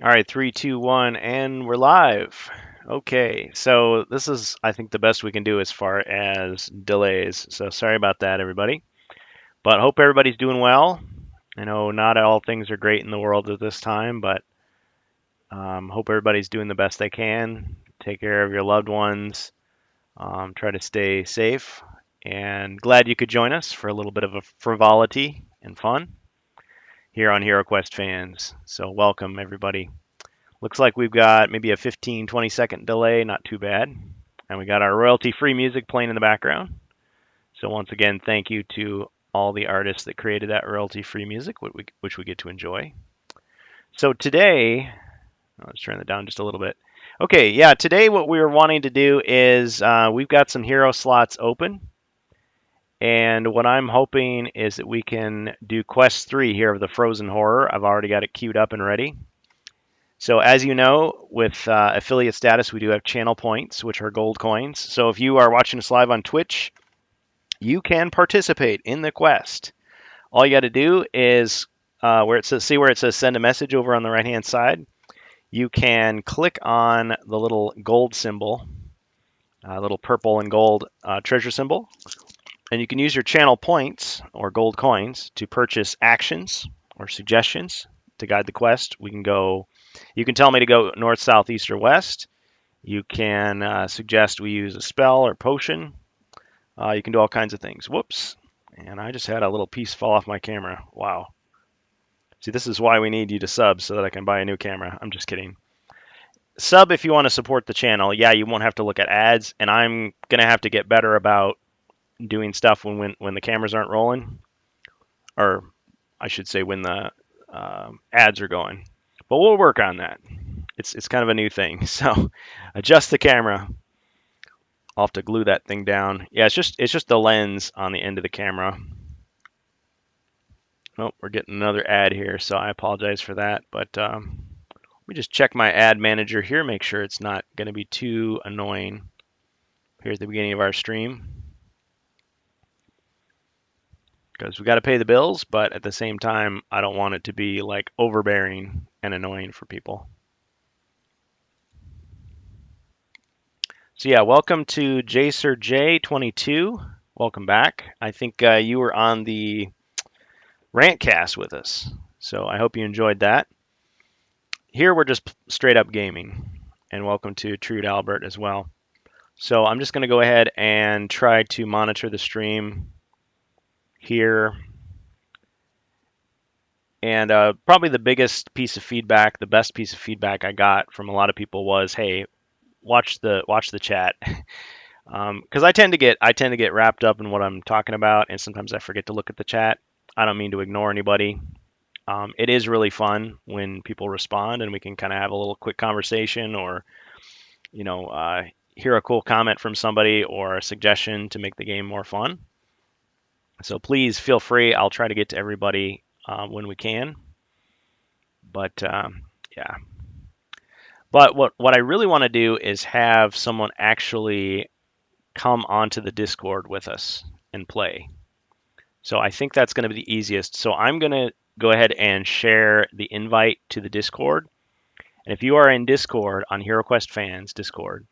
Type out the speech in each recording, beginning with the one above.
All right, three, two, one, and we're live. Okay, so this is, I think, the best we can do as far as delays. So sorry about that, everybody. But hope everybody's doing well. I know not all things are great in the world at this time, but hope everybody's doing the best they can. Take care of your loved ones. Try to stay safe. And glad you could join us for a little bit of a frivolity and fun here on HeroQuest Fans. So welcome, everybody. Looks like we've got maybe a 15, 20-second delay, not too bad. And we got our royalty-free music playing in the background. So once again, thank you to all the artists that created that royalty-free music, which we get to enjoy. So today, let's turn that down just a little bit. Okay, yeah, today what we were wanting to do is we've got some hero slots open. And what I'm hoping is that we can do Quest 3 here of the Frozen Horror. I've already got it queued up and ready. So as you know, with affiliate status, we do have channel points, which are gold coins. So if you are watching us live on Twitch, you can participate in the quest. All you got to do is where it says, see where it says send a message over on the right-hand side. You can click on the little gold symbol, little purple and gold treasure symbol, and you can use your channel points or gold coins to purchase actions or suggestions to guide the quest. We can go. You can tell me to go north, south, east, or west. You can suggest we use a spell or potion. You can do all kinds of things. Whoops. And I just had a little piece fall off my camera. Wow. See, this is why we need you to sub so that I can buy a new camera. I'm just kidding. Sub if you want to support the channel. Yeah, you won't have to look at ads, and I'm going to have to get better about doing stuff when the cameras aren't rolling, or I should say when the ads are going. But we'll work on that. It's kind of a new thing. So adjust the camera. I'll have to glue that thing down. Yeah, it's just the lens on the end of the camera. Oh, we're getting another ad here, so I apologize for that. But let me just check my ad manager here, make sure it's not going to be too annoying here at the beginning of our stream. Because we got to pay the bills, but at the same time, I don't want it to be like overbearing and annoying for people. So yeah, welcome to JSirJ22. Welcome back. I think you were on the Rantcast with us, so I hope you enjoyed that. Here we're just straight up gaming, and welcome to Trude Albert as well. So I'm just going to go ahead and try to monitor the stream here. And probably the biggest piece of feedback, the best piece of feedback I got from a lot of people was, "Hey, watch the chat," because I tend to get wrapped up in what I'm talking about, and sometimes I forget to look at the chat. I don't mean to ignore anybody. It is really fun when people respond, and we can kind of have a little quick conversation, or you know, hear a cool comment from somebody or a suggestion to make the game more fun. So please feel free. I'll try to get to everybody when we can. But yeah. But what I really want to do is have someone actually come onto the Discord with us and play. So I think that's going to be the easiest. So I'm going to go ahead and share the invite to the Discord. And if you are in Discord on HeroQuest Fans Discord,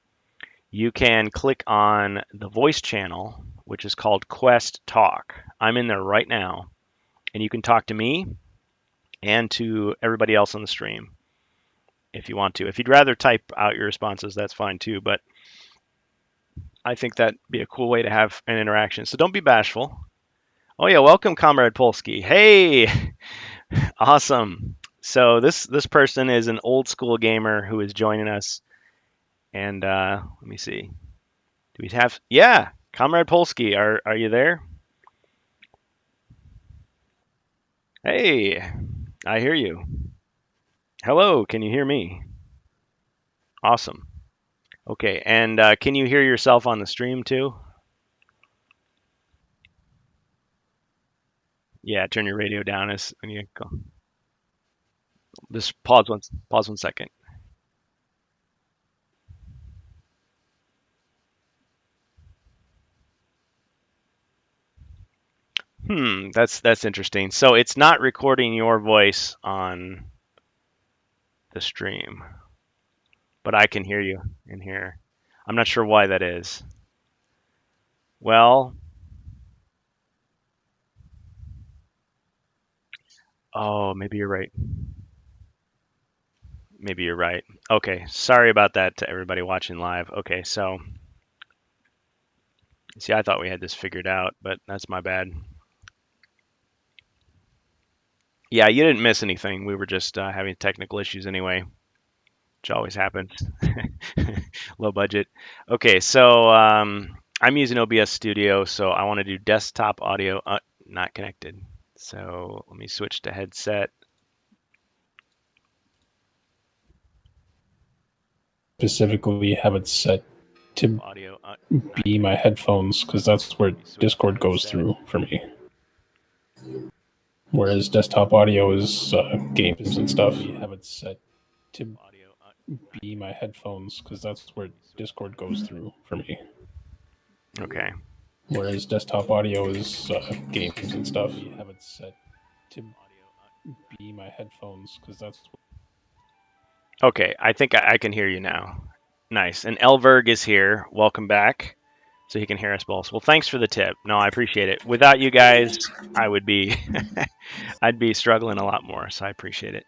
you can click on the voice channel, which is called Quest Talk. I'm in there right now, and you can talk to me and to everybody else on the stream if you want to. If you'd rather type out your responses, that's fine too, but I think that'd be a cool way to have an interaction. So don't be bashful. Oh yeah, welcome, Comrade Polsky. Hey, awesome. So this person is an old school gamer who is joining us, and let me see. Do we have? Yeah, Comrade Polsky, are you there? Hey, I hear you. Hello, can you hear me? Awesome. Okay, and can you hear yourself on the stream too? Yeah, turn your radio down as when you go. Just pause 1 second. That's interesting. So it's not recording your voice on. the stream, but I can hear you in here. I'm not sure why that is. Well, oh, maybe you're right. Maybe you're right. Okay, sorry about that to everybody watching live. Okay, so see, I thought we had this figured out, but that's my bad. Yeah, you didn't miss anything. We were just having technical issues anyway, which always happens. Low budget. Okay, so I'm using OBS Studio, so I want to do desktop audio not connected. So let me switch to headset. Specifically have it set to Audio be my headphones because that's where Discord goes through for me. Whereas desktop audio is games and stuff. You have it set to be my headphones because that's where Discord goes through for me. Okay. Whereas desktop audio is games and stuff. You have it set to be my headphones because that's. Okay, I think I can hear you now. Nice. And Elverg is here. Welcome back. So he can hear us both. Well, thanks for the tip. No, I appreciate it. Without you guys, I would be I'd be struggling a lot more, so I appreciate it.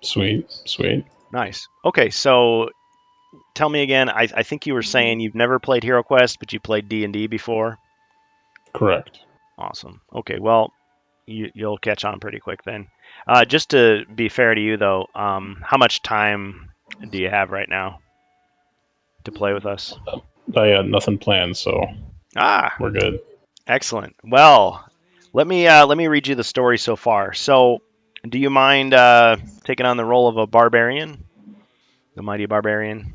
Sweet. Nice. Okay, so tell me again. I think you were saying you've never played Hero Quest, but you played D&D before. Correct. Awesome. Okay, well, you'll catch on pretty quick then. Just to be fair to you, though, how much time do you have right now to play with us? I had nothing planned, so we're good. Excellent. Well, let me read you the story so far. So, do you mind taking on the role of a barbarian, the mighty barbarian?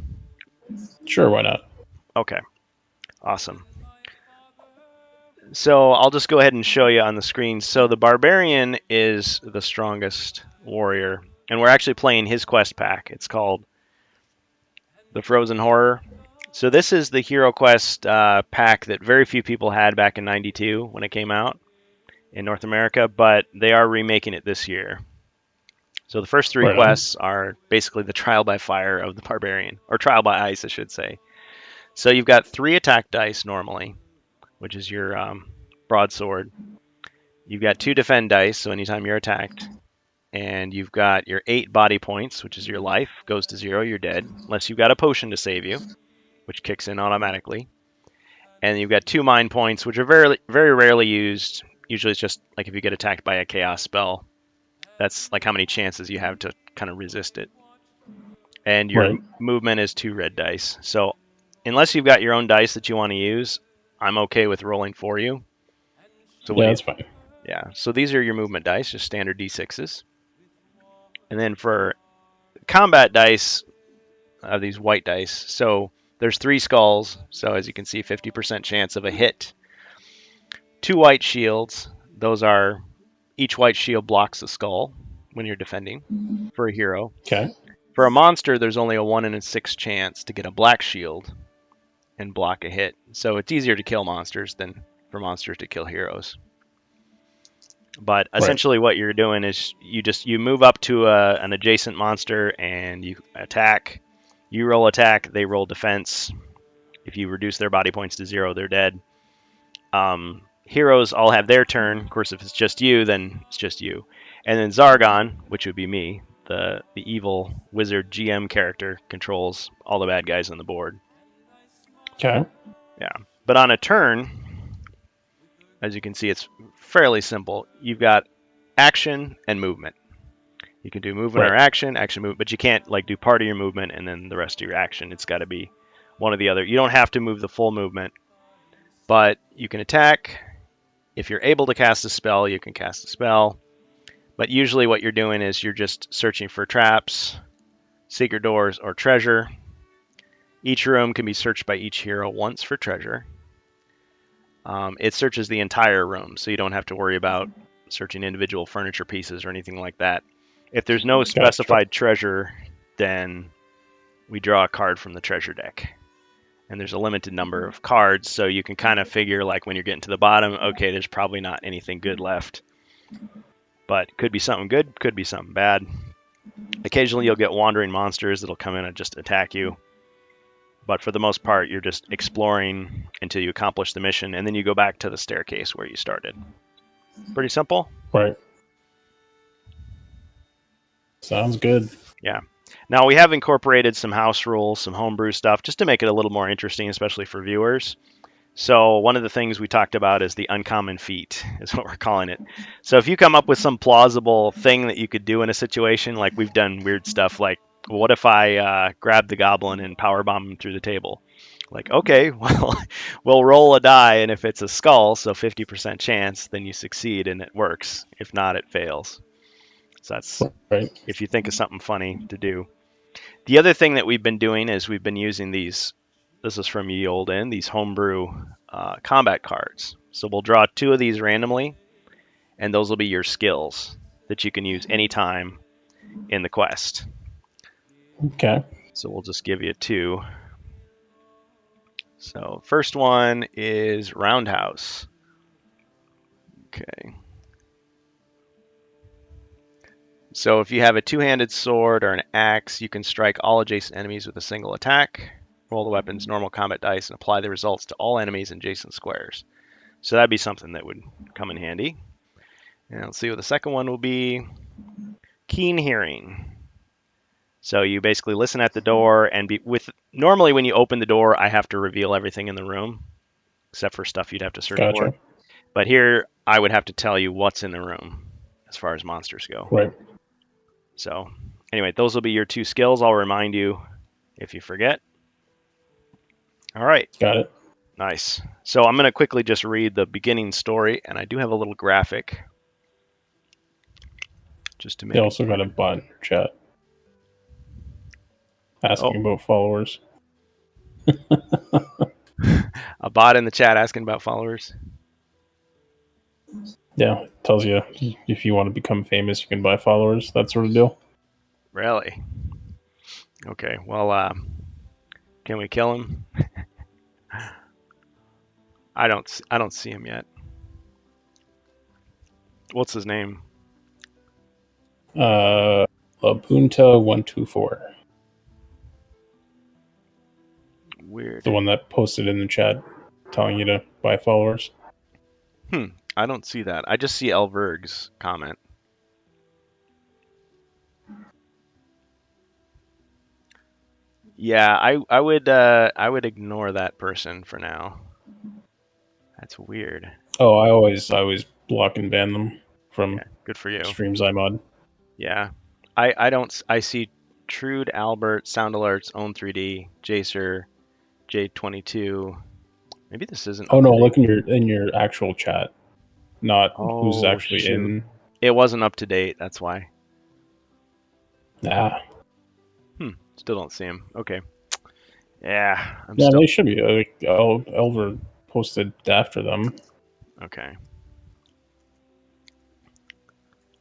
Sure, why not? Okay, awesome. So I'll just go ahead and show you on the screen. So the barbarian is the strongest warrior, and we're actually playing his quest pack. It's called the Frozen Horror. So this is the Hero Quest pack that very few people had back in '92 when it came out in North America, but they are remaking it this year. So the first three quests are basically the trial by fire of the barbarian, or trial by ice, I should say. So you've got 3 attack dice normally, which is your broadsword. You've got 2 defend dice, so anytime you're attacked. And you've got your 8 body points, which is your life, goes to 0, you're dead, unless you've got a potion to save you, which kicks in automatically. And you've got 2 mind points, which are very, very rarely used. Usually it's just like if you get attacked by a chaos spell. That's like how many chances you have to kind of resist it. And your movement is 2 red dice. So unless you've got your own dice that you want to use, I'm okay with rolling for you. So yeah, that's fine. Yeah, so these are your movement dice, just standard D6s. And then for combat dice, these white dice. So there's 3 skulls. So as you can see, 50% chance of a hit. 2 white shields. Those are, each white shield blocks a skull when you're defending for a hero. Okay. For a monster, there's only a 1 in 6 chance to get a black shield and block a hit. So it's easier to kill monsters than for monsters to kill heroes. But essentially what you're doing is you move up to an adjacent monster and you attack. You roll attack, they roll defense. If you reduce their body points to 0, they're dead. Heroes all have their turn. Of course, if it's just you, then it's just you. And then Zargon, which would be me, the evil wizard GM character, controls all the bad guys on the board. Okay. Yeah. But on a turn, as you can see, it's fairly simple. You've got action and movement. You can do movement or action, movement, but you can't like do part of your movement and then the rest of your action. It's got to be one or the other. You don't have to move the full movement, but you can attack. If you're able to cast a spell, you can cast a spell. But usually what you're doing is you're just searching for traps, secret doors, or treasure. Each room can be searched by each hero once for treasure. It searches the entire room, so you don't have to worry about searching individual furniture pieces or anything like that. If there's no specified treasure, then we draw a card from the treasure deck. And there's a limited number of cards, so you can kind of figure, like, when you're getting to the bottom, okay, there's probably not anything good left. But could be something good, could be something bad. Occasionally you'll get wandering monsters that'll come in and just attack you. But for the most part, you're just exploring until you accomplish the mission, and then you go back to the staircase where you started. Pretty simple. Right. Sounds good. Yeah. Now, we have incorporated some house rules, some homebrew stuff, just to make it a little more interesting, especially for viewers. So one of the things we talked about is the uncommon feat, is what we're calling it. So if you come up with some plausible thing that you could do in a situation, like we've done weird stuff like, what if I grab the goblin and powerbomb him through the table? Like, okay, well, we'll roll a die, and if it's a skull, so 50% chance, then you succeed and it works. If not, it fails. So that's right. If you think of something funny to do. The other thing that we've been doing is we've been using these, this is from Ye Olde Inn, these homebrew combat cards. So we'll draw 2 of these randomly, and those will be your skills that you can use anytime in the quest. Okay. So we'll just give you 2. So first one is Roundhouse. Okay. So if you have a 2-handed sword or an axe, you can strike all adjacent enemies with a single attack. Roll the weapon's normal combat dice and apply the results to all enemies in adjacent squares. So that'd be something that would come in handy. And let's see what the second one will be. Keen hearing. So you basically listen at the door, and normally when you open the door, I have to reveal everything in the room, except for stuff you'd have to search for. But here, I would have to tell you what's in the room as far as monsters go. Right. So anyway, those will be your 2 skills. I'll remind you if you forget. All right. Got it. Nice. So I'm going to quickly just read the beginning story, and I do have a little graphic just to make. They also got a bot in your chat asking about followers. A bot in the chat asking about followers? Yeah, it tells you if you want to become famous, you can buy followers, that sort of deal. Really? Okay, well, can we kill him? I don't see him yet. What's his name? Labunta124. Weird. The one that posted in the chat telling you to buy followers. I don't see that. I just see Elverg's comment. Yeah, I would ignore that person for now. That's weird. Oh, I always block and ban them from good for you. Streams I mod. Yeah. I see Trude, Albert, Sound Alerts, Own 3D, Jacer, J22. Maybe this isn't. Oh no, look in your actual chat. Not who's actually in. It wasn't up to date, that's why. Nah. Still don't see him. Okay. Yeah. They should be. Elver posted after them. Okay.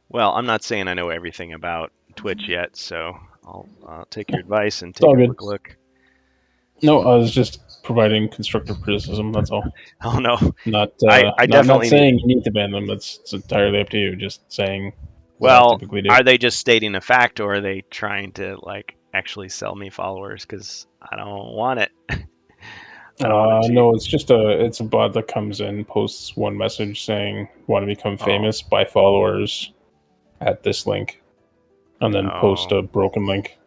Well, I'm not saying I know everything about Twitch yet, so I'll take your advice and take a quick look. No, I was just providing constructive criticism. That's all. Oh no, not. I definitely not saying you need to ban them. It's entirely up to you. Just saying. Well, are they just stating a fact, or are they trying to actually sell me followers? Because I don't want it. No, it's just a bot that comes in, posts one message saying, "Want to become famous? Buy followers at this link," and then post a broken link.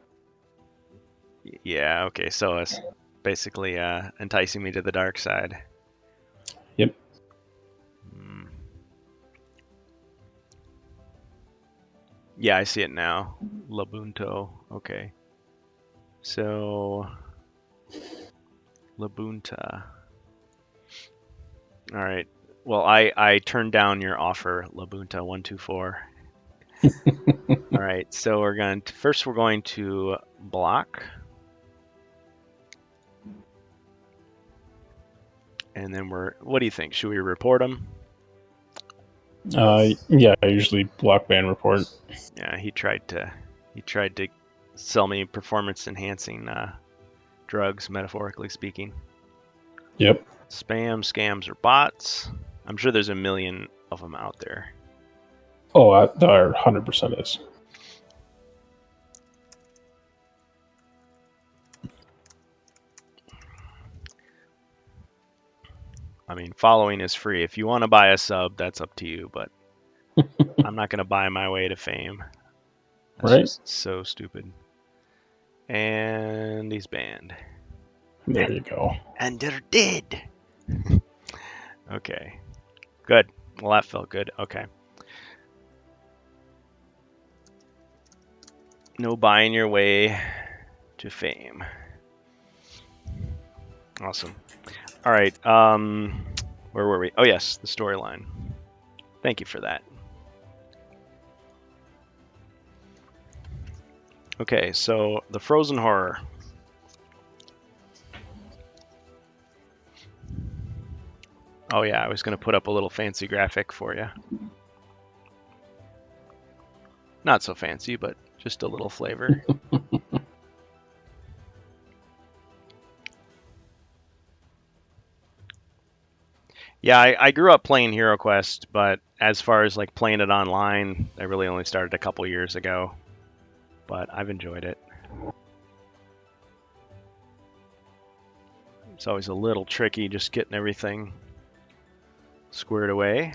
Yeah. Okay. So it's basically enticing me to the dark side. Yep. Yeah, I see it now. Labunto. Okay. So Labunta. All right. Well, I turned down your offer, Labunta124. All right. So we're going to block. And then what do you think? Should we report him? Yeah, I usually block ban report. Yeah, he tried to sell me performance enhancing drugs, metaphorically speaking. Yep. Spam, scams, or bots. I'm sure there's a million of them out there. Oh, there 100% is. mean, following is free. If you want to buy a sub, that's up to you, but I'm not going to buy my way to fame. That's just so stupid. And he's banned. There you go. And they're dead. Okay. Good. Well, that felt good. Okay. No buying your way to fame. Awesome. All right. Where were we? Oh, yes, the storyline. Thank you for that. Okay, so the Frozen Horror. Oh yeah, I was going to put up a little fancy graphic for you. Not so fancy, but just a little flavor. Yeah, I grew up playing Hero Quest, but as far as like playing it online, I really only started a couple years ago. But I've enjoyed it. It's always a little tricky just getting everything squared away.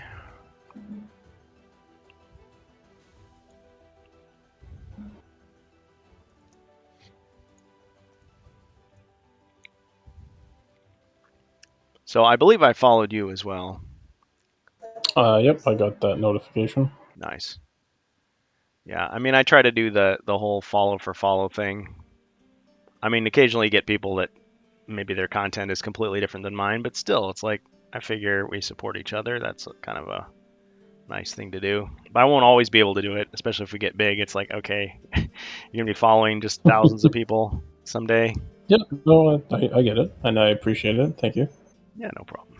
So I believe I followed you as well. Yep, I got that notification. Nice. Yeah, I mean, I try to do the whole follow for follow thing. I mean, occasionally you get people that maybe their content is completely different than mine, but still, it's like, I figure we support each other. That's kind of a nice thing to do. But I won't always be able to do it, especially if we get big. It's like, okay, you're going to be following just thousands of people someday. Yep, no, I get it, and I appreciate it. Thank you. Yeah, no problem.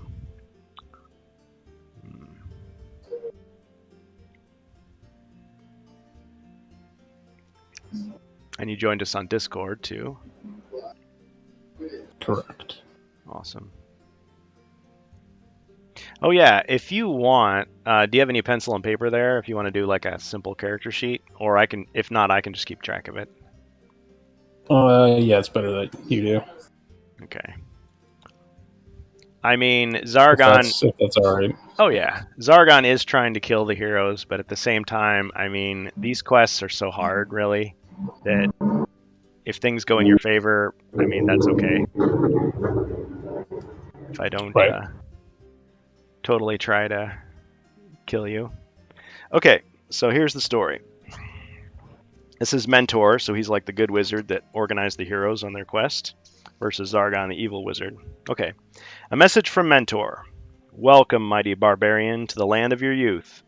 And you joined us on Discord, too. Correct. Awesome. Oh, yeah, if you want, do you have any pencil and paper there if you want to do like a simple character sheet? Or I can, if not, I can just keep track of it. Yeah, it's better that you do. Okay. I mean, Zargon... If that's all right. Oh, yeah. Zargon is trying to kill the heroes, but at the same time, I mean, these quests are so hard, really, that if things go in your favor, I mean, that's okay. If I don't totally try to kill you. Okay, so here's the story. This is Mentor, so he's like the good wizard that organized the heroes on their quest, versus Zargon, the evil wizard. Okay, a message from Mentor. Welcome, mighty barbarian, to the land of your youth.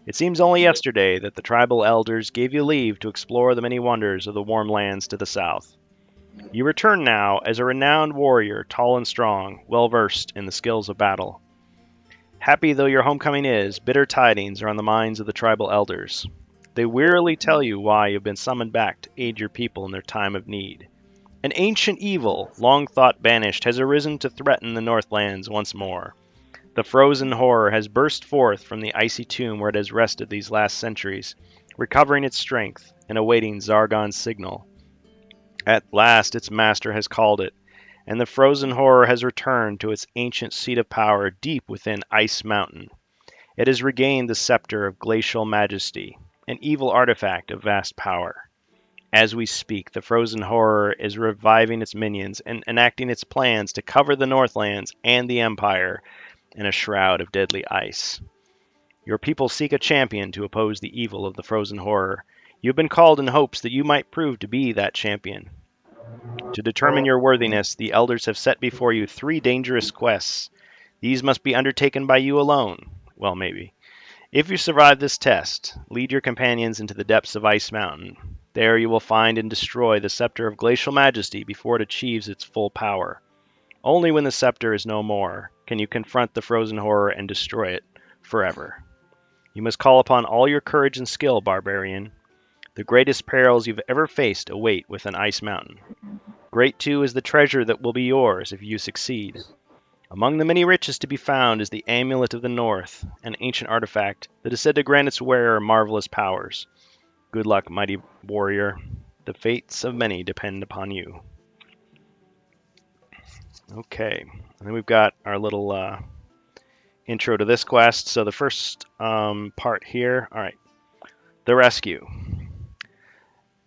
It seems only yesterday that the tribal elders gave you leave to explore the many wonders of the warm lands to the south. You return now as a renowned warrior, tall and strong, well versed in the skills of battle. Happy though your homecoming is, bitter tidings are on the minds of the tribal elders. They wearily tell you why you've been summoned back to aid your people in their time of need. An ancient evil, long thought banished, has arisen to threaten the Northlands once more. The frozen horror has burst forth from the icy tomb where it has rested these last centuries, recovering its strength and awaiting Zargon's signal. At last its master has called it, and the frozen horror has returned to its ancient seat of power deep within Ice Mountain. It has regained the scepter of glacial majesty, an evil artifact of vast power. As we speak, the frozen horror is reviving its minions and enacting its plans to cover the Northlands and the Empire in a shroud of deadly ice. Your people seek a champion to oppose the evil of the frozen horror. You have been called in hopes that you might prove to be that champion. To determine your worthiness, the elders have set before you 3 dangerous quests. These must be undertaken by you alone. Well, maybe. If you survive this test, lead your companions into the depths of Ice Mountain. There you will find and destroy the scepter of glacial majesty before it achieves its full power. Only when the scepter is no more can you confront the frozen horror and destroy it forever. You must call upon all your courage and skill, barbarian. The greatest perils you've ever faced await within Ice Mountain. Great, too, is the treasure that will be yours if you succeed. Among the many riches to be found is the Amulet of the North, an ancient artifact that is said to grant its wearer marvelous powers. Good luck, mighty warrior. The fates of many depend upon you. Okay, and then we've got our little intro to this quest. So the first part here, all right, the rescue.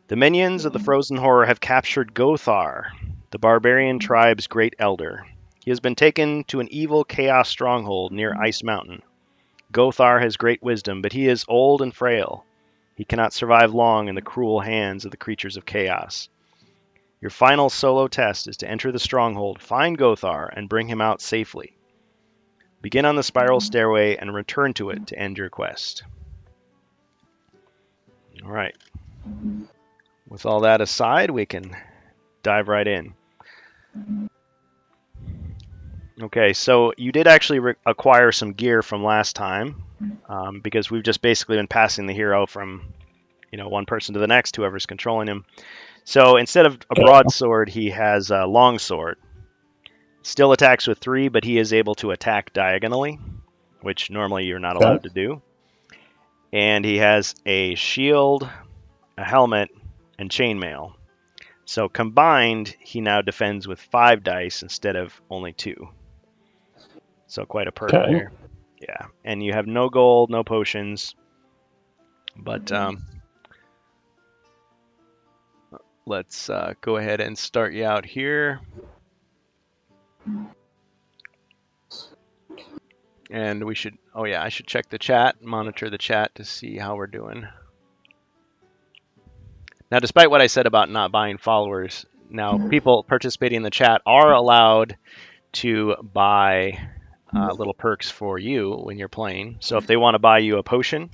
The minions of the Frozen Horror have captured Gothar, the barbarian tribe's great elder. He has been taken to an evil chaos stronghold near Ice Mountain. Gothar has great wisdom, but he is old and frail. He cannot survive long in the cruel hands of the creatures of chaos. Your final solo test is to enter the stronghold, find Gothar, and bring him out safely. Begin on the spiral stairway and return to it to end your quest. All right. With all that aside, we can dive right in. Okay, so you did actually acquire some gear from last time, because we've just basically been passing the hero from, one person to the next, whoever's controlling him. So instead of a broadsword, he has a longsword. Still attacks with 3, but he is able to attack diagonally, which normally you're not allowed to do. And he has a shield, a helmet, and chainmail. So combined, he now defends with 5 dice instead of only 2. So quite a perk there. Yeah, and you have no gold, no potions. But let's go ahead and start you out here. And we should, I should check the chat, monitor the chat to see how we're doing. Now, despite what I said about not buying followers, now people participating in the chat are allowed to buy little perks for you when you're playing. So if they want to buy you a potion,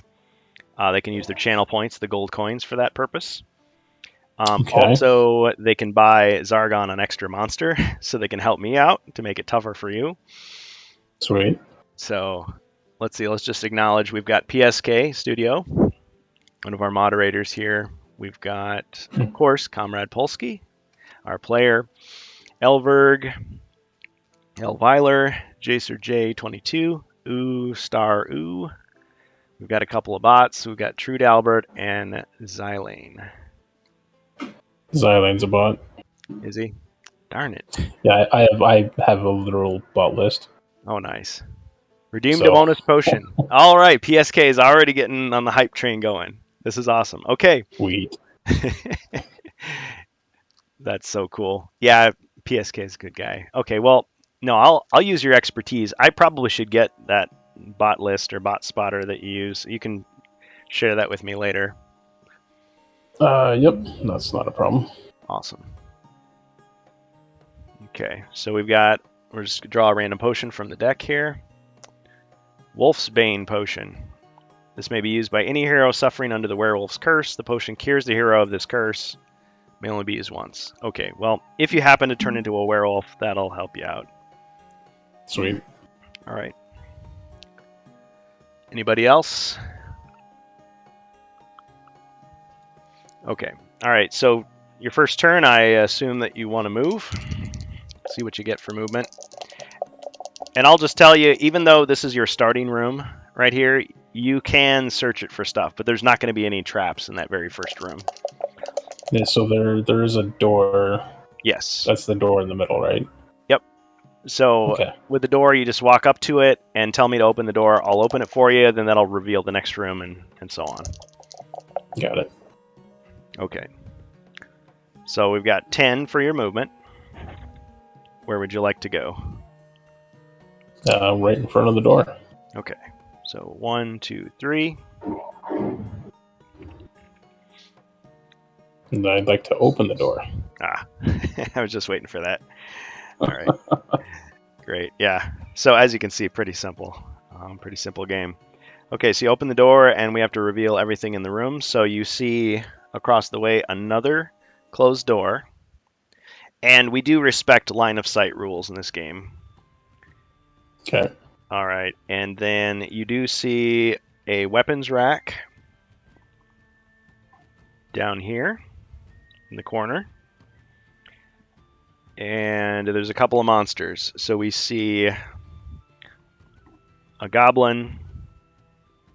they can use their channel points, the gold coins, for that purpose. Also, they can buy Zargon an extra monster, so they can help me out to make it tougher for you. Sweet. So let's see, let's just acknowledge we've got PSK Studio, one of our moderators here. We've got, of course, Comrade Polsky, our player, Elverg, Elviler, Jacer J22, Ooh, Star Ooh. We've got a couple of bots. We've got Trude Albert and Xylane. Xylane's a bot. Is he? Darn it. Yeah, I have a literal bot list. Oh, nice. Redeemed a bonus potion. All right, PSK is already getting on the hype train going. This is awesome. Okay. Sweet. That's so cool. Yeah, PSK is a good guy. Okay, well, no, I'll use your expertise. I probably should get that bot list or bot spotter that you use. You can share that with me later. Yep, that's not a problem. Awesome. Okay, so we're just gonna draw a random potion from the deck here. Wolf's Bane potion. This may be used by any hero suffering under the werewolf's curse. The potion cures the hero of this curse. May only be used once. Okay, well, if you happen to turn into a werewolf, that'll help you out. Sweet. All right. Anybody else? Okay. All right, so your first turn, I assume that you want to move. See what you get for movement. And I'll just tell you, even though this is your starting room right here, you can search it for stuff, but there's not going to be any traps in that very first room. Yeah, so there is a door. Yes. That's the door in the middle, right? Yep. So with the door, you just walk up to it and tell me to open the door. I'll open it for you, then that'll reveal the next room and so on. Got it. Okay. So we've got 10 for your movement. Where would you like to go? Right in front of the door. Okay. So 1, 2, 3. And I'd like to open the door. Ah, I was just waiting for that. All right. Great. Yeah. So as you can see, pretty simple. Pretty simple game. Okay, so you open the door and we have to reveal everything in the room. So you see across the way another closed door. And we do respect line of sight rules in this game. Okay. All right. And then you do see a weapons rack down here in the corner. And there's a couple of monsters. So we see a goblin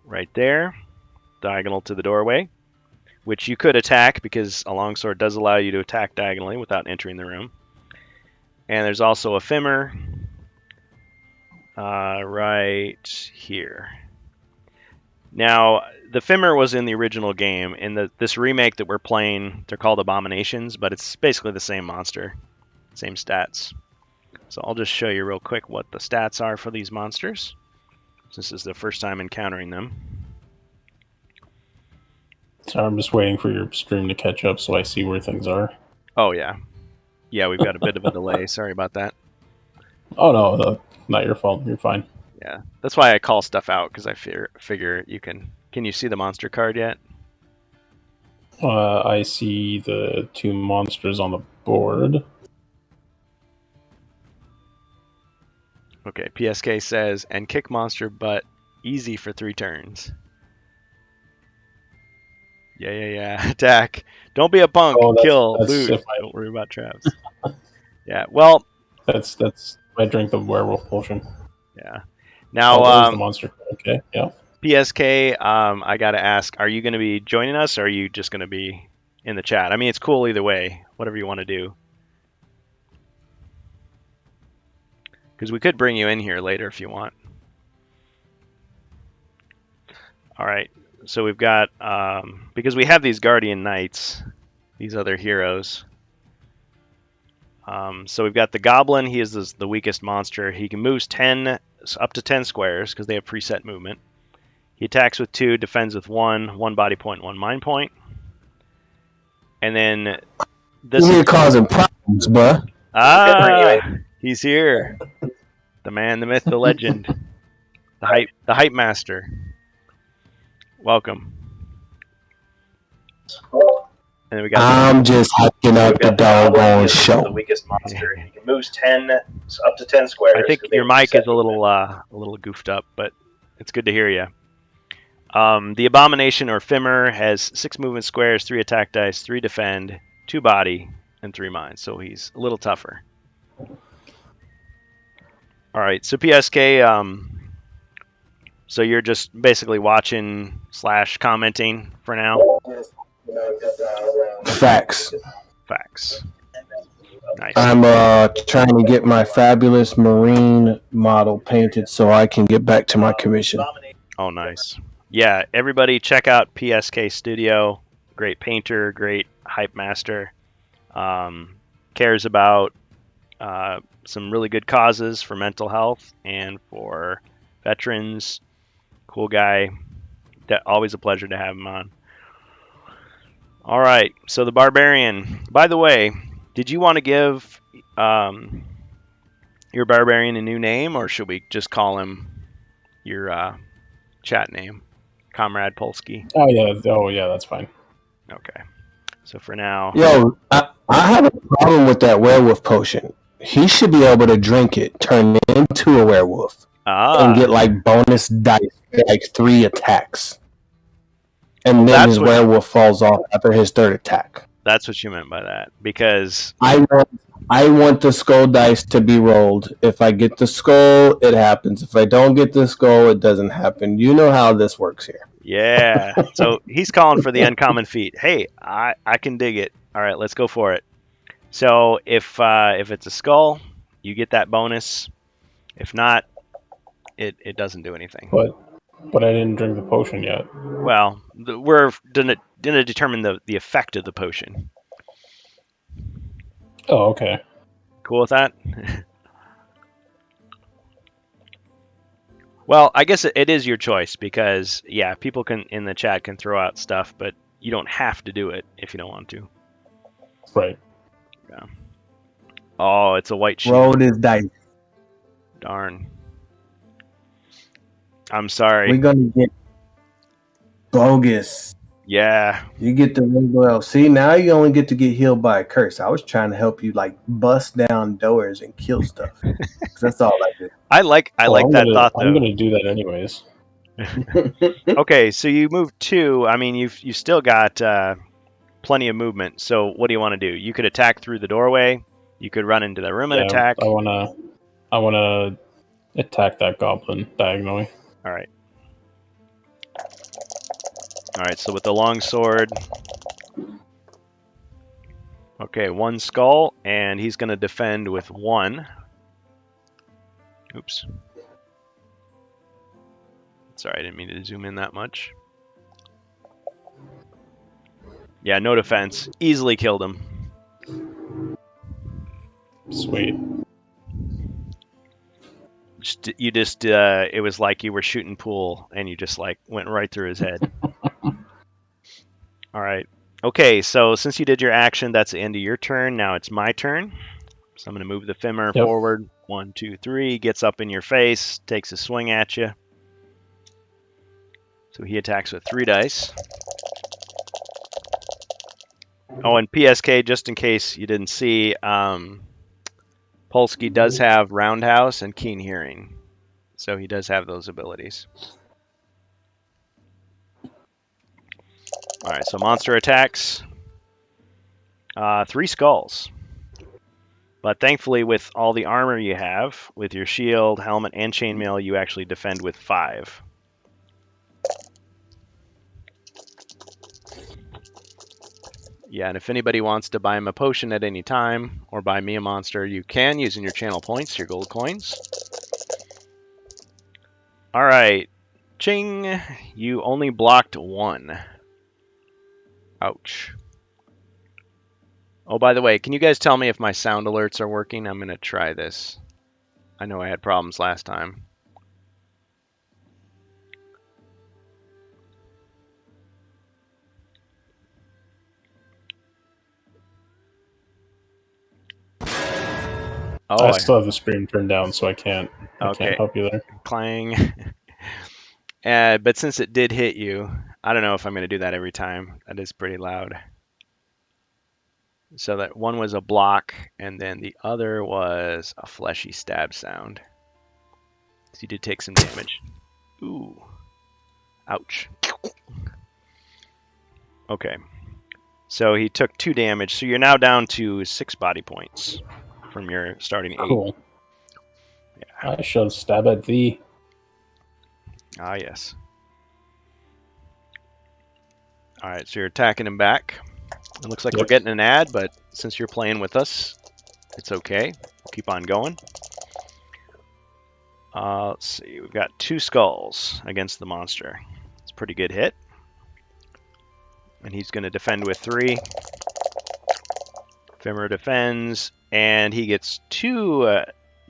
right there, diagonal to the doorway, which you could attack because a longsword does allow you to attack diagonally without entering the room. And there's also a Fimmer right here. Now, the Fimmer was in the original game. In this remake that we're playing, they're called Abominations, but it's basically the same monster, same stats. So I'll just show you real quick what the stats are for these monsters. This is the first time encountering them. So I'm just waiting for your stream to catch up so I see where things are. Oh, yeah. Yeah, we've got a bit of a delay. Sorry about that. Oh, no, not your fault. You're fine. Yeah, that's why I call stuff out, because I figure you can... Can you see the monster card yet? I see the 2 monsters on the board. Okay, PSK says, and kick monster butt easy for 3 turns. Yeah. Attack. Don't be a punk. Kill. Lose. Don't worry about traps. Yeah, well... That's I drink the werewolf potion. Yeah. Now, the monster. Okay, yeah. PSK, I got to ask, are you going to be joining us, or are you just going to be in the chat? I mean, it's cool either way, whatever you want to do. Because we could bring you in here later if you want. All right, so we've got, because we have these Guardian Knights, these other heroes. So we've got the Goblin. He is the weakest monster. He can move up to 10 squares because they have preset movement. He attacks with 2, defends with 1 body point, 1 mind point. And then this You're causing problems, bruh. He's here. The man, the myth, the legend. The hype master. Welcome. And then we got I'm just hyping up the doggone show. The weakest monster. He can move up to 10 squares. I think your mic is a little goofed up, but it's good to hear you. The Abomination or Fimmer has 6 movement squares, 3 attack dice, 3 defend, 2 body, and 3 mind. So he's a little tougher. All right, so PSK, so you're just basically watching / commenting for now? Facts. Nice. I'm trying to get my fabulous marine model painted so I can get back to my commission. Oh, nice. Yeah, everybody check out PSK Studio. Great painter, great hype master. Cares about some really good causes for mental health and for veterans. Cool guy. Always a pleasure to have him on. All right, so the Barbarian. By the way, did you want to give your Barbarian a new name, or should we just call him your chat name, Comrade Polsky? Oh yeah, that's fine. Okay, so for now... Yo, I have a problem with that werewolf potion. He should be able to drink it, turn into a werewolf, and get like bonus dice, like 3 attacks. And then his werewolf falls off after his 3rd attack. That's what you meant by that, because I want the skull dice to be rolled. If I get the skull, it happens. If I don't get the skull, it doesn't happen. You know how this works here. Yeah. So he's calling for the uncommon feat. Hey, I can dig it. All right, let's go for it. So if it's a skull, you get that bonus. If not, it doesn't do anything. But I didn't drink the potion yet. Well, we're gonna determine the effect of the potion. Oh, okay. Cool with that? Well, I guess it is your choice because, yeah, people in the chat can throw out stuff, but you don't have to do it if you don't want to. Right. Yeah. Oh, it's a white sheet. Roll this dice. Darn. I'm sorry. We're going to get bogus. Yeah. You get the well. See, now you only get to get healed by a curse. I was trying to help you like bust down doors and kill stuff. That's all I did. I like that thought though. I'm gonna do that anyways. Okay, so you moved 2. I mean, you've still got plenty of movement. So what do you want to do? You could attack through the doorway. You could run into the room and attack. I wanna attack that goblin diagonally. All right. All right, so with the long sword, okay, 1 skull, and he's going to defend with 1. Oops. Sorry, I didn't mean to zoom in that much. Yeah, no defense. Easily killed him. Sweet. It was like you were shooting pool and you just like went right through his head. All right. Okay, so since you did your action, that's the end of your turn. Now it's my turn. So I'm going to move the Fimmer forward. 1, 2, 3. Gets up in your face. Takes a swing at you. So he attacks with 3 dice. Oh, and PSK, just in case you didn't see, Polsky does have Roundhouse and Keen Hearing. So he does have those abilities. All right, so monster attacks. 3 skulls. But thankfully, with all the armor you have, with your shield, helmet, and chainmail, you actually defend with 5. Yeah, and if anybody wants to buy him a potion at any time, or buy me a monster, you can, using your channel points, your gold coins. Alright. Ching! You only blocked 1. Ouch. Oh, by the way, can you guys tell me if my sound alerts are working? I'm going to try this. I know I had problems last time. Oh, I still have the stream turned down, so I can't help you there. Clang. But since it did hit you, I don't know if I'm going to do that every time. That is pretty loud. So that one was a block, and then the other was a fleshy stab sound. So you did take some damage. Ooh. Ouch. Okay. So he took 2 damage, so you're now down to 6 body points from your starting 8. Cool. Yeah. I shall stab at thee. Ah, yes. Alright, so you're attacking him back. It looks like we're getting an ad, but since you're playing with us, it's okay. We'll keep on going. Let's see. We've got 2 skulls against the monster. It's a pretty good hit. And he's going to defend with 3. Fimmer defends, and he gets 2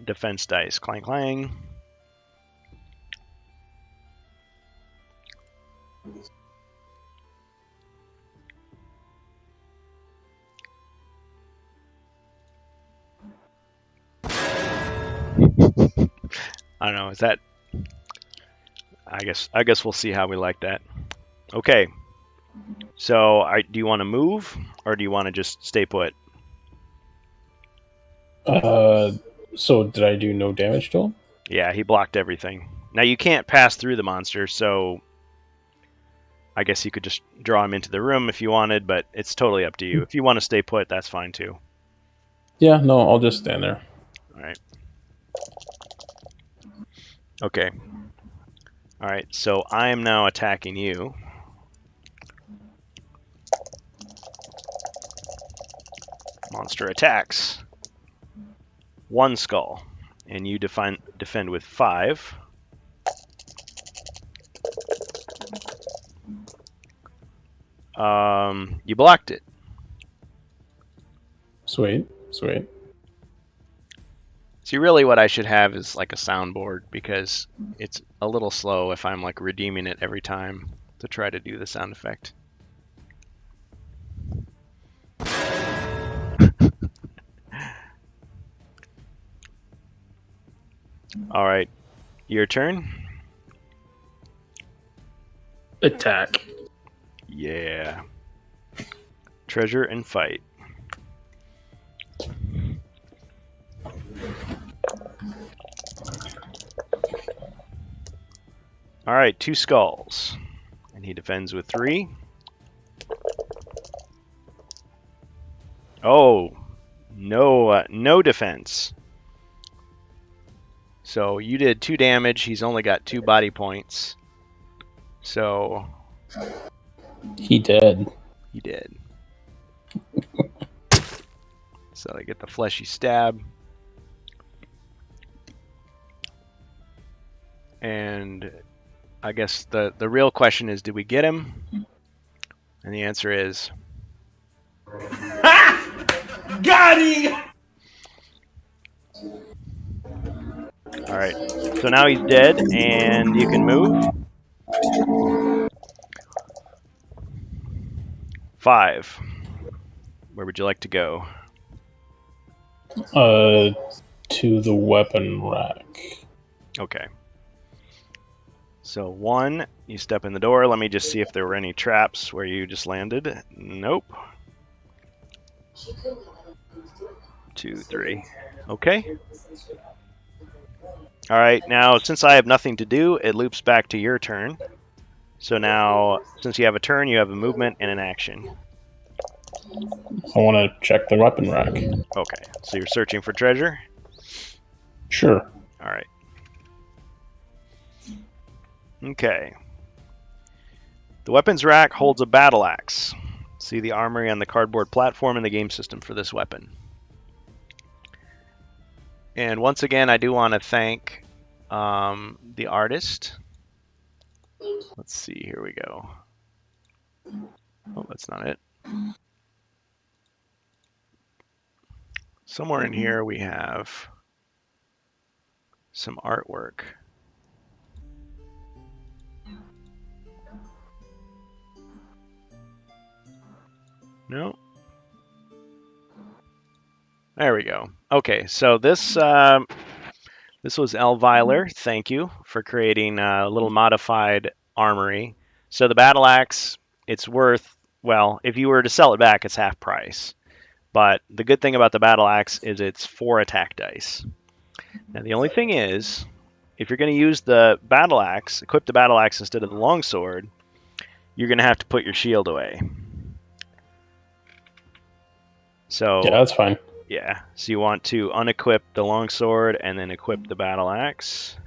defense dice. Clang, clang. I don't know, is that... I guess we'll see how we like that. Okay. So, do you want to move, or do you want to just stay put? So did I do no damage to him? Yeah, he blocked everything. Now, you can't pass through the monster, so... I guess you could just draw him into the room if you wanted, but it's totally up to you. If you want to stay put, that's fine too. Yeah, no, I'll just stand there. Alright. Okay. Alright, so I am now attacking you. Monster attacks. 1 skull. And you defend with 5. You blocked it. Sweet, sweet. See, really what I should have is like a soundboard, because it's a little slow if I'm like redeeming it every time to try to do the sound effect. Alright, your turn. Attack. Yeah. Treasure and fight. Alright, 2 skulls. And he defends with 3. Oh, no defense. So you did 2 damage. He's only got 2 body points. So... He did. He did. So I get the fleshy stab. And I guess the real question is, did we get him? And the answer is... Got him! All right. So now he's dead, and you can move. 5. Where would you like to go? To the weapon rack. Okay. So 1, you step in the door. Let me just see if there were any traps where you just landed. Nope. 2, 3. Okay. All right, now since I have nothing to do, it loops back to your turn. So now, since you have a turn, you have a movement and an action. I want to check the weapon rack. Okay, so you're searching for treasure? Sure. All right. Okay. The weapons rack holds a battle axe. See the armory on the cardboard platform in the game system for this weapon. And once again, I do want to thank the artist. Let's see, here we go. Oh, that's not it. Somewhere in here we have some artwork. No. There we go. Okay, so this was Elviler. Thank you for creating a little modified armory. So the battle axe, it's worth, well, if you were to sell it back, it's half price. But the good thing about the battle axe is it's 4 attack dice. Now the only thing is, if you're going to use the battle axe, equip the battle axe instead of the longsword, you're going to have to put your shield away. So yeah, that's fine. Yeah, so you want to unequip the longsword and then equip the battle axe.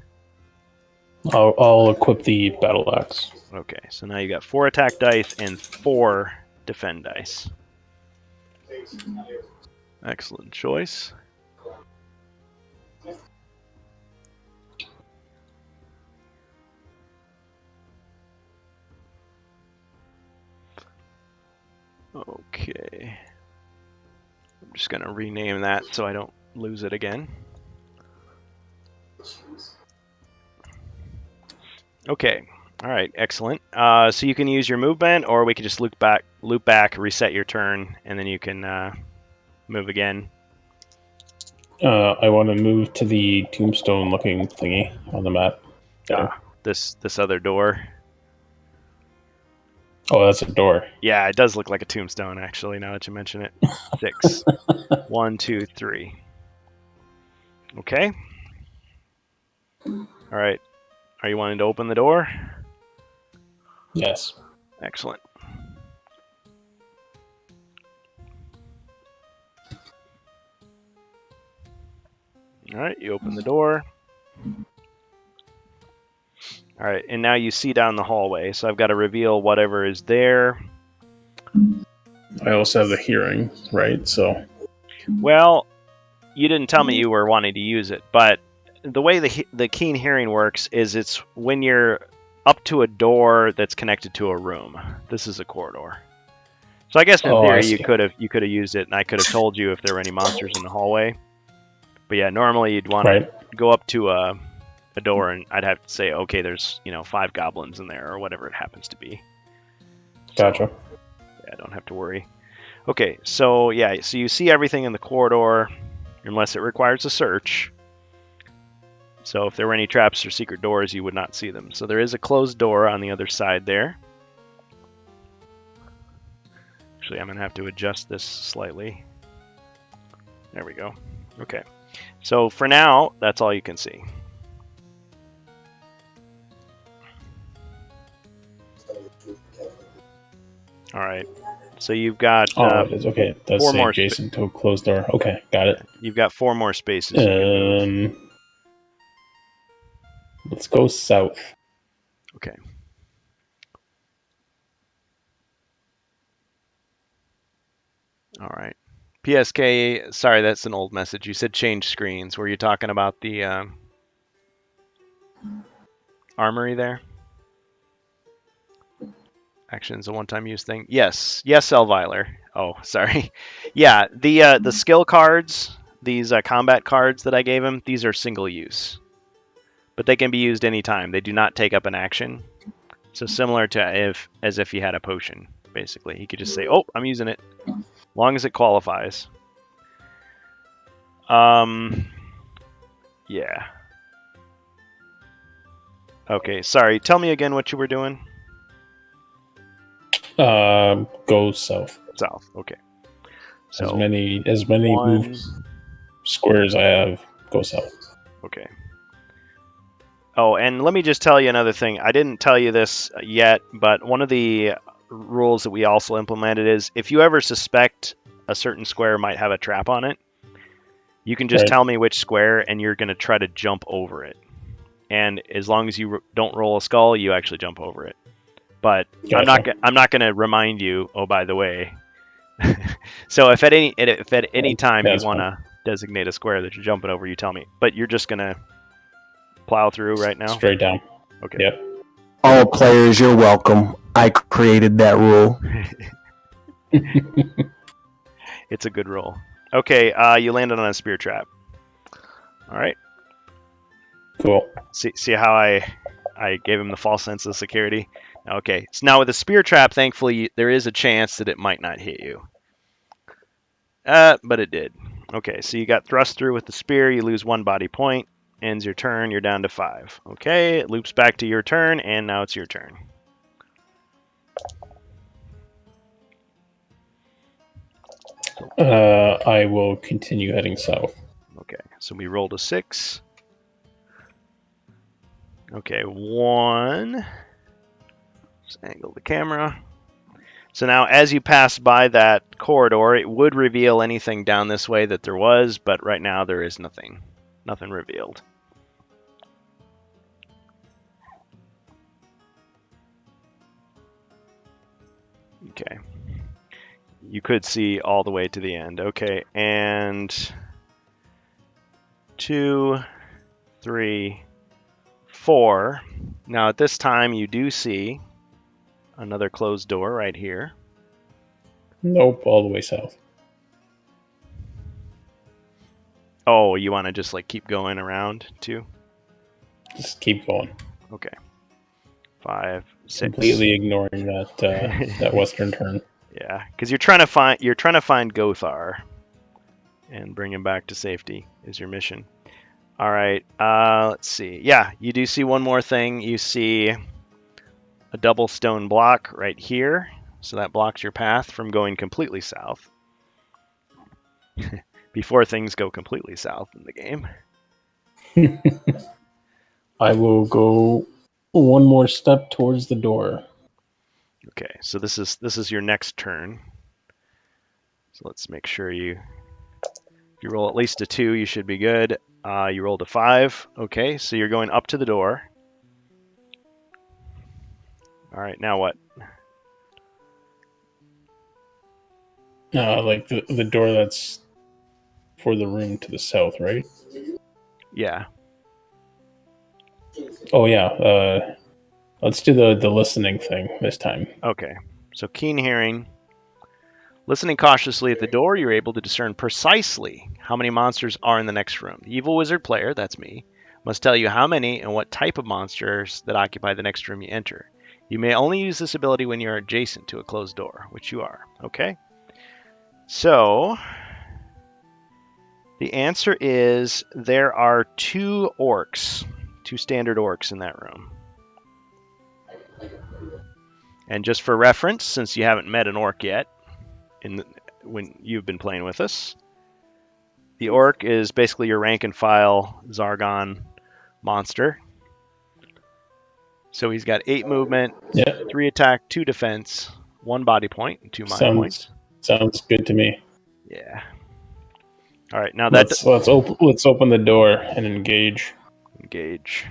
I'll equip the battle axe. Okay, so now you got 4 attack dice and 4 defend dice. Excellent choice. Okay. I'm just going to rename that so I don't lose it again. Okay. All right. Excellent. So you can use your movement, or we could just loop back, reset your turn, and then you can move again. I want to move to the tombstone-looking thingy on the map. This other door. Oh, that's a door. Yeah, it does look like a tombstone, actually, now that you mention it. 6. 1, 2, 3. Okay. All right. Are you wanting to open the door? Yes. Excellent. All right, you open the door. All right, and now you see down the hallway. So I've got to reveal whatever is there. I also have the hearing, right? So. Well, you didn't tell me you were wanting to use it, but the way the keen hearing works is it's when you're up to a door that's connected to a room. This is a corridor. So I guess in theory you could have used it, and I could have told you if there were any monsters in the hallway. But yeah, normally you'd want to go up to a door, and I'd have to say, okay, there's 5 goblins in there, or whatever it happens to be. Gotcha. So, yeah, I don't have to worry. Okay, so yeah, so you see everything in the corridor, unless it requires a search. So if there were any traps or secret doors, you would not see them. So there is a closed door on the other side there. Actually, I'm going to have to adjust this slightly. There we go. Okay. So for now, that's all you can see. All right. So you've got it is. Okay, it does 4 say more Jason to a closed door. Okay, got it. You've got 4 more spaces. Let's go south. Okay. All right. PSK, sorry, that's an old message. You said change screens. Were you talking about the armory there? Action's a one-time use thing. Yes, Elviler. Oh, sorry. Yeah, the skill cards, these combat cards that I gave him, these are single use, but they can be used anytime. They do not take up an action. So similar to as if he had a potion, basically. He could just say, "Oh, I'm using it," as long as it qualifies. Yeah. Okay, sorry. Tell me again what you were doing. Go south. South. Okay. So as many move squares I have, go south. Okay. Oh, and let me just tell you another thing. I didn't tell you this yet, but one of the rules that we also implemented is if you ever suspect a certain square might have a trap on it, you can just tell me which square, and you're going to try to jump over it. And as long as you don't roll a skull, you actually jump over it. But gotcha. I'm not going to remind you. Oh, by the way. So if at any time you want to designate a square that you're jumping over, you tell me. But you're just going to plow through right now? Straight down. Okay. Yep. All players, you're welcome. I created that rule. It's a good rule. Okay, you landed on a spear trap. All right. Cool. See how I gave him the false sense of security? Okay, so now with the spear trap, thankfully, there is a chance that it might not hit you. But it did. Okay, so you got thrust through with the spear. You lose 1 body point. Ends your turn. You're down to 5. Okay, it loops back to your turn, and now it's your turn. I will continue heading south. Okay, so we rolled a 6. Okay, 1. Just angle the camera. So now as you pass by that corridor, it would reveal anything down this way that there was, but right now there is nothing. Nothing revealed. Okay. You could see all the way to the end. Okay, and 2, 3, 4. Now at this time you do see another closed door right here. Nope, all the way south. Oh, you want to just like keep going around too? Just keep going. Okay. 5, 6. Completely ignoring that that western turn. Yeah, because you're trying to find Gothar and bring him back to safety is your mission. All right. Let's see. Yeah, you do see one more thing. You see a double stone block right here, so that blocks your path from going completely south. Before things go completely south in the game. I will go one more step towards the door. Okay, so this is your next turn. So let's make sure if you roll at least a 2, you should be good. You rolled a 5. Okay, so you're going up to the door. All right, now what? Like the door that's for the room to the south, right? Yeah. Oh yeah. Let's do the listening thing this time. Okay. So keen hearing. Listening cautiously at the door, you're able to discern precisely how many monsters are in the next room. The evil wizard player, that's me, must tell you how many and what type of monsters that occupy the next room you enter. You may only use this ability when you're adjacent to a closed door, which you are. Okay? So the answer is there are 2 orcs, 2 standard orcs in that room. And just for reference, since you haven't met an orc yet, when you've been playing with us, the orc is basically your rank and file Zargon monster. So he's got 8 movement, 3 attack, 2 defense, 1 body point, and 2 mind points. Sounds good to me. Yeah. All right, now let's open the door and engage. Engage.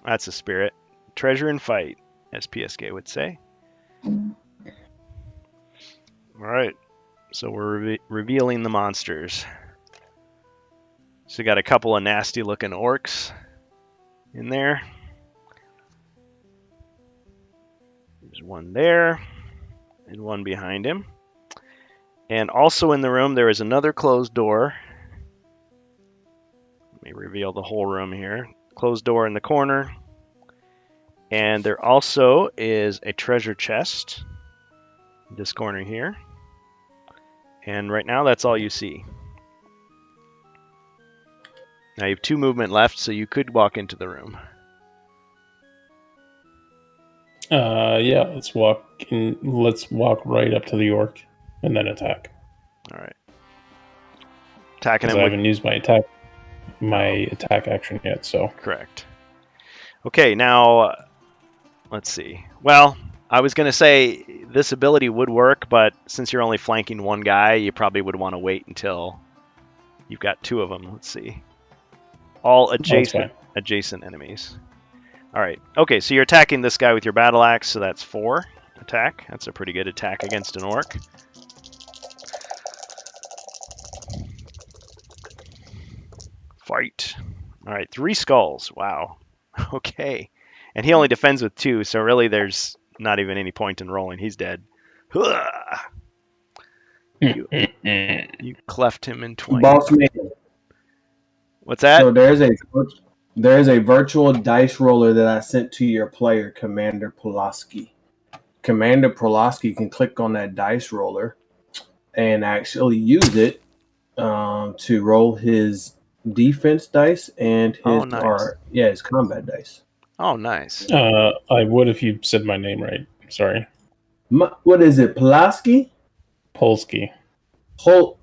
That's a spirit. Treasure and fight, as PSK would say. All right, so we're revealing the monsters. So we got a couple of nasty-looking orcs in there. There's one there, and one behind him. And also in the room, there is another closed door. Let me reveal the whole room here. Closed door in the corner. And there also is a treasure chest in this corner here. And right now, that's all you see. Now you have 2 movement left, so you could walk into the room. Yeah, let's walk in. Let's walk right up to the orc and then attack. All right. Attacking him. I haven't used my attack action yet, so. Correct. Okay, now let's see. Well, I was going to say this ability would work, but since you're only flanking one guy, you probably would want to wait until you've got 2 of them. Let's see. All adjacent enemies. All right. Okay, so you're attacking this guy with your battle axe, so that's 4 attack. That's a pretty good attack against an orc. Fight. All right, 3 skulls. Wow. Okay. And he only defends with 2, so really there's not even any point in rolling. He's dead. You cleft him in twain. Boss man. What's that? So there's a virtual dice roller that I sent to your player, Commander Pulaski. Commander Pulaski can click on that dice roller and actually use it to roll his defense dice and his combat dice. Oh, nice. I would if you said my name right. Sorry. What is it, Pulaski? Polsky. Hold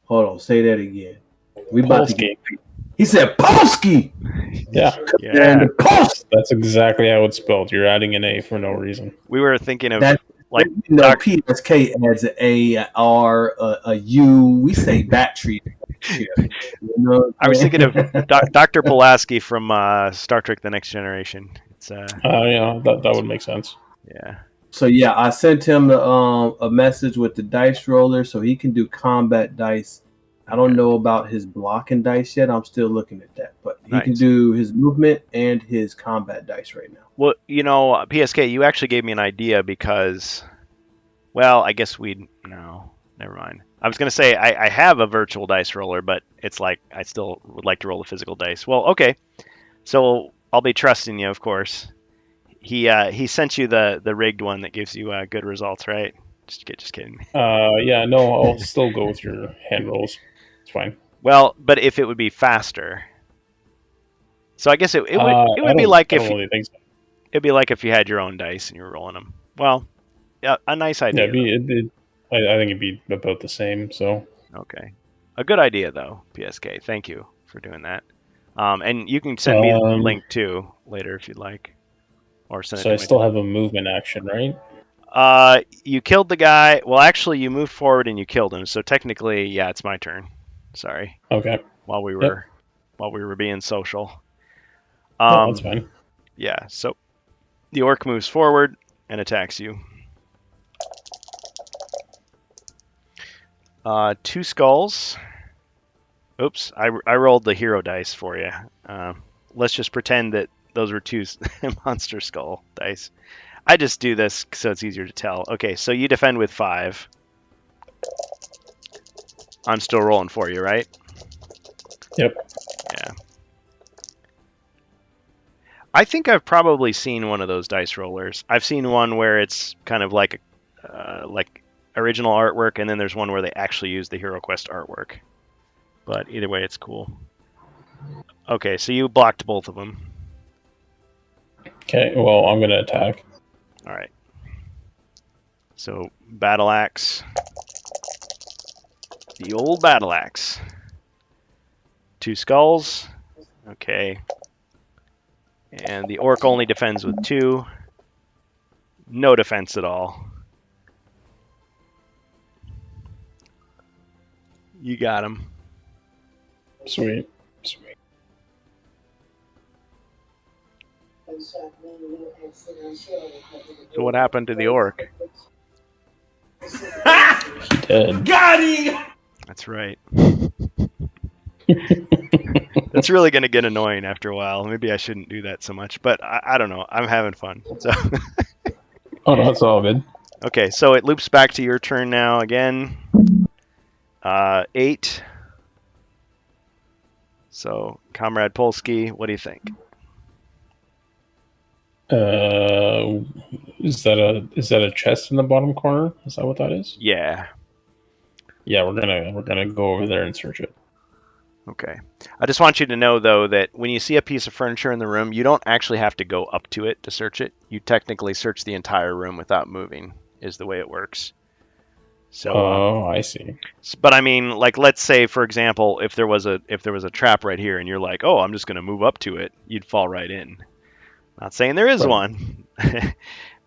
on, say that again. Polsky. He said Polsky. Yeah. That's exactly how it's spelled. You're adding an A for no reason. We were thinking of PSK adds an A, R, a U. We say battery. I was thinking of Dr. Pulaski from Star Trek: The Next Generation. It's yeah, that would make sense. Yeah. So yeah, I sent him a message with the dice roller so he can do combat dice. I don't know about his blocking dice yet. I'm still looking at that, but he can do his movement and his combat dice right now. Well, PSK, you actually gave me an idea because, well, I guess no, never mind. I was going to say I have a virtual dice roller, but it's like I still would like to roll the physical dice. Well, okay. So I'll be trusting you, of course. He sent you the rigged one that gives you good results, right? Just kidding. Yeah, no, I'll still go with your hand rolls. It's fine. Well, but if it would be faster. So I guess it would be like if it'd be like if you had your own dice and you were rolling them. Well, yeah, a nice idea. Yeah, I think it'd be about the same. So okay, a good idea though, PSK. Thank you for doing that. And you can send me the link too later if you'd like, or send it. So I still have a movement action, right? You killed the guy. Well, actually, you moved forward and you killed him. So technically, yeah, it's my turn. Sorry. Okay. While we were being social. That's fine. Yeah. So the orc moves forward and attacks you. 2 skulls. Oops, I rolled the hero dice for you. Let's just pretend that those were 2 monster skull dice. I just do this so it's easier to tell. Okay, so you defend with 5. I'm still rolling for you, right? Yep. Yeah. I think I've probably seen one of those dice rollers. I've seen one where it's kind of like original artwork, and then there's one where they actually use the HeroQuest artwork. But either way, it's cool. Okay, so you blocked both of them. Okay, well, I'm going to attack. All right. So, battle axe. The old battle axe. 2 skulls. Okay. And the orc only defends with 2. No defense at all. You got him. Sweet. So what happened to the orc? Dead. Got him! That's right. That's really going to get annoying after a while. Maybe I shouldn't do that so much, but I don't know. I'm having fun. So Oh, no, it's all good. Okay, so it loops back to your turn now again. 8. So, Comrade Polsky, what do you think? Is that a chest in the bottom corner? Is that what that is? Yeah. Yeah, we're gonna go over there and search it. Okay. I just want you to know, though, that when you see a piece of furniture in the room, you don't actually have to go up to it to search it. You technically search the entire room without moving, is the way it works. So, I see. But I mean, like, let's say, for example, if there was a trap right here, and you're like, oh, I'm just going to move up to it, you'd fall right in. Not saying there is one,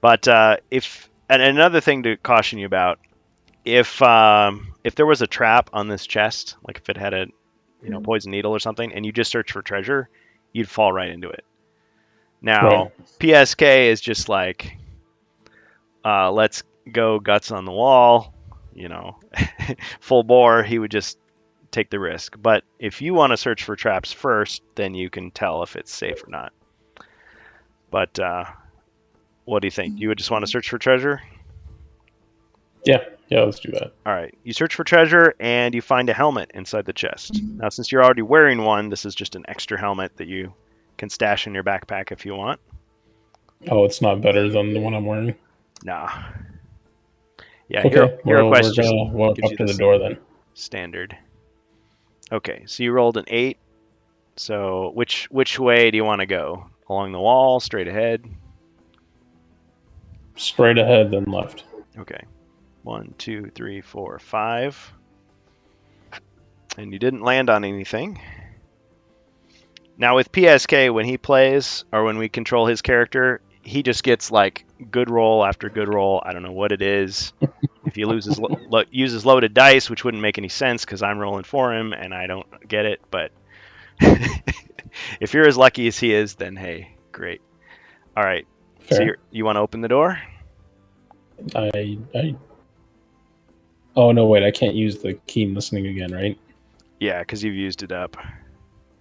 but and another thing to caution you about, if there was a trap on this chest, like if it had a poison needle or something, and you just search for treasure, you'd fall right into it. Now, PSK is just like, let's go guts on the wall, full bore. He would just take the risk. But if you want to search for traps first, then you can tell if it's safe or not. But what do you think? You would just want to search for treasure? Yeah, let's do that. All right. You search for treasure, and you find a helmet inside the chest. Now, since you're already wearing one, this is just an extra helmet that you can stash in your backpack if you want. Oh, it's not better than the one I'm wearing? Nah. Yeah, okay. HeroQuest just walk up to the door then. Standard. Okay, so you rolled an 8. So which way do you want to go? Along the wall, straight ahead? Straight ahead, then left. Okay. 1, 2, 3, 4, 5. And you didn't land on anything. Now with PSK, when he plays, or when we control his character, he just gets like good roll after good roll. I don't know what it is. If he uses loaded dice, which wouldn't make any sense because I'm rolling for him and I don't get it. But if you're as lucky as he is, then hey, great. All right. Fair. So you want to open the door? Oh no! Wait, I can't use the keen listening again, right? Yeah, because you've used it up.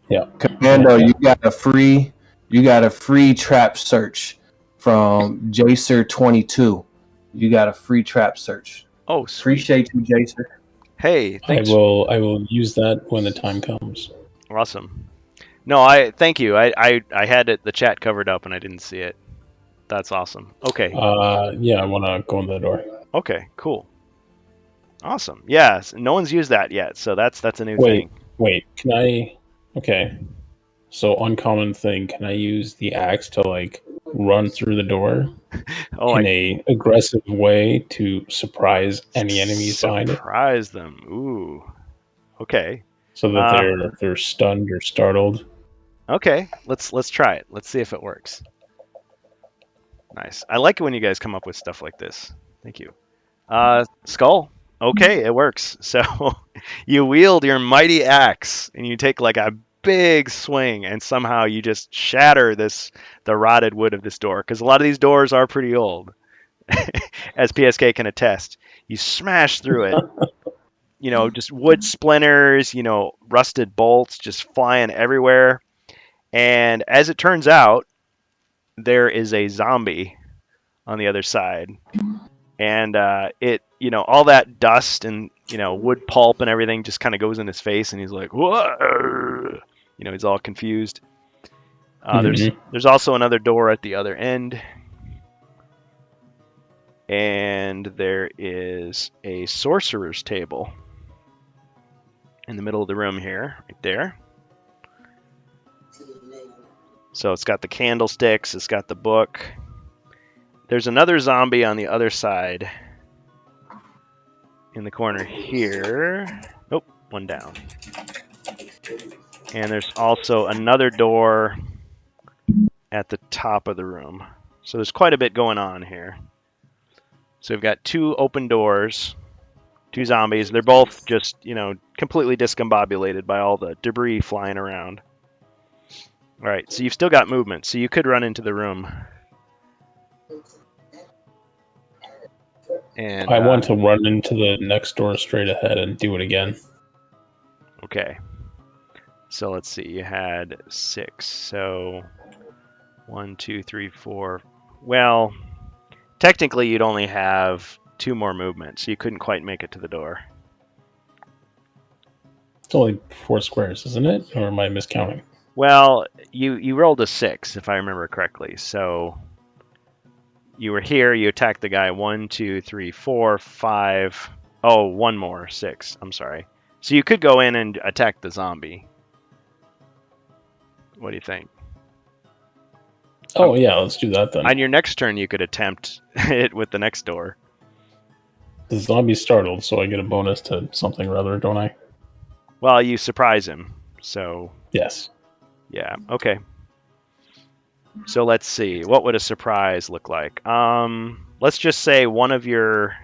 Yeah, Commando, you got a free trap search from Jacer22. You got a free trap search. Oh, sweet. Appreciate you, Jacer. Hey, thanks. I will use that when the time comes. Awesome. No, thank you. I had the chat covered up and I didn't see it. That's awesome. Okay. Yeah, I want to go in the door. Okay, cool. Awesome. Yeah, no one's used that yet, so that's a new thing. Wait, can I? Okay. So uncommon thing, can I use the axe to like run through the door in a aggressive way to surprise any enemies behind it? Surprise them. Ooh. Okay. So that they're stunned or startled. Okay, let's try it. Let's see if it works. Nice. I like it when you guys come up with stuff like this. Thank you. Skull. Okay, it works. So you wield your mighty axe and you take like a big swing and somehow you just shatter the rotted wood of this door, because a lot of these doors are pretty old, as PSK can attest. You smash through it. Just wood splinters, rusted bolts just flying everywhere. And as it turns out, there is a zombie on the other side. And all that dust and, wood pulp and everything just kind of goes in his face, and he's like, whoa! He's all confused. There's also another door at the other end. And there is a sorcerer's table in the middle of the room here, right there. So it's got the candlesticks, it's got the book. There's another zombie on the other side in the corner here. Nope, one down. And there's also another door at the top of the room. So there's quite a bit going on here. So we've got 2 open doors, 2 zombies. They're both just, completely discombobulated by all the debris flying around. All right, so you've still got movement, so you could run into the room. And I want to run into the next door straight ahead and do it again. Okay. So let's see, you had 6. So 1, 2, 3, 4. Well, Technically, you'd only have 2 more movements, so you couldn't quite make it to the door. It's only 4 squares, isn't it? Or am I miscounting? Well, you rolled a 6, if I remember correctly. So you were here, you attacked the guy 1, 2, 3, 4, 5. Oh, 1 more, 6. I'm sorry. So you could go in and attack the zombie. What do you think? Oh, yeah, let's do that then. On your next turn, you could attempt it with the next door. The zombie's startled, so I get a bonus to something or other, don't I? Well, you surprise him, so... Yes. Yeah, okay. So let's see. What would a surprise look like? Let's just say one of your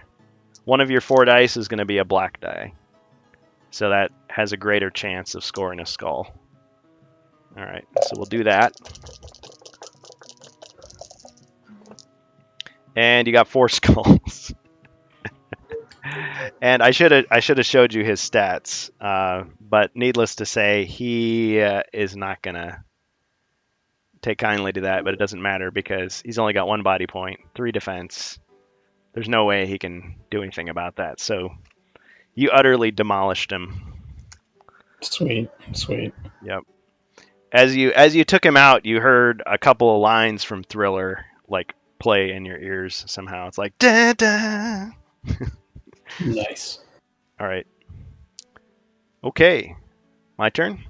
4 dice is going to be a black die. So that has a greater chance of scoring a skull. All right, so we'll do that. And you got 4 skulls. And I should have showed you his stats, but needless to say, he is not gonna take kindly to that. But it doesn't matter because he's only got 1 body point, 3 defense. There's no way he can do anything about that. So you utterly demolished him. Sweet. Yep. As you took him out, you heard a couple of lines from Thriller like play in your ears somehow. It's like da da. Nice. All right. Okay. My turn.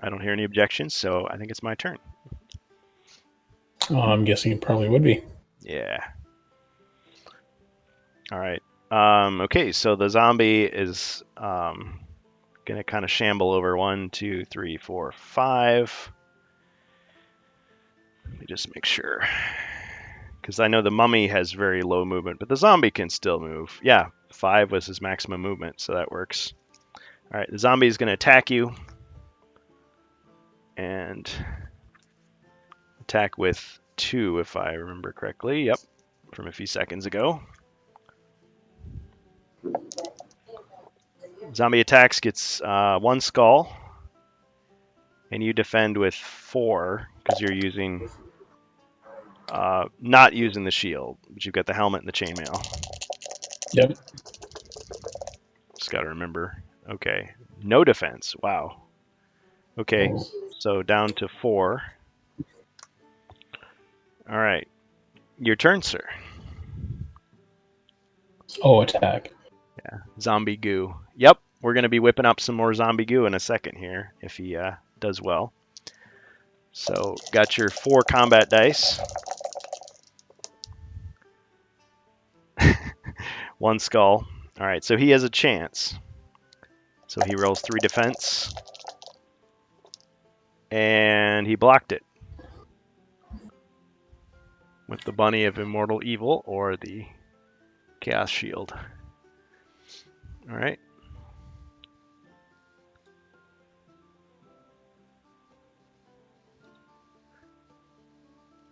I don't hear any objections, so I think it's my turn. I'm guessing it probably would be. Yeah. All right. Okay, so the zombie is gonna kind of shamble over 1, 2, 3, 4, 5. Let me just make sure, because I know the mummy has very low movement, but the zombie can still move. Yeah, 5 was his maximum movement, so that works. All right, the zombie is gonna attack you, and attack with 2, if I remember correctly. Yep, from a few seconds ago. Zombie attacks, gets 1 skull, and you defend with 4 because you're using, not using the shield, but you've got the helmet and the chainmail. Yep. Just got to remember. Okay, no defense. Wow. Okay, so down to 4. All right, your turn, sir. Oh, attack. Yeah, zombie goo. Yep, we're going to be whipping up some more zombie goo in a second here if he does well. So, got your 4 combat dice. 1 skull. All right, so he has a chance. So he rolls 3 defense. And he blocked it. With the Bunny of Immortal Evil or the Chaos Shield. All right.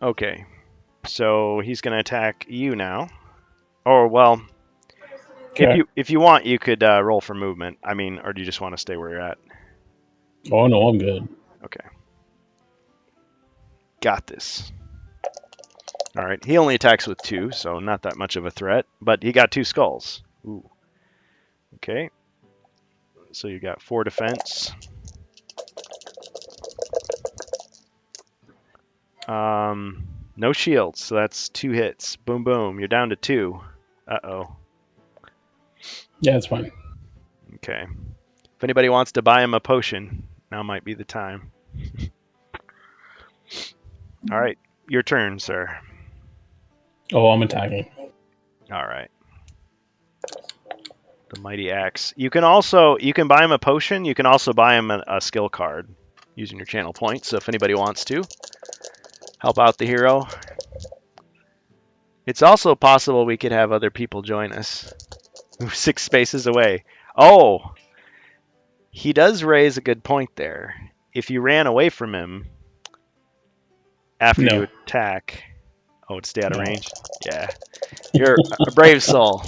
Okay. So he's going to attack you now. Or, well, okay. If you want, you could roll for movement. I mean, or do you just want to stay where you're at? Oh, no, I'm good. Okay. Got this. All right. He only attacks with 2, so not that much of a threat. But he got 2 skulls. Ooh. Okay. So you got 4 defense. No shields, so that's 2 hits. Boom, boom. You're down to 2. Uh-oh. Yeah, it's fine. Okay. If anybody wants to buy him a potion, now might be the time. All right. Your turn, sir. Oh, I'm attacking. All right. The mighty axe. You can buy him a potion. You can also buy him a skill card using your channel points. So if anybody wants to help out the hero. It's also possible we could have other people join us. Move 6 spaces away. Oh! He does raise a good point there. If you ran away from him after you attack... Oh, it'd stay out of range? Yeah. You're a brave soul.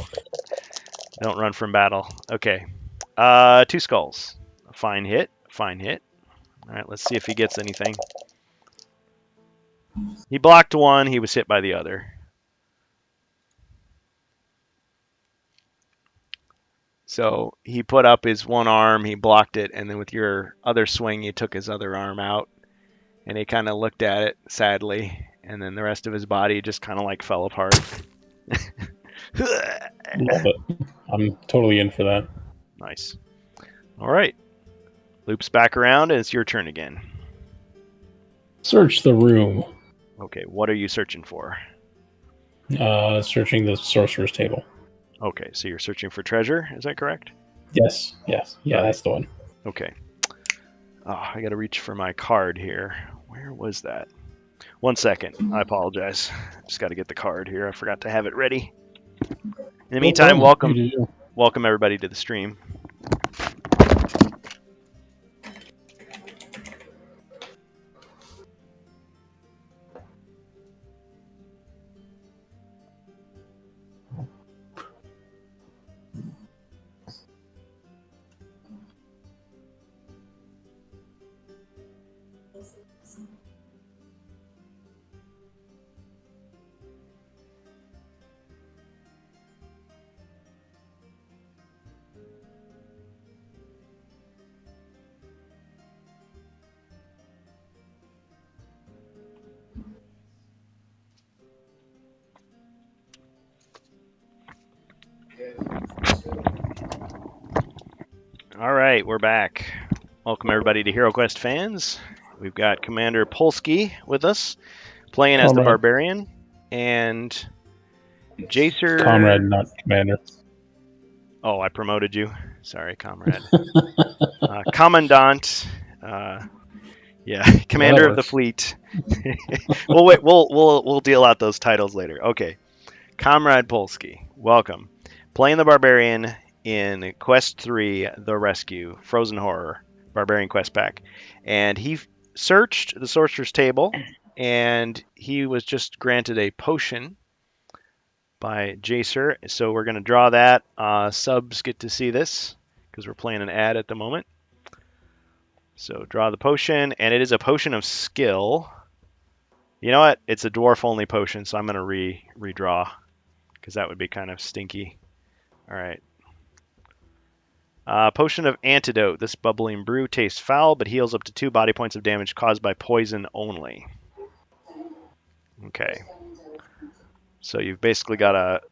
Don't run from battle. Okay. 2 skulls. Fine hit. Fine hit. All right, let's see if he gets anything. He blocked one. He was hit by the other. So he put up his one arm, he blocked it, and then with your other swing, you took his other arm out, and he kind of looked at it sadly, and then the rest of his body just kind of like fell apart. Love it. I'm totally in for that. Nice. All right. Loops back around, and it's your turn again. Search the room. Okay, what are you searching for? Searching the sorcerer's table. Okay, so you're searching for treasure, is that correct? Yes. Yeah, that's the one. Okay. I gotta reach for my card here. Where was that? 1 second. I apologize. Just gotta get the card here. I forgot to have it ready. In the meantime, welcome everybody to the stream. All right, we're back. Welcome everybody to Hero Quest fans. We've got Commander Polsky with us, playing as the Barbarian, and Jacer. Comrade, not Commander. Oh, I promoted you. Sorry, Comrade. Commandant. Yeah, Commander of the Fleet. We'll deal out those titles later. Okay, Comrade Polsky, welcome. Playing the Barbarian in Quest 3, The Rescue, Frozen Horror, Barbarian Quest Pack. And he searched the Sorcerer's Table, and he was just granted a potion by Jacer. So we're going to draw that. Subs get to see this, because we're playing an ad at the moment. So draw the potion, and it is a potion of skill. You know what? It's a dwarf-only potion, so I'm going to redraw, because that would be kind of stinky. All right. Potion of Antidote. This bubbling brew tastes foul, but heals up to 2 body points of damage caused by poison only. Okay. So you've basically got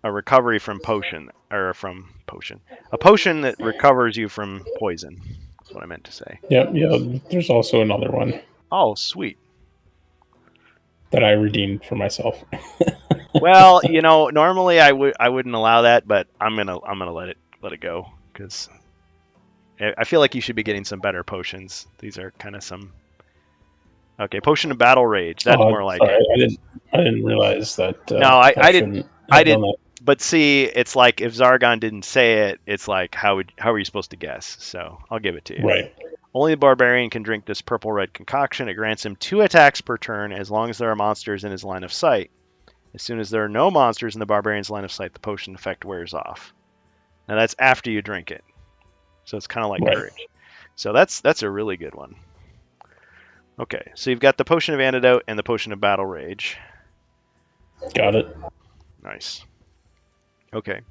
a recovery from potion, or from potion. A potion that recovers you from poison. That's what I meant to say. Yeah. There's also another one. Oh, sweet. That I redeemed for myself. Well, normally I wouldn't allow that, but I'm gonna let it go, because I feel like you should be getting some better potions. These are kind of some. Okay, Potion of Battle Rage. That's more like it. I didn't realize that. No, I didn't. But see, it's like if Zargon didn't say it, it's like how are you supposed to guess? So I'll give it to you. Right. Only the Barbarian can drink this purple-red concoction. It grants him 2 attacks per turn as long as there are monsters in his line of sight. As soon as there are no monsters in the Barbarian's line of sight, the potion effect wears off. Now that's after you drink it. So it's kind of like Courage. So that's a really good one. Okay, so you've got the Potion of Antidote and the Potion of Battle Rage. Got it. Nice. Okay.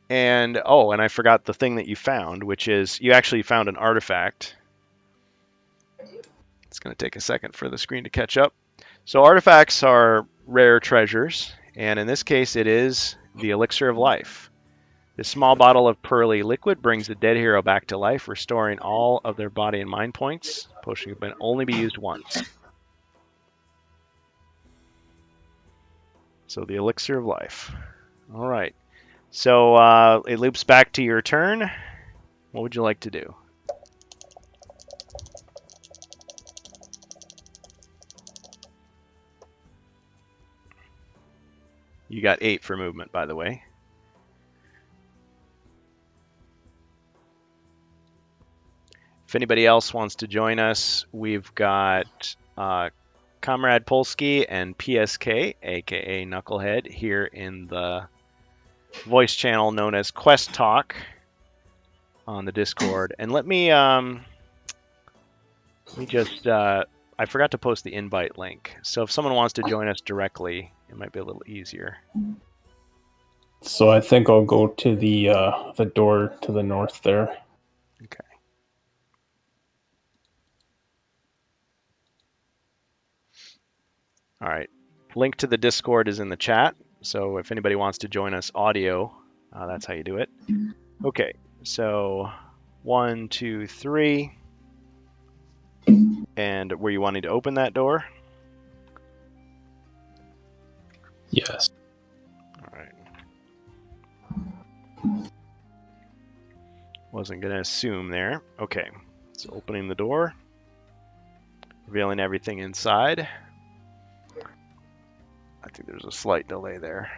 And I forgot the thing that you found, which is you actually found an artifact. It's going to take a second for the screen to catch up. So artifacts are rare treasures, and in this case it is the Elixir of Life. This small bottle of pearly liquid brings the dead hero back to life, restoring all of their body and mind points. Potion can only be used once. So the Elixir of Life. All right. So it loops back to your turn. What would you like to do? You got 8 for movement, by the way. If anybody else wants to join us, we've got Comrade Polsky and PSK, aka Knucklehead, here in the voice channel known as Quest Talk on the Discord. And let me just I I forgot to post the invite link. So if someone wants to join us directly, it might be a little easier. So I think I'll go to the door to the north there. Okay. All right. Link to the Discord is in the chat. So if anybody wants to join us audio, that's how you do it. Okay. So 1, 2, 3. And were you wanting to open that door? Yes. All right. Wasn't going to assume there. Okay. So opening the door. Revealing everything inside. I think there's a slight delay there.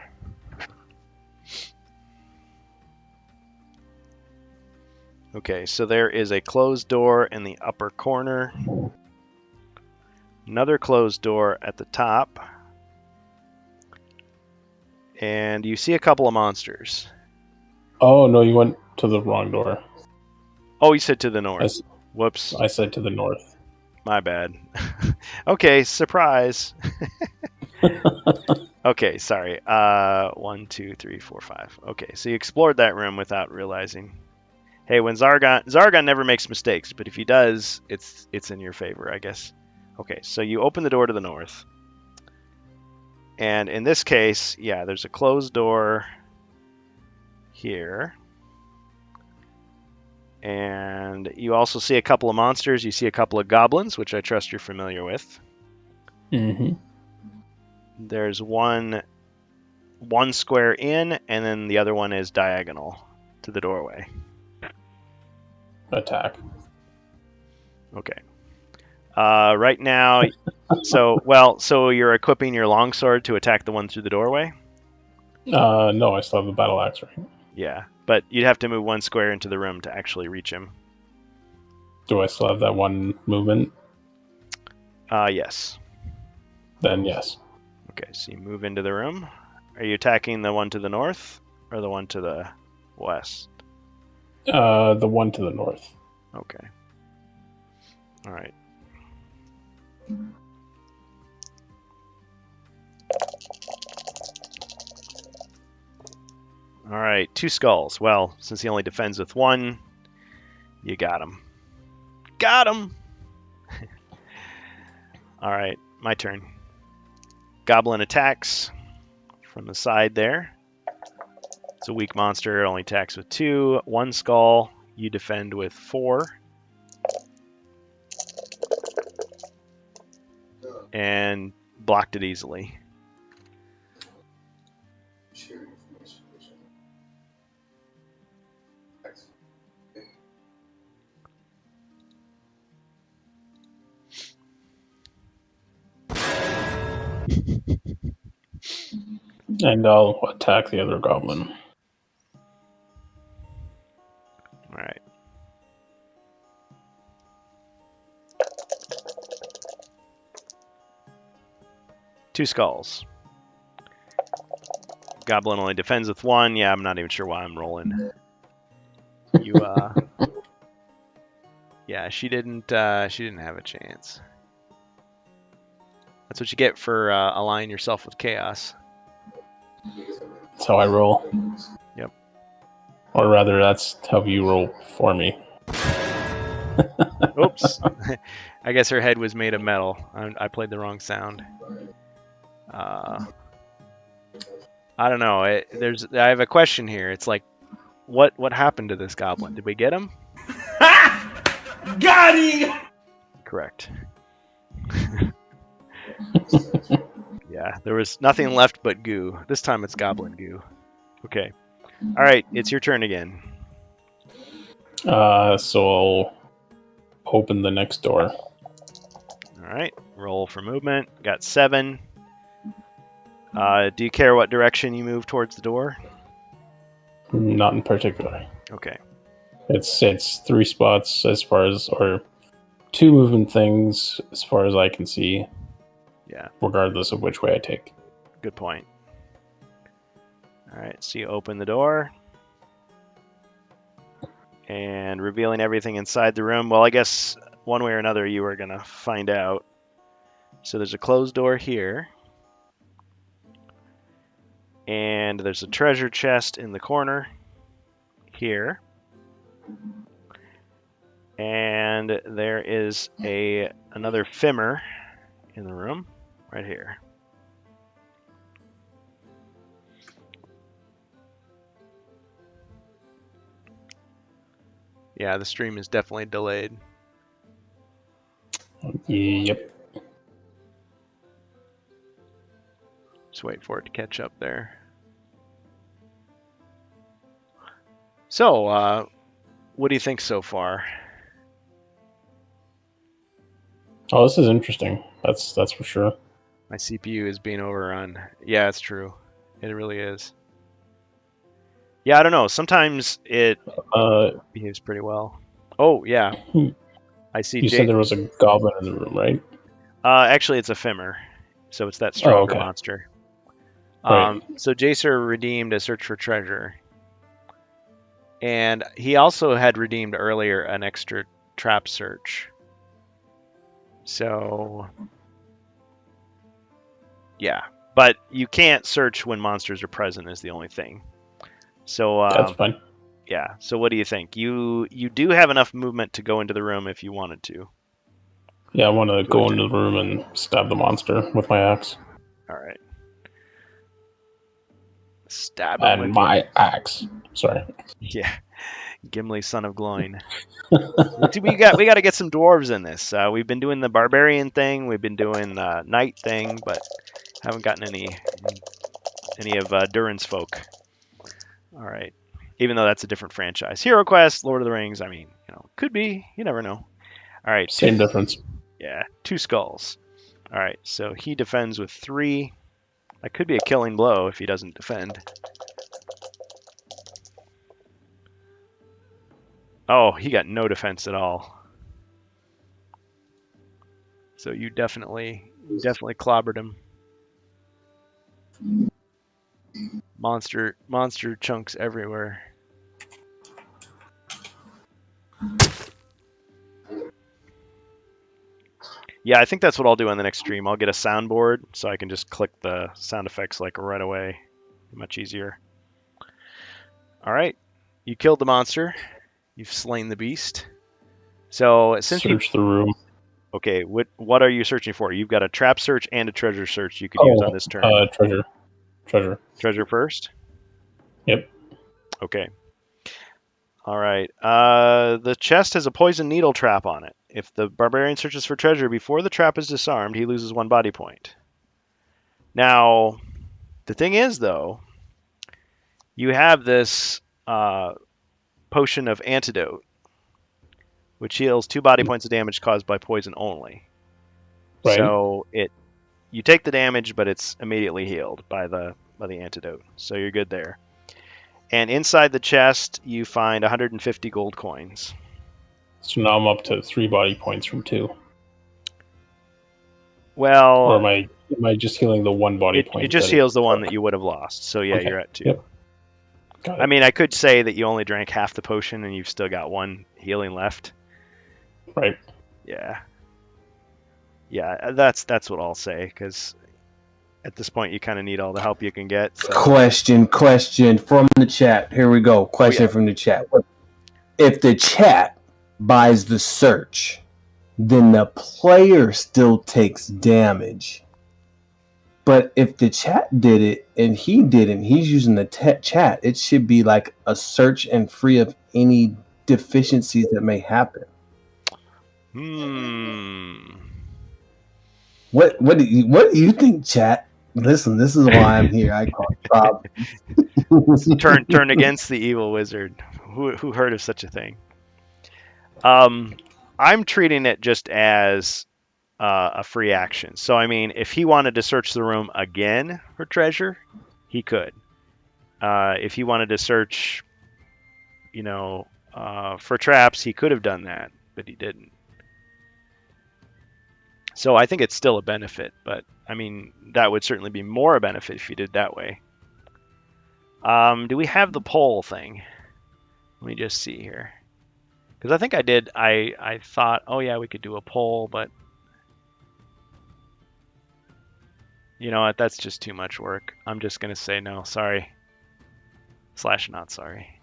Okay, so there is a closed door in the upper corner. Another closed door at the top. And you see a couple of monsters. Oh, no, you went to the wrong door. Oh, you said to the north. Whoops. I said to the north. My bad. Okay, surprise. Okay, sorry. 1, 2, 3, 4, 5. Okay, so you explored that room without realizing. Hey, when Zargon never makes mistakes, but if he does, it's in your favor, I guess. Okay, so you open the door to the north. And in this case, yeah, there's a closed door here. And you also see a couple of monsters. You see a couple of goblins, which I trust you're familiar with. Mm-hmm. There's one square in, and then the other one is diagonal to the doorway. Attack. Okay. Right now, so you're equipping your longsword to attack the one through the doorway? No, I still have the battle axe, right? Yeah, but you'd have to move one square into the room to actually reach him. Do I still have that one movement? Yes. Then yes. Okay, so you move into the room. Are you attacking the one to the north or the one to the west? The one to the north. Okay. All right. All right, 2 skulls. Well, since he only defends with 1, you got him. Got him! All right, my turn. Goblin attacks from the side there. It's a weak monster, only attacks with 2. 1 skull, you defend with 4. And blocked it easily. And I'll attack the other goblin. All right. Two skulls. Goblin only defends with 1. Yeah, I'm not even sure why I'm rolling. You, yeah, she didn't have a chance. That's what you get for aligning yourself with chaos. That's how I roll. Yep. Or rather, that's how you roll for me. Oops. I guess her head was made of metal. I played the wrong sound. I don't know. I have a question here. It's like, what happened to this goblin? Did we get him? Got him! Correct. Yeah, there was nothing left but goo. This time it's goblin goo. Okay. All right, it's your turn again. So I'll open the next door. All right, roll for movement. Got 7. Do you care what direction you move towards the door? Not in particular. Okay. It's 3 spots as far as, or 2 movement things as far as I can see. Yeah. Regardless of which way I take. Good point. All right, so you open the door. And revealing everything inside the room. Well, I guess one way or another you were going to find out. So there's a closed door here. And there's a treasure chest in the corner here. And there is another Fimmer in the room right here. Yeah, the stream is definitely delayed. Yep. Just wait for it to catch up there. So, what do you think so far? Oh, this is interesting. That's for sure. My CPU is being overrun. Yeah, it's true. It really is. Yeah, I don't know. Sometimes it behaves pretty well. Oh, yeah. I see. You said there was a goblin in the room, right? Actually, it's a Fimmer. So it's that stronger monster. Right. So Jacer redeemed a search for treasure. And he also had redeemed earlier an extra trap search. So, yeah. But you can't search when monsters are present is the only thing. So that's fine. Yeah. So what do you think? You do have enough movement to go into the room if you wanted to. Yeah, I want to go into the room and stab the monster with my axe. All right. Stab him and my axe. Sorry. Yeah. Gimli, son of Gloin. we got to get some dwarves in this. We've been doing the barbarian thing. We've been doing knight thing, but haven't gotten any of Durin's folk. All right. Even though that's a different franchise. Hero Quest, Lord of the Rings, I mean, could be. You never know. All right. Same difference. Yeah, 2 skulls. All right, so he defends with 3. That could be a killing blow if he doesn't defend. Oh, he got no defense at all. So you definitely clobbered him. Monster chunks everywhere. Yeah, I think that's what I'll do on the next stream. I'll get a soundboard so I can just click the sound effects like right away. Much easier. All right, you killed the monster. You've slain the beast. So since search the room. Okay, what are you searching for? You've got a trap search and a treasure search you could use on this turn. Treasure. Treasure first? Yep. Okay. All right. The chest has a poison needle trap on it. If the barbarian searches for treasure before the trap is disarmed, he loses 1 body point. Now, the thing is, though, you have this potion of antidote, which heals 2 body points of damage caused by poison only. Right. So you take the damage, but it's immediately healed by the antidote. So you're good there. And inside the chest, you find 150 gold coins. So now I'm up to 3 body points from 2. Well, or am I just healing the 1 body point? It just heals the one that you would have lost. So yeah, okay. You're at 2. Yep. Got it. I mean, I could say that you only drank half the potion and you've still got 1 healing left. Right. Yeah. Yeah, that's what I'll say, because at this point you kind of need all the help you can get. So. Question from the chat. Here we go. Question from the chat. If the chat buys the search, then the player still takes damage. But if the chat did it and he didn't, he's using the chat, it should be like a search and free of any deficiencies that may happen. What do you think, chat? Listen, this is why I'm here. I call it problems. Turn against the evil wizard. Who heard of such a thing? I'm treating it just as a free action. So, I mean, if he wanted to search the room again for treasure, he could. If he wanted to search, for traps, he could have done that, but he didn't. So I think it's still a benefit, but I mean, that would certainly be more a benefit if you did that way. Do we have the poll thing? Let me just see here. Because I think I did. I thought, oh yeah, we could do a poll, but You know what? That's just too much work. I'm just gonna say no. Sorry. / not sorry.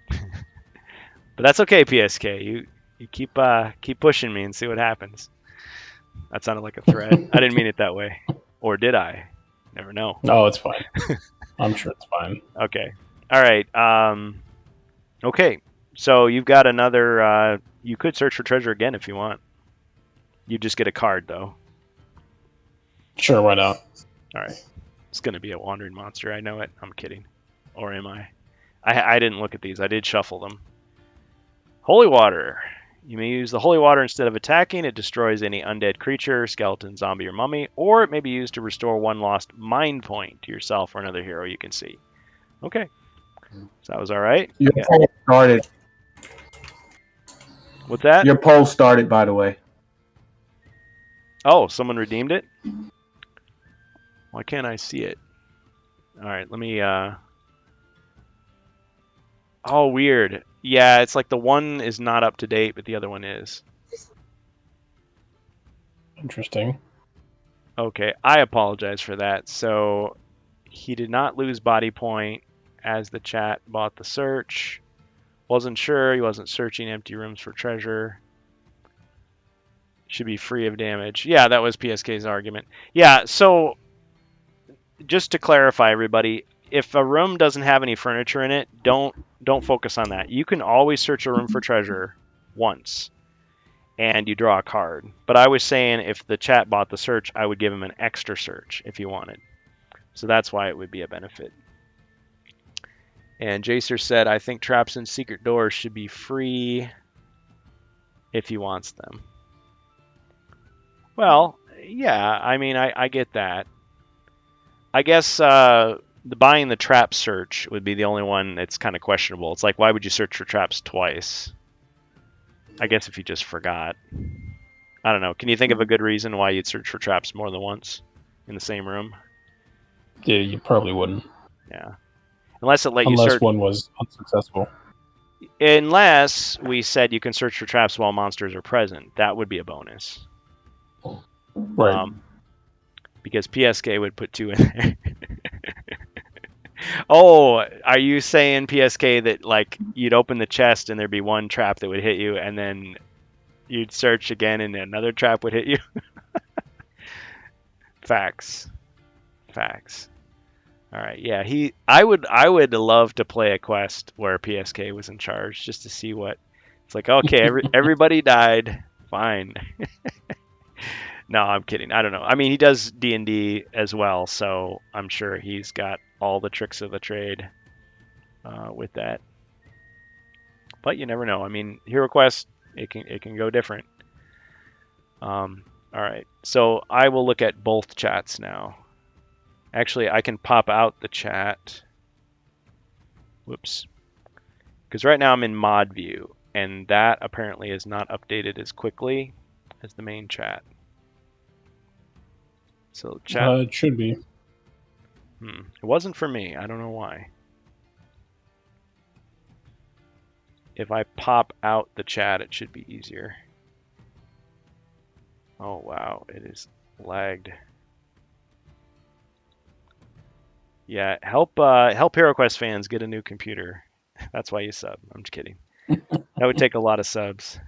But that's okay, PSK. You keep pushing me and see what happens. That sounded like a threat. I didn't mean it that way. Or did I? Never know. No, it's fine. I'm sure it's fine. Okay. All right. Okay. So you've got another. You could search for treasure again if you want. You just get a card though. Sure, why not? All right. It's gonna be a wandering monster. I know it. I'm kidding. Or am I? I didn't look at these. I did shuffle them. Holy water. You may use the holy water instead of attacking. It destroys any undead creature, skeleton, zombie, or mummy, or it may be used to restore one lost mind point to yourself or another hero you can see. Okay. So that was all right. Your poll started. What's that? Your poll started, by the way. Oh, someone redeemed it? Why can't I see it? All right, let me... Oh, weird. Yeah, it's like the one is not up to date, but the other one is. Interesting. Okay, I apologize for that. So he did not lose body point as the chat bought the search. Wasn't sure. He wasn't searching empty rooms for treasure. Should be free of damage. Yeah, that was PSK's argument. Yeah, so just to clarify, everybody, if a room doesn't have any furniture in it, don't focus on that. You can always search a room for treasure once, and you draw a card. But I was saying if the chat bought the search, I would give him an extra search if you wanted. So that's why it would be a benefit. And Jacer said, I think traps and secret doors should be free if he wants them. Well, yeah, I mean, I get that. I guess the buying the trap search would be the only one that's kind of questionable. It's like, why would you search for traps twice? I guess if you just forgot. I don't know. Can you think of a good reason why you'd search for traps more than once in the same room? Yeah, you probably wouldn't. Yeah. Unless it let you search. Unless one was unsuccessful. Unless we said you can search for traps while monsters are present. That would be a bonus. Right. Because PSK would put 2 in there. Oh, are you saying, PSK, that like you'd open the chest and there'd be one trap that would hit you, and then you'd search again and another trap would hit you? Facts. All right, yeah. I would love to play a quest where PSK was in charge, just to see what it's like. Okay, everybody died. Fine. No, I'm kidding. I don't know. I mean, he does D&D as well, so I'm sure he's got all the tricks of the trade with that. But you never know. I mean, Hero Quest, it can go different. All right. So I will look at both chats now. Actually, I can pop out the chat. Whoops. Because right now I'm in mod view, and that apparently is not updated as quickly as the main chat. So chat. It should be. It wasn't for me. I don't know why. If I pop out the chat, it should be easier. Oh wow, it is lagged. Yeah, help HeroQuest fans get a new computer. That's why you sub. I'm just kidding. That would take a lot of subs.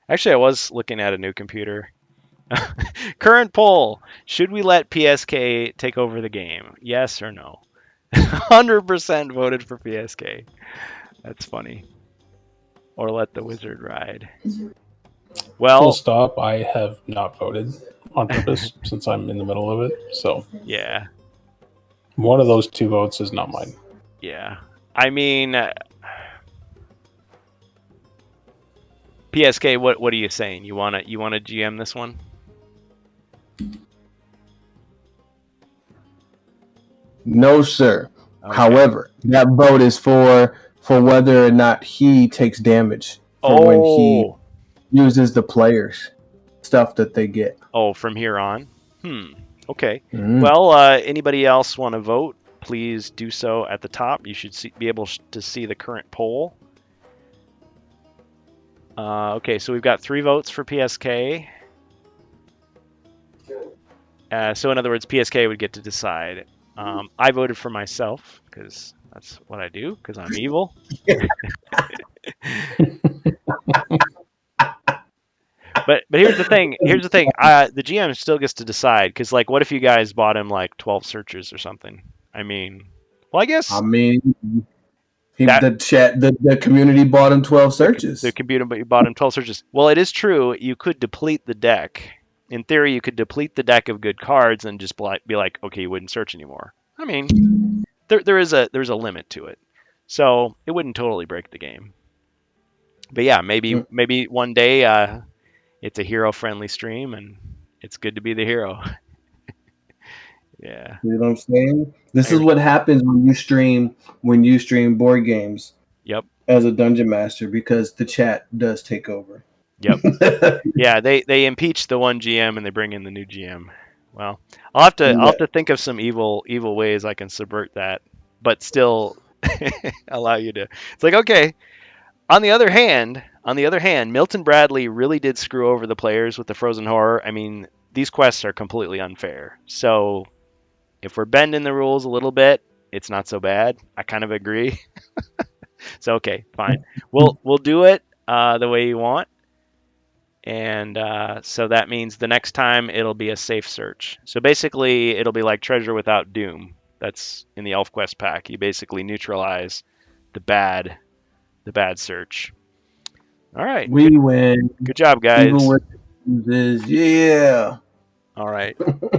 Actually, I was looking at a new computer. Current poll: should we let PSK take over the game? Yes or no? 100% voted for PSK. That's funny. Or let the wizard ride. Well, full stop. I have not voted on purpose since I'm in the middle of it. So yeah, one of those 2 votes is not mine. Yeah, I mean, PSK. What are you saying? You wanna GM this one? No, sir. Okay. However, that vote is for whether or not he takes damage when he uses the players' stuff that they get. Oh, from here on? Okay. Well, anybody else want to vote? Please do so at the top. You should be able to see the current poll. Okay, so we've got 3 votes for PSK. So in other words, PSK would get to decide. I voted for myself because that's what I do because I'm evil. But here's the thing. Here's the thing. The GM still gets to decide because, like, what if you guys bought him like 12 searches or something? I mean, well, I guess. I mean, the community bought him 12 searches. The community, but you bought him 12 searches. Well, it is true. You could deplete the deck. In theory, you could deplete the deck of good cards and just be like, okay, you wouldn't search anymore. I mean, there's a limit to it, so it wouldn't totally break the game. But yeah, maybe one day it's a hero-friendly stream and it's good to be the hero. Yeah. You know what I'm saying? This is what happens when you stream board games. Yep. As a dungeon master, because the chat does take over. Yep. Yeah, they impeach the one GM and they bring in the new GM. Well, I'll have to think of some evil ways I can subvert that, but still allow you to. It's like, okay. On the other hand, Milton Bradley really did screw over the players with the Frozen Horror. I mean, these quests are completely unfair. So if we're bending the rules a little bit, it's not so bad. I kind of agree. So okay, fine. We'll do it the way you want. And so that means the next time it'll be a safe search. So basically, it'll be like Treasure Without Doom. That's in the ElfQuest pack. You basically neutralize the bad search. All right. We win. Good job, guys. Even with this, yeah. All right.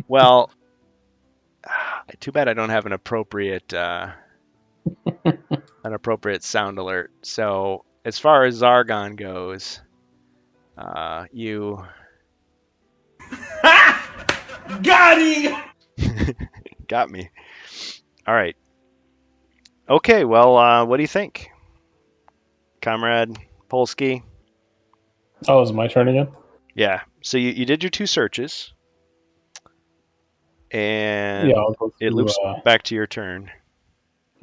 Well, too bad I don't have an appropriate sound alert. So as far as Zargon goes, you got him. Got me. All right. Okay. Well, what do you think, Comrade Polsky? Oh, is it my turn again? Yeah. So you did your 2 searches, and yeah, I'll go to, it loops back to your turn.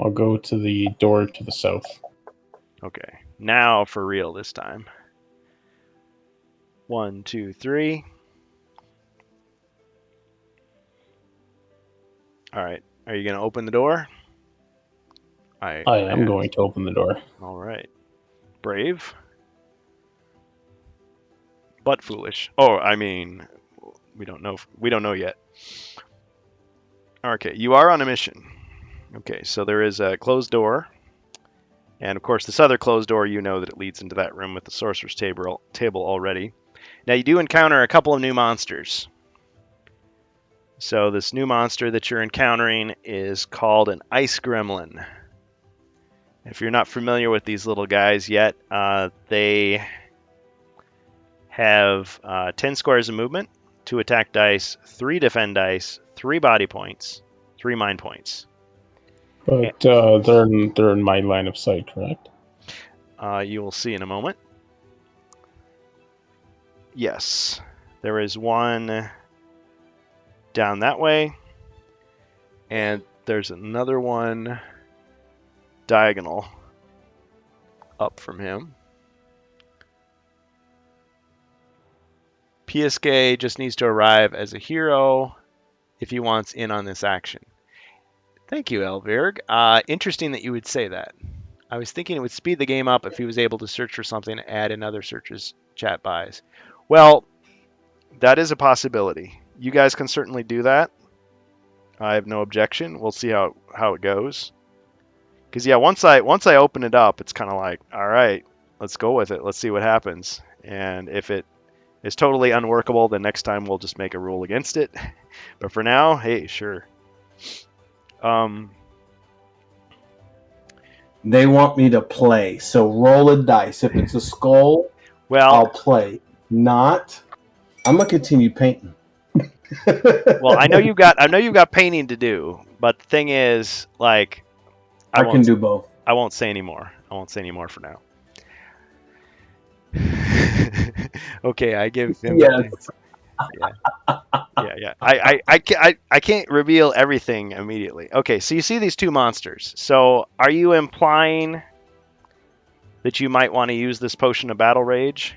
I'll go to the door to the south. Okay. Now for real this time. 1, 2, 3. All right. Are you going to open the door? I am going to open the door. All right. Brave. But foolish. Oh, I mean, we don't know yet. Okay, you are on a mission. Okay, so there is a closed door. And of course, this other closed door, you know that it leads into that room with the sorcerer's table already. Now, you do encounter a couple of new monsters. So this new monster that you're encountering is called an ice gremlin. If you're not familiar with these little guys yet, they have 10 squares of movement, 2 attack dice, 3 defend dice, 3 body points, 3 mind points. But they're in my line of sight, correct? You will see in a moment. Yes, there is one down that way, and there's another one diagonal up from him. PSK just needs to arrive as a hero if he wants in on this action. Thank you, Elvirg. Interesting that you would say that. I was thinking it would speed the game up if he was able to search for something and add in other searches chat buys. Well, that is a possibility. You guys can certainly do that. I have no objection. We'll see how it goes. Because yeah, once I open it up, it's kind of like, all right, let's go with it. Let's see what happens. And if it is totally unworkable, then next time we'll just make a rule against it. But for now, hey, sure. They want me to play, so roll a dice. If it's a skull, well, I'll play. Not, I'm gonna continue painting. Well, I know you've got painting to do, but the thing is, like, I can do both. I won't say any more. For now. Okay, I give him. Yes. Yeah. I can't reveal everything immediately. Okay, so you see these 2 monsters. So are you implying that you might want to use this potion of battle rage?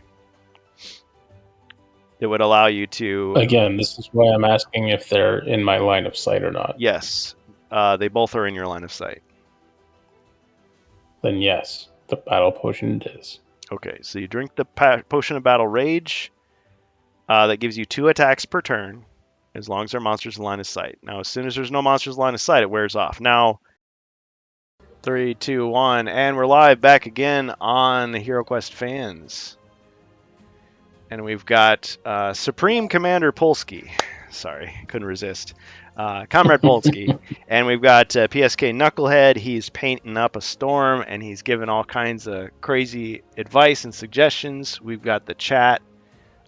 that would allow you to... Again, this is why I'm asking if they're in my line of sight or not. Yes, they both are in your line of sight. Then yes, the battle potion is. Okay, so you drink the potion of battle rage. That gives you 2 attacks per turn, as long as there are monsters in line of sight. Now, as soon as there's no monsters in line of sight, it wears off. Now, 3, 2, 1, and we're live back again on HeroQuest Fans. And we've got Supreme Commander Polsky. Sorry, couldn't resist. Comrade Polsky. And we've got PSK Knucklehead. He's painting up a storm, and he's giving all kinds of crazy advice and suggestions. We've got the chat,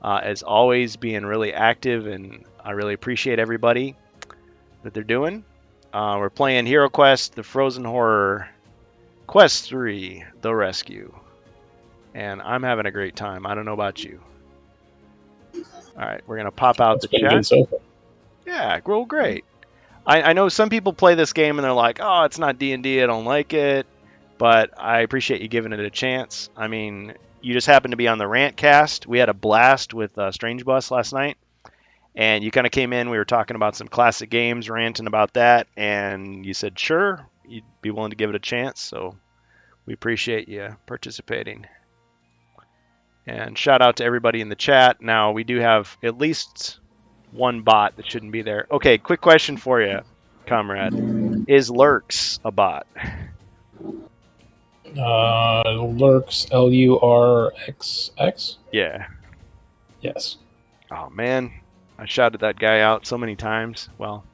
as always, being really active, and I really appreciate everybody that they're doing. We're playing HeroQuest, the Frozen Horror, Quest 3, The Rescue. And I'm having a great time. I don't know about you. All right, we're going to pop out the chat. Yeah, well, great. I know some people play this game and they're like, oh, it's not D&D, I don't like it. But I appreciate you giving it a chance. I mean, you just happened to be on the rant cast. We had a blast with Strange Bus last night. And you kind of came in, we were talking about some classic games, ranting about that. And you said, sure, you'd be willing to give it a chance. So we appreciate you participating. And shout out to everybody in the chat. Now, we do have at least one bot that shouldn't be there. Okay, quick question for you, comrade. Is Lurks a bot? Lurks, Lurxx? Yeah. Yes. Oh, man. I shouted that guy out so many times. Well,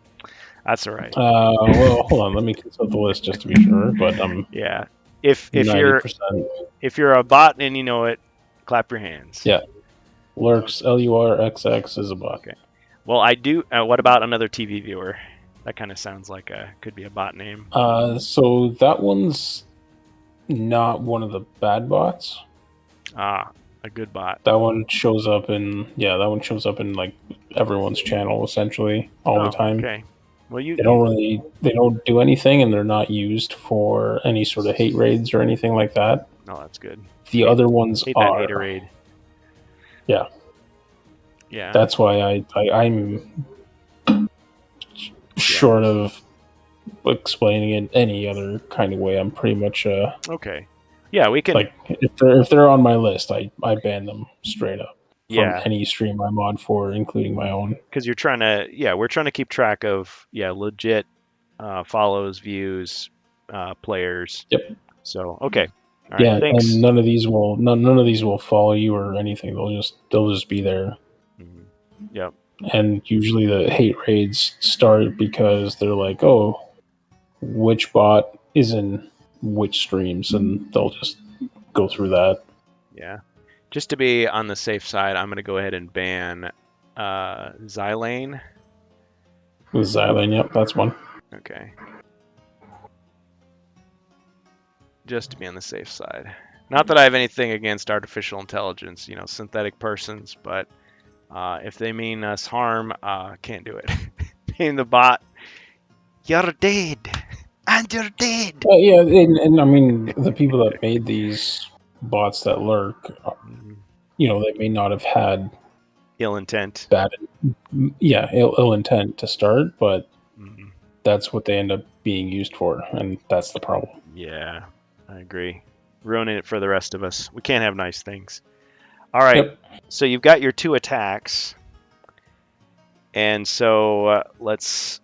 that's all right. Well, hold on. Let me consult the list just to be sure. But yeah. If you're a bot and you know it, clap your hands. Yeah. Lurks, Lurxx is a bot. Okay. Well, I do. What about another TV viewer? That kind of sounds like could be a bot name. So that one's not one of the bad bots. Ah, a good bot. That one shows up in like everyone's channel essentially all the time. Okay. Well, they don't do anything, and they're not used for any sort of hate raids or anything like that. No, that's good. The other ones are. That haterade. Yeah. Yeah. That's why I'm short of explaining it any other kind of way. I'm pretty much okay. Yeah, we can. Like if they're on my list, I ban them straight up from Yeah. any stream I mod for, including my own. Because you're trying to, we're trying to keep track of legit follows, views, players. Yep. So okay. All right, yeah, thanks. and none of these will follow you or anything. They'll just be there. Mm-hmm. Yep. And usually the hate raids start because they're like, oh, which bot is in which streams, and they'll just go through that. Yeah. Just to be on the safe side, I'm going to go ahead and ban Xylane. Xylane, yep, that's one. Okay. Just to be on the safe side. Not that I have anything against artificial intelligence, synthetic persons, but if they mean us harm, can't do it. Being the bot, you're dead. And you're dead. Yeah, and I mean, the people that made these bots that lurk, they may not have had ill intent. Ill intent to start, but that's what they end up being used for, and that's the problem. Yeah, I agree. Ruining it for the rest of us. We can't have nice things. All right, yep. So you've got your 2 attacks, and so let's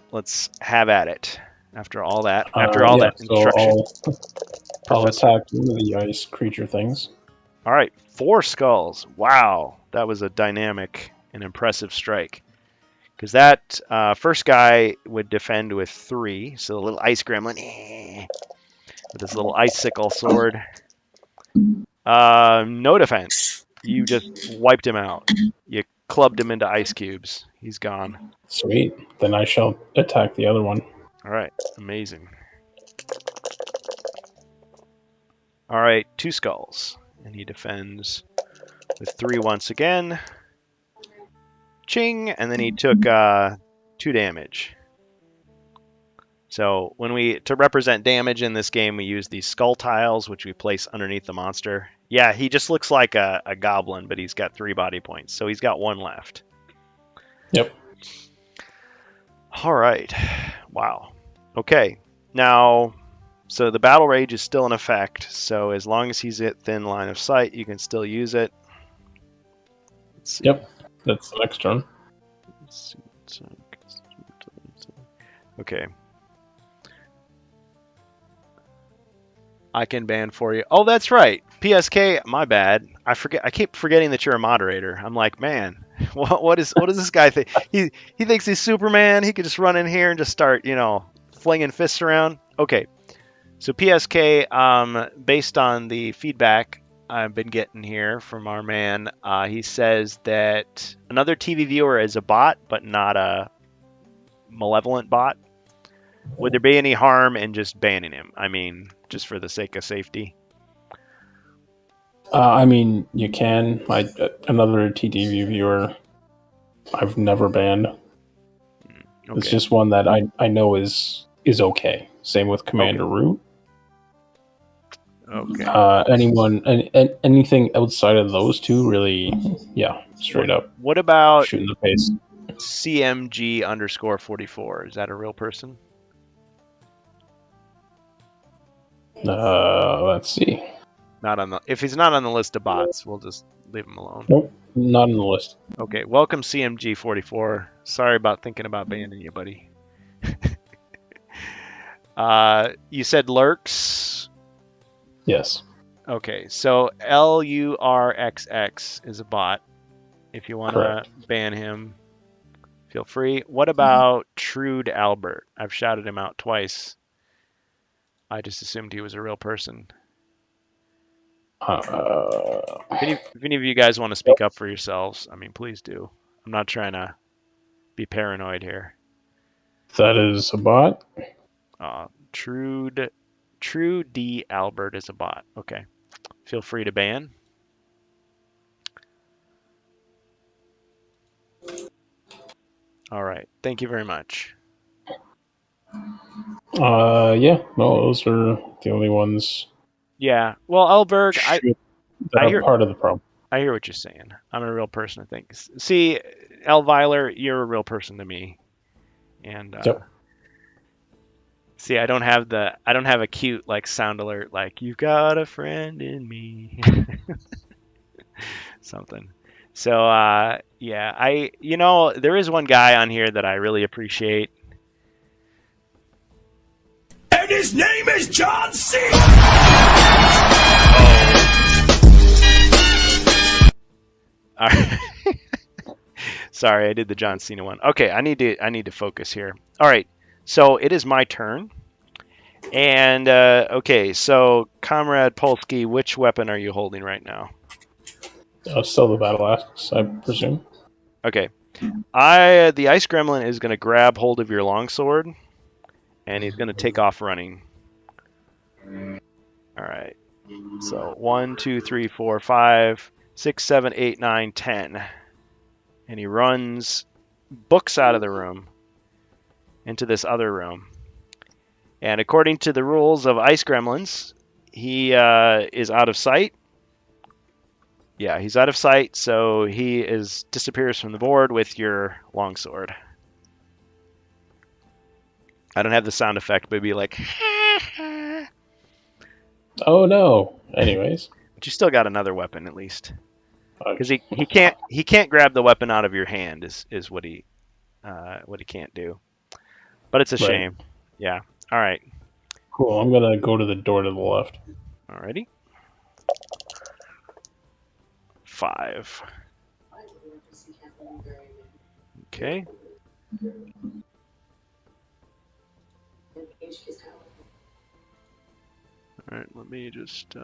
have at it. After all that, that instruction. I'll attack one of the ice creature things. All right, 4 skulls. Wow, that was a dynamic and impressive strike. Because that first guy would defend with 3, so the little ice gremlin with his little icicle sword. No defense. You just wiped him out. You clubbed him into ice cubes. He's gone. Sweet. Then I shall attack the other one. All right, amazing. All right, 2 skulls. And he defends with 3 once again. Ching! And then he took 2 damage. So to represent damage in this game, we use these skull tiles, which we place underneath the monster. Yeah, he just looks like a goblin, but he's got 3 body points, so he's got 1 left. Yep. All right. Wow. Okay. Now, so the battle rage is still in effect. So as long as he's at thin line of sight, you can still use it. Yep. That's the next turn. Okay. I can ban for you. Oh, that's right. PSK, my bad. I keep forgetting that you're a moderator. I'm like, man, what does this guy think? He thinks he's Superman. He could just run in here and just start, flinging fists around. Okay. So PSK, based on the feedback I've been getting here from our man, he says that another TV viewer is a bot, but not a malevolent bot. Would there be any harm in just banning him? I mean, just for the sake of safety. I mean, you can. Another TTV viewer, I've never banned. Okay. It's just one that I know is okay. Same with Commander Root. Okay. Anything outside of those two, really, yeah, straight up. What about shooting the face? CMG_44? Is that a real person? Let's see. If he's not on the list of bots, we'll just leave him alone. Nope, not on the list. Okay, welcome CMG44. Sorry about thinking about banning you, buddy. You said Lurks? Yes. Okay, so LURXX is a bot. If you want to ban him, feel free. What about Trude Albert? I've shouted him out twice. I just assumed he was a real person. If any of you guys want to speak up for yourselves, I mean, please do. I'm not trying to be paranoid here. That is a bot? True D Albert is a bot. Okay. Feel free to ban. All right. Thank you very much. Yeah. No, those are the only ones. Yeah. Well, Elberg, I hear part of the problem. I hear what you're saying. I'm a real person, I think. See, Elviler, you're a real person to me. And yep. See, I don't have a cute sound alert like "You've got a friend in me," something. So yeah, there is one guy on here that I really appreciate, and his name is John C. All right. Sorry, I did the John Cena one. Okay, I need to focus here. All right. So it is my turn. And, okay, so Comrade Polsky, which weapon are you holding right now? Still the battle axe, I presume. Okay. The Ice Gremlin is going to grab hold of your longsword, and he's going to take off running. All right. So 1, 2, 3, 4, 5, 6, 7, 8, 9, 10. And he books out of the room into this other room. And according to the rules of Ice Gremlins, he is out of sight. Yeah, he's out of sight, so he disappears from the board with your longsword. I don't have the sound effect, but it'd be like... Oh no. Anyways. But you still got another weapon, at least. Because he can't grab the weapon out of your hand is what he can't do. But it's a shame. Yeah. All right. Cool. I'm gonna go to the door to the left. Alrighty. 5. Okay. All right. Let me just.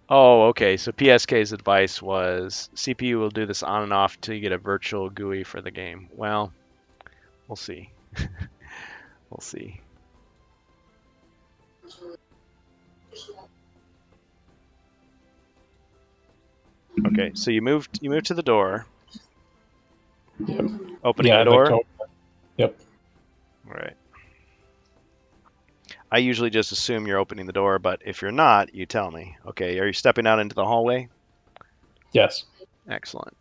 Oh, okay. So PSK's advice was CPU will do this on and off till you get a virtual GUI for the game. Well, we'll see. We'll see. Okay, so you moved to the door. Yep. Opening the door. Yep. All right. I usually just assume you're opening the door, but if you're not, you tell me. Okay, are you stepping out into the hallway? Yes. Excellent.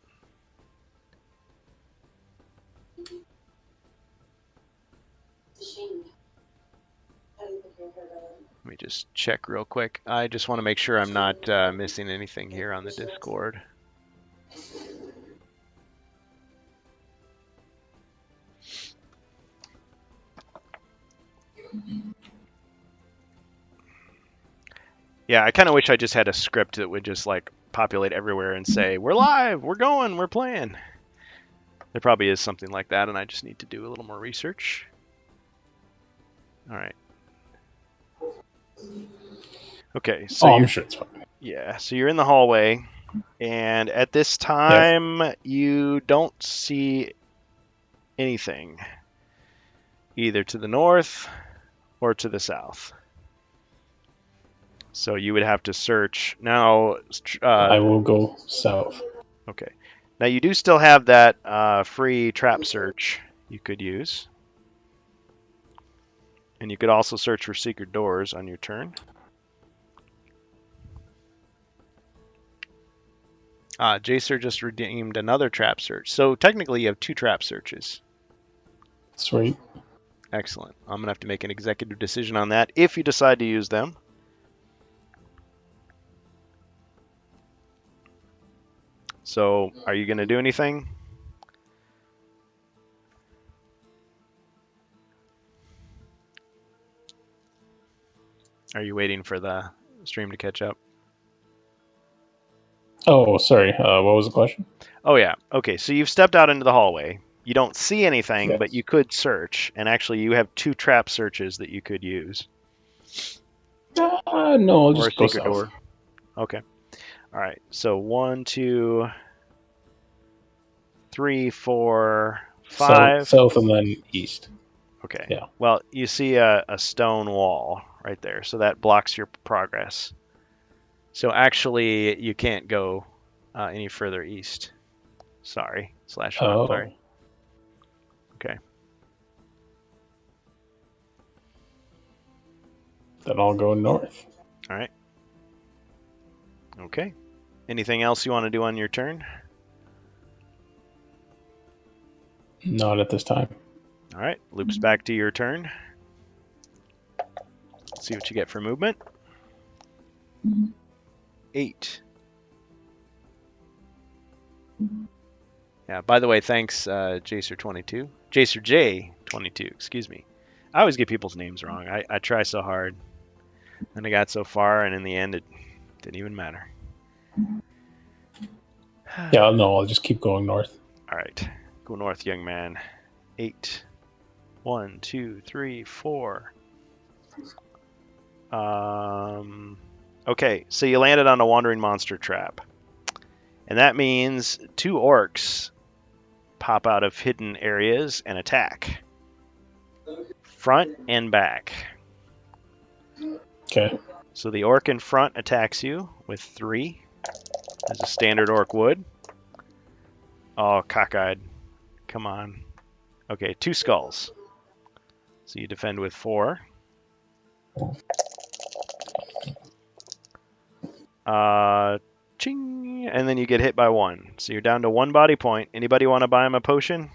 Let me just check real quick. I just want to make sure I'm not missing anything here on the Discord. Yeah, I kind of wish I just had a script that would just like populate everywhere and say, we're live, we're going, we're playing. There probably is something like that, and I just need to do a little more research. All right. Okay, so I'm sure it's fine. Yeah, so you're in the hallway, and at this time, you don't see anything, either to the north or to the south. So you would have to search. Now, I will go south. Okay. Now you do still have that free trap search you could use. And you could also search for secret doors on your turn. Jacer just redeemed another trap search. So technically you have 2 trap searches. Sweet. Excellent. I'm going to have to make an executive decision on that if you decide to use them. So, are you going to do anything? Are you waiting for the stream to catch up? Oh, sorry. What was the question? Oh, yeah. Okay, so you've stepped out into the hallway. You don't see anything, Yes. but you could search. And actually, you have 2 trap searches that you could use. No, I'll Or just a go secret south. door. Okay. All right. So 1, 2, 3, 4, 5. South and then east. Okay. Yeah. Well, you see a stone wall right there, so that blocks your progress. So actually, you can't go any further east. Sorry. Sorry. Okay. Then I'll go north. All right. Okay. Anything else you want to do on your turn? Not at this time. All right. Loops back to your turn. Let's see what you get for movement. 8. Yeah, by the way, thanks, Jacer22. Jacer J22, excuse me. I always get people's names wrong. I try so hard. And I got so far, and in the end, it didn't even matter. Yeah, no, I'll just keep going north. All right. Go north, young man. 8. 1, 2, 3, 4. Okay, so you landed on a wandering monster trap. And that means 2 orcs pop out of hidden areas and attack. Front and back. Okay. So the orc in front attacks you with 3, as a standard orc would. Oh, cockeyed. Come on. Okay, 2 skulls. So you defend with 4. Ching! And then you get hit by 1. So you're down to 1 body point. Anybody want to buy him a potion?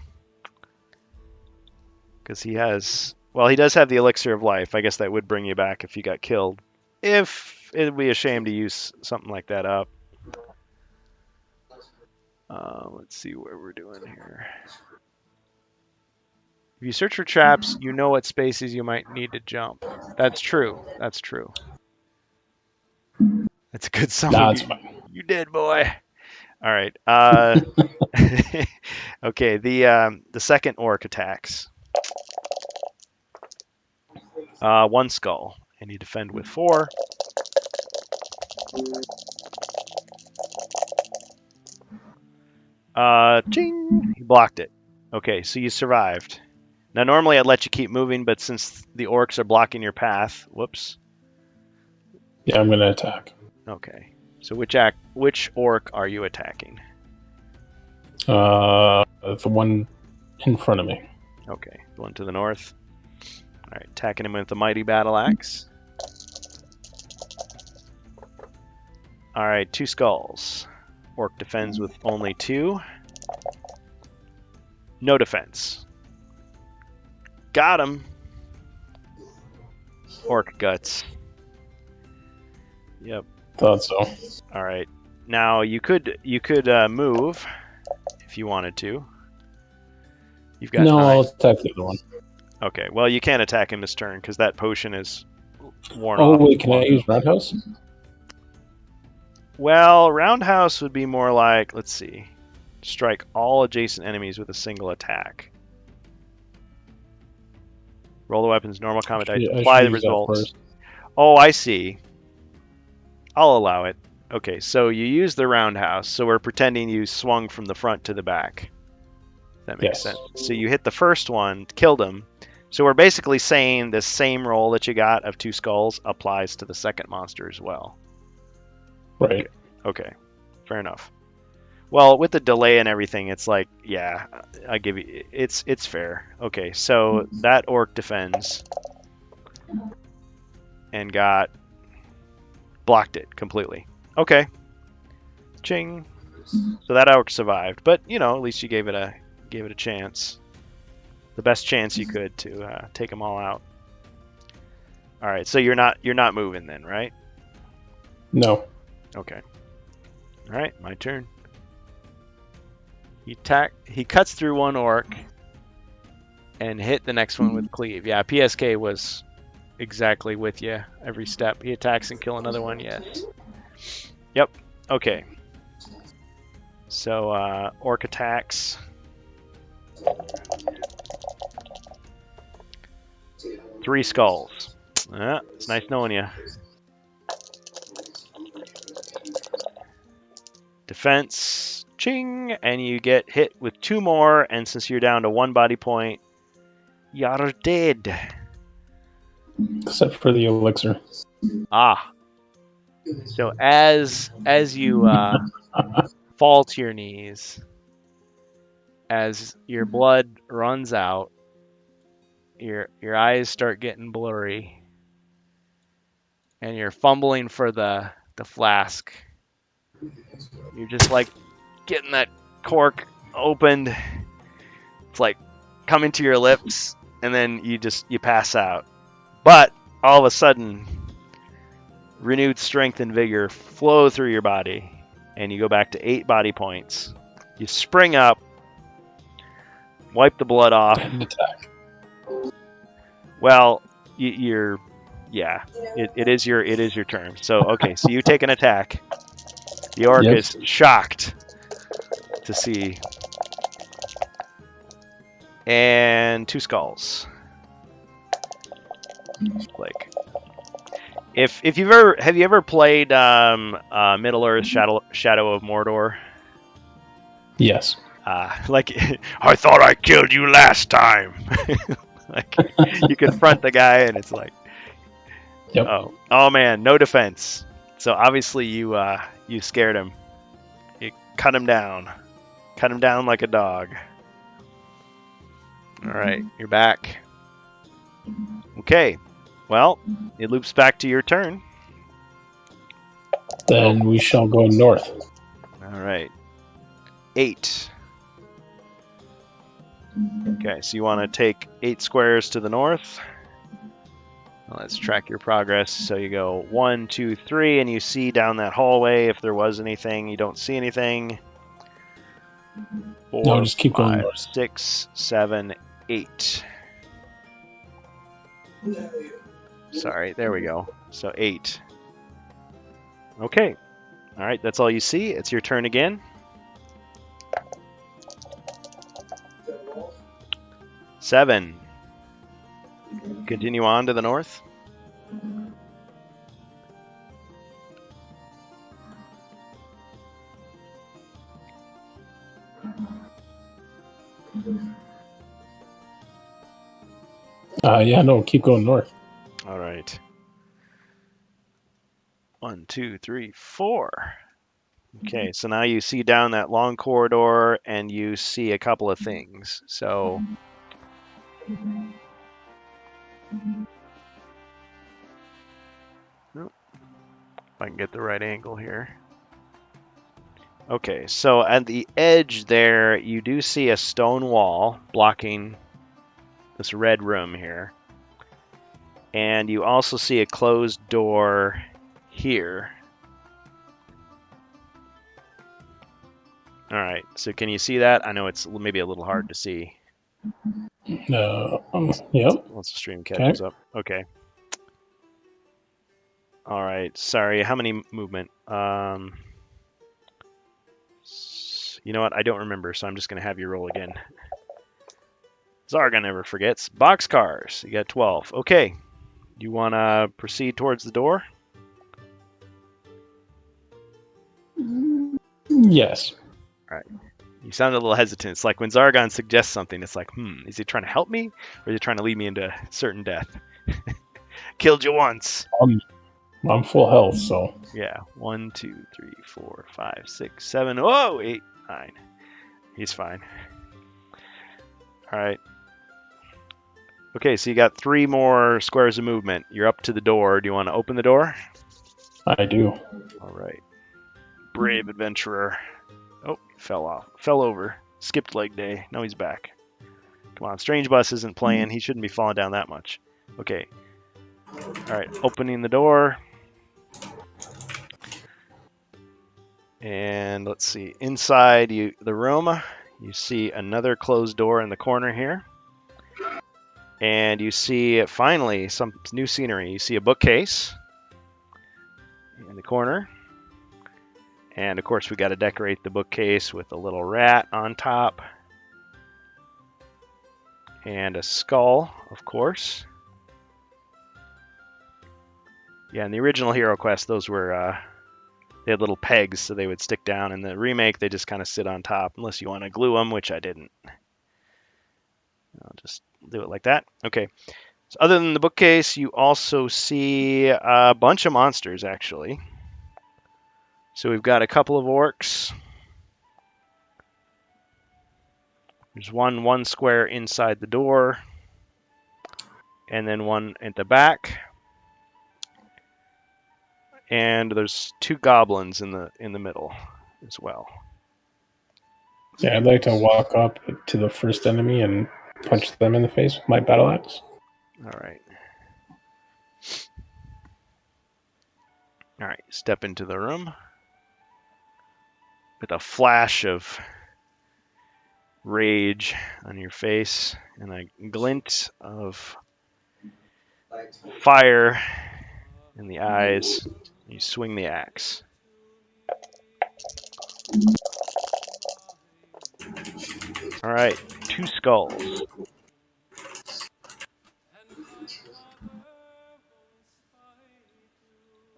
Because he has... Well, he does have the elixir of life. I guess that would bring you back if you got killed. If it'd be a shame to use something like that up. Let's see where we're doing here. If you search for traps, you know what spaces you might need to jump. That's true. That's true. That's a good summary. Nah, it's fine. You did, boy. All right. Okay. The second orc attacks. 1 skull, and you defend with 4. Ching! You blocked it. Okay, so you survived. Now, normally I'd let you keep moving, but since the orcs are blocking your path, whoops. Yeah, I'm going to attack. Okay. So which orc are you attacking? The one in front of me. Okay, the one to the north. Alright, attacking him with the Mighty Battle Axe. Alright, 2 skulls. Orc defends with only 2. No defense. Got him. Orc guts. Yep. Thought so. Alright. Now you could move if you wanted to. You've got no, 9. I'll attack the other one. Okay, well you can't attack him this turn because that potion is worn Oh off. wait, can I use Roundhouse? Well, Roundhouse would be more like, let's see, strike all adjacent enemies with a single attack. Roll the weapon's normal combat dice. Apply the results. Oh, I see. I'll allow it. Okay, so you use the Roundhouse, so we're pretending you swung from the front to the back. That makes sense. So you hit the first one, killed him. So we're basically saying the same roll that you got of 2 skulls applies to the second monster as well. Right. Okay. Fair enough. Well, with the delay and everything, it's like, yeah, I give you, it's fair. Okay, so that orc defends and blocked it completely. Okay. Ching. So that orc survived, but you know, at least you gave it a chance. The best chance you could to take them all out. All right, so you're not moving then, right? No. Okay. All right, my turn. He cuts through one orc and hit the next one with cleave. Yeah, PSK was exactly with you every step. He attacks and kill another one. Yes. Yep. Okay. So orc attacks. Three skulls. It's nice knowing you. Defense, ching, and you get hit with 2 more, and since you're down to 1 body point, you're dead. Except for the elixir. Ah. So as you fall to your knees, as your blood runs out, your eyes start getting blurry, and you're fumbling for the flask. You're just like getting that cork opened. It's like coming to your lips, and then you pass out. But all of a sudden, renewed strength and vigor flow through your body, and you go back to 8 body points. You spring up, wipe the blood off. And attack. Well, it is your turn. So okay, so you take an attack. The orc is shocked to see. And 2 skulls. Like, have you ever played Middle Earth Shadow of Mordor? Yes. Like, I thought I killed you last time. Like, you confront the guy and it's like, yep. Oh man, no defense. So obviously you scared him. You cut him down like a dog. All right, you're back. Okay, well, it loops back to your turn. Then we shall go north. All right, 8. Okay, so you want to take 8 squares to the north. Let's track your progress. So you go 1, 2, 3, and you see down that hallway if there was anything. You don't see anything. 4, no, just keep going 5, north. 6, 7, 8. Sorry, there we go. So 8. Okay. All right, that's all you see. It's your turn again. 7. Continue on to the north. Keep going north. All right. 1, 2, 3, 4. Okay, so now you see down that long corridor and you see a couple of things. So Nope. If I can get the right angle here. Okay, so at the edge there, you do see a stone wall blocking this red room here. And you also see a closed door here. All right, so can you see that? I know it's maybe a little hard to see. Yep. Once the stream catches up. Okay. All right, sorry, how many movement? You know what? I don't remember, so I'm just going to have you roll again. Zargon never forgets. Boxcars. You got 12. Okay. You want to proceed towards the door? Yes. All right. You sound a little hesitant. It's like when Zargon suggests something, it's like, is he trying to help me? Or is he trying to lead me into certain death? Killed you once. I'm full health, so. Yeah. 1, 2, 3, 4, 5, 6, 7. Whoa! 8, 9. He's fine. All right. Okay, so you got 3 more squares of movement. You're up to the door. Do you want to open the door? I do. All right. Brave adventurer. Oh, he fell off. Fell over. Skipped leg day. Now he's back. Come on, Strange Bus isn't playing. He shouldn't be falling down that much. Okay. All right, opening the door. And let's see. Inside the room, you see another closed door in the corner here. And you see, finally, some new scenery. You see a bookcase in the corner. And, of course, we got to decorate the bookcase with a little rat on top. And a skull, of course. Yeah, in the original Hero Quest, those were, they had little pegs so they would stick down. In the remake, they just kind of sit on top, unless you want to glue them, which I didn't. I'll just do it like that. Okay. So other than the bookcase, you also see a bunch of monsters, actually. So we've got a couple of orcs. There's one square inside the door. And then one at the back. And there's 2 goblins in the middle as well. Yeah, I'd like to walk up to the first enemy and punch them in the face with my battle axe. All right. All right, step into the room with a flash of rage on your face and a glint of fire in the eyes. You swing the axe. All right, 2 skulls.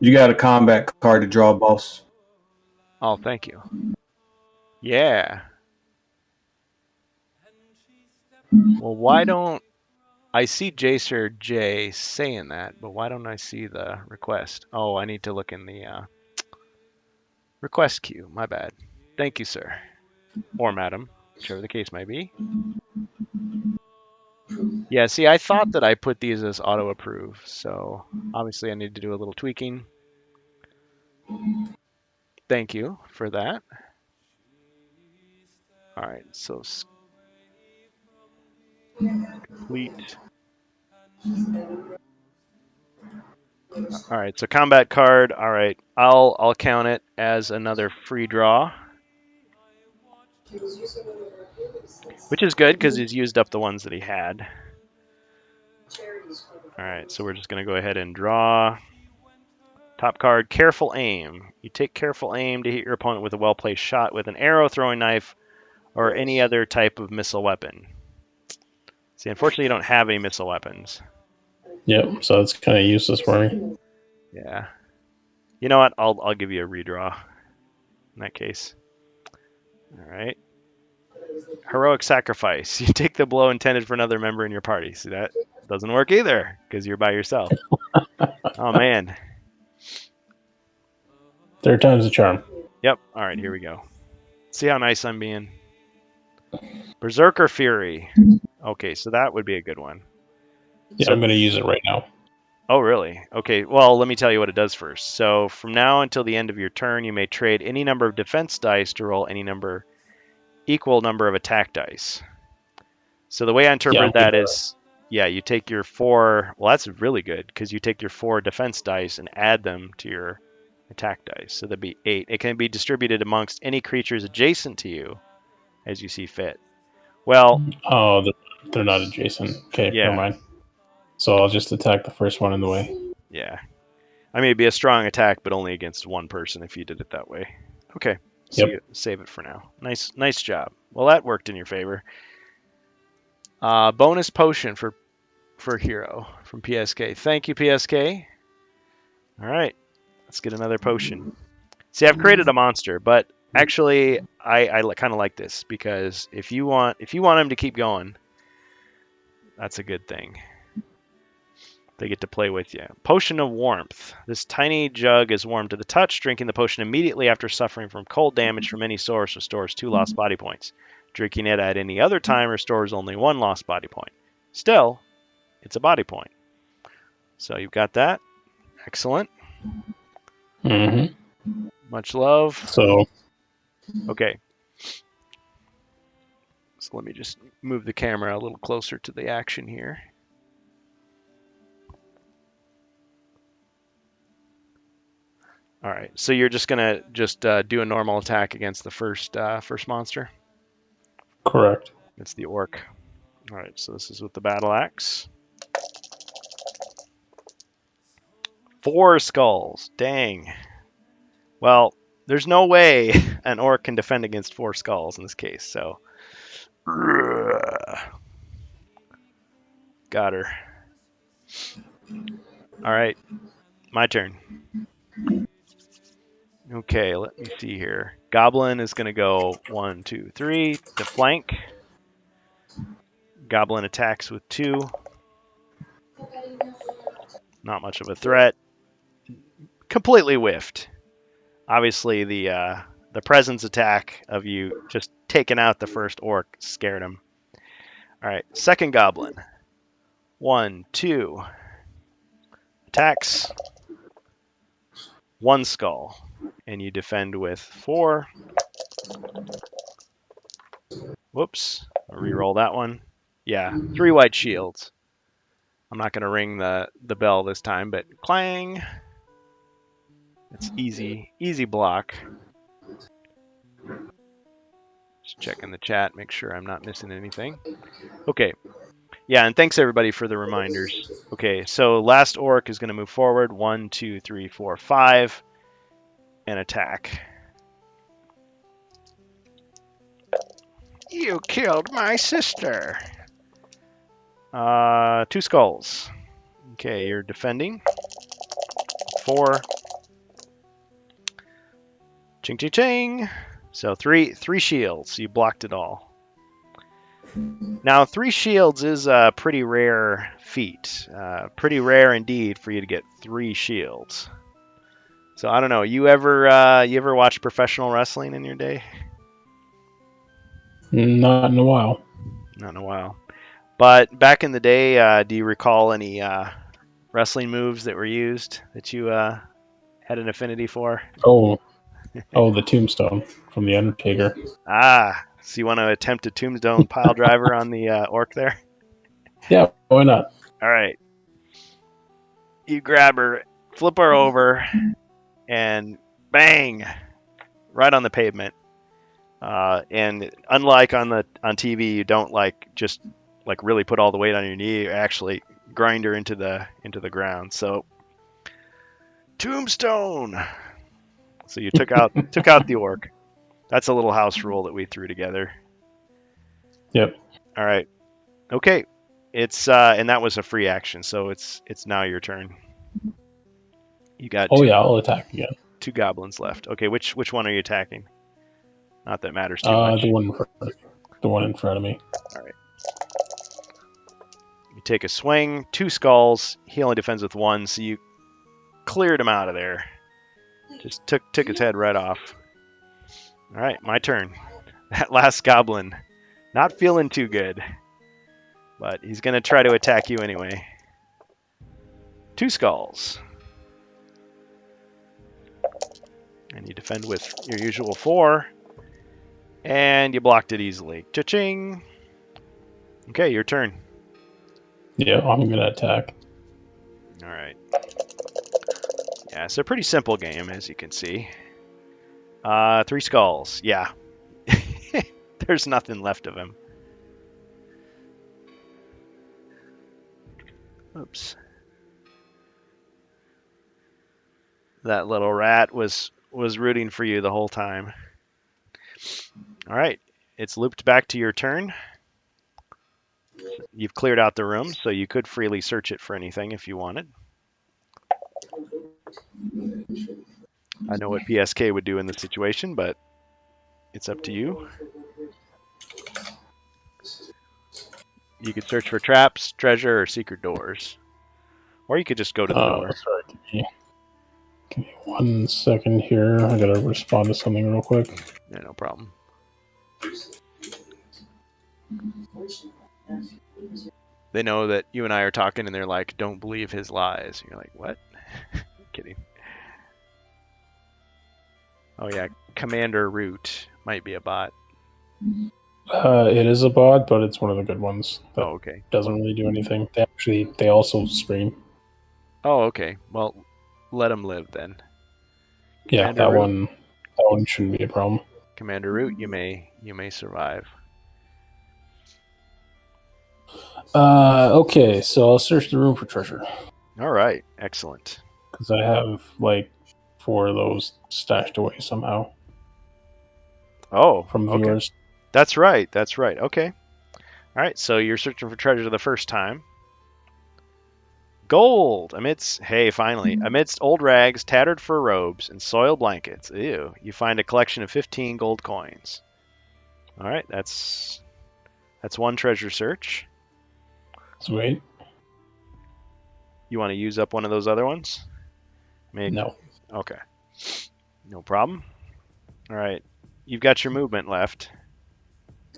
You got a combat card to draw, boss. Oh, thank you. Yeah. Well, why don't I see Jacer J saying that, but why don't I see the request? Oh, I need to look in the request queue. My bad. Thank you, sir. Or madam, whichever the case may be. Yeah, see, I thought that I put these as auto-approve, so obviously I need to do a little tweaking. Thank you for that. All right, so complete. All right, so combat card. All right, I'll count it as another free draw, which is good because he's used up the ones that he had. All right, so we're just gonna go ahead and draw. Top card, Careful Aim. You take careful aim to hit your opponent with a well-placed shot with an arrow, throwing knife, or any other type of missile weapon. See, unfortunately, you don't have any missile weapons. Yep, so it's kind of useless for me. Yeah. You know what? I'll give you a redraw in that case. All right. Heroic Sacrifice. You take the blow intended for another member in your party. See, that doesn't work either because you're by yourself. Oh, man. 3rd time's the charm. Yep. All right, here we go. See how nice I'm being? Berserker Fury. Okay, so that would be a good one. Yeah, so, I'm going to use it right now. Oh, really? Okay, well, let me tell you what it does first. So from now until the end of your turn, you may trade any number of defense dice to roll any equal number of attack dice. So the way I interpret that is, yeah, you take your 4, well, that's really good, because you take your 4 defense dice and add them to your attack dice. So that'd be 8. It can be distributed amongst any creatures adjacent to you as you see fit. Well... Oh, they're not adjacent. Okay, yeah. Never mind. So I'll just attack the first one in the way. Yeah. I mean, it'd be a strong attack, but only against one person if you did it that way. Okay. So you save it for now. Nice job. Well, that worked in your favor. Bonus potion for hero from PSK. Thank you, PSK. All right. Let's get another potion. See, I've created a monster, but actually, I kind of like this because if you want him to keep going, that's a good thing. They get to play with you. Potion of Warmth. This tiny jug is warm to the touch. Drinking the potion immediately after suffering from cold damage from any source restores 2 lost body points. Drinking it at any other time restores only 1 lost body point. Still, it's a body point. So you've got that. Excellent. Mm-hmm. Much love. So, okay. So let me just move the camera a little closer to the action here. All right, so you're just gonna do a normal attack against the first monster? Correct. It's the orc. All right, so this is with the battle axe. 4 skulls. Dang. Well, there's no way an orc can defend against 4 skulls in this case, so... Got her. All right, my turn. Okay, let me see here. Goblin is going to go 1, 2, 3 to flank. Goblin attacks with 2. Not much of a threat. Completely whiffed. Obviously, the presence attack of you just taking out the first orc scared him. All right, second goblin. 1, 2. Attacks. 1 skull. And you defend with 4. Whoops. I'll re-roll that one. Yeah, 3 white shields. I'm not going to ring the bell this time, but clang. It's easy block. Just checking the chat, make sure I'm not missing anything. Okay. Yeah, and thanks everybody for the reminders. Okay, so last orc is going to move forward. 1, 2, 3, 4, 5. And attack. You killed my sister. 2 skulls. Okay, you're defending. 4. Ching ching ching. So 3 shields. You blocked it all. Now 3 shields is a pretty rare feat. Pretty rare indeed for you to get 3 shields. So I don't know. You ever watch professional wrestling in your day? Not in a while. Not in a while. But back in the day, do you recall any wrestling moves that were used that you had an affinity for? Oh, the tombstone from The Undertaker. Ah, so you want to attempt a tombstone pile driver on the orc there? Yeah, why not? All right. You grab her, flip her over, and bang, right on the pavement. And unlike on TV, you don't just really put all the weight on your knee. You actually grind her into the ground. So tombstone. So you took out the orc. That's a little house rule that we threw together. Yep. All right. Okay. It's and that was a free action, so it's now your turn. You got. Oh yeah, I'll attack again. 2 goblins left. Okay, which one are you attacking? Not that it matters too much. The one in front of me. All right. You take a swing. 2 skulls. He only defends with 1, so you cleared him out of there. Just took his head right off. All right, my turn. That last goblin, not feeling too good, but he's gonna try to attack you anyway. 2 skulls. And you defend with your usual 4. And you blocked it easily. Cha-ching! Okay, your turn. Yeah, I'm going to attack. Alright. Yeah, it's a pretty simple game, as you can see. 3 skulls. Yeah. There's nothing left of him. Oops. That little rat was rooting for you the whole time. All right, it's looped back to your turn. You've cleared out the room, so you could freely search it for anything if you wanted. I know what PSK would do in this situation, but it's up to you. You could search for traps, treasure, or secret doors. Or you could just go to the door. Sorry, give me 1 second here. I gotta respond to something real quick. Yeah, no problem. They know that you and I are talking, and they're like, "Don't believe his lies." And you're like, "What?" Kidding. Oh yeah, Commander Root might be a bot. It is a bot, but it's one of the good ones. Oh, okay. Doesn't really do anything. They also stream. Oh, okay. Well, let him live then. Yeah, that one shouldn't be a problem. Commander Root, you may survive. Okay, so I'll search the room for treasure. All right, excellent. Because I have like 4 of those stashed away somehow. Oh, from viewers. Okay. That's right. That's right. Okay. All right. So you're searching for treasure the first time. Gold amidst old rags, tattered fur robes, and soiled blankets. Ew. You find a collection of 15 gold coins. All right. That's one treasure search. Sweet. You want to use up one of those other ones? No. Okay. No problem. All right. You've got your movement left.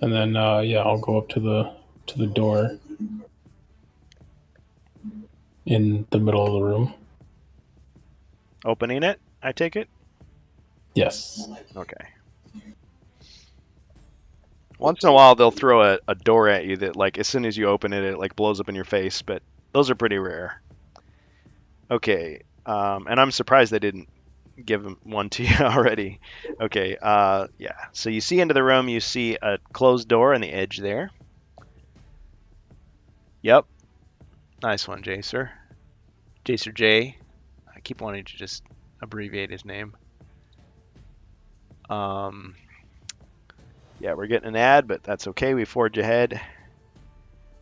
And then I'll go up to the door in the middle of the room. Opening it, I take it? Yes. Okay. Once in a while they'll throw a door at you that, like, as soon as you open it, it like blows up in your face, but those are pretty rare. Okay. And I'm surprised they didn't give one to you already. Okay, yeah. So you see into the room, you see a closed door on the edge there. Yep. Nice one, Jacer. Jacer J. I keep wanting to just abbreviate his name. Yeah, we're getting an ad, but that's okay. We forge ahead.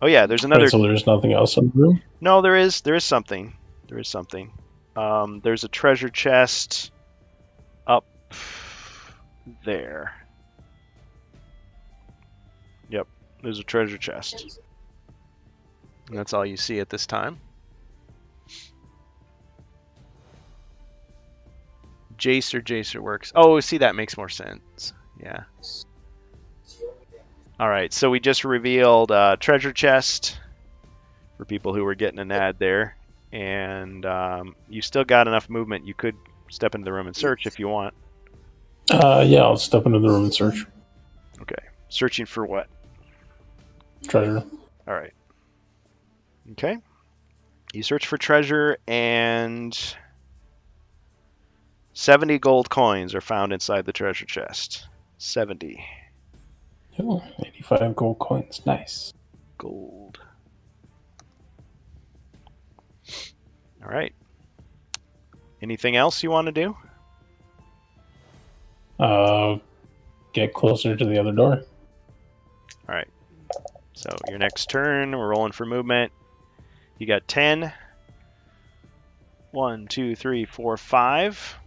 Oh yeah, there's another. Right, so there's nothing else in the room? No, there is something. There is something. There's a treasure chest up there. Yep, there's a treasure chest. And that's all you see at this time. Jacer works. Oh, see, that makes more sense. Yeah. All right, so we just revealed treasure chest for people who were getting an ad there. And you still got enough movement. You could step into the room and search if you want. Yeah, I'll step into the room and search. Okay. Searching for what? Treasure. All right. Okay. You search for treasure, and 70 gold coins are found inside the treasure chest. 70. Oh, 85 gold coins. Nice. Gold. All right. Anything else you want to do? Get closer to the other door. All right. So your next turn, we're rolling for movement. You got 10. 1, 2, 3, 4, 5.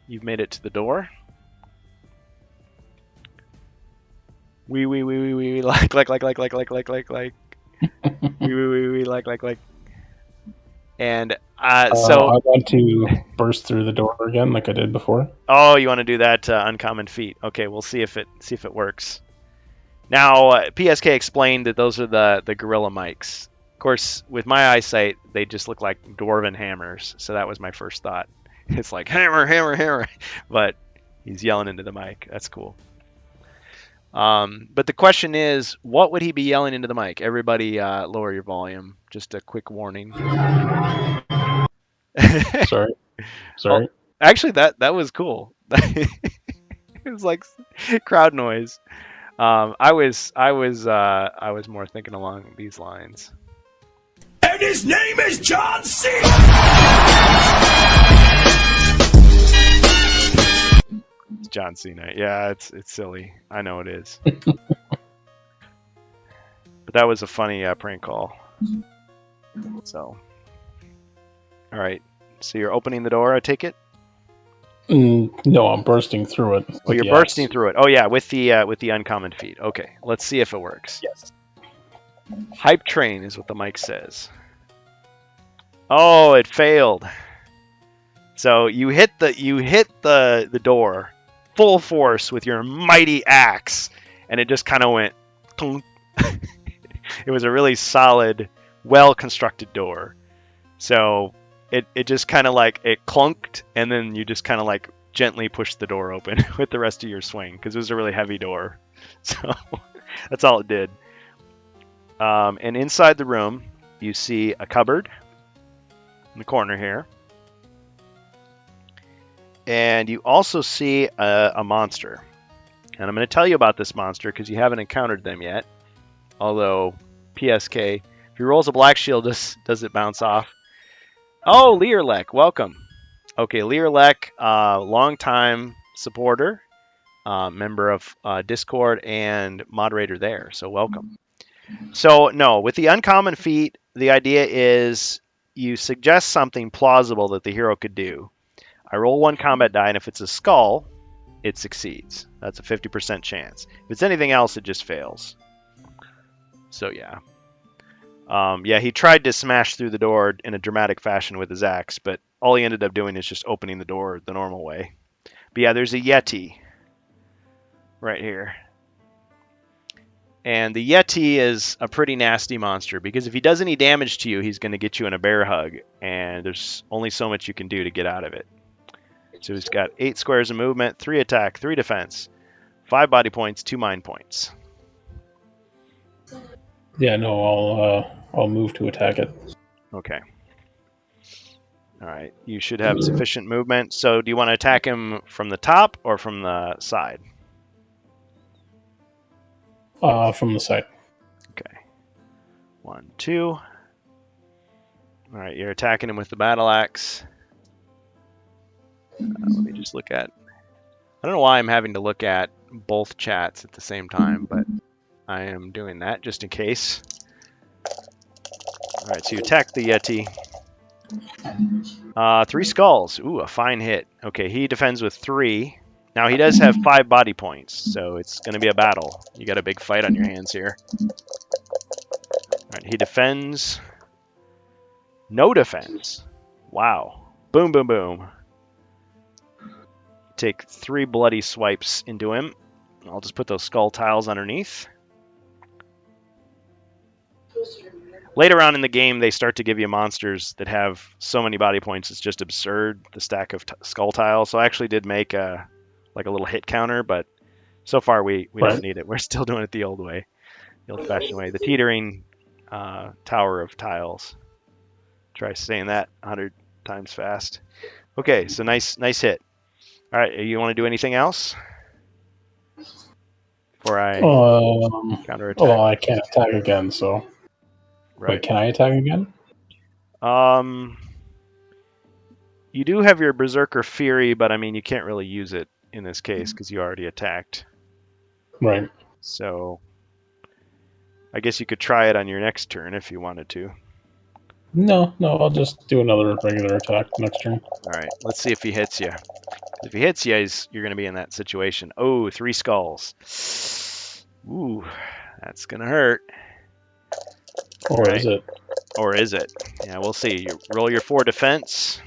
You've made it to the door. We like. We like. And so I want to burst through the door again, like I did before. Oh, you want to do that uncommon feat? Okay, we'll see if it works. Now, PSK explained that those are the gorilla mics course, with my eyesight, they just look like dwarven hammers. So that was my first thought. It's like hammer, hammer, hammer. But he's yelling into the mic. That's cool. But the question is, what would he be yelling into the mic? Everybody lower your volume. Just a quick warning. Sorry. Oh, actually, that was cool. It was like crowd noise. I was more thinking along these lines. And his name is John C. It's John Cena. Yeah, it's silly. I know it is. But that was a funny prank call. So, all right. So you're opening the door, I take it? No, I'm bursting through it. Oh, you're bursting through it. Oh yeah, with the uncommon feat. Okay, let's see if it works. Yes. Hype train is what the mic says. Oh, it failed. So you hit the door full force with your mighty axe, and it just kind of went. It was a really solid, well-constructed door. So it just kind of like it clunked, and then you just kind of like gently pushed the door open with the rest of your swing because it was a really heavy door. So that's all it did. And inside the room, you see a cupboard in the corner here. And you also see a monster. And I'm going to tell you about this monster because you haven't encountered them yet. Although, PSK, if he rolls a black shield, does it bounce off? Oh, Learlek, welcome. Okay, Learlek, longtime supporter, member of Discord, and moderator there. So welcome. So, no, with the uncommon feat, the idea is you suggest something plausible that the hero could do. I roll one combat die, and if it's a skull, it succeeds. That's a 50% chance. If it's anything else, it just fails. So, yeah. Yeah, he tried to smash through the door in a dramatic fashion with his axe, but all he ended up doing is just opening the door the normal way. But yeah, there's a Yeti right here. And the Yeti is a pretty nasty monster because if he does any damage to you, he's going to get you in a bear hug, and there's only so much you can do to get out of it. So he's got 8 squares of movement, 3 attack, 3 defense, 5 body points, 2 mind points. Yeah, no, I'll move to attack it. Okay. All right. You should have sufficient movement. So do you want to attack him from the top or from the side? From the side. Okay. 1, 2. All right. You're attacking him with the battle axe. Let me just look at. I don't know why I'm having to look at both chats at the same time, but I am doing that just in case. All right. So you attack the Yeti. 3 skulls. Ooh, a fine hit. Okay, he defends with 3. Now he does have 5 body points, so it's going to be a battle. You got a big fight on your hands here. All right, he defends. No defense. Wow. Boom, boom, boom. Take 3 bloody swipes into him. I'll just put those skull tiles underneath. Later on in the game, they start to give you monsters that have so many body points, it's just absurd, the stack of skull tiles. So I actually did make a little hit counter, but so far we don't need it. We're still doing it the old way, the old-fashioned way. The teetering tower of tiles. Try saying that 100 times fast. Okay, so nice hit. All right, you want to do anything else? Before I counterattack? Well, I can't attack again, so... Right. Wait, can I attack again? You do have your Berserker Fury, but I mean, you can't really use it in this case because you already attacked. Right. So, I guess you could try it on your next turn if you wanted to. No, I'll just do another regular attack next turn. All right, let's see if he hits you. If he hits you, you're going to be in that situation. Oh, 3 skulls. Ooh, that's going to hurt. Or right. Is it? Or is it? Yeah, we'll see. You roll your 4 defense.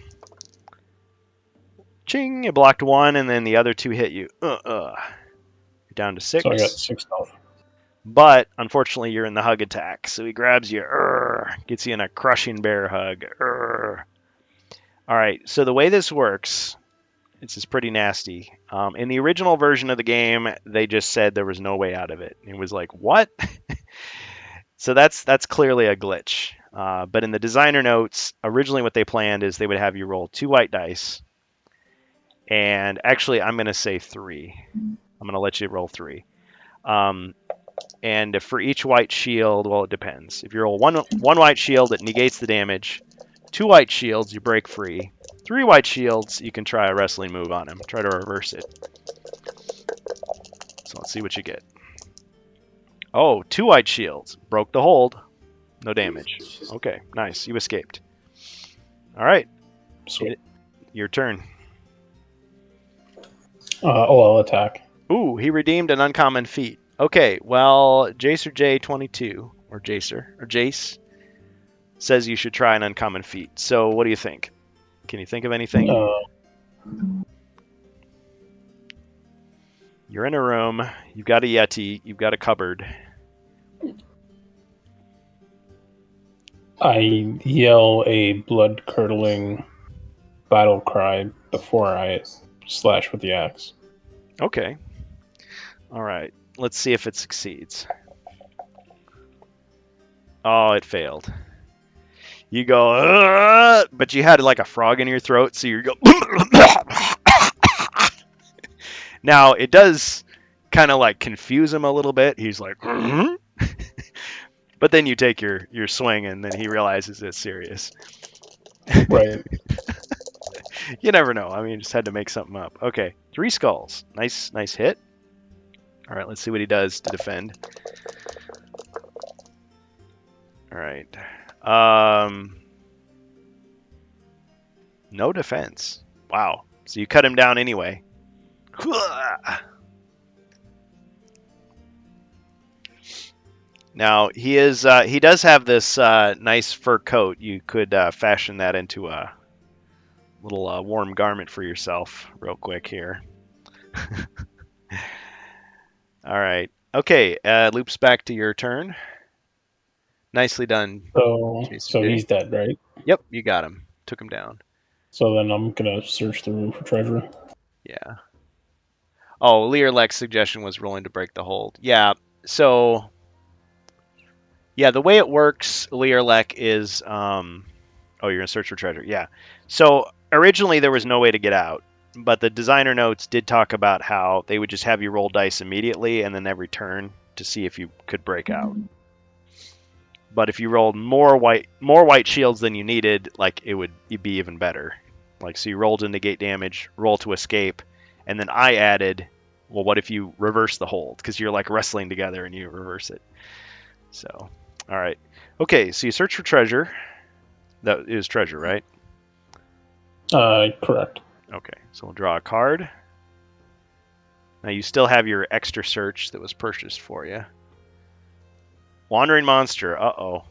Ching! You blocked 1, and then the other 2 hit you. You're down to 6. So I got 6 health. But, unfortunately, you're in the hug attack, so he grabs you. Gets you in a crushing bear hug. All right, so the way this works, this is pretty nasty. In the original version of the game, they just said there was no way out of it. It was like, what? So that's clearly a glitch. But in the designer notes, originally what they planned is they would have you roll 2 white dice. And actually, I'm going to say 3. I'm going to let you roll 3. And for each white shield, well, it depends. If you roll one white shield, it negates the damage. 2 white shields, you break free. 3 white shields, you can try a wrestling move on him. Try to reverse it. So let's see what you get. Oh, 2 white shields. Broke the hold. No damage. Okay, nice. You escaped. All right. Sweet. Your turn. I'll attack. Ooh, he redeemed an uncommon feat. Okay, well, Jacer J22, or Jace, says you should try an uncommon feat. So what do you think? Can you think of anything? You're in a room. You've got a Yeti. You've got a cupboard. I yell a blood-curdling battle cry before I slash with the axe. Okay. All right. Let's see if it succeeds. Oh, it failed. You go, but you had like a frog in your throat, so you go. Now, it does kind of like confuse him a little bit. He's like, but then you take your swing, and then he realizes it's serious. Right. You never know. I mean, you just had to make something up. Okay, 3 skulls. Nice hit. All right, let's see what he does to defend. All right. No defense. Wow. So you cut him down anyway. Now he does have this nice fur coat. You could fashion that into a little warm garment for yourself real quick here. All right. Okay. Loops back to your turn. Nicely done. So he's dead, right? Yep, you got him. Took him down. So then I'm gonna search the room for treasure. Yeah. Oh, Learlek's suggestion was rolling to break the hold. Yeah. So. Yeah, the way it works, Learlek, is oh, you're gonna search for treasure. Yeah. So originally there was no way to get out, but the designer notes did talk about how they would just have you roll dice immediately and then every turn to see if you could break out. But if you rolled more white shields than you needed, like it'd be even better. Like, so you roll to negate damage, roll to escape, and then I added, well, what if you reverse the hold? Because you're like wrestling together and you reverse it. So, all right. Okay, so you search for treasure. That is treasure, right? Correct. Okay, so we'll draw a card. Now you still have your extra search that was purchased for you. Wandering monster. Uh-oh.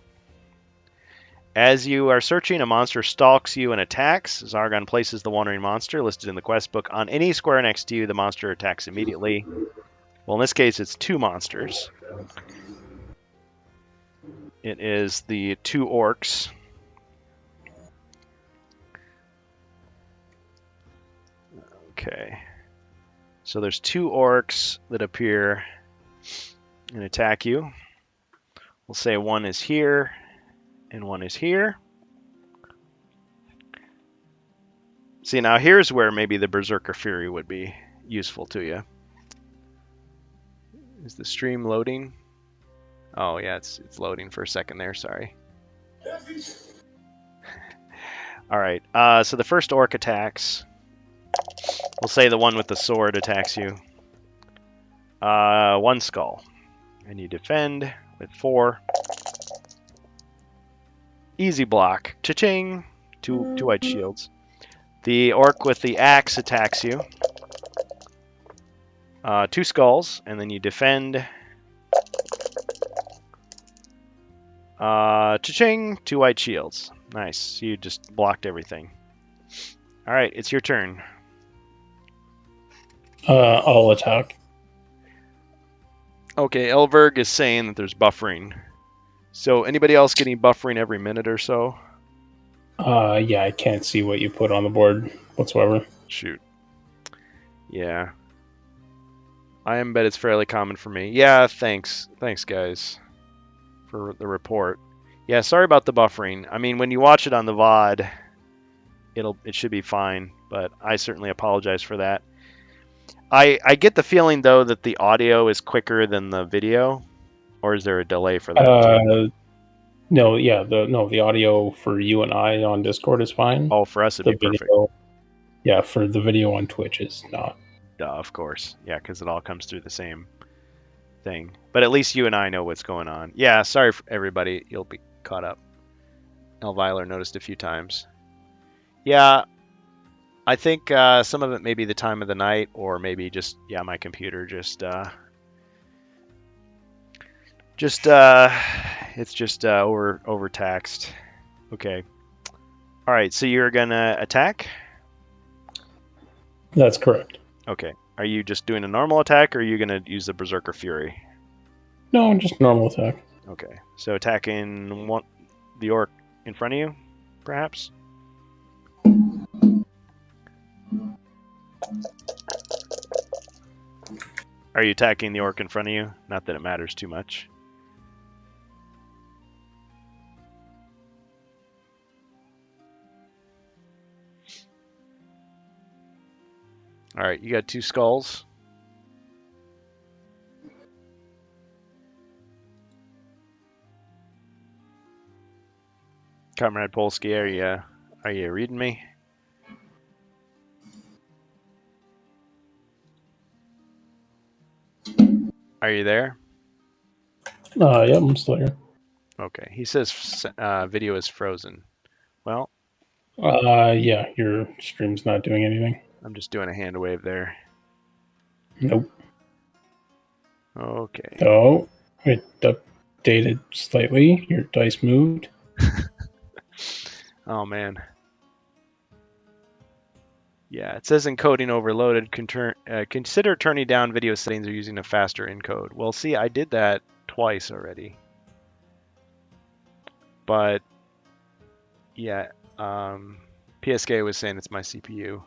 As you are searching, a monster stalks you and attacks. Zargon places the wandering monster listed in the quest book on any square next to you. The monster attacks immediately. Well, in this case, it's 2 monsters. It is the 2 orcs. Okay. So there's 2 orcs that appear and attack you. We'll say one is here and one is here. See, now here's where maybe the Berserker Fury would be useful to you. Is the stream loading? Oh yeah, it's loading for a second there, sorry. Alright, so the first orc attacks. We'll say the one with the sword attacks you. 1 skull. And you defend with 4. Easy block. Cha-ching! 2 white shields. The orc with the axe attacks you. 2 skulls, and then you defend. Cha-ching! 2 white shields. Nice. You just blocked everything. Alright, it's your turn. I'll attack. Okay, Elverg is saying that there's buffering. So anybody else getting buffering every minute or so? Yeah, I can't see what you put on the board whatsoever. Shoot. Yeah. I bet it's fairly common for me. Yeah, thanks. Thanks, guys, for the report. Yeah, sorry about the buffering. I mean, when you watch it on the VOD, it should be fine, but I certainly apologize for that. I get the feeling, though, that the audio is quicker than the video, or is there a delay for that? No, yeah, the audio for you and I on Discord is fine. Oh, for us it'd be video, perfect. Yeah, for the video on Twitch is not. Duh, of course. Yeah, because it all comes through the same thing. But at least you and I know what's going on. Yeah, sorry for everybody. You'll be caught up. Elviler noticed a few times. Yeah, I think some of it may be the time of the night, or maybe just, yeah, my computer it's just overtaxed. Okay. All right, so you're gonna attack? That's correct. Okay. Are you just doing a normal attack, or are you gonna use the Berserker Fury? No, just normal attack. Okay. So attacking the orc in front of you, perhaps? Are you attacking the orc in front of you? Not that it matters too much. All right, you got 2 skulls. Comrade Polsky, are you reading me? Are you there? Yeah, I'm still here. Okay. He says video is frozen. Well. Yeah, your stream's not doing anything. I'm just doing a hand wave there. Nope. Okay. Oh, it updated slightly. Your dice moved. Oh, man. Yeah, it says encoding overloaded. Consider turning down video settings or using a faster encode. Well, see, I did that twice already. But, yeah, PSK was saying it's my CPU.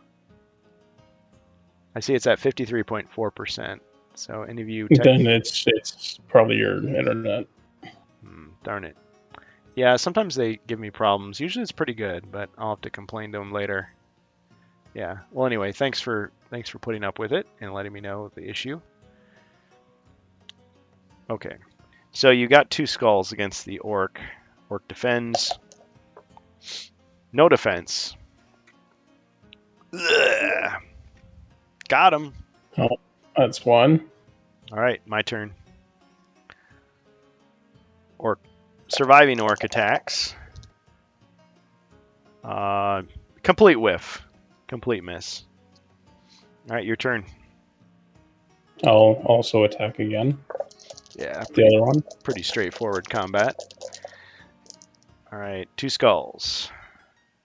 I see it's at 53.4%. So any of you... Then it's probably your internet. Darn it. Yeah, sometimes they give me problems. Usually it's pretty good, but I'll have to complain to them later. Yeah. Well, anyway, thanks for putting up with it and letting me know the issue. Okay. So you got 2 skulls against the orc. Orc defends. No defense. Ugh. Got him. Oh, that's 1. All right, my turn. Orc. Surviving orc attacks. Complete whiff. Complete miss. All right, your turn. I'll also attack again. Yeah. The other one. Pretty straightforward combat. All right, 2 skulls.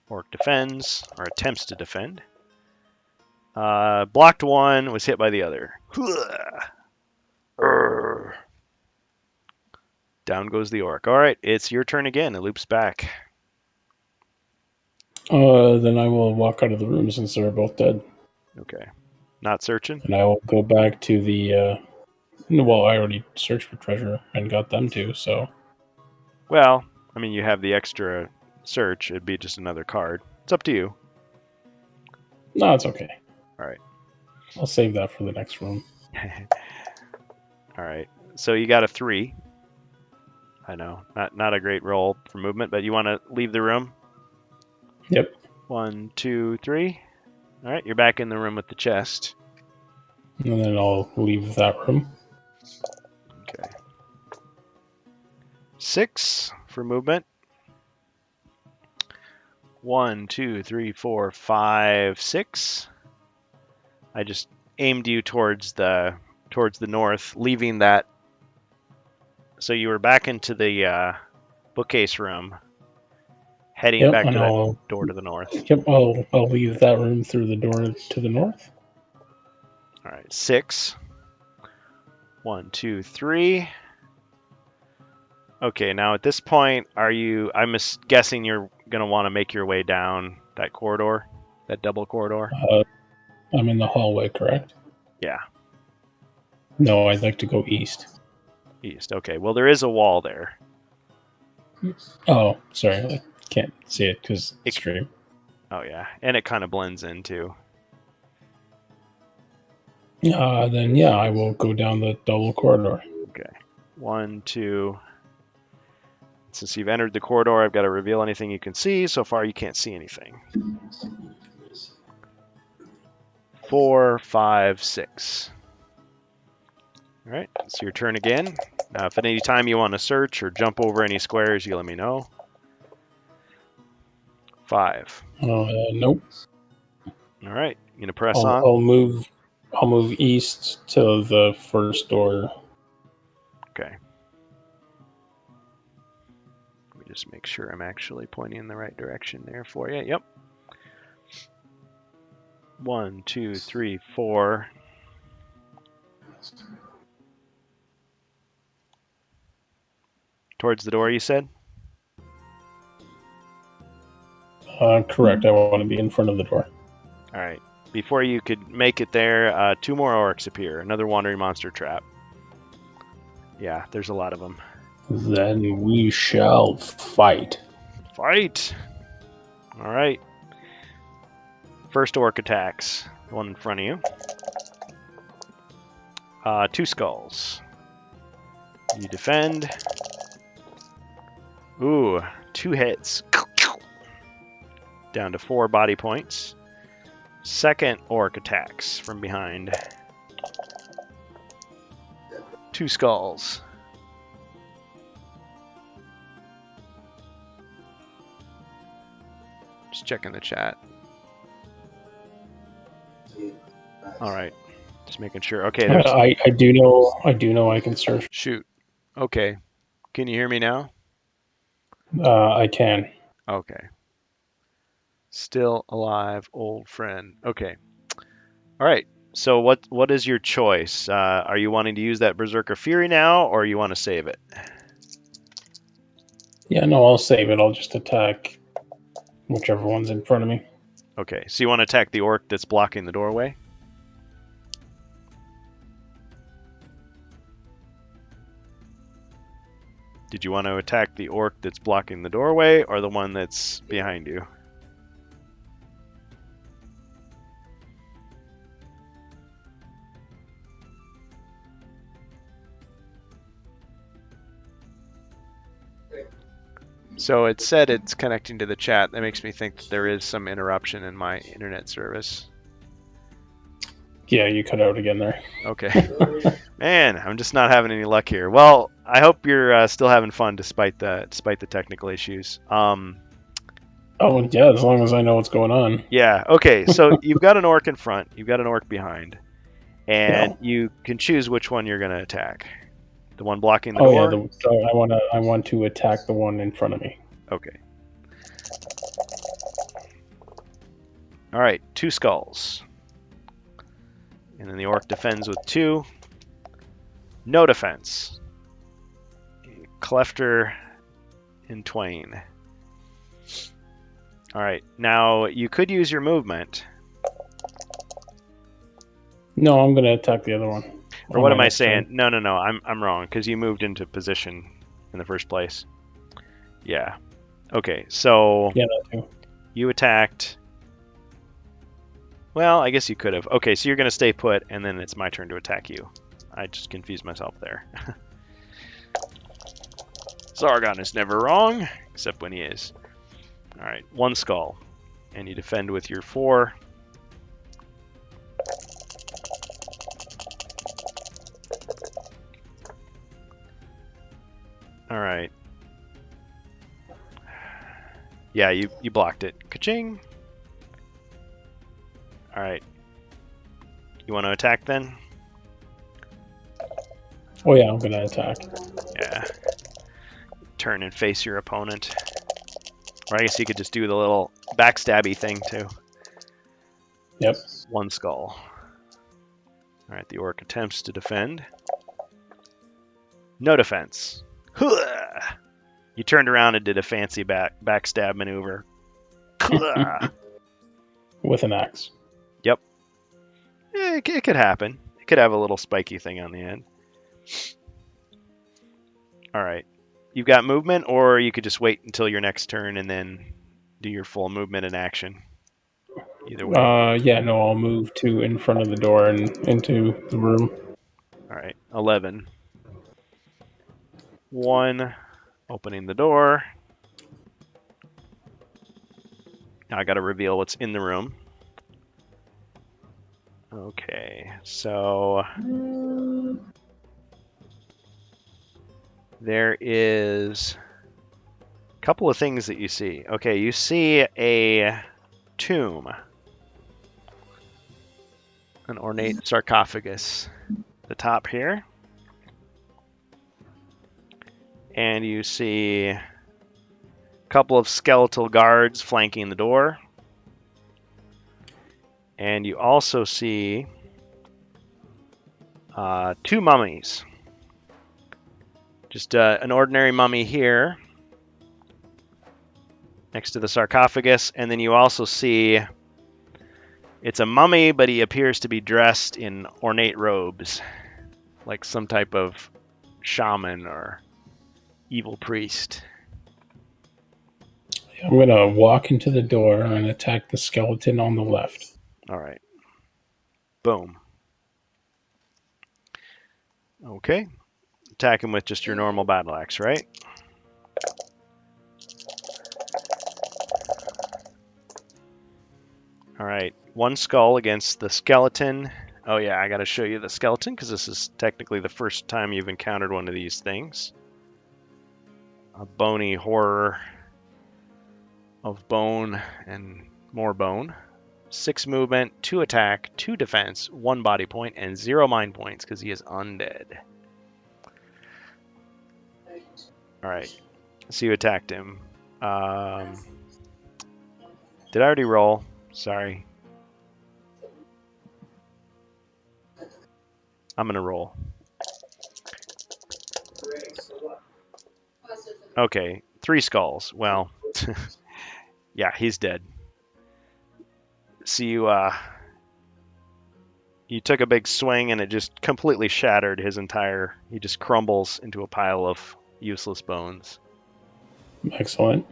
Orc defends, or attempts to defend. Blocked 1, was hit by the other. Down goes the orc. All right, it's your turn again. It loops back. Then I will walk out of the room since they're both dead. Okay. Not searching? And I will go back to the... well, I already searched for treasure and got them too, so... Well, I mean, you have the extra search. It'd be just another card. It's up to you. No, it's okay. All right. I'll save that for the next room. All right. So you got a 3. I know. Not a great roll for movement, but you want to leave the room? Yep. 1, 2, 3. All right. You're back in the room with the chest. And then I'll leave that room. Okay. 6 for movement. 1, 2, 3, 4, 5, 6. I just aimed you towards the north, leaving that. So you were back into the bookcase room, heading back to the door to the north. Yep, I'll leave that room through the door to the north. All right, 6. 1, 2, 3. Okay, now at this point, I'm guessing you're going to want to make your way down that corridor, that double corridor? I'm in the hallway, correct? Yeah. No, I'd like to go east. East, okay. Well, there is a wall there. Oh, sorry. I can't see it because it's stream. Oh, yeah. And it kind of blends in, too. Then, yeah, I will go down the double corridor. Okay. 1, 2. Since you've entered the corridor, I've got to reveal anything you can see. So far, you can't see anything. 4, 5, 6. All right, it's your turn again. Now, if at any time you want to search or jump over any squares, you let me know. 5. Nope. All right, you gonna press on? I'll move east to the first door. Okay. Let me just make sure I'm actually pointing in the right direction there for you. Yep. 1, 2, 3, 4. Towards the door, you said? Correct. I want to be in front of the door. All right. Before you could make it there, 2 more orcs appear. Another wandering monster trap. Yeah, there's a lot of them. Then we shall fight. Fight! All right. First orc attacks. The one in front of you. 2 skulls. You defend. Ooh, 2 hits. Down to 4 body points. Second orc attacks from behind. 2 skulls. Just checking the chat. All right, just making sure. Okay, I do know I can search. Shoot. Okay, can you hear me now? I can. Okay. Still alive, old friend. Okay. All right. So what is your choice? Are you wanting to use that Berserker Fury now, or you want to save it? Yeah, no, I'll save it. I'll just attack whichever one's in front of me. Okay. So you want to attack the orc that's blocking the doorway? Did you want to attack the orc that's blocking the doorway, or the one that's behind you? So it said it's connecting to the chat. That makes me think that there is some interruption in my internet service. Yeah, you cut out again there. Okay. Man, I'm just not having any luck here. Well, I hope you're still having fun despite the technical issues. Oh, yeah, as long as I know what's going on. Yeah, okay. So you've got an orc in front. You've got an orc behind. And you can choose which one you're going to attack. The one blocking the door? Yeah, I want to attack the one in front of me. Okay. All right, 2 skulls. And then the orc defends with 2. No defense. Clefter in twain. All right, now you could use your movement. No, I'm going to attack the other one. Or what am I saying? No, I'm wrong, because you moved into position in the first place. Yeah. Okay, so yeah, that too. You attacked. Well, I guess you could have. Okay, so you're going to stay put, and then it's my turn to attack you. I just confused myself there. Zargon is never wrong, except when he is. All right, 1 skull. And you defend with your 4. All right. Yeah, you blocked it. Ka-ching! All right. You want to attack then? Oh yeah, I'm going to attack. Yeah. Turn and face your opponent. Or I guess you could just do the little backstabby thing too. Yep. 1 skull. All right, the orc attempts to defend. No defense. You turned around and did a fancy backstab maneuver. With an axe. Yep. It could happen. It could have a little spiky thing on the end. All right. You've got movement, or you could just wait until your next turn and then do your full movement and action. Either way. Yeah, no, I'll move to in front of the door and into the room. All right. 11. 1. Opening the door. Now I got to reveal what's in the room. Okay, so there is a couple of things that you see. Okay, you see a tomb, an ornate sarcophagus at the top here. And you see a couple of skeletal guards flanking the door. And you also see 2 mummies. Just an ordinary mummy here next to the sarcophagus. And then you also see it's a mummy, but he appears to be dressed in ornate robes, like some type of shaman or evil priest. I'm going to walk into the door and attack the skeleton on the left. All right. Boom. Okay. Attack him with just your normal battle axe, right? All right. 1 skull against the skeleton. Oh yeah, I got to show you the skeleton because this is technically the first time you've encountered one of these things. A bony horror of bone and more bone. 6 movement, 2 attack, 2 defense, 1 body point, and 0 mind points because he is undead. Alright, so you attacked him. Did I already roll? Sorry. I'm going to roll. Okay, 3 skulls. Well, yeah, he's dead. So you took a big swing and it just completely shattered his entire... He just crumbles into a pile of useless bones. Excellent.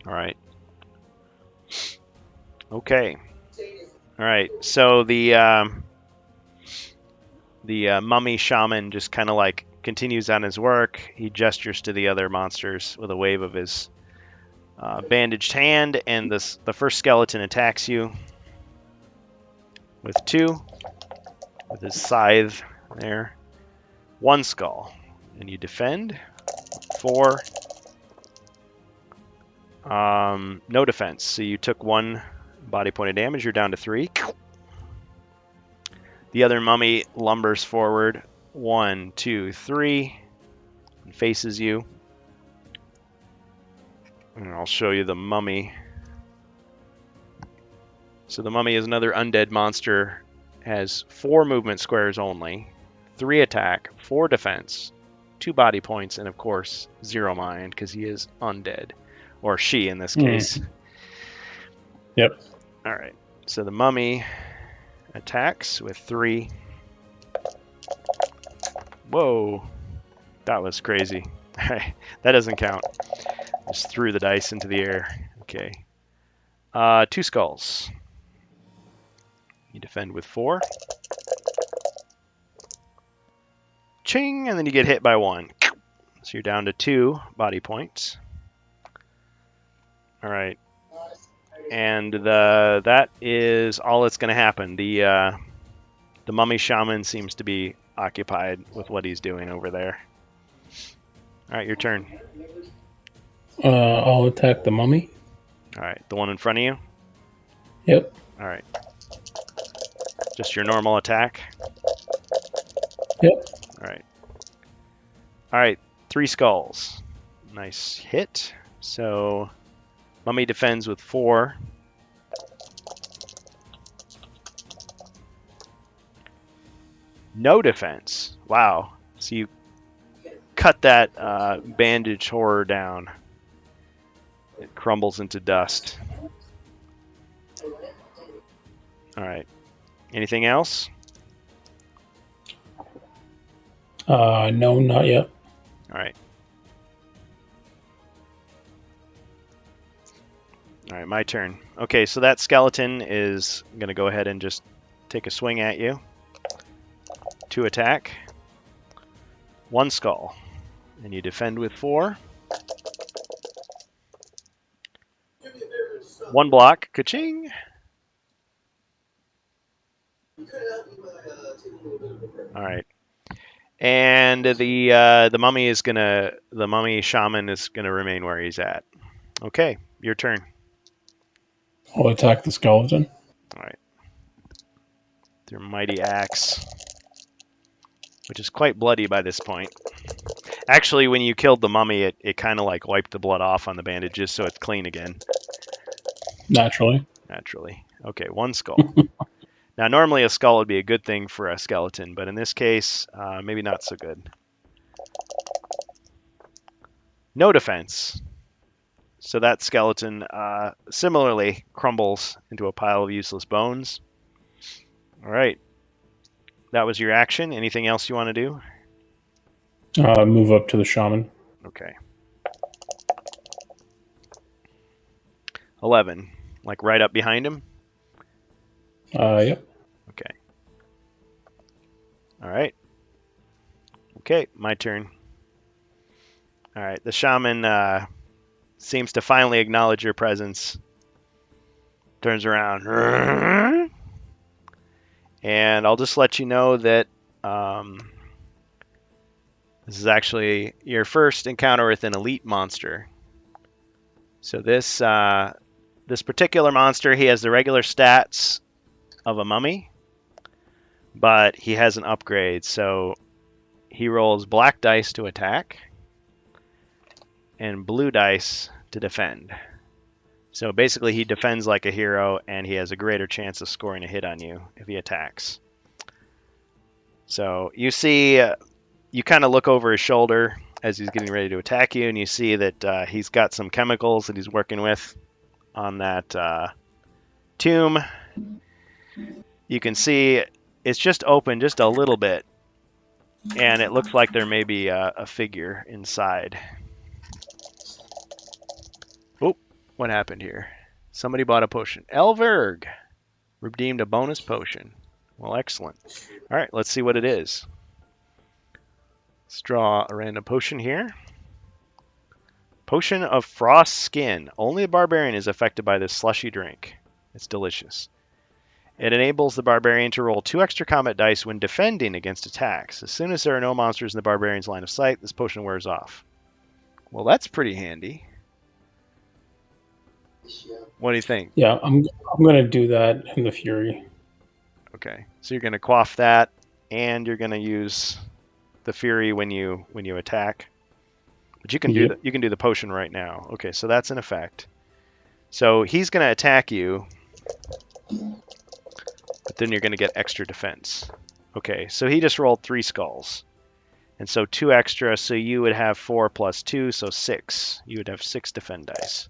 All right. Okay. All right. So the mummy shaman just kind of like continues on his work. He gestures to the other monsters with a wave of his bandaged hand, and the first skeleton attacks you with 2, with his scythe there. 1 skull, and you defend. 4. No defense, so you took 1 body point of damage. You're down to 3. The other mummy lumbers forward. 1, 2, 3, and faces you. And I'll show you the mummy. So the mummy is another undead monster. Has 4 movement squares only, 3 attack, 4 defense, 2 body points, and of course 0 mind because he is undead, or she in this case. Yep. All right. So the mummy attacks with 3. Whoa, that was crazy. All right, that doesn't count. Just threw the dice into the air. Okay. 2 skulls. You defend with 4. Ching, and then you get hit by 1. So you're down to 2 body points. All right. And that is all that's going to happen. The mummy shaman seems to be occupied with what he's doing over there. All right, your turn. I'll attack the mummy. All right, the one in front of you? Yep. All right. Just your normal attack? Yep. All right. All right, 3 skulls. Nice hit. So mummy defends with 4. No defense. Wow. So you cut that bandage horror down. It crumbles into dust. All right. Anything else? No, not yet. All right. All right, my turn. Okay, so that skeleton is going to go ahead and just take a swing at you. 2 attack. 1 skull. And you defend with 4. 1 block. Ka-ching! All right. And the mummy shaman is gonna remain where he's at. Okay, your turn. I'll attack the skeleton. All right. Their mighty axe, which is quite bloody by this point. Actually, when you killed the mummy, it kind of like wiped the blood off on the bandages, so it's clean again. Naturally. Okay, 1 skull. Now, normally a skull would be a good thing for a skeleton, but in this case, maybe not so good. No defense. So that skeleton similarly crumbles into a pile of useless bones. All right. That was your action. Anything else you want to do? Move up to the shaman. Okay. 11. Like right up behind him? Yep. Okay. All right. Okay, my turn. All right, the shaman seems to finally acknowledge your presence. Turns around. And I'll just let you know that this is actually your first encounter with an elite monster. So this particular monster, he has the regular stats of a mummy, but he has an upgrade. So he rolls black dice to attack and blue dice to defend. So basically he defends like a hero, and he has a greater chance of scoring a hit on you if he attacks. So you see, you kind of look over his shoulder as he's getting ready to attack you, and you see that he's got some chemicals that he's working with on that tomb. You can see it's just open just a little bit, and it looks like there may be a figure inside. Oh, what happened here? Somebody bought a potion. Elverg redeemed a bonus potion. Well, excellent. All right, let's see what it is. Let's draw a random potion here. Potion of Frost Skin. Only the barbarian is affected by this slushy drink. It's delicious. It enables the barbarian to roll 2 extra combat dice when defending against attacks. As soon as there are no monsters in the barbarian's line of sight, this potion wears off. Well, that's pretty handy. What do you think? Yeah, I'm going to do that in the Fury. Okay, so you're going to quaff that, and you're going to use the Fury when you attack. But you can do the potion right now. Okay, so that's in effect. So he's going to attack you, but then you're going to get extra defense. Okay, so he just rolled 3 skulls. And so 2 extra, so you would have 4 plus 2, so 6. You would have 6 defend dice.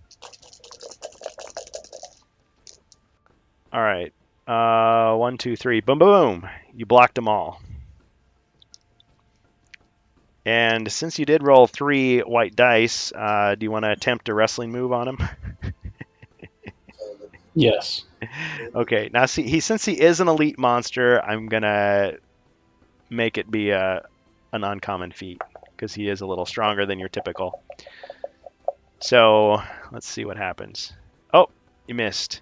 All right. 1, 2, 3. Boom, boom, boom. You blocked them all. And since you did roll 3 white dice, do you want to attempt a wrestling move on him? Yes. Okay. Now, see, since he is an elite monster, I'm gonna make it be an uncommon feat because he is a little stronger than your typical. So let's see what happens. Oh, you missed.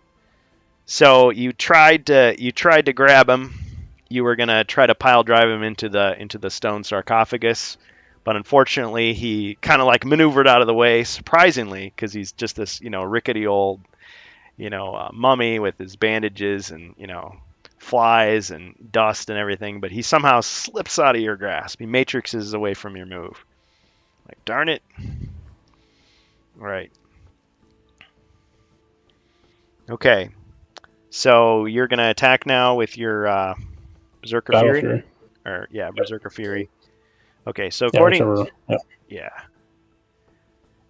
So you tried to grab him. You were gonna try to pile drive him into the stone sarcophagus, but unfortunately he kind of like maneuvered out of the way, surprisingly, because he's just this rickety old mummy with his bandages and flies and dust and everything. But he somehow slips out of your grasp. He matrixes away from your move. Like, darn it! All right. Okay. So you're going to attack now with your Berserker Fury? Berserker Fury. Okay, so according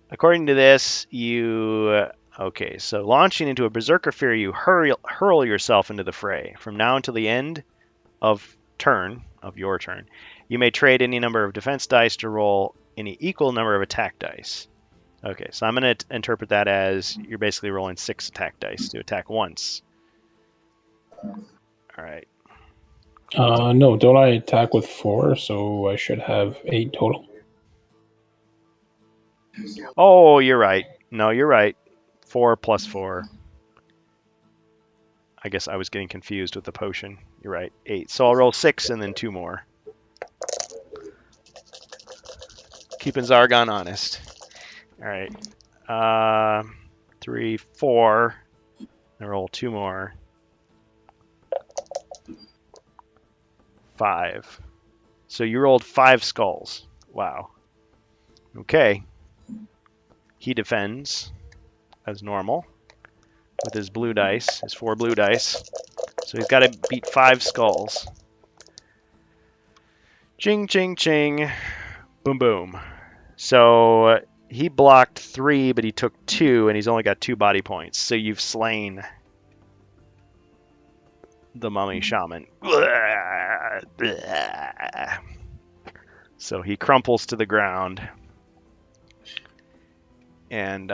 according to this, okay, so launching into a Berserker Fury, you hurl yourself into the fray. From now until the end of your turn, you may trade any number of defense dice to roll any equal number of attack dice. Okay, so I'm going to interpret that as you're basically rolling 6 attack dice to attack once. All right. No, don't I attack with 4? So I should have 8 total. Oh, you're right. No, you're right. 4 plus 4. I guess I was getting confused with the potion. You're right. 8. So I'll roll 6 and then 2 more. Keeping Zargon honest. All right. 3, 4. I roll 2 more. 5. So you rolled 5 skulls. Wow. Okay. He defends as normal with his blue dice, his 4 blue dice. So he's got to beat 5 skulls. Ching, ching, ching. Boom, boom. So he blocked 3, but he took 2, and he's only got 2 body points. So you've slain the mummy shaman. So he crumples to the ground, and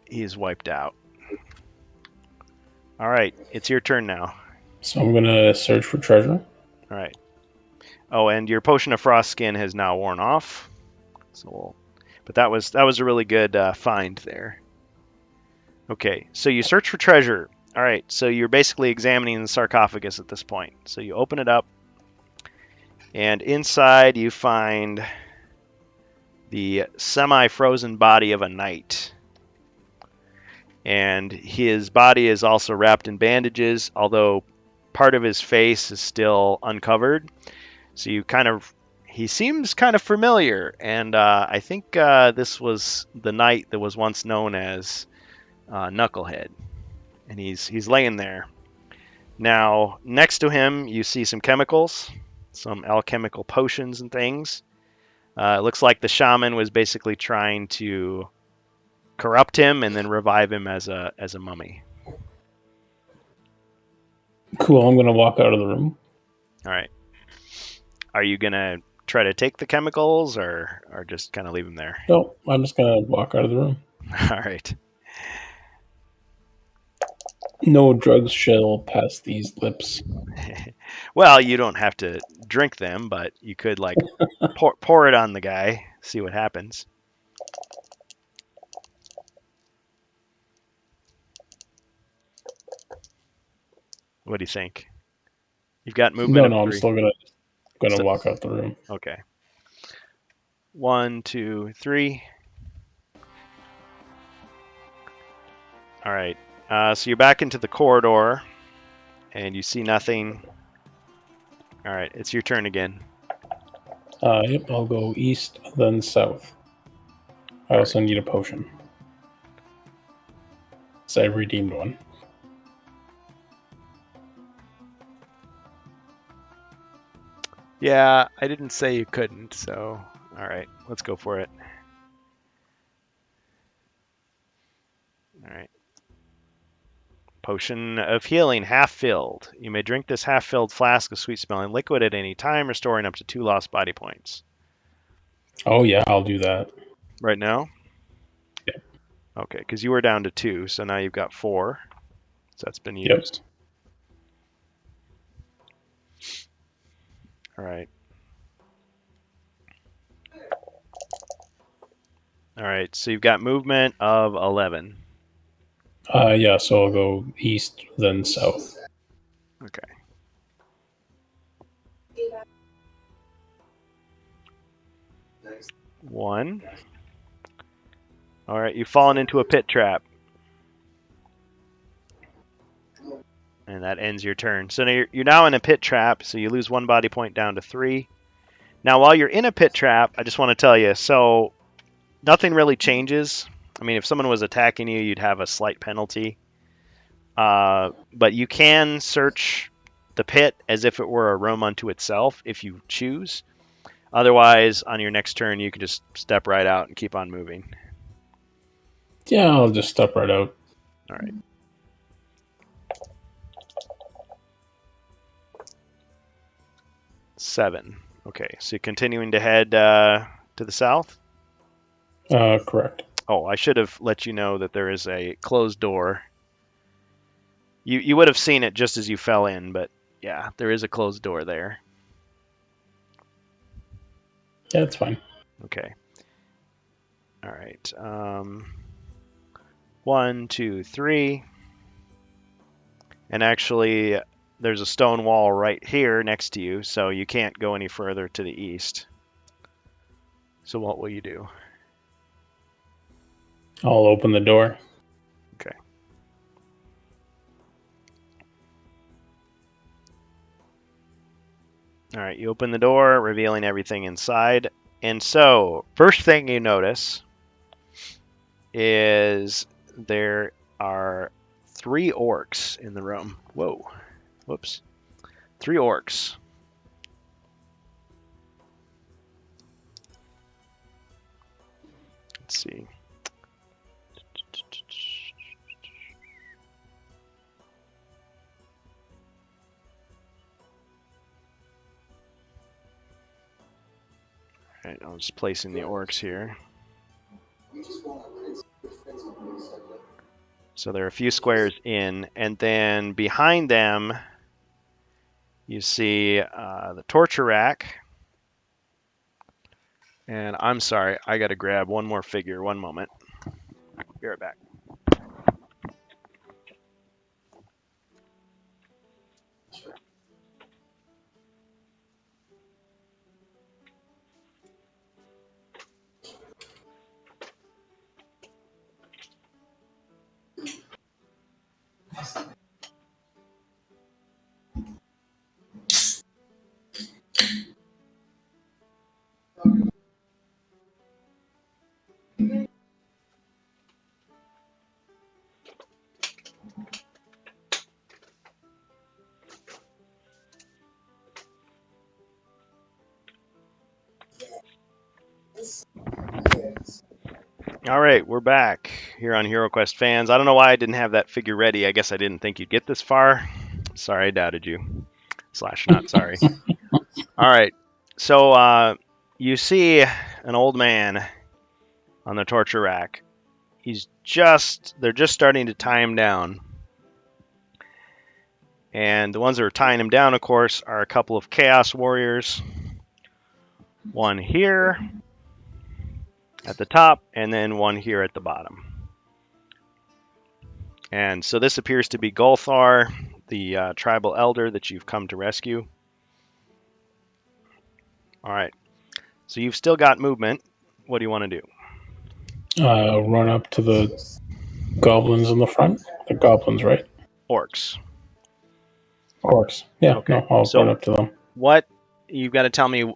he's wiped out. All right, it's your turn now. So I'm gonna search for treasure. All right. Oh, and your potion of frost skin has now worn off. But that was a really good find there. Okay, so you search for treasure. All right, so you're basically examining the sarcophagus at this point. So you open it up, and inside you find the semi-frozen body of a knight. And his body is also wrapped in bandages, although part of his face is still uncovered. So he seems kind of familiar, and I think this was the knight that was once known as Knucklehead. And he's laying there. Now, next to him, you see some chemicals, some alchemical potions and things. It looks like the shaman was basically trying to corrupt him and then revive him as a mummy. Cool, I'm going to walk out of the room. All right. Are you going to try to take the chemicals or just kind of leave them there? No, I'm just going to walk out of the room. All right. No drugs shall pass these lips. Well, you don't have to drink them, but you could pour it on the guy, see what happens. What do you think? You've got movement. No, I'm still gonna walk out the room. Okay. 1, 2, 3. All right. So you're back into the corridor, and you see nothing. All right, it's your turn again. Yep, I'll go east, then south. I also need a potion. So I redeemed one. Yeah, I didn't say you couldn't, so all right, let's go for it. All right. Potion of healing, half filled. You may drink this half-filled flask of sweet-smelling liquid at any time, restoring up to 2 lost body points. Oh yeah, I'll do that. Right now? Yeah. Okay, because you were down to 2, so now you've got 4. So that's been used. Yep. All right. All right, so you've got movement of 11. Yeah, so I'll go east, then south. Okay. One. All right, you've fallen into a pit trap. And that ends your turn. So now you're now in a pit trap, so you lose 1 body point down to 3. Now, while you're in a pit trap, I just want to tell you, so nothing really changes. I mean, if someone was attacking you, you'd have a slight penalty. But you can search the pit as if it were a room unto itself if you choose. Otherwise, on your next turn, you can just step right out and keep on moving. Yeah, I'll just step right out. All right. Seven. Okay, so you're continuing to head to the south? Correct. Oh, I should have let you know that there is a closed door. You would have seen it just as you fell in, but yeah, there is a closed door there. Yeah, that's fine. Okay. All right. 1, 2, 3. And actually, there's a stone wall right here next to you, so you can't go any further to the east. So what will you do? I'll open the door. Okay. All right, you open the door, revealing everything inside. And so, first thing you notice is there are 3 orcs in the room. Whoa. Whoops. 3 orcs. Let's see. All right, I'm just placing the orcs here. So there are a few squares in, and then behind them, you see the torture rack. And I'm sorry, I got to grab one more figure. One moment. Be right back. All right, we're back here on HeroQuest Fans. I don't know why I didn't have that figure ready. I guess I didn't think you'd get this far. Sorry, I doubted you. / not sorry. All right, so you see an old man on the torture rack. They're just starting to tie him down. And the ones that are tying him down, of course, are a couple of Chaos Warriors. One here at the top, and then one here at the bottom. And so this appears to be Golthar, the tribal elder that you've come to rescue. All right. So you've still got movement. What do you want to do? Run up to the goblins in the front. The goblins, right? Orcs. Orcs. Yeah, okay. No, I'll run up to them. You've got to tell me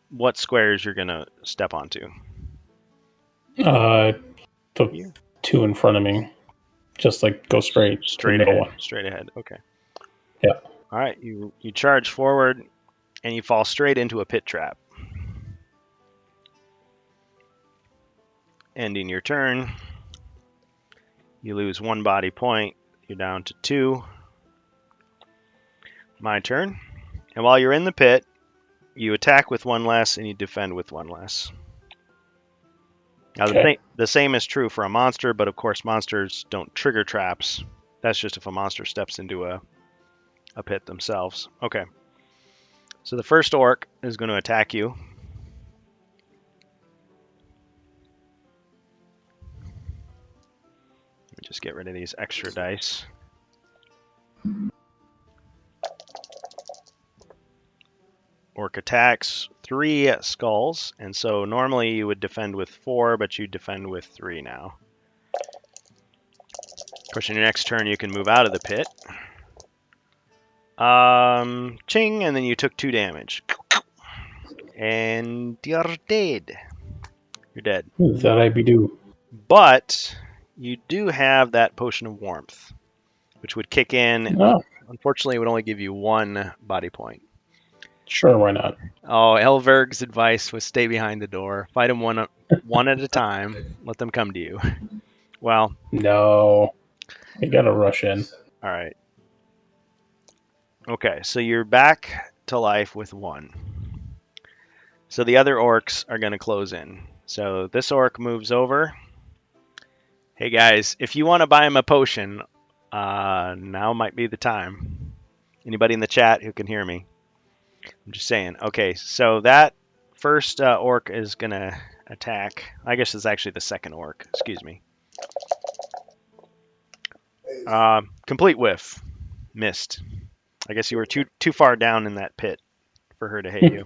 what squares you're going to step onto. The 2 in front of me. Just like go straight to the middle ahead. one. Straight ahead. Okay. Yeah. All right. You charge forward and you fall straight into a pit trap. Ending your turn. You lose 1 body point. You're down to 2. My turn. And while you're in the pit, you attack with 1 less and you defend with 1 less. Now, the same is true for a monster, but of course monsters don't trigger traps. That's just if a monster steps into a pit themselves. Okay. So the first orc is going to attack you. Let me just get rid of these extra dice. Orc attacks 3 skulls, and so normally you would defend with 4, but you defend with 3 now. Of course, in your next turn, you can move out of the pit. Ching, and then you took 2 damage. And you're dead. You're dead. That I be do. But you do have that potion of warmth, which would kick in. Oh. Unfortunately, it would only give you 1 body point. Sure, why not? Oh, Elverg's advice was stay behind the door. Fight them one at a time. Let them come to you. Well. No. You gotta rush in. All right. Okay, so you're back to life with 1. So the other orcs are going to close in. So this orc moves over. Hey guys, if you want to buy him a potion, now might be the time. Anybody in the chat who can hear me? I'm just saying. Okay, so that first orc is going to attack. I guess it's actually the second orc. Excuse me. Complete whiff. Missed. I guess you were too far down in that pit for her to hit you.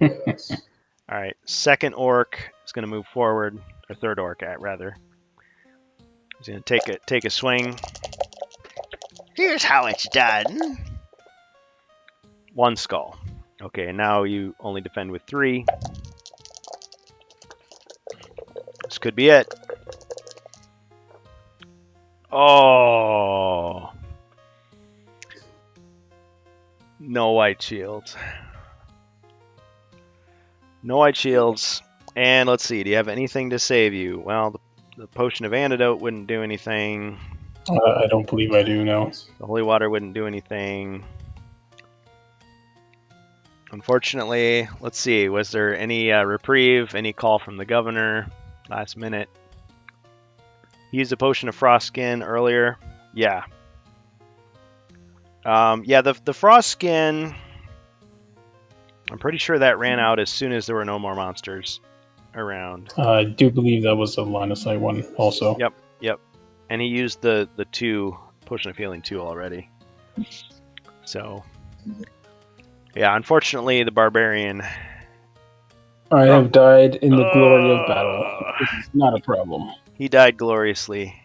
All right, second orc is going to move forward, or third orc, rather. He's going to take a swing. Here's how it's done. 1 skull. Okay, and now you only defend with 3. This could be it. Oh. No white shields. No white shields. And let's see, do you have anything to save you? Well, the potion of antidote wouldn't do anything. I don't believe I do, no. The holy water wouldn't do anything. Unfortunately, let's see, was there any reprieve, any call from the governor last minute? He used a potion of frost skin earlier. Yeah. Yeah, the frost skin, I'm pretty sure that ran out as soon as there were no more monsters around. I do believe that was a line of sight one also. Yep. And he used the 2 potion of healing 2 already. So, yeah, unfortunately, the barbarian. I have died in the glory of battle. It's not a problem. He died gloriously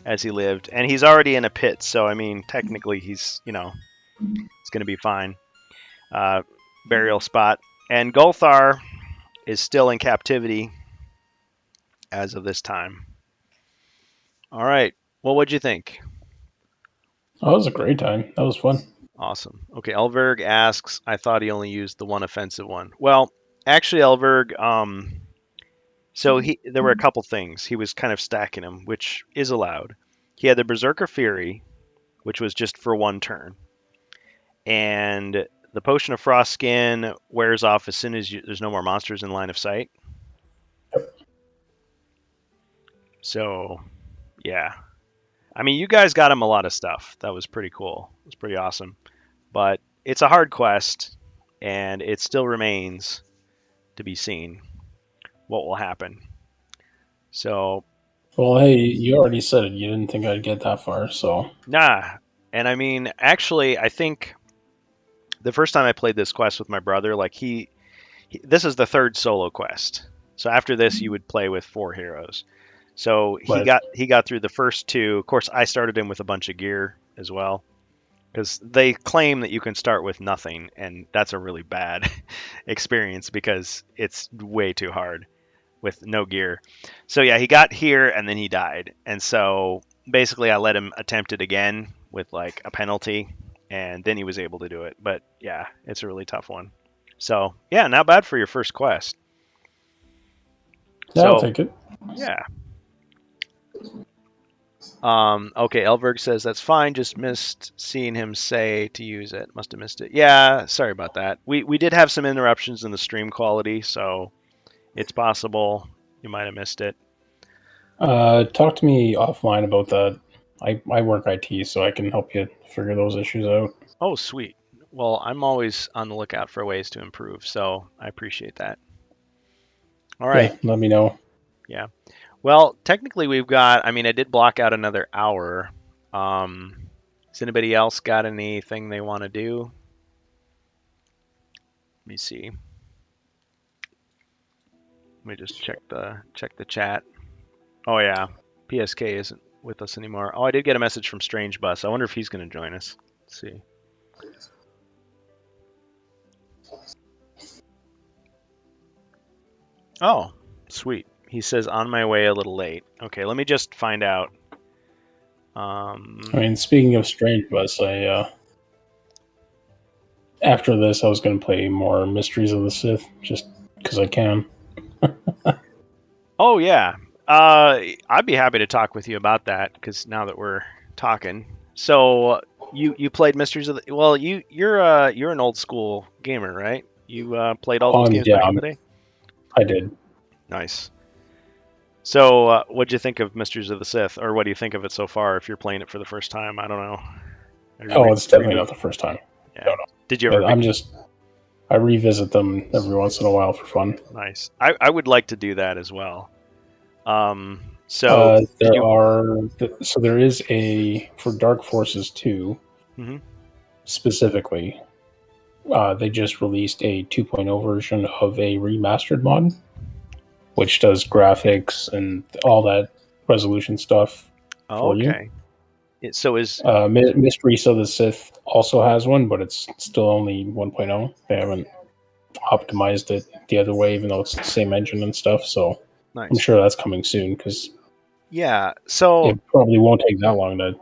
as he lived, and he's already in a pit. So, I mean, technically, he's it's going to be fine. Burial spot, and Golthar is still in captivity as of this time. All right. Well, what'd you think? Oh, it was a great time. That was fun. Awesome. Okay, Elverg asks, I thought he only used the 1 offensive one. Well, actually, Elverg, so there were a couple things. He was kind of stacking them, which is allowed. He had the Berserker Fury, which was just for 1 turn. And the Potion of Frost Skin wears off as soon as there's no more monsters in line of sight. So, yeah. I mean, you guys got him a lot of stuff. That was pretty cool. It was pretty awesome. But it's a hard quest, and it still remains to be seen what will happen. So... Well, hey, you already said it. You didn't think I'd get that far, so... Nah. And I mean, actually, I think the first time I played this quest with my brother, like this is the 3rd solo quest. So after this, you would play with 4 heroes. So he got through the first 2. Of course, I started him with a bunch of gear as well, because they claim that you can start with nothing, and that's a really bad experience because it's way too hard with no gear. So yeah, he got here and then he died, and so basically I let him attempt it again with like a penalty, and then he was able to do it. But yeah, it's a really tough one. So yeah, not bad for your first quest. Yeah, I'll take it. Yeah. Okay, Elverg says that's fine, just missed seeing him say to use it. Must have missed it. Yeah, sorry about that. We did have some interruptions in the stream quality, so it's possible you might have missed it. Talk to me offline about that. I work IT, so I can help you figure those issues out. Oh, sweet. Well, I'm always on the lookout for ways to improve, so I appreciate that. All right. Yeah, let me know. Yeah. Well, technically we've got, I mean, I did block out another hour. Has anybody else got anything they want to do? Let me see. Let me just check the chat. Oh yeah, PSK isn't with us anymore. Oh, I did get a message from Strange Bus. I wonder if he's going to join us. Let's see. Oh, sweet. He says, on my way a little late. Okay, let me just find out. I mean, speaking of Strange Bus, I after this, I was going to play more Mysteries of the Sith, just because I can. Oh yeah, I'd be happy to talk with you about that because now that we're talking, so you played Mysteries of the well, you're an old school gamer, right? You played all those games back in the day. I did. Nice. So, what'd you think of Mysteries of the Sith, or what do you think of it so far? If you're playing it for the first time, I don't know. It's definitely not the first time. Yeah. No. Did you ever? I revisit them every once in a while for fun. Nice. I would like to do that as well. There is a for Dark Forces 2 specifically. They just released a 2.0 version of a remastered mod, which does graphics and all that resolution stuff for you. So is Mysteries of the Sith also has one, but it's still only 1.0. They haven't optimized it the other way, even though it's the same engine and stuff. So nice. I'm sure that's coming soon because so it probably won't take that long to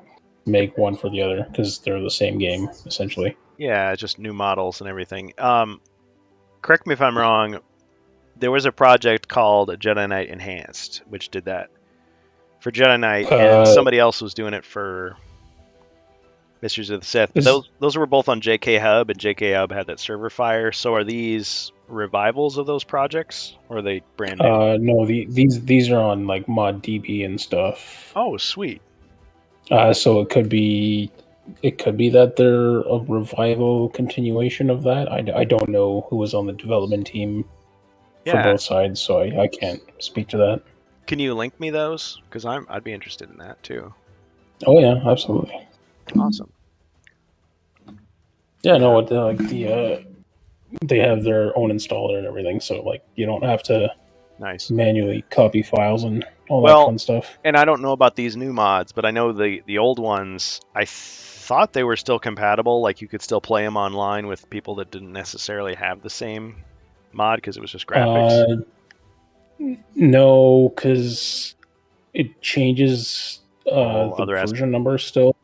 make one for the other because they're the same game essentially. Yeah, just new models and everything. Correct me if I'm wrong. There was a project called Jedi Knight Enhanced, which did that for Jedi Knight, and somebody else was doing it for Mysteries of the Sith. Those were both on JK Hub, and JK Hub had that server fire. So are these revivals of those projects, or are they brand new? No, these are on like ModDB and stuff. Oh, sweet. So it could be that they're a revival continuation of that. I don't know who was on the development team for both sides, so I can't speak to that. Can you link me those? Because I'd be interested in that too. Oh yeah, absolutely. Awesome. Yeah, no, they have their own installer and everything, so like you don't have to manually copy files and all that fun stuff. And I don't know about these new mods, but I know the old ones. I thought they were still compatible. Like you could still play them online with people that didn't necessarily have the same mod because it was just graphics. No, because it changes the version number still.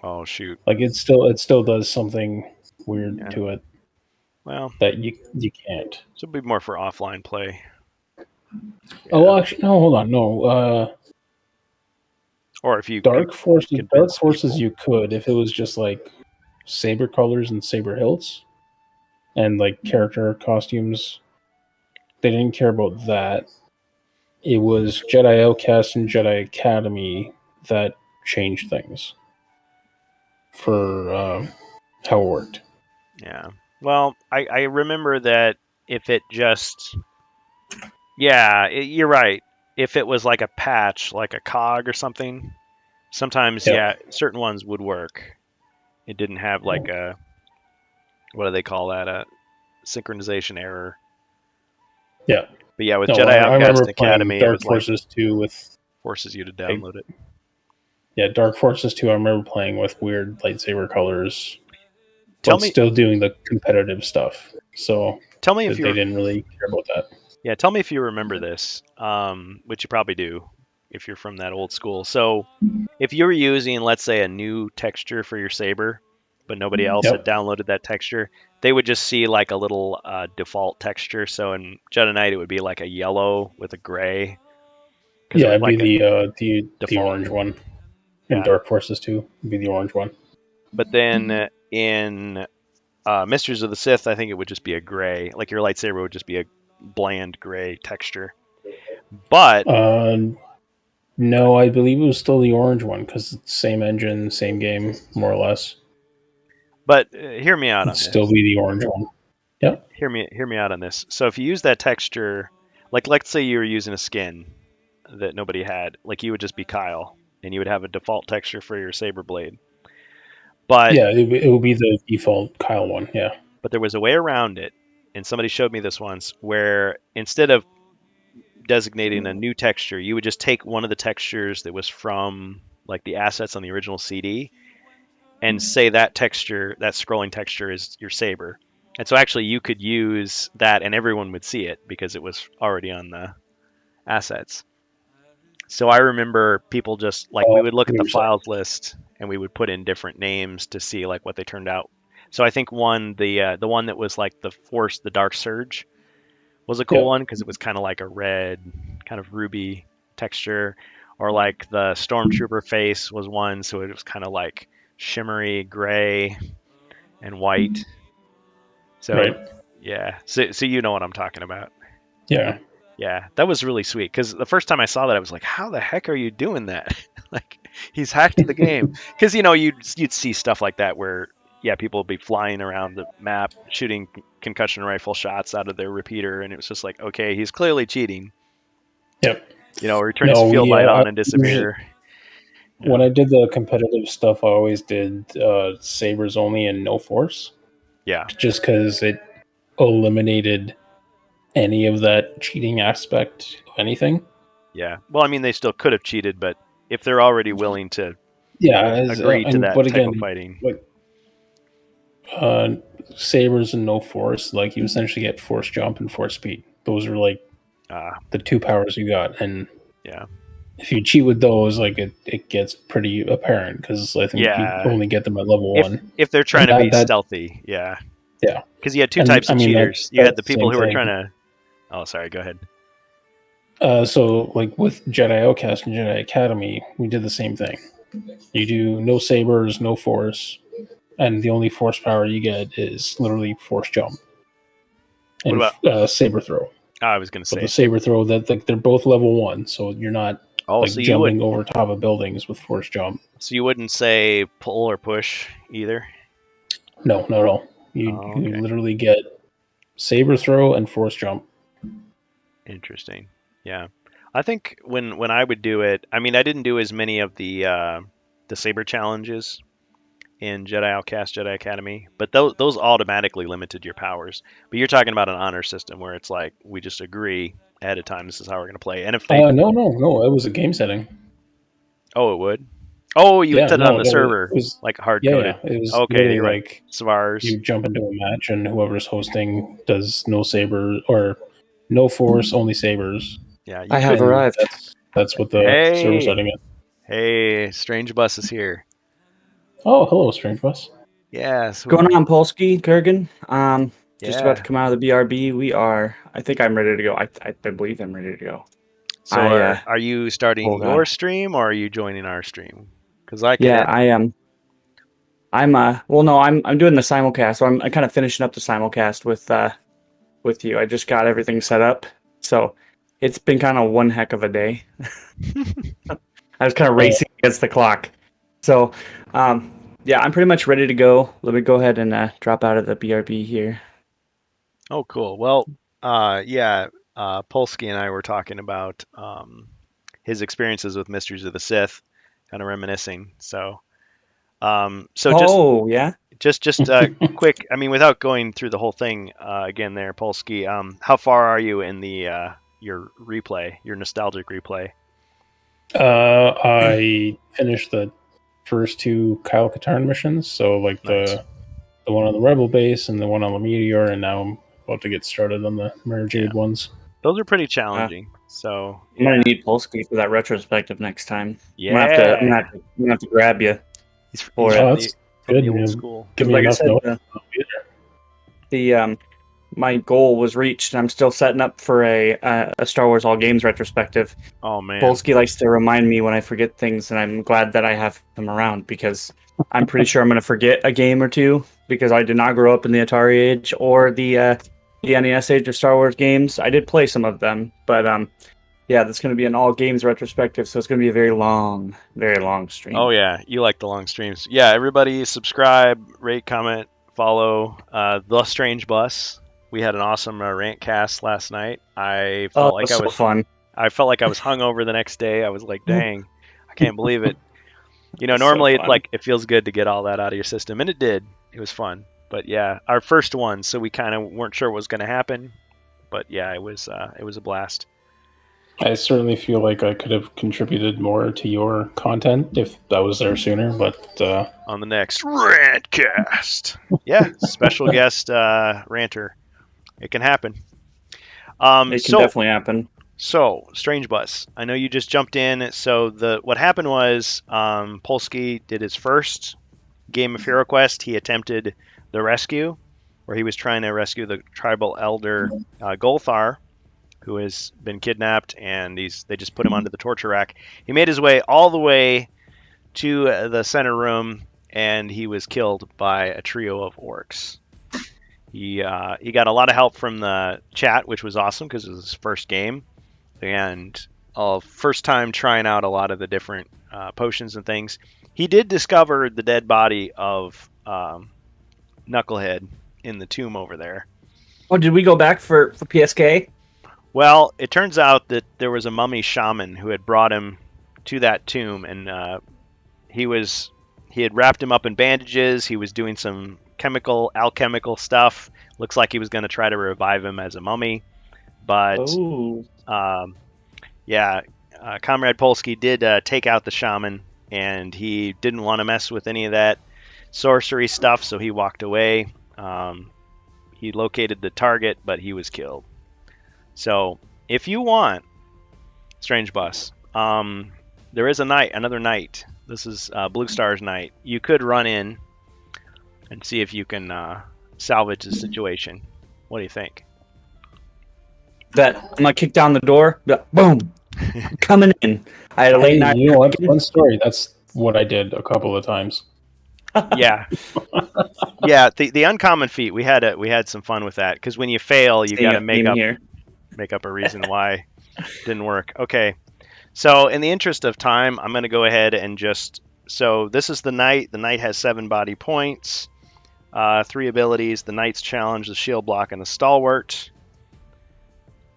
Oh shoot! Like it still does something weird to it. Well, that you can't. So it'd be more for offline play. Oh, well, actually, no. Hold on, no. Or if you Dark Forces, you could if it was just like saber colors and saber hilts, and like character costumes. They didn't care about that. It was Jedi Outcast and Jedi Academy that changed things for how it worked. Yeah. Well, I remember that if it just... Yeah, you're right. If it was like a patch, like a cog or something, sometimes, certain ones would work. It didn't have like a... What do they call that? A synchronization error. Yeah. But yeah, with Jedi Outcast Academy, Dark Forces 2 with... Forces you to download it. Yeah, Dark Forces 2, I remember playing with weird lightsaber colors. Still doing the competitive stuff. So tell me if they didn't really care about that. Yeah, tell me if you remember this, which you probably do if you're from that old school. So if you were using, let's say, a new texture for your saber, but nobody else had downloaded that texture, they would just see like a little default texture. So in Jedi Knight, it would be like a yellow with a gray. Yeah, it'd like be the orange one. In Dark Forces 2, it'd be the orange one. But then in Mysteries of the Sith, I think it would just be a gray. Like your lightsaber would just be a bland gray texture. But no, I believe it was still the orange one because it's same engine, same game, more or less. But hear me out on this. Still be the orange one. Yep. Hear me out on this. So if you use that texture, like let's say you were using a skin that nobody had, like you would just be Kyle, and you would have a default texture for your saber blade. But yeah, it would be the default Kyle one. Yeah. But there was a way around it, and somebody showed me this once, where instead of designating a new texture, you would just take one of the textures that was from like the assets on the original CD, and say that texture, that scrolling texture, is your saber. And so actually, you could use that, and everyone would see it because it was already on the assets. So I remember people just like we would look at the files list and we would put in different names to see like what they turned out. So I think the one that was like the Force, the Dark Surge, was a cool one because it was kind of like a red, kind of ruby texture, or like the Stormtrooper face was one, so it was kind of like shimmery gray and white. So right. yeah, so you know what I'm talking about. Yeah. Yeah, that was really sweet because the first time I saw that, I was like, "How the heck are you doing that?" Like, he's hacked the game. Because you'd see stuff like that where people would be flying around the map shooting concussion rifle shots out of their repeater, and it was just like, okay, he's clearly cheating. Yep. Or he turns his field light on and disappear. When I did the competitive stuff, I always did sabers only and no force. Yeah. Just because it eliminated any of that cheating aspect of anything. Yeah. Well, I mean, they still could have cheated, but if they're already willing to agree to that type of fighting. Like, sabers and no force, like you essentially get force jump and force speed. Those are like the two powers you got. And if you cheat with those, like it gets pretty apparent because I think you only get them at level 1. If they're trying to be stealthy, yeah. Because you had two types of cheaters. You had the people who were trying to. Oh, sorry. Go ahead. So, like with Jedi Outcast and Jedi Academy, we did the same thing. You do no sabers, no force, and the only force power you get is literally force jump and saber throw. I was going to say the saber throw that they're both level 1, so you're not jumping over top of buildings with force jump. So you wouldn't say pull or push either? No, not at all. You literally get saber throw and force jump. Interesting. Yeah. I think when I would do it, I mean, I didn't do as many of the saber challenges in Jedi Outcast, Jedi Academy, but those automatically limited your powers. But you're talking about an honor system where it's like we just agree ahead of time this is how we're going to play. And if they no, it was a game setting. Oh, it would. Oh, you set it on the server, was, like hard coded. Yeah, it was okay. You're like right. Savars. You jump into a match, and whoever's hosting does no saber or no force, only sabers. Yeah, I have arrived. That's what the server setting is. Hey, Strange Bus is here. Oh, hello, Strange Bus. Yeah. What's going on, Polsky, Kurgan? Just about to come out of the BRB. I think I'm ready to go. I believe I'm ready to go. So are you starting your stream or are you joining our stream? Because I am. I'm doing the simulcast. So I'm kind of finishing up the simulcast with you. I just got everything set up. So it's been kind of one heck of a day. I was kind of racing against the clock. So, I'm pretty much ready to go. Let me go ahead and drop out of the BRB here. Oh, cool. Well, Polsky and I were talking about his experiences with Mysteries of the Sith, kind of reminiscing. So, just quick. I mean, without going through the whole thing again, there, Polsky. How far are you in the your replay, your nostalgic replay? I finished the first 2 Kyle Katarn missions, so like nice. the one on the Rebel base and the one on the Meteor, and now I'm about to get started on the Mara Jade ones. Those are pretty challenging. So I'm gonna need Polsky for that retrospective next time. Yeah, I'm gonna have to grab you. For that's good. The old school. Give me like enough notes. My goal was reached, and I'm still setting up for a Star Wars All Games retrospective. Oh man, Polsky likes to remind me when I forget things, and I'm glad that I have him around because I'm pretty sure I'm going to forget a game or two because I did not grow up in the Atari age or the NES age of Star Wars games. I did play some of them, but that's going to be an All Games retrospective, so it's going to be a very long stream. Oh yeah, you like the long streams. Yeah, everybody subscribe, rate, comment, follow The Strange Bus. We had an awesome rant cast last night. I felt like it was fun. I felt like I was hungover the next day. I was like, dang, I can't believe it. Normally it's like it feels good to get all that out of your system, and it did. It was fun. But yeah, our first one, so we kind of weren't sure what was going to happen. But yeah, it was a blast. I certainly feel like I could have contributed more to your content if I was there sooner, but on the next Rantcast. Yeah, special guest ranter. It can happen. It can definitely happen. So, Strange Bus, I know you just jumped in. So what happened was Polsky did his first game of HeroQuest. He attempted the rescue, where he was trying to rescue the tribal elder Golthar, who has been kidnapped, and they just put him onto the torture rack. He made his way all the way to the center room, and he was killed by a trio of orcs. He got a lot of help from the chat, which was awesome because it was his first game, and first time trying out a lot of the different potions and things. He did discover the dead body of Knucklehead in the tomb over there. Oh, did we go back for PSK? Well, it turns out that there was a mummy shaman who had brought him to that tomb, and he had wrapped him up in bandages. He was doing some alchemical stuff. Looks like he was going to try to revive him as a mummy, but Comrade Polsky did take out the shaman, and he didn't want to mess with any of that sorcery stuff, so he walked away. He located the target, but he was killed. So if you want, Strange Bus, there is another night. This is Blue Star's night. You could run in and see if you can salvage the situation. What do you think? I'm gonna kick down the door. Boom, coming in. I had a late night. You know what? One story. That's what I did a couple of times. Yeah, yeah. The uncommon feat. We had some fun with that because when you fail, you got to make up a reason why it didn't work. Okay. So in the interest of time, I'm going to go ahead and so this is the knight. The knight has 7 body points, 3 abilities: the knight's challenge, the shield block, and the stalwart.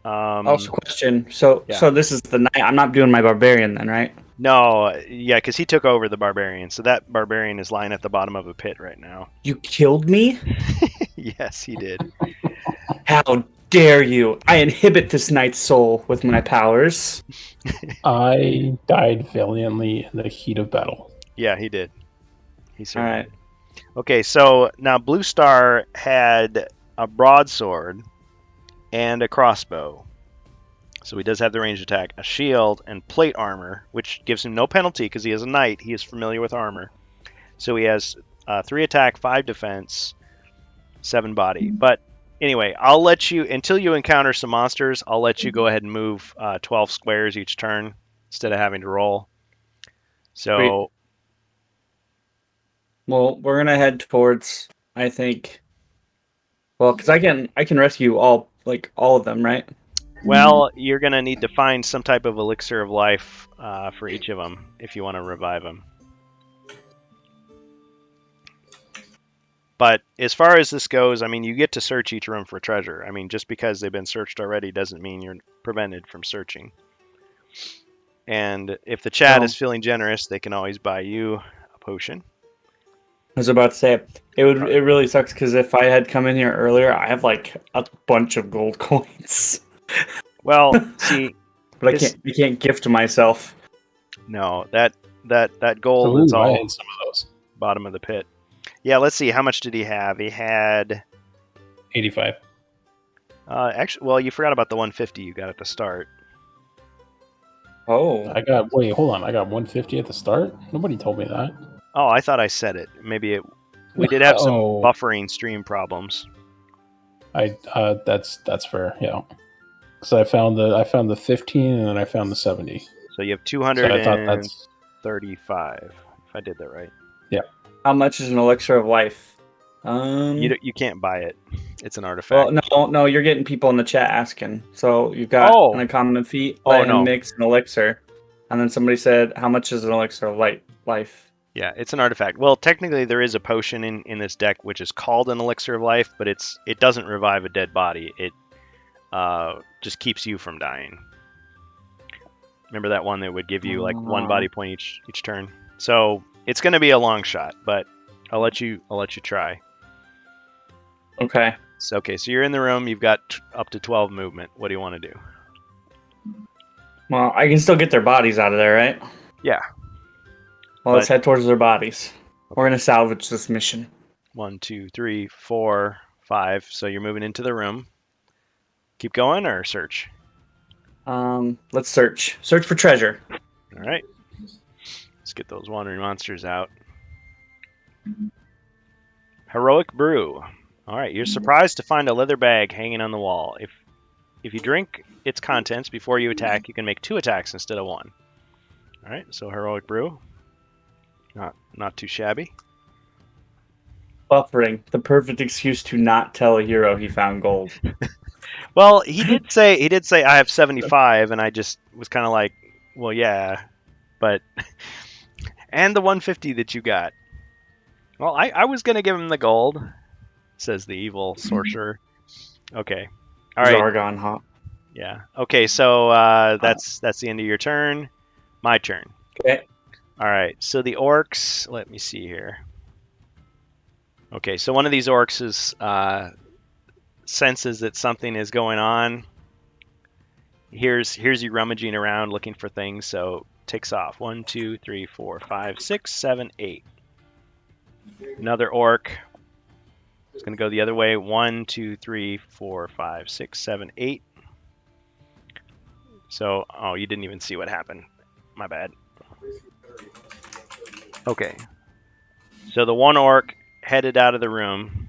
Also, question. So this is the knight. I'm not doing my barbarian then, right? No, yeah, because he took over the barbarian. So that barbarian is lying at the bottom of a pit right now. You killed me? Yes, he did. How dare you? I inhibit this knight's soul with my powers. I died valiantly in the heat of battle. Yeah, he did. He certainly All right. did. Okay, so now Blue Star had a broadsword and a crossbow. So he does have the ranged attack, a shield, and plate armor, which gives him no penalty because he is a knight. He is familiar with armor. So he has 3 attack, 5 defense, 7 body. But anyway, I'll let you, until you encounter some monsters, I'll let you go ahead and move 12 squares each turn instead of having to roll. So, Great. Well, we're gonna head towards, I think. Well, because I can rescue all of them, right? Well, you're gonna need to find some type of elixir of life for each of them if you want to revive them. But as far as this goes, I mean, you get to search each room for treasure. I mean, just because they've been searched already doesn't mean you're prevented from searching. And if the chat is feeling generous, they can always buy you a potion. I was about to say it really sucks because if I had come in here earlier, I have like a bunch of gold coins. Well, see, but I can't gift to myself. No, that gold is all some of those. Bottom of the pit. Yeah, let's see. How much did he have? He had 85. Actually, well, you forgot about the 150 you got at the start. Oh, wait, hold on. I got 150 at the start. Nobody told me that. Oh, I thought I said it. Maybe we did have some buffering stream problems. That's fair. Yeah. Because I found the 15 and then I found the 70. So you have 235. If I did that right. Yeah. How much is an elixir of life? You can't buy it. It's an artifact. Well, no, you're getting people in the chat asking. So you've got an uncommon feat, mix, an elixir, and then somebody said, "How much is an elixir of life?" Yeah, it's an artifact. Well, technically there is a potion in this deck which is called an elixir of life, but it doesn't revive a dead body. It just keeps you from dying. Remember that one that would give you like 1 body point each turn? So it's going to be a long shot, but I'll let you try. Okay. So you're in the room. You've got up to 12 movement. What do you want to do? Well, I can still get their bodies out of there, right? Yeah. Well, let's head towards their bodies. We're going to salvage this mission. 1, 2, 3, 4, 5. So you're moving into the room. Keep going or search? Let's search. Search for treasure. All right. Let's get those wandering monsters out. Heroic Brew. All right, you're surprised to find a leather bag hanging on the wall. If you drink its contents before you attack, you can make 2 attacks instead of 1. All right, so Heroic Brew. Not too shabby. Buffering, the perfect excuse to not tell a hero he found gold. Well, he did say I have 75, and I just was kind of like, well, yeah, but and the 150 that you got. Well, I was gonna give him the gold, says the evil sorcerer. Okay, all right. Zargon, huh? Yeah. Okay, so that's the end of your turn. My turn. Okay. All right. So the orcs. Let me see here. Okay, so one of these orcs is senses that something is going on. Here's you rummaging around looking for things. So takes off. 1, 2, 3, 4, 5, 6, 7, 8. Another orc. It's going to go the other way. 1, 2, 3, 4, 5, 6, 7, 8. So, oh, you didn't even see what happened. My bad. Okay. So the one orc headed out of the room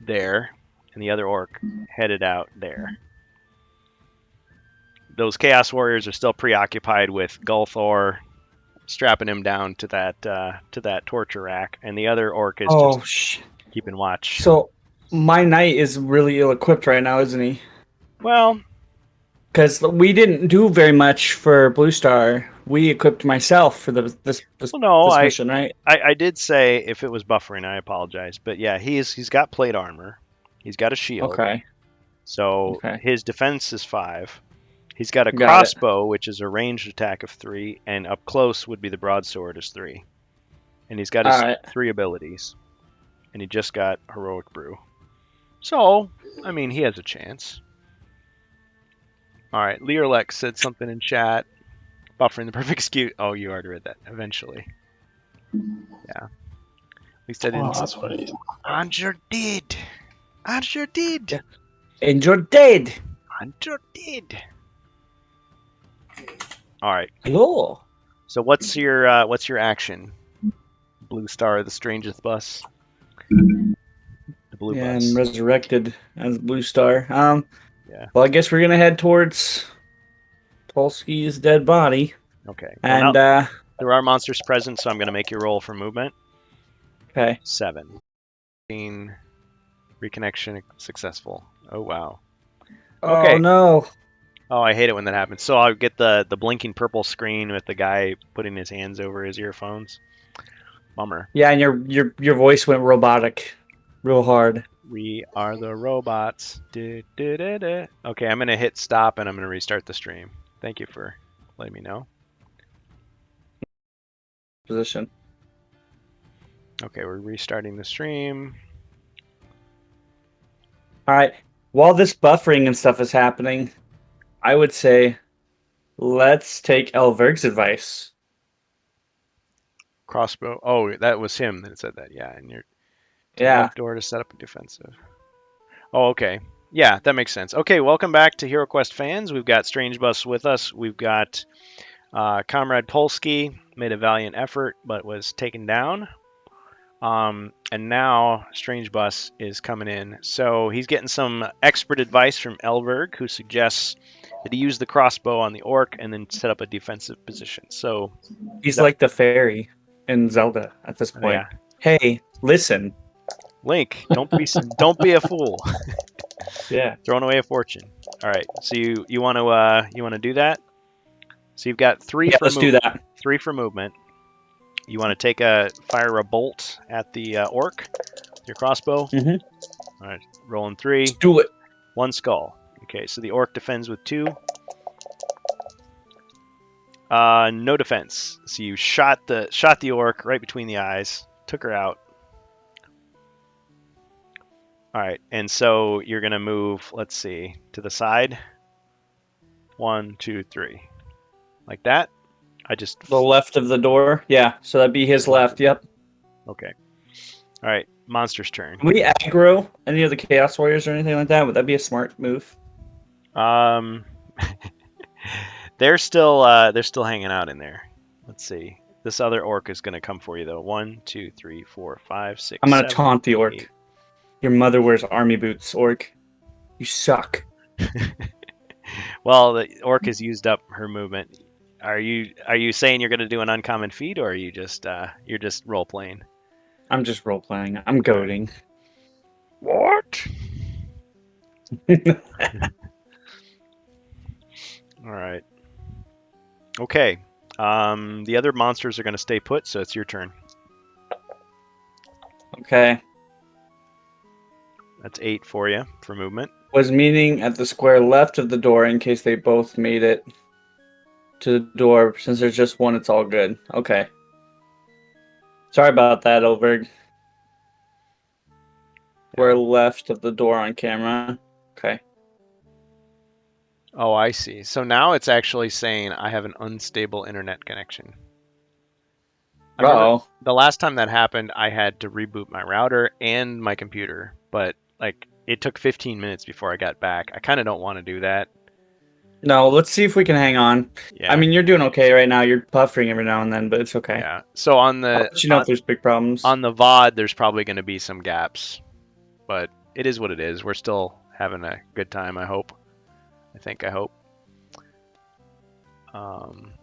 there, and the other orc headed out there. Those Chaos Warriors are still preoccupied with Gulthor strapping him down to that torture rack, and the other orc is just keeping watch. So my knight is really ill-equipped right now, isn't he? Well, because we didn't do very much for Blue Star. We equipped myself for this mission, right? I did say if it was buffering, I apologize, but yeah, he's got plate armor, he's got a shield. Okay. So his defense is 5. He's got a crossbow, which is a ranged attack of 3, and up close would be the broadsword is 3. And he's got his 3 abilities, and he just got Heroic Brew. So, I mean, he has a chance. All right, Learlex said something in chat. Buffering the perfect excuse. Oh, you already read that. Eventually. Yeah. At least I didn't. That's what it is. And you're dead. And you're dead. And you're dead. And you're dead. All right. Hello. So what's your action? Blue Star, the strangest bus. The blue bus. And resurrected as Blue Star. Yeah. Well, I guess we're gonna head towards Polsky's dead body. Okay. And there are monsters present, so I'm gonna make you roll for movement. Okay. 7. Reconnection successful. Oh wow. Okay. Oh no. Oh, I hate it when that happens. So I'll get the blinking purple screen with the guy putting his hands over his earphones. Bummer. Yeah, and your voice went robotic, real hard. We are the robots. Okay, I'm gonna hit stop and I'm gonna restart the stream. Thank you for letting me know. Position. Okay, we're restarting the stream. All right. While this buffering and stuff is happening, I would say let's take Elverg's advice. Crossbow. Oh, that was him that said that. Yeah, and you're left door to set up a defensive. Oh, okay. Yeah, that makes sense. Okay, welcome back to HeroQuest fans. We've got Strange Bus with us. We've got Comrade Polsky made a valiant effort but was taken down. And now Strange Bus is coming in. So he's getting some expert advice from Elverg, who suggests that he use the crossbow on the orc and then set up a defensive position. So he's like the fairy in Zelda at this point. Yeah. Hey, listen, Link, don't be a fool. Yeah, throwing away a fortune. All right, so you want to do that? So you've got 3 for let's movement. Do that. 3 for movement. You want to fire a bolt at the orc with your crossbow. Mm-hmm. All right, rolling 3. Let's do it. 1 skull. Okay, so the orc defends with 2. No defense. So you shot the orc right between the eyes, took her out. All right, and so you're gonna move. Let's see, to the side. 1, 2, 3, like that. The left of the door. Yeah, so that'd be his left. Yep. Okay. All right, monster's turn. Can we aggro any of the Chaos Warriors or anything like that? Would that be a smart move? They're still hanging out in there. Let's see. This other orc is going to come for you, though. 1, 2, 3, 4, 5, 6, I'm going to 7, taunt the orc. 8. Your mother wears army boots, orc. You suck. Well, the orc has used up her movement. Are you saying you're going to do an uncommon feat, or are you just you're just role playing? I'm just role playing. I'm goading. What? All right. Okay. The other monsters are going to stay put, so it's your turn. Okay. That's 8 for you for movement. Was meeting at the square left of the door in case they both made it to the door. Since there's just one, it's all good. Okay. Sorry about that, Olberg. We're left of the door on camera. Okay. Oh, I see. So now it's actually saying I have an unstable internet connection. Uh-oh. The last time that happened, I had to reboot my router and my computer, but like it took 15 minutes before I got back. I kind of don't want to do that. No, let's see if we can hang on. Yeah. I mean, you're doing okay right now. You're buffering every now and then, but it's okay. Yeah. So on the I'll let you know if there's big problems. on the VOD, there's probably going to be some gaps, but it is what it is. We're still having a good time, I hope. I hope.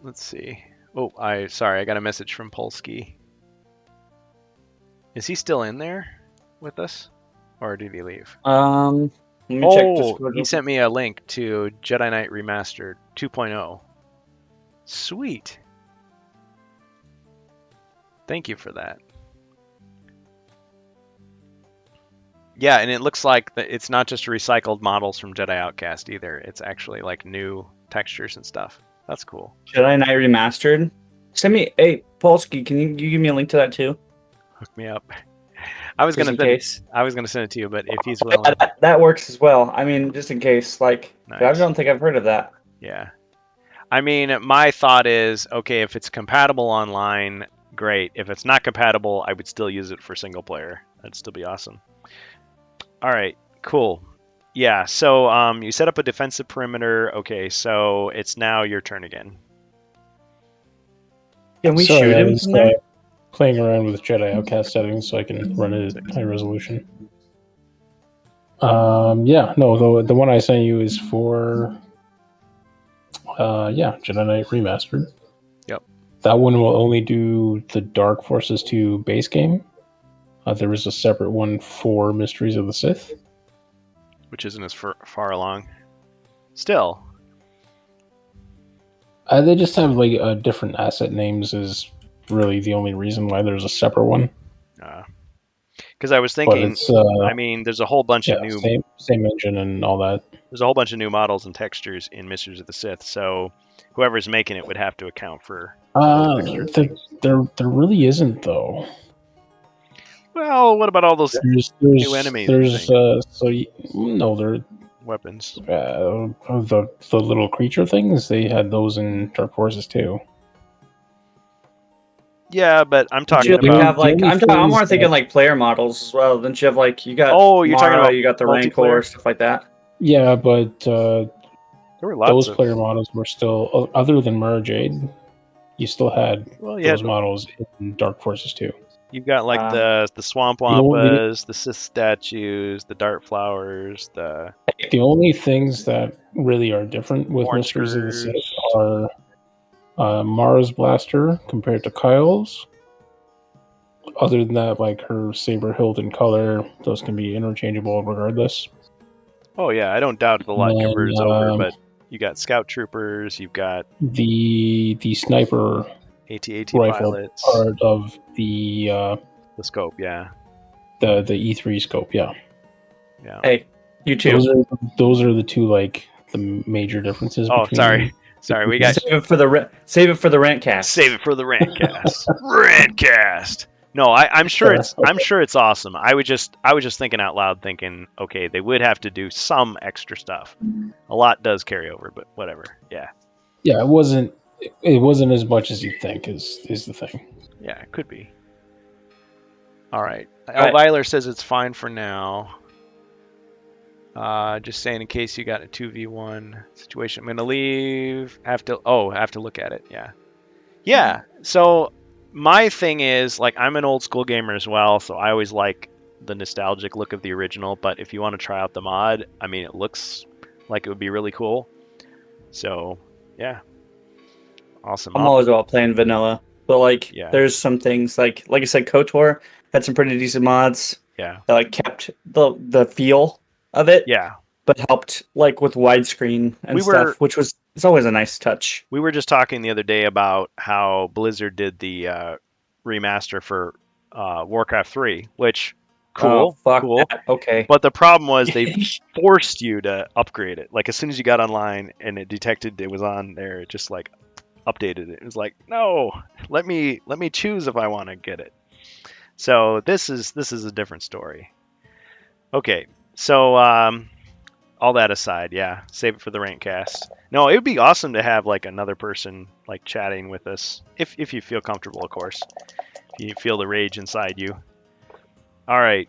Let's see. Oh, sorry, I got a message from Polsky. Is he still in there with us, or did he leave? Let me check Discord. He sent me a link to Jedi Knight Remastered 2.0. Sweet. Thank you for that. Yeah, and it looks like it's not just recycled models from Jedi Outcast either. It's actually like new textures and stuff. That's cool. Jedi Knight Remastered. Send me, hey, Polsky, can you give me a link to that too? Hook me up. I was gonna send it to you, but if he's willing, that works as well. I mean, just in case, like, nice. I don't think I've heard of that. Yeah, I mean, my thought is, okay, if it's compatible online, great. If it's not compatible, I would still use it for single player. That'd still be awesome. All right, cool. Yeah, so you set up a defensive perimeter. Okay, so it's now your turn again. Can we shoot him from there? Playing around with Jedi Outcast settings so I can run it at high resolution. Yeah, no, the one I sent you is for Jedi Knight Remastered. Yep. That one will only do the Dark Forces 2 base game. There is a separate one for Mysteries of the Sith, which isn't as far along. Still. They just have like different asset names is really the only reason why there's a separate one. Because I was thinking, I mean, there's a whole bunch of new... Same engine and all that. There's a whole bunch of new models and textures in Mysteries of the Sith, so whoever's making it would have to account for... There really isn't, though. Well, what about all those new enemies? They're weapons. The little creature things, they had those in Dark Forces too. Yeah, but I'm talking about. I'm more thinking like player models as well. Didn't you have like you got? Oh, you're talking about you got the Rancor stuff like that. Yeah, but there were lots those player models were still other than Mara Jade. You still had those models in Dark Forces too. You've got like the Swamp Wampas, the Sith statues, the Dart Flowers, the only things that really are different with Mysteries of the Sith are Mara's blaster compared to Kyle's. Other than that, like her saber hilt and color, those can be interchangeable regardless. Oh yeah, I don't doubt the lot converts over, but you got Scout Troopers, you've got the sniper AT-AT rifle pilots, part of the scope, yeah. The E3 scope, yeah. Yeah. Hey, you too. Those are the two like the major differences. Oh, sorry, we got save it for the Rantcast. Save it for the Rantcast. Rantcast. No, I'm sure it's awesome. I was just thinking out loud, thinking, okay, they would have to do some extra stuff. A lot does carry over, but whatever. Yeah. Yeah, it wasn't as much as you think is the thing. Yeah, it could be. All right. Elviler says it's fine for now. Just saying in case you got a 2v1 situation. I'm gonna leave. I have to look at it. Yeah. So my thing is, like, I'm an old school gamer as well, so I always like the nostalgic look of the original. But if you want to try out the mod, I mean, it looks like it would be really cool. So, yeah. Awesome. I'm always about playing vanilla. But, like, there's some things, like I said, KOTOR had some pretty decent mods. Yeah. That, like, kept the feel of it. Yeah. But helped, like, with widescreen and stuff, which was, it's always a nice touch. We were just talking the other day about how Blizzard did the remaster for Warcraft 3, which, cool. Cool. That. Okay. But the problem was they forced you to upgrade it. Like, as soon as you got online and it detected it was on there, it just, like, updated it. It was like, no, let me choose if I want to get it. So this is a different story. Okay, so all that aside, yeah, save it for the Rantcast. No, it would be awesome to have like another person like chatting with us, if you feel comfortable, of course. If you feel the rage inside you. All right,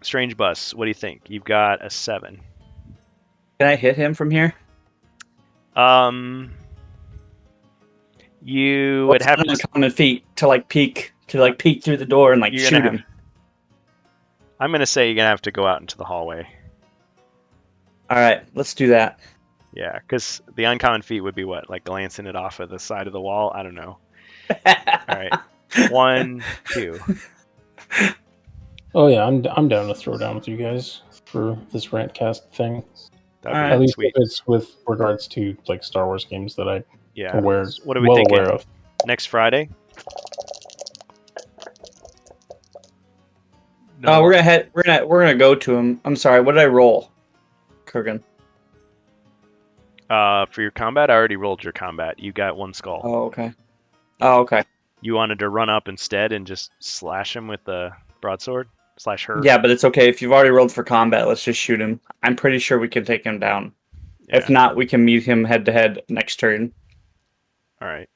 Strange Bus, what do you think? You've got a 7. Can I hit him from here? You would have to uncommon feet to peek through the door and like shoot him. I'm gonna say you're gonna have to go out into the hallway. All right, let's do that. Yeah, because the uncommon feat would be what, like glancing it off of the side of the wall. I don't know. All right, 1, 2. Oh yeah, I'm down to throw down with you guys for this Rantcast thing. At least if it's with regards to like Star Wars games that I aware. What are we thinking? Aware of. Next Friday? No. We're gonna go to him. I'm sorry. What did I roll, Kurgan? For your combat, I already rolled your combat. You got 1 skull. Oh, okay. You wanted to run up instead and just slash him with the broadsword? Slash her? Yeah, but it's okay. If you've already rolled for combat, let's just shoot him. I'm pretty sure we can take him down. Yeah. If not, we can meet him head to head next turn. All right.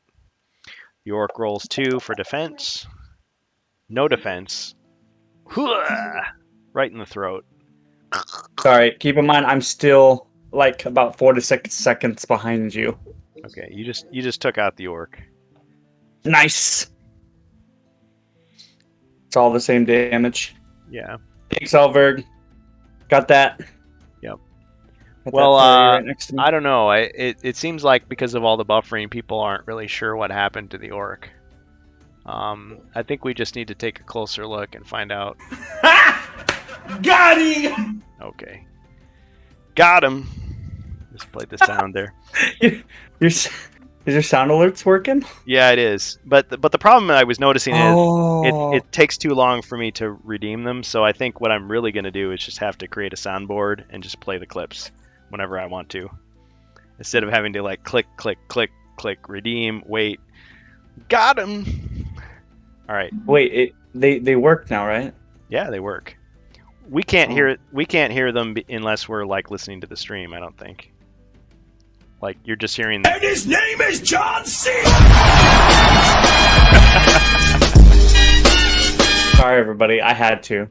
The orc rolls 2 for defense. No defense. Right in the throat. Sorry, keep in mind I'm still like about 4 to 6 seconds behind you. Okay, you just took out the orc. Nice. It's all the same damage. Yeah. Pixelberg. Got that. Yep. Got well, right next to me. I don't know. It seems like because of all the buffering, people aren't really sure what happened to the orc. I think we just need to take a closer look and find out. Got him! Okay. Got him. Just played the sound there. Is your sound alerts working? Yeah, it is. But the problem I was noticing is it takes too long for me to redeem them. So I think what I'm really going to do is just have to create a soundboard and just play the clips whenever I want to. Instead of having to like click, click, click, click, redeem, wait. Got him! All right. Wait, they work now, right? Yeah, they work. We can't hear them unless we're like listening to the stream, I don't think. Like you're just hearing them. And his name is John C. Sorry everybody, I had to.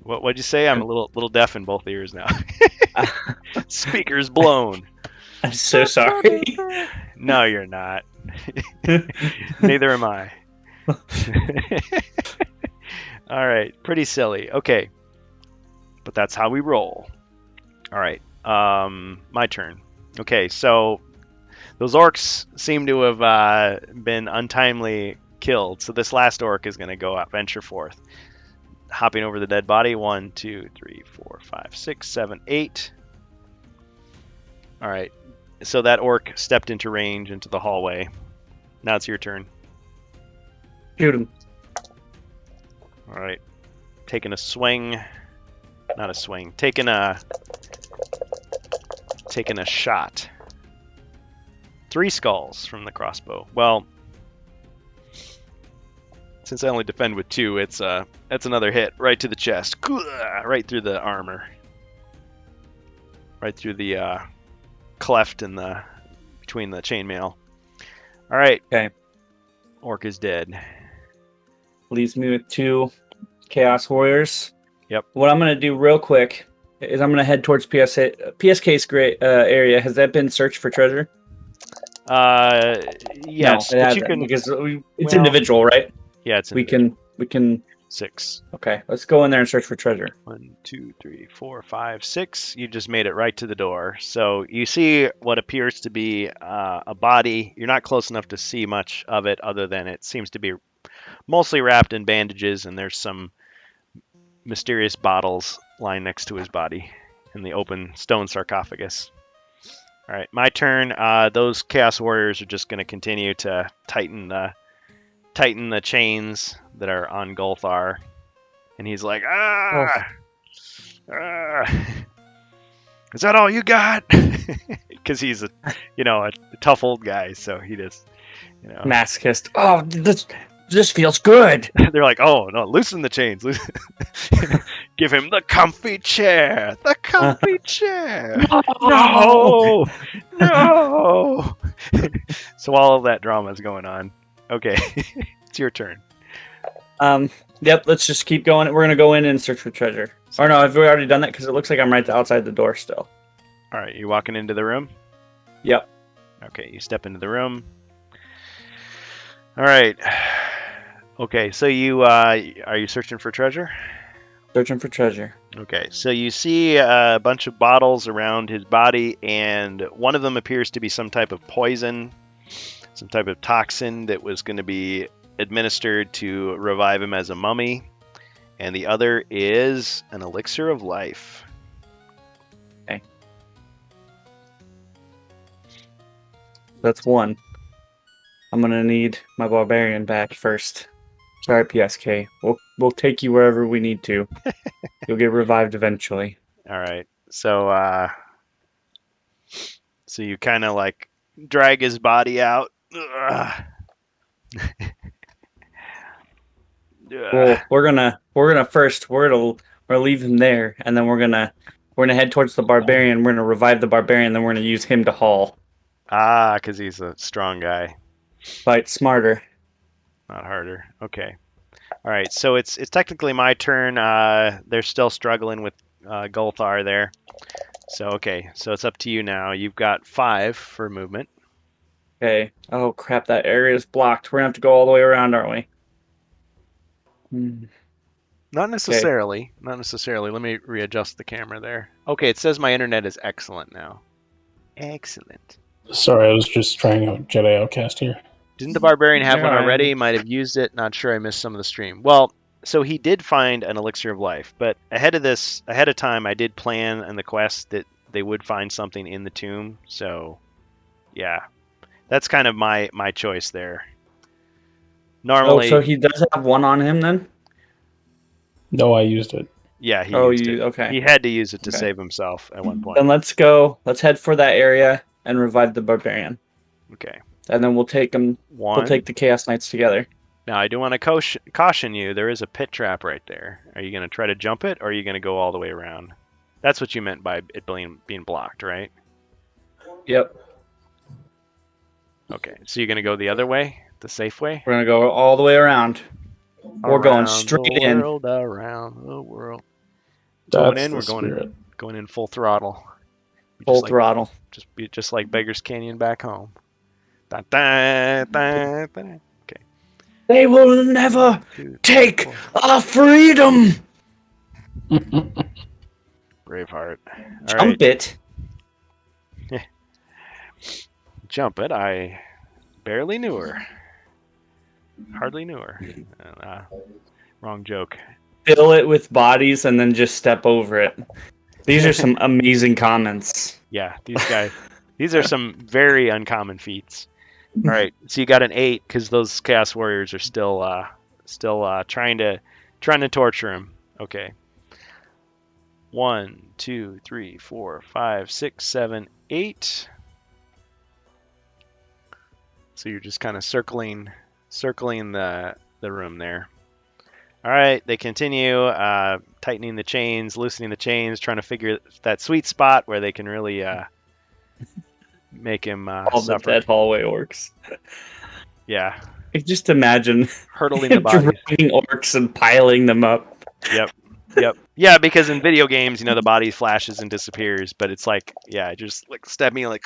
What'd you say? I'm a little deaf in both ears now. Speakers blown. I'm so sorry. No, you're not. Neither am I. All right, pretty silly. Okay, but that's how we roll. All right, my turn. Okay, so those orcs seem to have been untimely killed. So this last orc is going to go out, venture forth, hopping over the dead body. 1, 2, 3, 4, 5, 6, 7, 8. All right, so that orc stepped into range into the hallway. Now it's your turn. Shoot him. All right, taking a swing, not a swing, taking a shot. 3 skulls from the crossbow. Well, since I only defend with 2, that's another hit right to the chest, right through the armor, right through the cleft in the between the chainmail. All right. Okay. Orc is dead. Leaves me with 2 Chaos Warriors. Yep. What I'm going to do real quick is I'm going to head towards PSK's great area. Has that been searched for treasure? Yes, no, but you can because it's individual, right? Yeah, it's we can 6. Okay, let's go in there and search for treasure. 1, 2, 3, 4, 5, 6. You just made it right to the door. So you see what appears to be a body. You're not close enough to see much of it, other than it seems to be mostly wrapped in bandages, and there's some mysterious bottles lying next to his body in the open stone sarcophagus. All right, my turn. Those Chaos Warriors are just going to continue to tighten the chains that are on Golthar, and he's like, is that all you got? Because he's a tough old guy, so he just, masochist. Oh, this feels good. They're like, oh no, loosen the chains. Give him the comfy chair. The comfy chair. No. So all of that drama is going on. Okay, it's your turn. Yep, let's just keep going. We're gonna go in and search for treasure. Or no, have we already done that? Because it looks like I'm right outside the door still. All right, you walking into the room? Yep. Okay, you step into the room. All right. Okay, so you are you searching for treasure? Searching for treasure. Okay, so you see a bunch of bottles around his body, and one of them appears to be some type of poison, some type of toxin that was going to be administered to revive him as a mummy, and the other is an elixir of life. Okay. That's one. I'm gonna need my barbarian back first. Sorry, PSK. We'll take you wherever we need to. You'll get revived eventually. All right. So so you kind of like drag his body out. Well, we're gonna leave him there, and then we're gonna head towards the barbarian. We're gonna revive the barbarian, then we're gonna use him to haul. Because he's a strong guy. Fight smarter, not harder. Okay. All right. So it's technically my turn. They're still struggling with Golthar there. So okay. So it's up to you now. You've got 5 for movement. Okay. Oh crap! That area is blocked. We're gonna have to go all the way around, aren't we? Not necessarily. Okay. Not necessarily. Let me readjust the camera there. Okay. It says my internet is excellent now. Excellent. Sorry, I was just trying out Jedi Outcast here. Didn't the barbarian have one already? Might have used it. Not sure. I missed some of the stream. Well, so he did find an elixir of life, but ahead of time, I did plan in the quest that they would find something in the tomb. So, yeah, that's kind of my choice there. Normally, so he does have one on him then? No, I used it. Yeah, he used it. Okay. He had to use it to save himself at one point. Then let's go. Let's head for that area and revive the barbarian. Okay. And then we'll take him. We'll take the Chaos Knights together. Now, I do want to caution you. There is a pit trap right there. Are you going to try to jump it, or are you going to go all the way around? That's what you meant by it being blocked, right? Yep. Okay. So you're going to go the other way, the safe way? We're going to go all the way around. We're going straight in. Around the world. That's going in. We're going in full throttle. Full throttle. Just like Beggar's Canyon back home. Da, da, da, da. Okay. They will never take our freedom. Braveheart. Jump it. Jump it. I barely knew her. Hardly knew her. Wrong joke. Fill it with bodies and then just step over it. These are some amazing comments. Yeah, these are some very uncommon feats. All right, so you got an 8 because those Chaos Warriors are still trying to torture him. Okay. 1, 2, 3, 4, 5, 6, 7, 8. So you're just kind of circling the room there. All right, they continue tightening the chains, loosening the chains, trying to figure that sweet spot where they can really make him suffer. That hallway orcs. Yeah. I just imagine hurtling the body, dragging orcs and piling them up. Yep. Yeah, because in video games, the body flashes and disappears, but it's like, just like stab me like.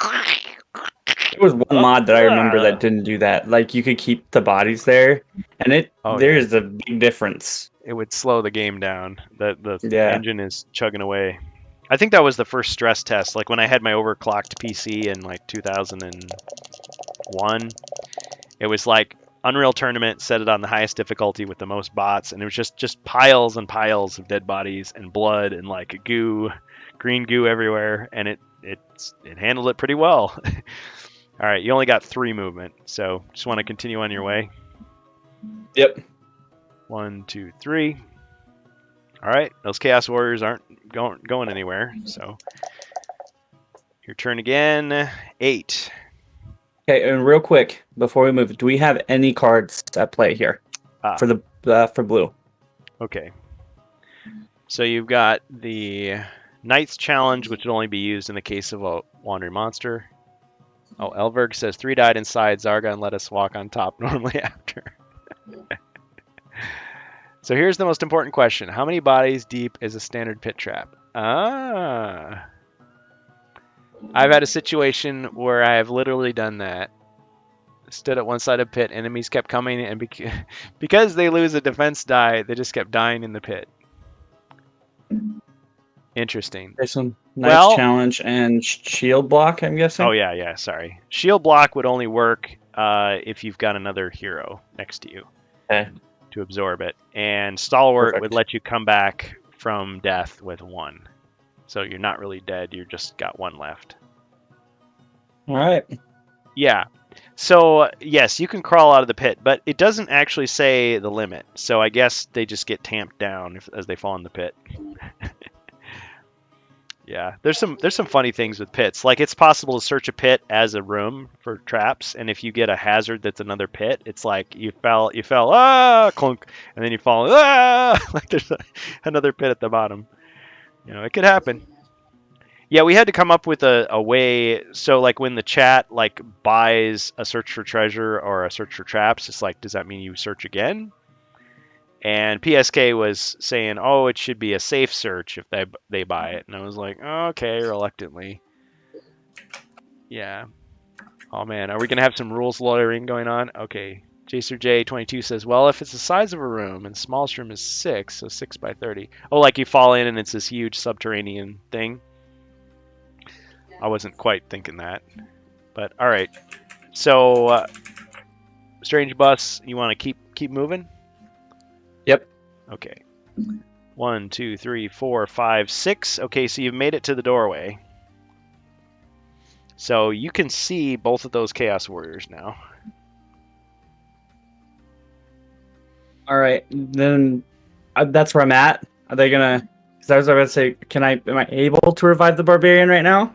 There was one mod that I remember that didn't do that. Like you could keep the bodies there, and there's a big difference. It would slow the game down. The engine is chugging away. I think that was the first stress test. Like when I had my overclocked PC in like 2001, it was like Unreal Tournament set it on the highest difficulty with the most bots, and it was just piles and piles of dead bodies and blood and like green goo everywhere, and it handled it pretty well. All right, you only got 3 movement, so just want to continue on your way. Yep. 1, 2, 3. All right, those Chaos Warriors aren't going anywhere, so your turn again. 8. Okay, and real quick before we move, do we have any cards at play here for blue? Okay. So you've got the Knight's Challenge, which would only be used in the case of a wandering monster. Oh, Elverg says 3 died inside. Zargon let us walk on top normally after. So here's the most important question. How many bodies deep is a standard pit trap? I've had a situation where I have literally done that. Stood at one side of pit, enemies kept coming, and because they lose a defense die, they just kept dying in the pit. Interesting. There's some nice challenge and shield block, I'm guessing. Oh yeah, sorry. Shield block would only work if you've got another hero next to you. Okay. To absorb it, and Stalwart would let you come back from death with 1. So you're not really dead, you just got 1 left. All right. Yeah. So yes, you can crawl out of the pit, but it doesn't actually say the limit. So I guess they just get tamped down as they fall in the pit. Yeah, there's some funny things with pits. Like it's possible to search a pit as a room for traps, and if you get a hazard that's another pit, it's like you fell, clunk, and then you fall, like there's another pit at the bottom. You know, it could happen. Yeah, we had to come up with a way. So like when the chat like buys a search for treasure or a search for traps, it's like, does that mean you search again? And PSK was saying, oh, it should be a safe search if they buy it. And I was like, oh, okay, reluctantly. Yeah. Oh, man. Are we going to have some rules lawyering going on? Okay. JacerJ22 says, well, if it's the size of a room and the smallest room is 6, so 6 by 30. Oh, like you fall in and it's this huge subterranean thing? I wasn't quite thinking that. But, all right. So, Strange Bus, you want to keep moving? Yep. Okay. 1, 2, 3, 4, 5, 6. Okay, so you've made it to the doorway. So you can see both of those Chaos Warriors now. All right, then that's where I'm at. Are they gonna? Because I was about to say, am I able to revive the Barbarian right now?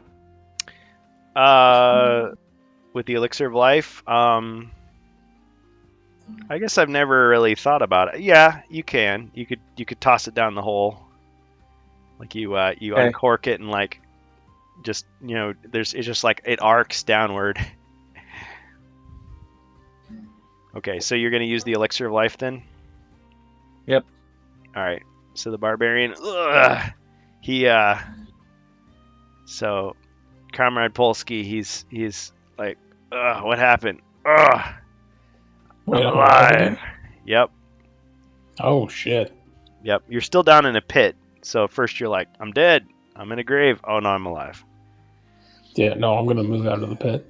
With the Elixir of Life, I guess I've never really thought about it. Yeah, you can. You could toss it down the hole. Like you uncork it and like just it's just like it arcs downward. Okay, so you're gonna use the Elixir of Life then? Yep. All right. So the Barbarian, so Comrade Polsky, he's like, what happened? I'm alive. Yep. Oh shit. Yep. You're still down in a pit. So first you're like, I'm dead. I'm in a grave. Oh no, I'm alive. Yeah. No, I'm gonna move out of the pit.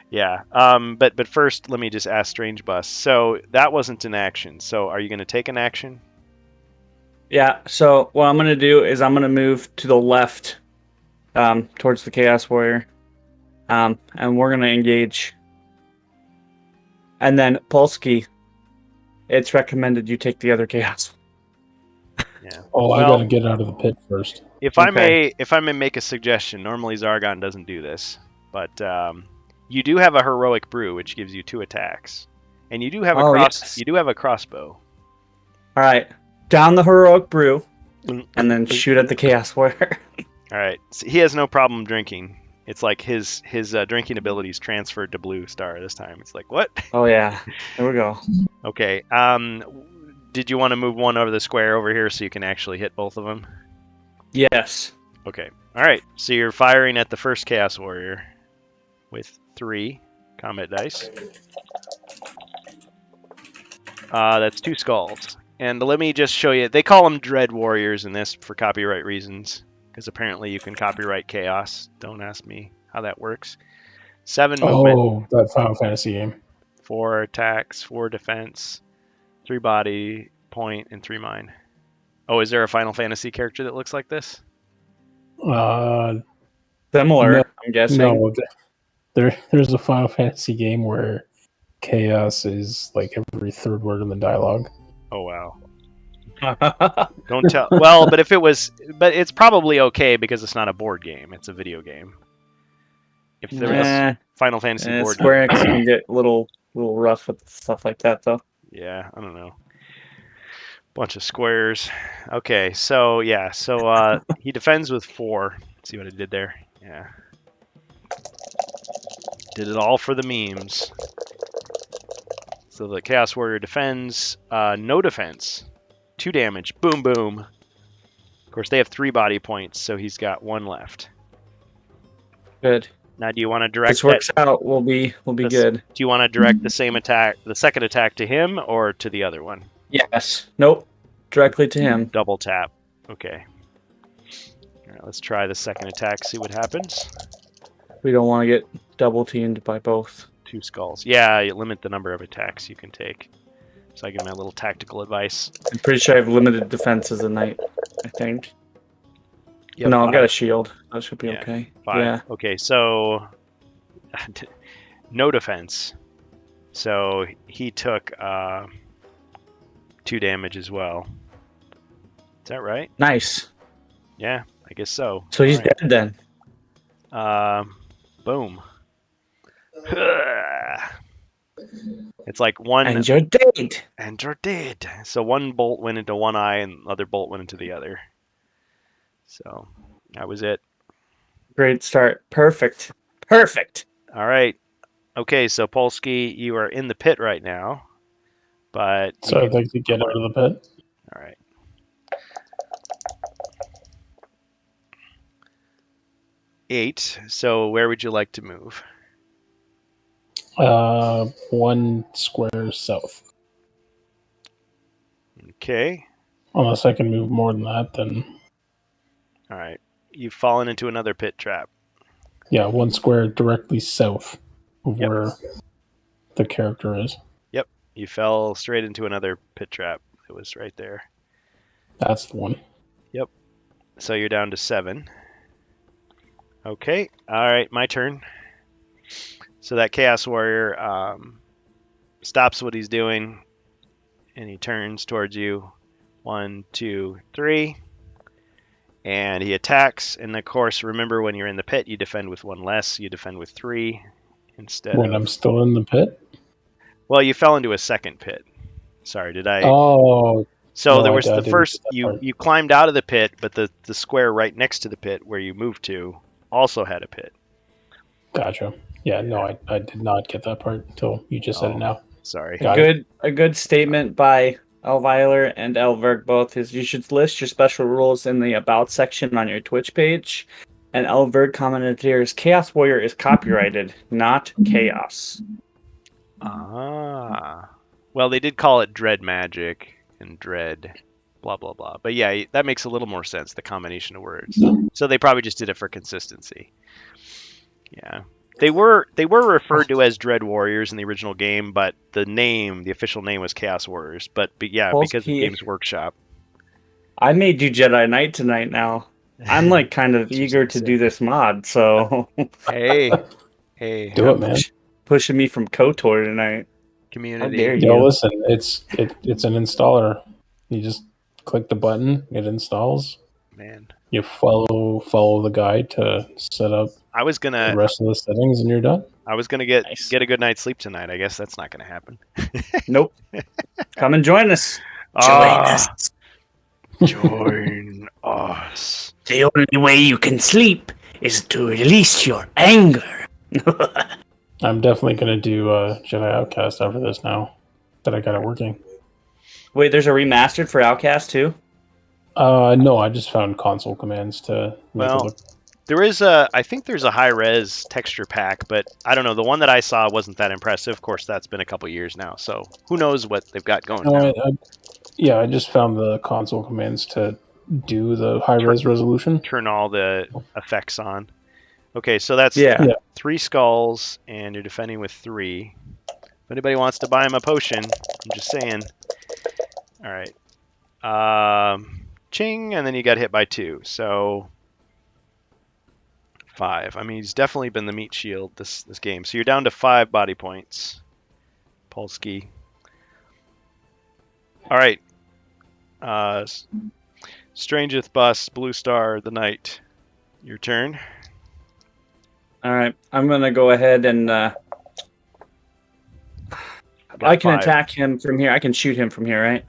Yeah. But first, let me just ask Strange Bus. So that wasn't an action. So are you gonna take an action? Yeah. So what I'm gonna do is I'm gonna move to the left, towards the Chaos Warrior, and we're gonna engage. And then Polsky, it's recommended you take the other Chaos. Yeah. Oh, I gotta get out of the pit first. If I may make a suggestion, normally Zargon doesn't do this, but you do have a heroic brew, which gives you 2 attacks, and you do have you do have a crossbow. All right, down the heroic brew, and then shoot at the Chaos Warrior. All right, so he has no problem drinking. It's like his drinking abilities transferred to Blue Star this time. It's like, what? Oh yeah, there we go. Okay. Did you want to move one over the square over here so you can actually hit both of them? Yes. Okay. All right. So you're firing at the first Chaos Warrior. with 3 combat dice. That's 2 skulls. And let me just show you. They call them Dread Warriors in this for copyright reasons, because apparently you can copyright chaos. Don't ask me how that works. 7 movement. Oh, that Final Fantasy game. 4 attacks, 4 defense, 3 body point, and 3 mine. Oh, is there a Final Fantasy character that looks like this? Similar, no, I'm guessing. No, there's a Final Fantasy game where chaos is like every third word in the dialogue. Oh wow! Don't tell. Well, but it's probably okay because it's not a board game; it's a video game. If there was Final Fantasy board, Square Enix can get a little rough with stuff like that, though. Yeah, I don't know. Bunch of squares. Okay, so he defends with 4. See what I did there? Yeah. Did it all for the memes. So the Chaos Warrior defends, no defense, 2 damage, boom, boom. Of course, they have 3 body points, so he's got 1 left. Good. Now, do you want to direct? This works out. We'll be good. Do you want to direct the same attack, the second attack, to him or to the other one? Yes. Nope. Directly to him. Double tap. Okay. All right, let's try the second attack. See what happens. We don't want to get double teamed by both. 2 skulls. Yeah, you limit the number of attacks you can take. So I give my little tactical advice. I'm pretty sure I have limited defense as a knight, I think. Yep, no, 5. I've got a shield. That should be okay. 5. Yeah. Okay, so no defense. So he took 2 damage as well. Is that right? Nice. Yeah, I guess so. So he's dead then. Boom. It's like one. And you're dead. And you're dead. So one bolt went into one eye and the other bolt went into the other. So that was it. Great start. Perfect. Perfect. All right. Okay, so Polsky, you are in the pit right now. But so I'd like to get out of the pit. All right. Eight. So where would you like to move? 1 square south. Okay. Unless I can move more than that, then. All right. You've fallen into another pit trap. Yeah, 1 square directly south of where the character is. Yep. You fell straight into another pit trap. It was right there. That's the one. Yep. So you're down to 7. Okay. All right. My turn. So that Chaos Warrior stops what he's doing, and he turns towards you. 1, 2, 3. And he attacks. And, of course, remember when you're in the pit, you defend with 1 less. You defend with 3 instead when I'm still in the pit? Well, you fell into a second pit. Sorry, did I? Oh. So there was the first, you climbed out of the pit, but the square right next to the pit where you moved to also had a pit. Gotcha. Yeah, no, I did not get that part until you just said it now. Sorry. A good statement by Elviler and Elverg both is you should list your special rules in the About section on your Twitch page. And Elverg commented here is Chaos Warrior is copyrighted, not Chaos. Ah. Well, they did call it Dread Magic and Dread blah, blah, blah. But yeah, that makes a little more sense, the combination of words. So they probably just did it for consistency. Yeah. They were referred to as Dread Warriors in the original game, but the official name was Chaos Warriors. But yeah, because of Games Workshop. I made you Jedi Knight tonight now. I'm like kind of eager to do this mod, so Hey. Do it, man. Pushing me from KOTOR tonight. Community. How dare you? Yo, listen, it's an installer. You just click the button, it installs. Man. You follow the guide to set up the rest of the settings, and you're done. I was gonna get a good night's sleep tonight. I guess that's not gonna happen. Nope. Come and join us. Join us. Join us. The only way you can sleep is to release your anger. I'm definitely gonna do Jedi Outcast after this now that I got it working. Wait, there's a remastered for Outcast too? No, I just found console commands to make it look There is I think there's a high res texture pack, but I don't know. The one that I saw wasn't that impressive. Of course, that's been a couple years now, so who knows what they've got going now. I just found the console commands to do the high res resolution. Turn all the effects on. Okay, so that's 3 skulls, and you're defending with 3. If anybody wants to buy him a potion, I'm just saying. All right. Ching, and then you got hit by 2, so 5. I mean, he's definitely been the meat shield this game. So you're down to 5 body points. Polsky. All right. Strangeth Bus, Blue Star, the Knight. Your turn. All right. I'm going to go ahead and I can 5. attack him from here. I can shoot him from here, right?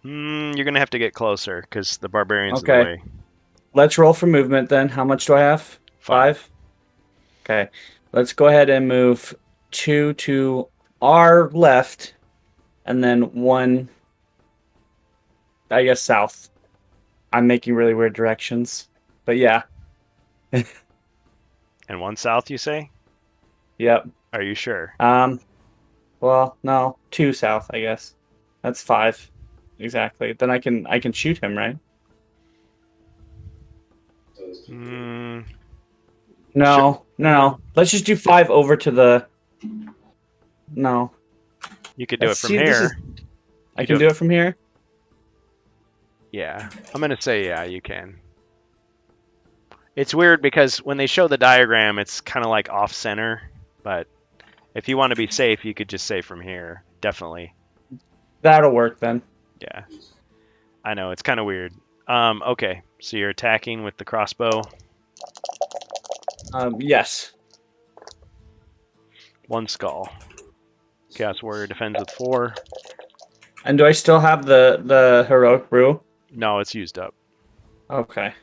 You're going to have to get closer because the barbarian's in the way. Let's roll for movement then. How much do I have? 5? Okay. Let's go ahead and move 2 to our left and then 1, I guess, south. I'm making really weird directions. But yeah. And 1 south, you say? Yep. Are you sure? Well, no. 2 south, I guess. That's 5. Exactly. Then I can shoot him, right? No. Let's just do 5 over to the. No. You could do it from here. I can do it from here? Yeah. I'm going to say, yeah, you can. It's weird because when they show the diagram, it's kind of like off-center. But if you want to be safe, you could just say from here. Definitely. That'll work then. Yeah. I know. It's kind of weird. Okay. So you're attacking with the crossbow? Yes. 1 skull. Chaos Warrior defends with 4. And do I still have the heroic brew? No, it's used up. Okay.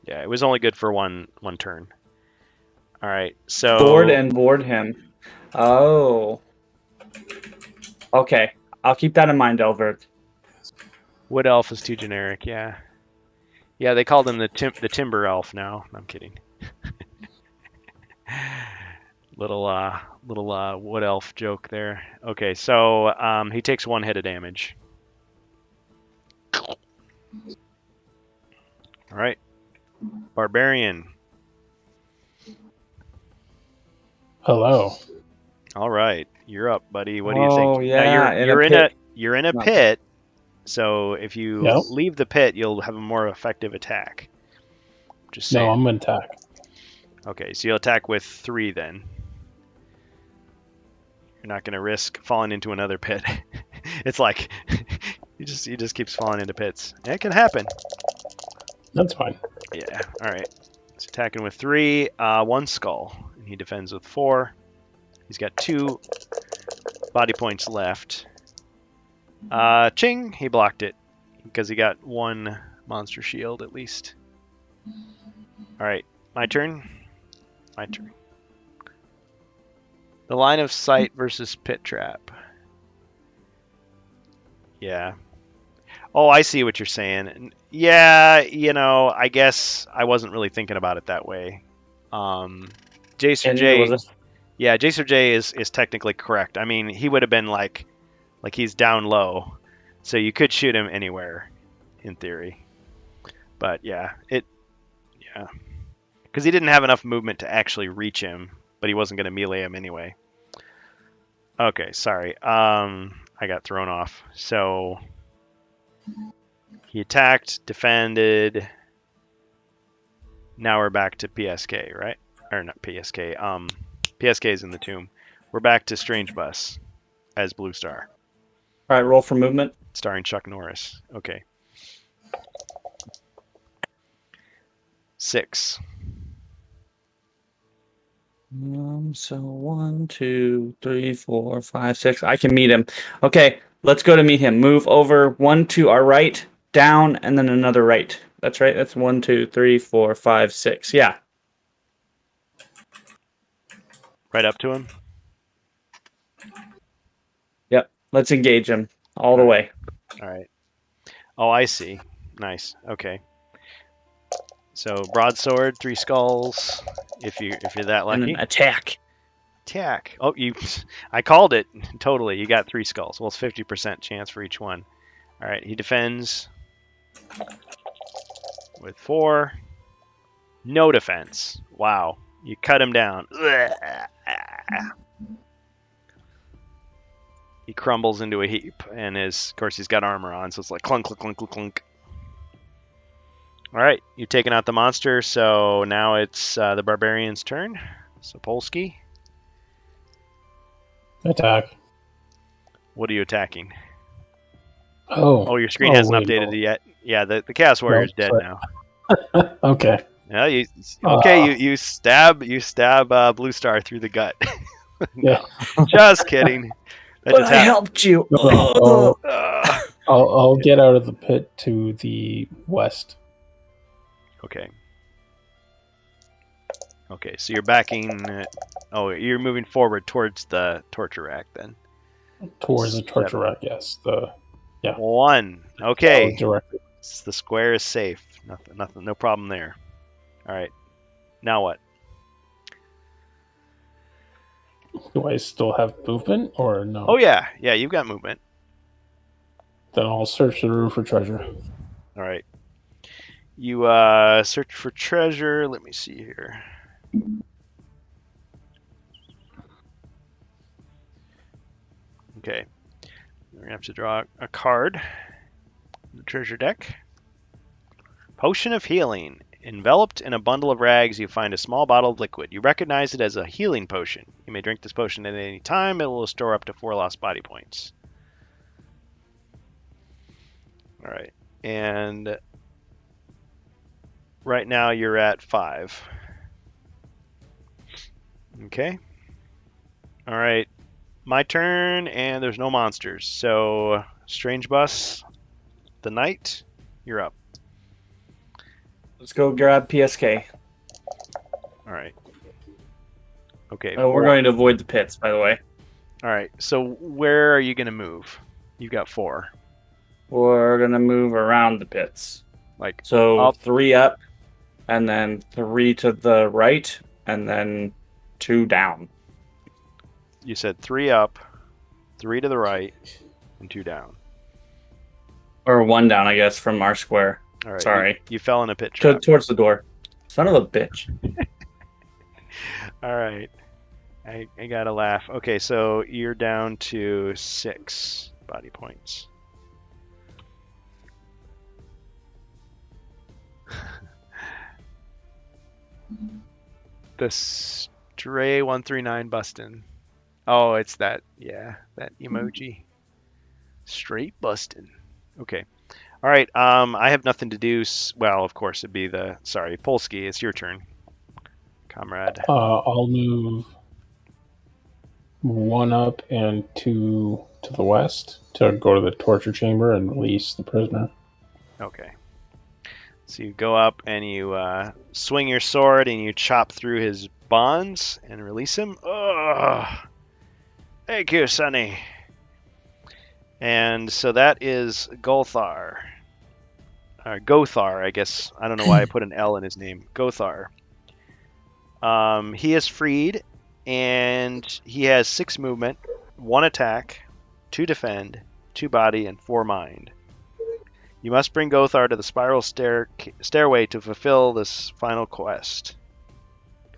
Yeah, it was only good for one turn. All right, so board him. Oh. Okay, I'll keep that in mind, Elbert. Wood Elf is too generic. Yeah. Yeah, they called him the Timber Elf now. I'm kidding. little Wood Elf joke there. Okay, so he takes 1 hit of damage. All right. Barbarian. Hello. All right, you're up, buddy. What do you think? Oh yeah, now you're in a pit. So if you leave the pit, you'll have a more effective attack. Just saying. No, I'm gonna attack. Okay, so you'll attack with 3 then. You're not gonna risk falling into another pit. It's like he just keeps falling into pits. It can happen. That's fine. Yeah. All right. He's attacking with 3, 1 skull, and he defends with 4. He's got 2 body points left. Ching! He blocked it because he got 1 monster shield at least. All right, my turn. My turn. The line of sight versus pit trap. Yeah. Oh, I see what you're saying. Yeah, I guess I wasn't really thinking about it that way. Jacer J. Yeah, Jacer J is technically correct. I mean, he would have been like he's down low, so you could shoot him anywhere, in theory. But yeah, because he didn't have enough movement to actually reach him, but he wasn't going to melee him anyway. Okay, sorry. I got thrown off. So he attacked, defended. Now we're back to PSK, right? Or not PSK. PSK is in the tomb. We're back to Strange Bus as Blue Star. All right, roll for movement. Starring Chuck Norris. Okay. 6. So 1, 2, 3, 4, 5, 6. I can meet him. Okay, let's go to meet him. Move over 1 to our right, down, and then another right. That's right. That's 1, 2, 3, 4, 5, 6. Yeah. Right up to him? Yep. Let's engage him all the way. All right. Oh, I see. Nice. Okay. So broadsword, 3 skulls. If you're that lucky. And an attack. Attack. Oh, I called it. Totally. You got 3 skulls. Well, it's 50% chance for each one. All right. He defends with 4. No defense. Wow. You cut him down. He crumbles into a heap, and of course he's got armor on, so it's like clunk, clunk, clunk, clunk, clunk. All right, you've taken out the monster, so now it's the barbarian's turn. Sapolsky. Attack. What are you attacking? Oh, your screen hasn't updated it yet. Yeah, the Chaos Warrior is dead now. Okay. Yeah, you stab Blue Star through the gut. Yeah. Just kidding. But I helped you. I'll get out of the pit to the west. Okay. Okay, so you're backing. You're moving forward towards the torture rack then. Towards the torture rack, yes. 1. Okay. Directly. The square is safe. Nothing. No problem there. All right. Now what? Do I still have movement or no? Oh yeah, you've got movement. Then I'll search the room for treasure. All right. You search for treasure. Let me see here. Okay. We're gonna have to draw a card. The treasure deck. Potion of healing. Enveloped in a bundle of rags, you find a small bottle of liquid. You recognize it as a healing potion. You may drink this potion at any time. It will restore up to 4 lost body points. All right. And right now you're at 5. Okay. All right. My turn, and there's no monsters. So, Strange Bus, the knight, you're up. Let's go grab PSK. All right. Okay. We're going to avoid the pits, by the way. All right. So where are you going to move? You've got 4. We're going to move around the pits. Like so 3 up, and then 3 to the right, and then 2 down. You said 3 up, 3 to the right, and 2 down. Or 1 down, I guess, from our square. All right. Sorry. You fell in a pit trap. Towards the door. Son of a bitch. All right. I gotta laugh. Okay, so you're down to 6 body points. The Stray 139 bustin'. Oh, it's that. Yeah, that emoji. Straight bustin'. Okay. All right. I have nothing to do. Well, of course, it'd be Polsky. It's your turn, comrade. I'll move 1 up and 2 to the west to go to the torture chamber and release the prisoner. Okay. So you go up and you swing your sword and you chop through his bonds and release him. Ugh. Thank you, Sonny. And so that is Gothar. Gothar, I guess. I don't know why I put an L in his name. Gothar. He is freed, and he has 6 movement, 1 attack, 2 defend, 2 body, and 4 mind. You must bring Gothar to the spiral stairway to fulfill this final quest.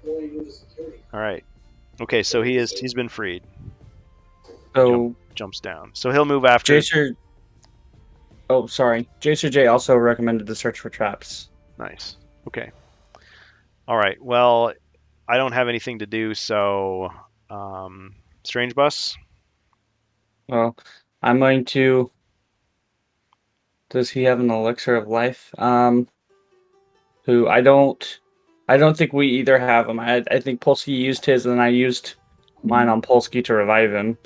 All right. Okay, so he's been freed. So jumps down. So he'll move after. Jacer J also recommended the search for traps. Nice. Okay. All right. Well, I don't have anything to do, so Strange Bus. Well, I'm going to. Does he have an elixir of life? Who I don't think we either have him. I think Polsky used his, and I used mine on Polsky to revive him.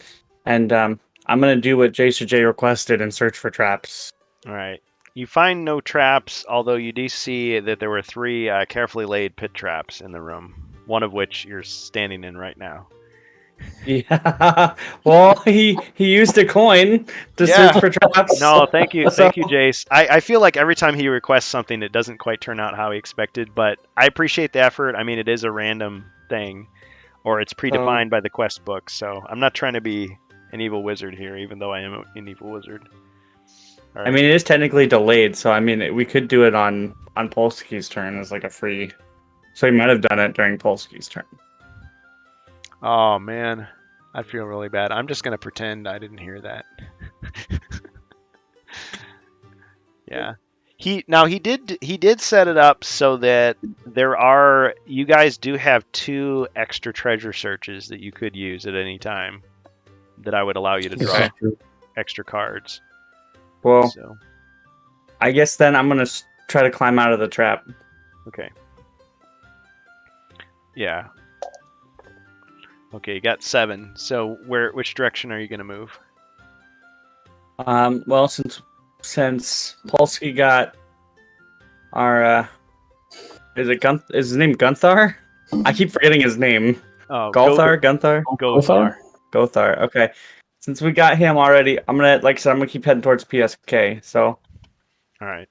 And I'm going to do what Jacer J requested and search for traps. All right. You find no traps, although you do see that there were 3 carefully laid pit traps in the room, one of which you're standing in right now. Yeah. Well, he used a coin to search for traps. No, thank you, Jace. I feel like every time he requests something, it doesn't quite turn out how he expected, but I appreciate the effort. I mean, it is a random thing, or it's predefined by the quest book, so I'm not trying to be an evil wizard here, even though I am an evil wizard. Right. I mean, it is technically delayed, so I mean, we could do it on Polsky's turn as like a free. So he might have done it during Polsky's turn. Oh man, I feel really bad. I'm just gonna pretend I didn't hear that. Yeah, he did set it up so that you guys do have 2 extra treasure searches that you could use at any time. That I would allow you to draw extra cards. Well, so. I guess then I'm gonna try to climb out of the trap. Okay. Yeah. Okay, you got 7. So which direction are you gonna move? Well, since Polsky got our is his name Gunthar? I keep forgetting his name. Oh, Golthar? Gunthar? Gothar. Okay. Since we got him already, I'm gonna keep heading towards PSK. So. All right.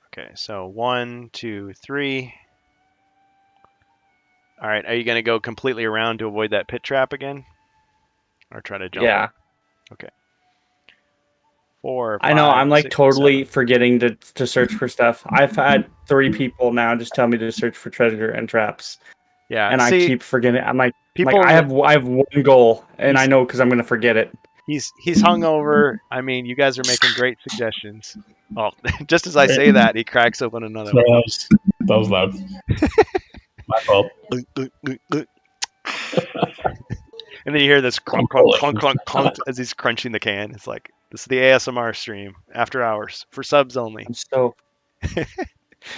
Okay, so 1, 2, 3. All right, are you gonna go completely around to avoid that pit trap again, or try to jump? Yeah. Okay. 4, 5, I know. I'm like 6, totally 7. forgetting to search for stuff. I've had 3 people now just tell me to search for treasure and traps. Yeah, and I keep forgetting. I'm like, I have one goal, and I know because I'm gonna forget it. He's hungover. I mean, you guys are making great suggestions. Oh, just as I say that, he cracks open another one. That was loud. My fault. And then you hear this clunk, clunk, clunk, clunk, clunk as he's crunching the can. It's like, this is the ASMR stream after hours for subs only. I'm so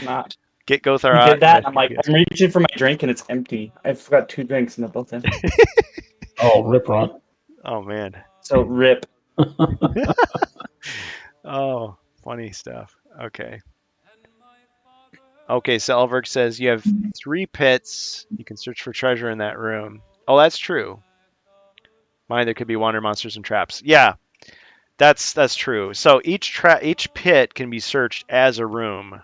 not. Get Gothar out. Did that? I'm like, I'm reaching for my drink and it's empty. I've got 2 drinks and they're both empty. Oh, rip, Ron. Oh man. So rip. Oh, funny stuff. Okay. Okay, so Elverk says you have 3 pits. You can search for treasure in that room. Oh, that's true. Mine, there could be water monsters and traps. Yeah, that's true. So each pit can be searched as a room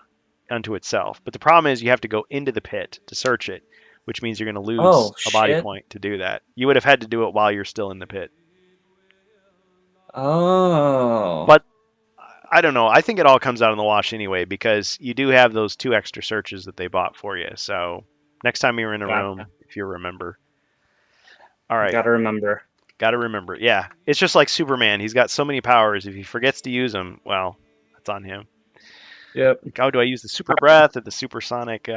unto itself. But the problem is you have to go into the pit to search it, which means you're going to lose a body point to do that. You would have had to do it while you're still in the pit. Oh. But I don't know. I think it all comes out in the wash anyway, because you do have those 2 extra searches that they bought for you. So next time you're in a room, if you remember. All right. Gotta remember. Yeah. It's just like Superman. He's got so many powers. If he forgets to use them, well, that's on him. Yep. Like, oh, do I use the super breath or the supersonic,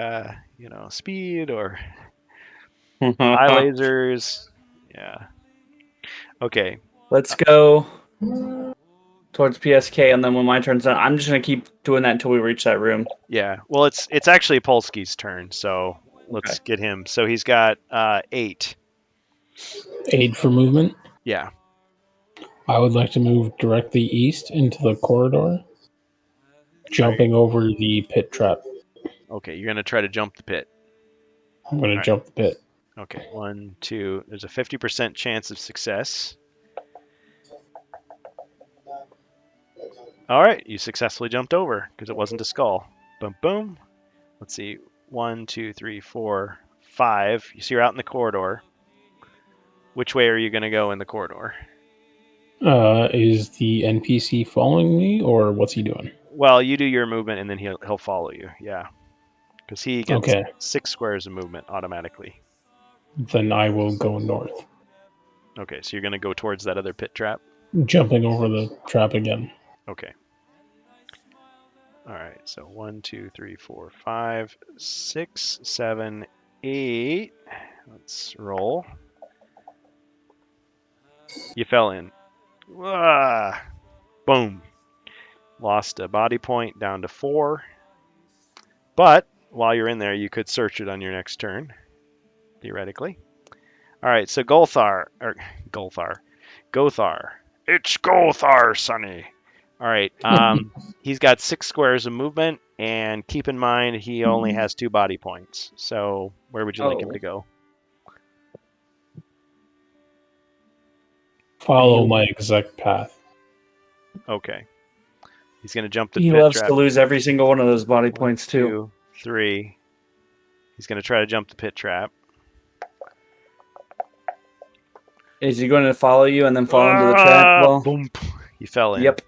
speed or eye lasers? Yeah. Okay. Let's go towards PSK, and then when my turn's done, I'm just gonna keep doing that until we reach that room. Yeah. Well, it's actually Polsky's turn, so let's get him. So he's got 8. 8 for movement? Yeah. I would like to move directly east into the corridor, jumping over the pit trap. Okay, you're going to try to jump the pit. I'm going to jump the pit. Okay, 1, 2. There's a 50% chance of success. All right, you successfully jumped over because it wasn't a skull. Boom, boom. Let's see. 1, 2, 3, 4, 5. You see you're out in the corridor. Which way are you going to go in the corridor? Is the NPC following me, or what's he doing? Well, you do your movement, and then he'll follow you. Yeah, because he gets 6 squares of movement automatically. Then I will go north. Okay, so you're going to go towards that other pit trap? Jumping over the trap again. Okay. All right, so 1, 2, 3, 4, 5, 6, 7, 8. Let's roll. You fell in. Boom. Lost a body point down to 4. But while you're in there, you could search it on your next turn, theoretically. All right, so Gothar. It's Gothar, Sonny. All right. He's got 6 squares of movement, and keep in mind he only has 2 body points. So where would you like him to go? Follow my exact path. Okay. He's going to jump the He pit loves trap. to lose every single one of those body 1, points, too. 2, 3. He's going to try to jump the pit trap. Is he going to follow you and then fall into the trap? Well, boom. He fell in. Yep.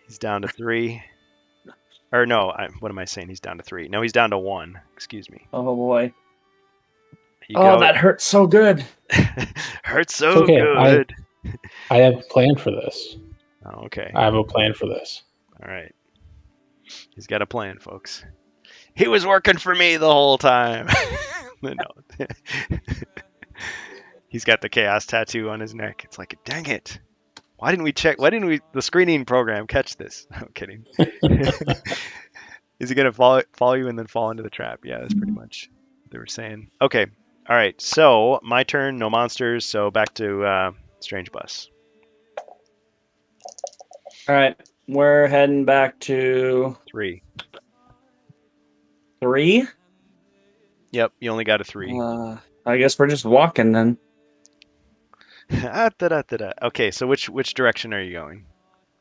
He's down to 3. Or no, what am I saying? He's down to 3. No, he's down to 1. Excuse me. Oh, boy. You go. That hurts so good. Hurts so good. I have a plan for this. Oh, okay. I have a plan for this. All right. He's got a plan, folks. He was working for me the whole time. No. He's got the chaos tattoo on his neck. It's like, dang it. Why didn't the screening program catch this? No, I'm kidding. Is he going to follow you and then fall into the trap? Yeah, that's pretty much what they were saying. Okay. All right. So my turn. No monsters. So back to Strange Bus. All right. We're heading back to 3. 3? Yep. You only got a 3. I guess we're just walking then. Okay. So which direction are you going?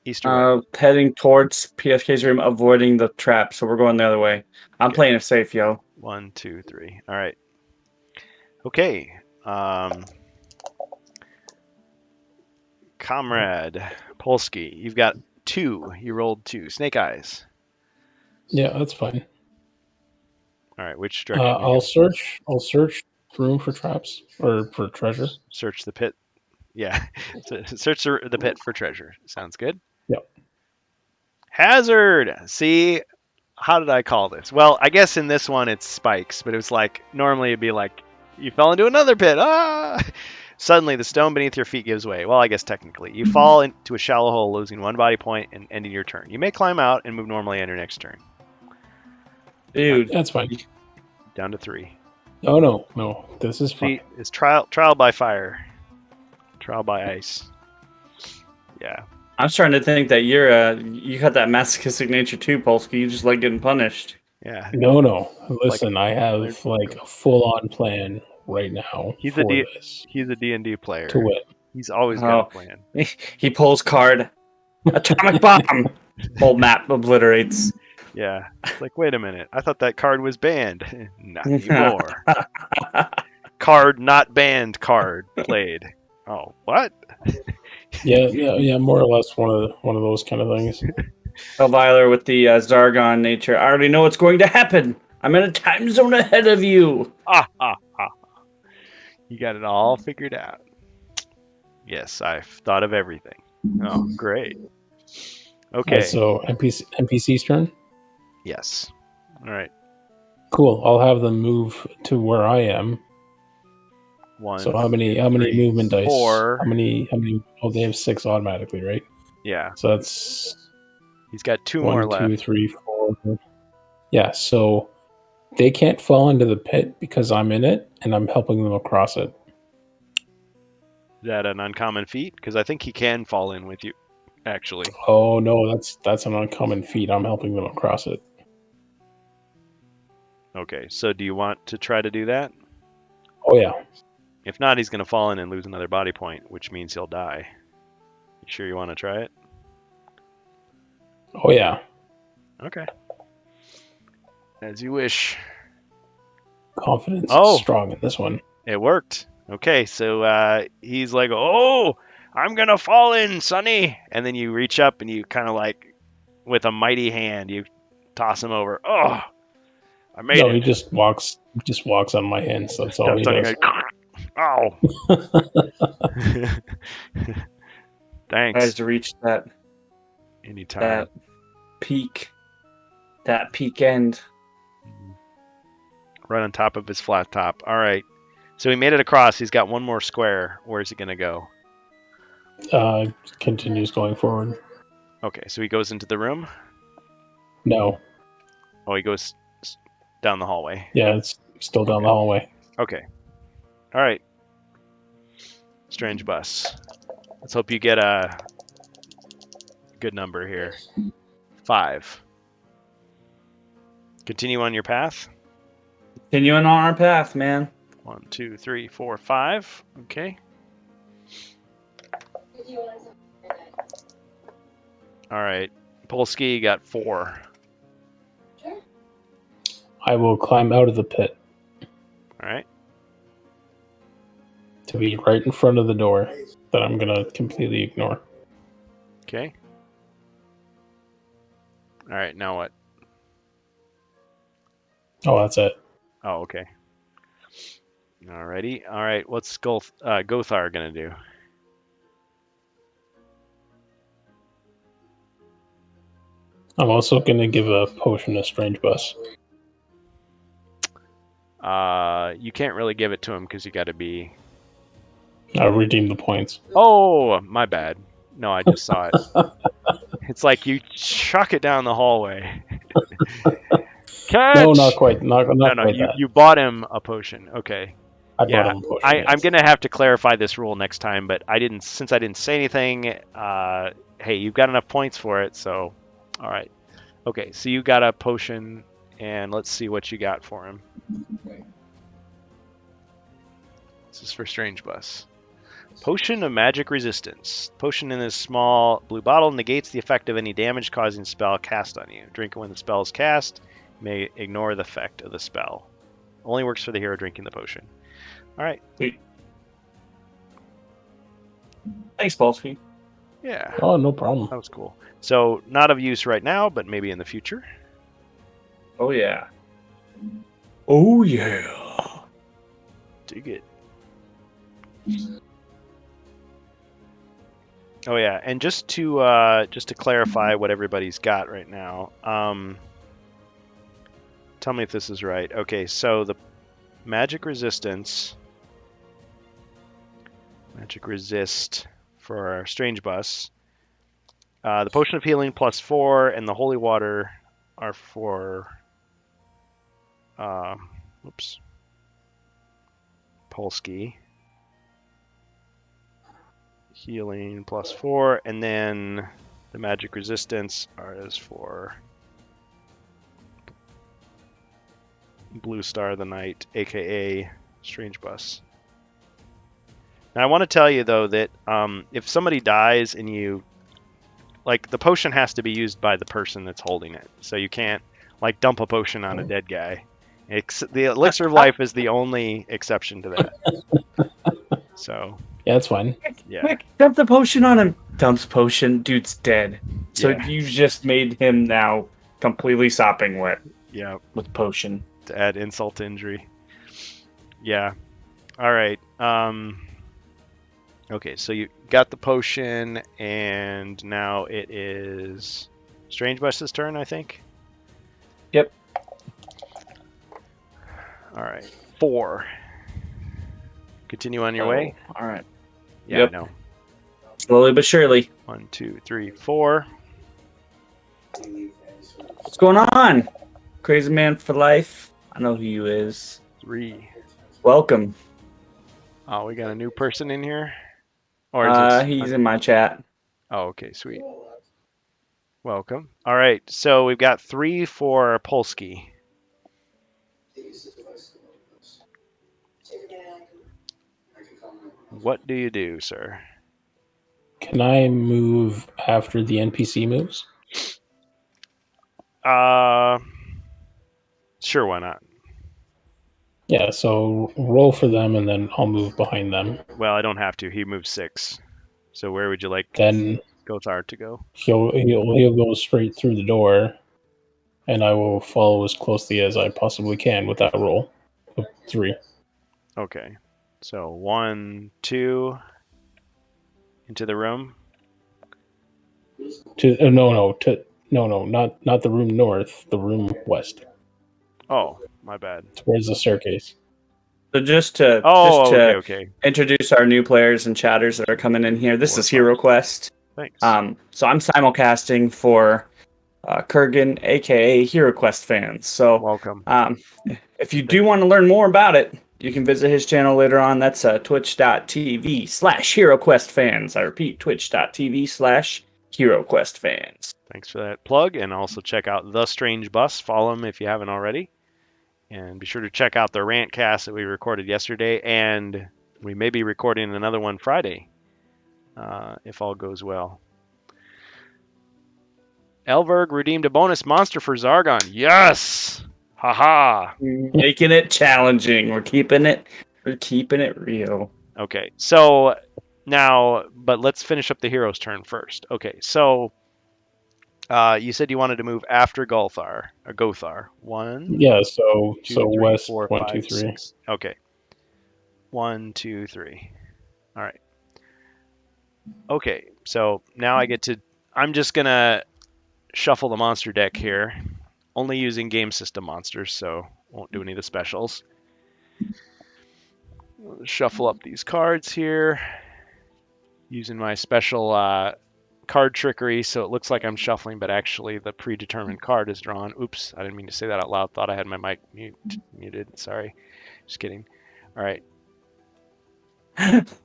East or west? Heading towards PSK's room, avoiding the trap. So we're going the other way. I'm playing it safe, yo. 1, 2, 3. All right. Okay. Comrade Polsky, you've got 2. You rolled 2. Snake Eyes. Yeah, that's fine. All right. Which direction? I'll search room for traps or for treasure. Search the pit. Yeah. Search the pit for treasure. Sounds good. Yep. Hazard. See, how did I call this? Well, I guess in this one it's spikes, but it was like normally it'd be like you fell into another pit. Suddenly the stone beneath your feet gives way. Well, I guess technically. You fall into a shallow hole, losing 1 body point and ending your turn. You may climb out and move normally on your next turn. Dude, That's fine. Down to 3. Oh no. This is fine. See, it's trial by fire. Trial by ice. Yeah. I'm starting to think that you got that masochistic nature too, Polsky. You just like getting punished. Yeah. No. Listen, I have like a full-on plan right now. He's for a this He's a D&D player. to win. He's always got a plan. He pulls card. Atomic bomb. Whole map obliterates. Yeah. It's like, wait a minute. I thought that card was banned. Not anymore. Card not banned card played. Oh, what? Yeah, more or less one of those kind of things. Elviler with the Zargon nature. I already know what's going to happen. I'm in a time zone ahead of you. You got it all figured out. Yes, I've thought of everything. Oh, great. Okay. So NPC's turn? Yes. All right. Cool. I'll have them move to where I am. 1. So how many movement dice? 4. How many? Oh, they have 6 automatically, right? Yeah. So that's He's got 2 1, more left. 2, 3, 4. Yeah. So they can't fall into the pit because I'm in it and I'm helping them across it. Is that an uncommon feat? Because I think he can fall in with you, actually. Oh no, that's an uncommon feat. I'm helping them across it. Okay. So do you want to try to do that? Oh yeah. If not, he's going to fall in and lose another body point, which means he'll die. You sure you want to try it? Oh yeah. Okay. As you wish. Confidence is strong in this one. It worked. Okay, so he's like, oh, I'm going to fall in, Sonny. And then you reach up and you kind of like, with a mighty hand, you toss him over. Oh, I made it. No, he just walks on my hands. That's all he does. Ow. Thanks. Tries to reach that Anytime. peak end. Right on top of his flat top. All right. So he made it across. He's got 1 more square. Where's he going to go? Continues going forward. Okay, so he goes into the room. No. Oh, he goes down the hallway. Yeah, it's still down the hallway. Okay. All right. Strange Bus. Let's hope you get a good number here. 5. Continue on your path. Continuing on our path, man. 1, 2, 3, 4, 5. Okay. All right. Polsky got 4. I will climb out of the pit. All right. To be right in front of the door that I'm going to completely ignore. Okay. All right. Now what? Oh, that's it. Oh, okay. Alrighty. All right. What's Gothar gonna do? I'm also going to give a potion to Strange Bus. You can't really give it to him because you got to be. I'll redeem the points. Oh, my bad. No, I just saw it. It's like you chuck it down the hallway. Catch! No, not quite. Not no, quite that. you bought him a potion. Okay. I bought him a potion. I'm yes. gonna have to clarify this rule next time, but since I didn't say anything. Hey, you've got enough points for it, so all right. Okay, so you got a potion, and let's see what you got for him. This is for Strange Bus. Potion of Magic Resistance. Potion in this small blue bottle negates the effect of any damage-causing spell cast on you. Drink it when the spell is cast. You may ignore the effect of the spell. Only works for the hero drinking the potion. All right. Sweet. Thanks, Polsky. Yeah. Oh, no problem. That was cool. So, not of use right now, but maybe in the future. Oh, yeah. Oh, yeah. Dig it. Oh yeah, and just to clarify what everybody's got right now. Tell me if this is right. Okay, so the magic resist for our Strange Bus. The potion of healing +4 and the holy water are for Polsky. Healing +4, and then the magic resistance is for Blue Star the Knight, aka Strange Bus. Now I want to tell you though that if somebody dies and the potion has to be used by the person that's holding it, so you can't dump a potion on a dead guy. The elixir of life is the only exception to that. So. Yeah, that's fine. Yeah. Quick, dump the potion on him. Dumps potion, dude's dead. So you just made him now completely sopping wet. Yeah. With potion. To add insult to injury. Yeah. All right. Okay, so you got the potion, and now it is Strange Bus's turn, I think. Yep. All right. 4. Continue on your way. All right. Yeah, yep. No. Slowly but surely. 1, 2, 3, 4. What's going on? Crazy Man for life. I know who you is. 3. Welcome. Oh, we got a new person in here? Or is he's in my chat. Oh, okay, sweet. Welcome. All right, so we've got 3 for Polsky. What do you do, sir? Can I move after the NPC moves? Sure, why not? Yeah, so roll for them, and then I'll move behind them. Well, I don't have to. He moves 6. So where would you like then Gothar to go? He'll go straight through the door, and I will follow as closely as I possibly can with that roll of 3. Okay. So 1, 2 into the room. No, not the room north, the room west. Oh, my bad. Towards the staircase. So just to okay. introduce our new players and chatters that are coming in here, this is Hero Quest. Thanks. So I'm simulcasting for Kurgan, aka Hero Quest fans. So welcome. If you do want to learn more about it, you can visit his channel later on. That's twitch.tv/HeroQuestFans. I repeat, twitch.tv/HeroQuestFans. Thanks for that plug. And also check out The Strange Bus. Follow him if you haven't already. And be sure to check out the rant cast that we recorded yesterday. And we may be recording another one Friday. if all goes well. Elverg redeemed a bonus monster for Zargon. Yes! Haha! Making it challenging. We're keeping it real. Okay, so now, but let's finish up the hero's turn first. Okay, so you said you wanted to move after Gothar. 1. Yeah, so 2, 3, west 4, 1, 5, 2, 3. 6. Okay. 1, 2, 3. All right. Okay, so now I'm just gonna shuffle the monster deck here, only using game system monsters, so won't do any of the specials. Shuffle up these cards here, using my special card trickery, so it looks like I'm shuffling, but actually the predetermined card is drawn. Oops, I didn't mean to say that out loud. Thought I had my mic muted. Sorry. Just kidding. All right.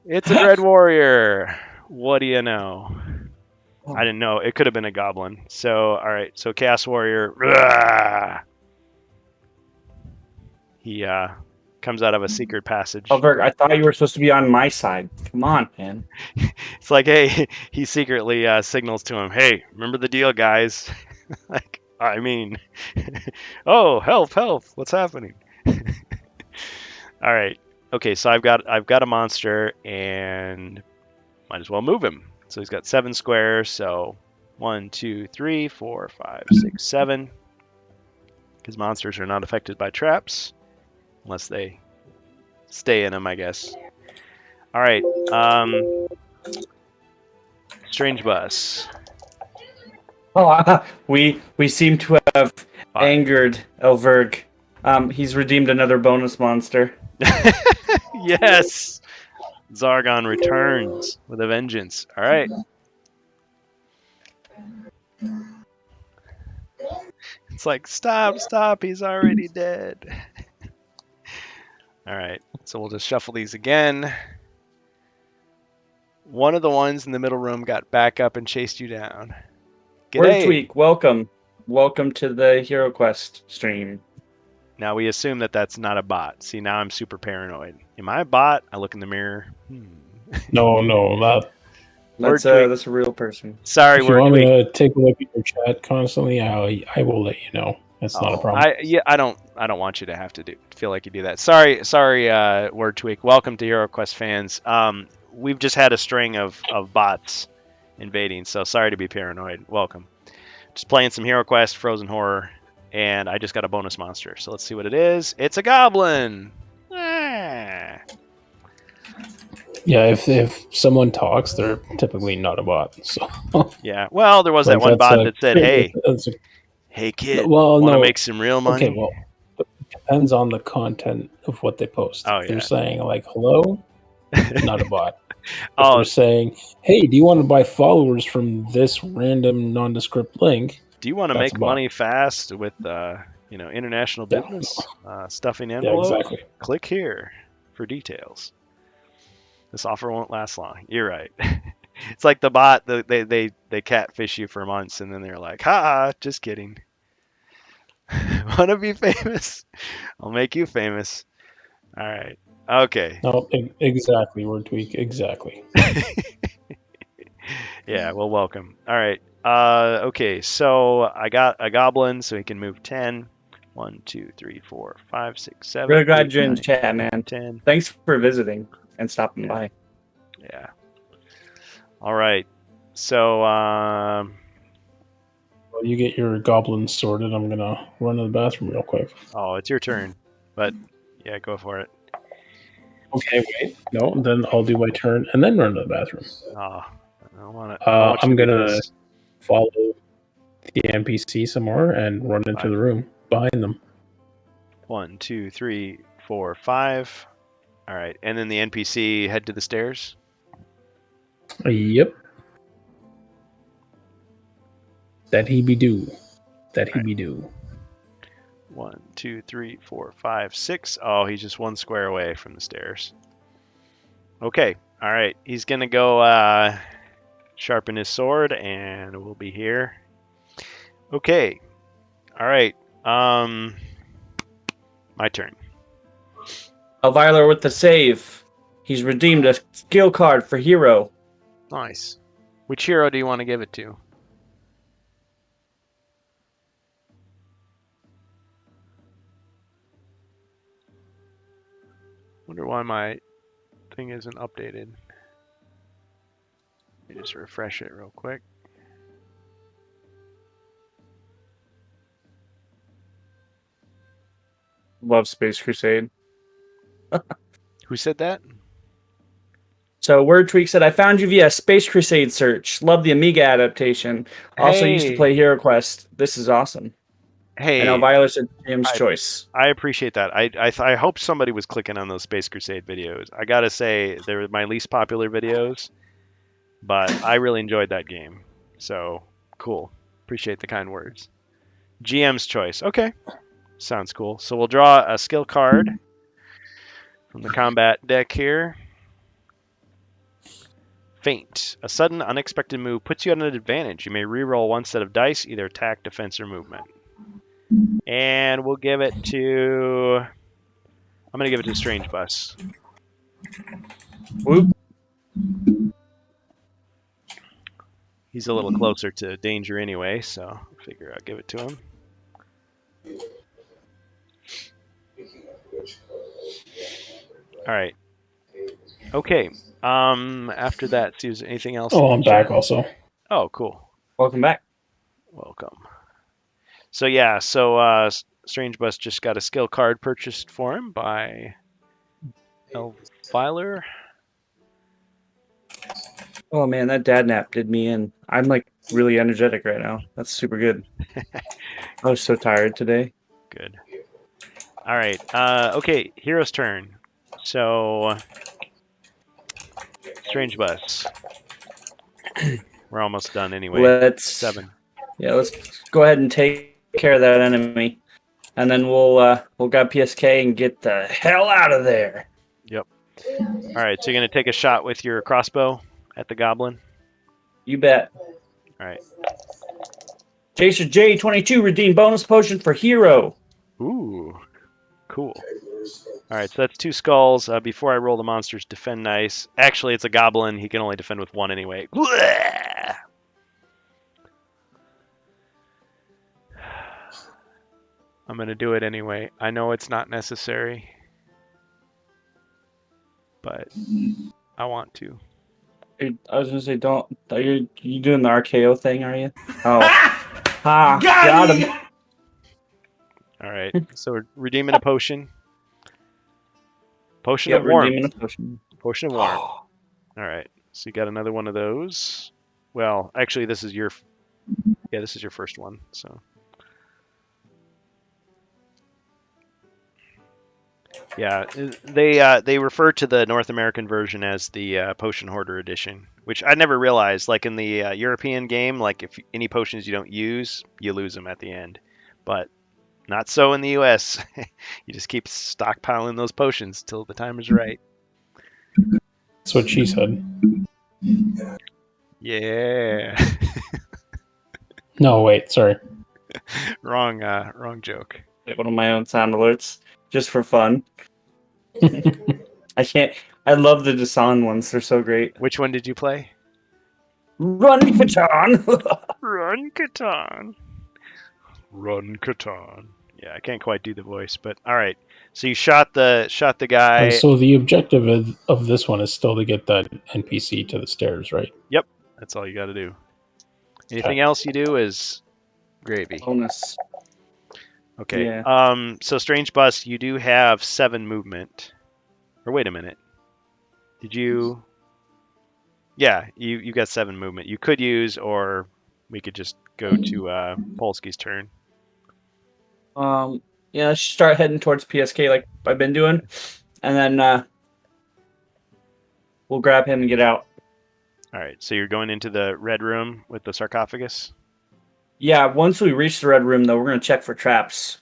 It's a Dread Warrior. What do you know? I didn't know. It could have been a goblin. So, all right. So, Chaos Warrior. He comes out of a secret passage. Elverg, I thought you were supposed to be on my side. Come on, man. It's like, hey, he secretly signals to him, hey, remember the deal, guys. Like, I mean, oh, help, what's happening? All right. Okay, so I've got a monster, and might as well move him. So he's got 7 squares, so 1, 2, 3, 4, 5, 6, 7. Because monsters are not affected by traps, unless they stay in them, I guess. All right. Strange Bus. Oh, we seem to have angered Elverg. He's redeemed another bonus monster. Yes! Zargon returns with a vengeance. All right. It's like, stop, he's already dead. All right, so we'll just shuffle these again. One of the ones in the middle room got back up and chased you down. Word Tweak, welcome. Welcome to the Hero Quest stream. Now we assume that that's not a bot. See, now I'm super paranoid. Am I a bot? I look in the mirror. No, not. That's a real person. Sorry, if you want me to take a look at your chat constantly, I will let you know. That's not a problem. I don't want you to have to feel like you do that. Sorry, Word Tweak. Welcome to Hero Quest fans. We've just had a string of bots invading, so sorry to be paranoid. Welcome. Just playing some Hero Quest, Frozen Horror, and I just got a bonus monster. So let's see what it is. It's a goblin. Ah. Yeah, if someone talks, they're typically not a bot. So yeah, well, there was that one bot that said, "Hey, hey kid, want to make some real money?" Okay, well, it depends on the content of what they post. Oh, If they're saying like "hello," not a bot. If they're saying, "Hey, do you want to buy followers from this random nondescript link?" Do you want to make money fast with international business stuffing envelope? Yeah, exactly. Click here for details. This offer won't last long. You're right. It's like the bot. They catfish you for months, and then they're like, "Ha, just kidding. Want to be famous? I'll make you famous." All right. Okay. No, exactly. Word Tweak. Exactly. Yeah. Well, welcome. All right. Okay. So I got a goblin, so he can move 10. 1, 2, 3, 4, 5, 6, 7. Really glad you're in the chat, man. 10. Thanks for visiting and stopping by. Yeah. All right. So, Well, you get your goblins sorted. I'm gonna run to the bathroom real quick. Oh, it's your turn. But yeah, go for it. Okay, wait. No, then I'll do my turn and then run to the bathroom. Oh, I don't want to. I'm gonna follow the NPC some more and run into the room behind them. 1, 2, 3, 4, 5. All right, and then the NPC head to the stairs. Yep. That he be do. That he be do. 1, 2, 3, 4, 5, 6. Oh, he's just 1 square away from the stairs. Okay. All right. He's gonna go sharpen his sword, and we'll be here. Okay. All right. My turn. Elvyler with the save. He's redeemed a skill card for hero. Nice. Which hero do you want to give it to? Wonder why my thing isn't updated. Let me just refresh it real quick. Love Space Crusade. Who said that? So Word Tweak said, I found you via Space Crusade search. Love the Amiga adaptation. Also used to play Hero Quest. This is awesome. Hey, I know Violet said Jim's choice. I appreciate that. I hope somebody was clicking on those Space Crusade videos. I gotta say, they're my least popular videos, but I really enjoyed that game. So, cool. Appreciate the kind words. GM's choice. Okay. Sounds cool. So we'll draw a skill card from the combat deck here. Feint. A sudden, unexpected move puts you at an advantage. You may reroll one set of dice, either attack, defense, or movement. And we'll give it to... I'm going to give it to Strange Bus. Whoop. He's a little closer to danger anyway, so I figure I'll give it to him. All right. Okay. After that, see, is there anything else? Oh, I'm back also. Oh, cool. Welcome back. Welcome. So yeah, Strange Bus just got a skill card purchased for him by Elfiler. Oh man, that dad nap did me in. I'm like really energetic right now. That's super good. I was so tired today. Good. All right. Okay, hero's turn. So, Strange Bus. We're almost done anyway. Let's 7. Yeah, let's go ahead and take care of that enemy, and then we'll grab PSK and get the hell out of there. Yep. All right. So you're gonna take a shot with your crossbow at the goblin. You bet. All right. Jason J22 redeem bonus potion for hero. Ooh. Cool. All right, so that's 2 skulls. Before I roll the monsters, defend nice. Actually, it's a goblin. He can only defend with 1 anyway. I'm going to do it anyway. I know it's not necessary, but I want to. I was going to say, are you doing the RKO thing, are you? Oh. Got him. All right, so we're redeeming a potion. Potion of warmth. Potion of warmth. All right, so you got another one of those. Well, actually, this is your first one. So, yeah, they refer to the North American version as the Potion Hoarder Edition, which I never realized. Like in the European game, like if any potions you don't use, you lose them at the end. But not so in the U.S. You just keep stockpiling those potions till the time is right. That's what she said. Yeah. No, wait, sorry. Wrong joke. One of my own sound alerts, just for fun. I love the Dasan ones. They're so great. Which one did you play? Run, Catan! Run, Catan. Run, Catan. Yeah, I can't quite do the voice, but all right. So you shot the guy. And so the objective of this one is still to get that NPC to the stairs, right? Yep, that's all you got to do. Anything else you do is gravy. Bonus. Okay. Yeah. So Strange Bus, you do have 7 movement. Or wait a minute. Did you? Yeah, you got 7 movement. You could use, or we could just go to Polsky's turn. Yeah, let's start heading towards PSK like I've been doing, and then we'll grab him and get out. All right, so you're going into the red room with the sarcophagus? Yeah, once we reach the red room, though, we're going to check for traps.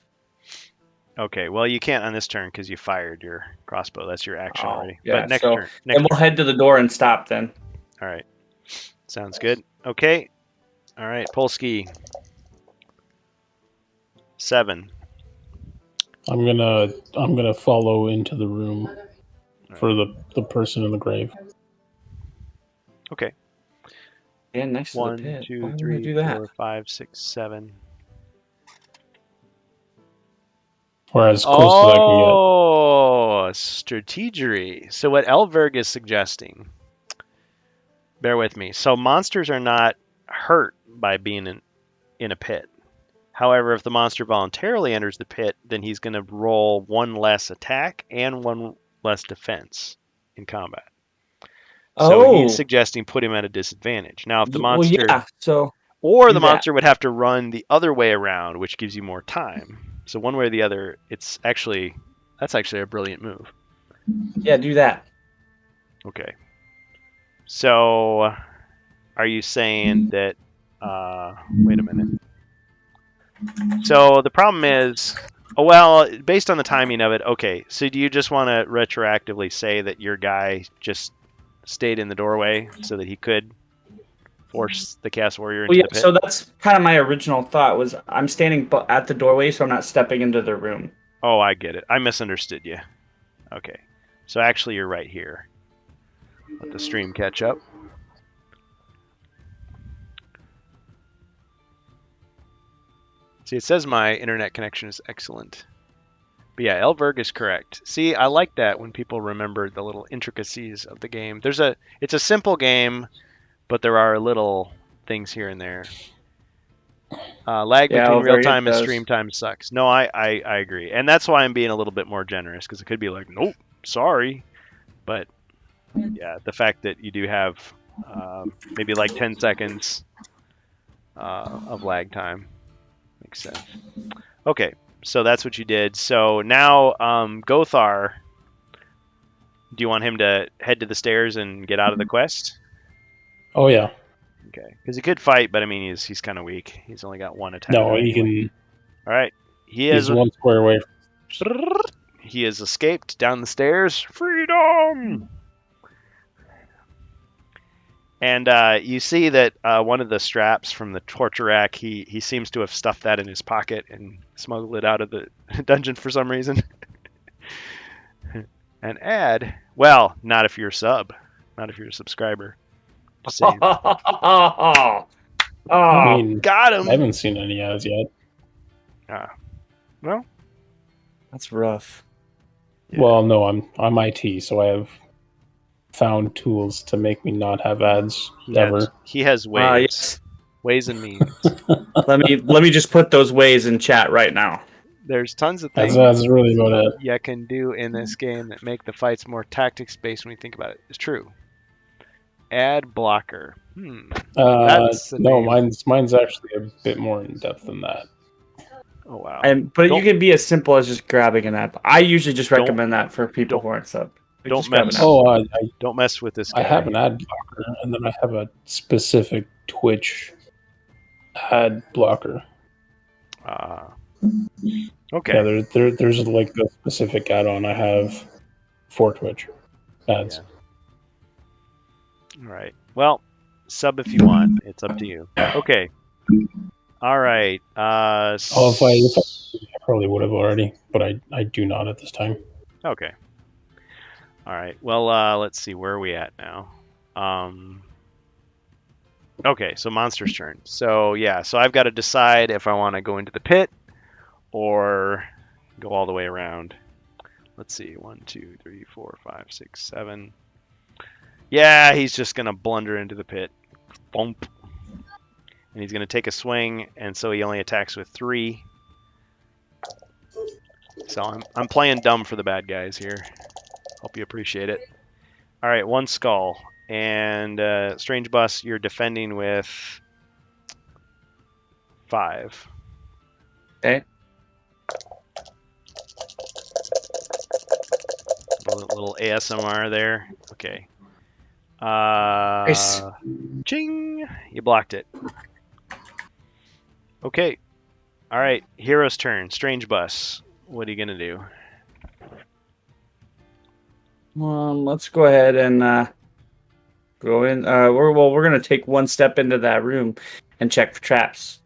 Okay, well, you can't on this turn because you fired your crossbow. That's your action already. Yeah, but next so, turn. And we'll head to the door and stop then. All right. Sounds good. Okay. All right, Polsky. 7. I'm gonna follow into the room for the person in the grave. Okay. And next to the 1, pit. 2, Why would I 3, do that? 4, 5, 6, 7. Or as close as I can get. Oh, strategery. So what Elverg is suggesting, bear with me. So monsters are not hurt by being in a pit. However, if the monster voluntarily enters the pit, then he's going to roll 1 less attack and 1 less defense in combat. So he's suggesting put him at a disadvantage. Now, if the monster, the monster would have to run the other way around, which gives you more time. So one way or the other, that's actually a brilliant move. Yeah, do that. Okay. So, are you saying that? Wait a minute. So the problem is, based on the timing of it, okay. So do you just want to retroactively say that your guy just stayed in the doorway so that he could force the Chaos Warrior into the pit? So that's kind of my original thought was I'm standing at the doorway, so I'm not stepping into the room. Oh, I get it. I misunderstood you. Okay. So actually you're right here. Let the stream catch up. See, it says my internet connection is excellent. But yeah, Elverg is correct. See, I like that when people remember the little intricacies of the game. It's a simple game, but there are little things here and there. Lag between real time and stream time sucks. No, I agree. And that's why I'm being a little bit more generous, because it could be like, nope, sorry. But yeah, the fact that you do have maybe like 10 seconds of lag time makes sense. Okay, so that's what you did. So now Gothar, do you want him to head to the stairs and get out of the quest? Oh, yeah. Okay, because he could fight, but I mean, he's kind of weak. He's only got 1 attack. No, he can. All right, he's 1 square away. He has escaped down the stairs. Freedom! And you see that one of the straps from the torture rack, he seems to have stuffed that in his pocket and smuggled it out of the dungeon for some reason. And not if you're a sub, not if you're a subscriber. I mean, got him! I haven't seen any ads yet. Well, that's rough. Yeah. Well, no, I'm IT, so I have found tools to make me not have ads ever. He has ways. Yes. Ways and means. let me just put those ways in chat right now. There's tons of things that's really about it. You can do in this game that make the fights more tactics-based when you think about it. It's true. Ad blocker. No, mine's actually a bit more in depth than that. Oh wow! But you can be as simple as just grabbing an ad. I usually just recommend that for people who aren't sub. Don't mess with this guy. I have an ad blocker, and then I have a specific Twitch ad blocker. Okay. Yeah, there's like a specific add-on I have for Twitch ads. Yeah. All right. Well, sub if you want. It's up to you. Okay. All right. If I probably would have already, but I do not at this time. Okay. All right. Well, let's see. Where are we at now? Okay, so monster's turn. So yeah, so I've got to decide if I want to go into the pit or go all the way around. Let's see. 1, 2, 3, 4, 5, 6, 7. Yeah, he's just gonna blunder into the pit. Bump. And he's gonna take a swing, and so he only attacks with 3. So I'm playing dumb for the bad guys here. Hope you appreciate it. All right, 1 skull. And Strange Bus, you're defending with 5. Okay. Little ASMR there. Okay. Nice. Ching! You blocked it. Okay. All right. Hero's turn. Strange Bus. What are you gonna do? Let's go ahead and go in. We're gonna take 1 step into that room and check for traps.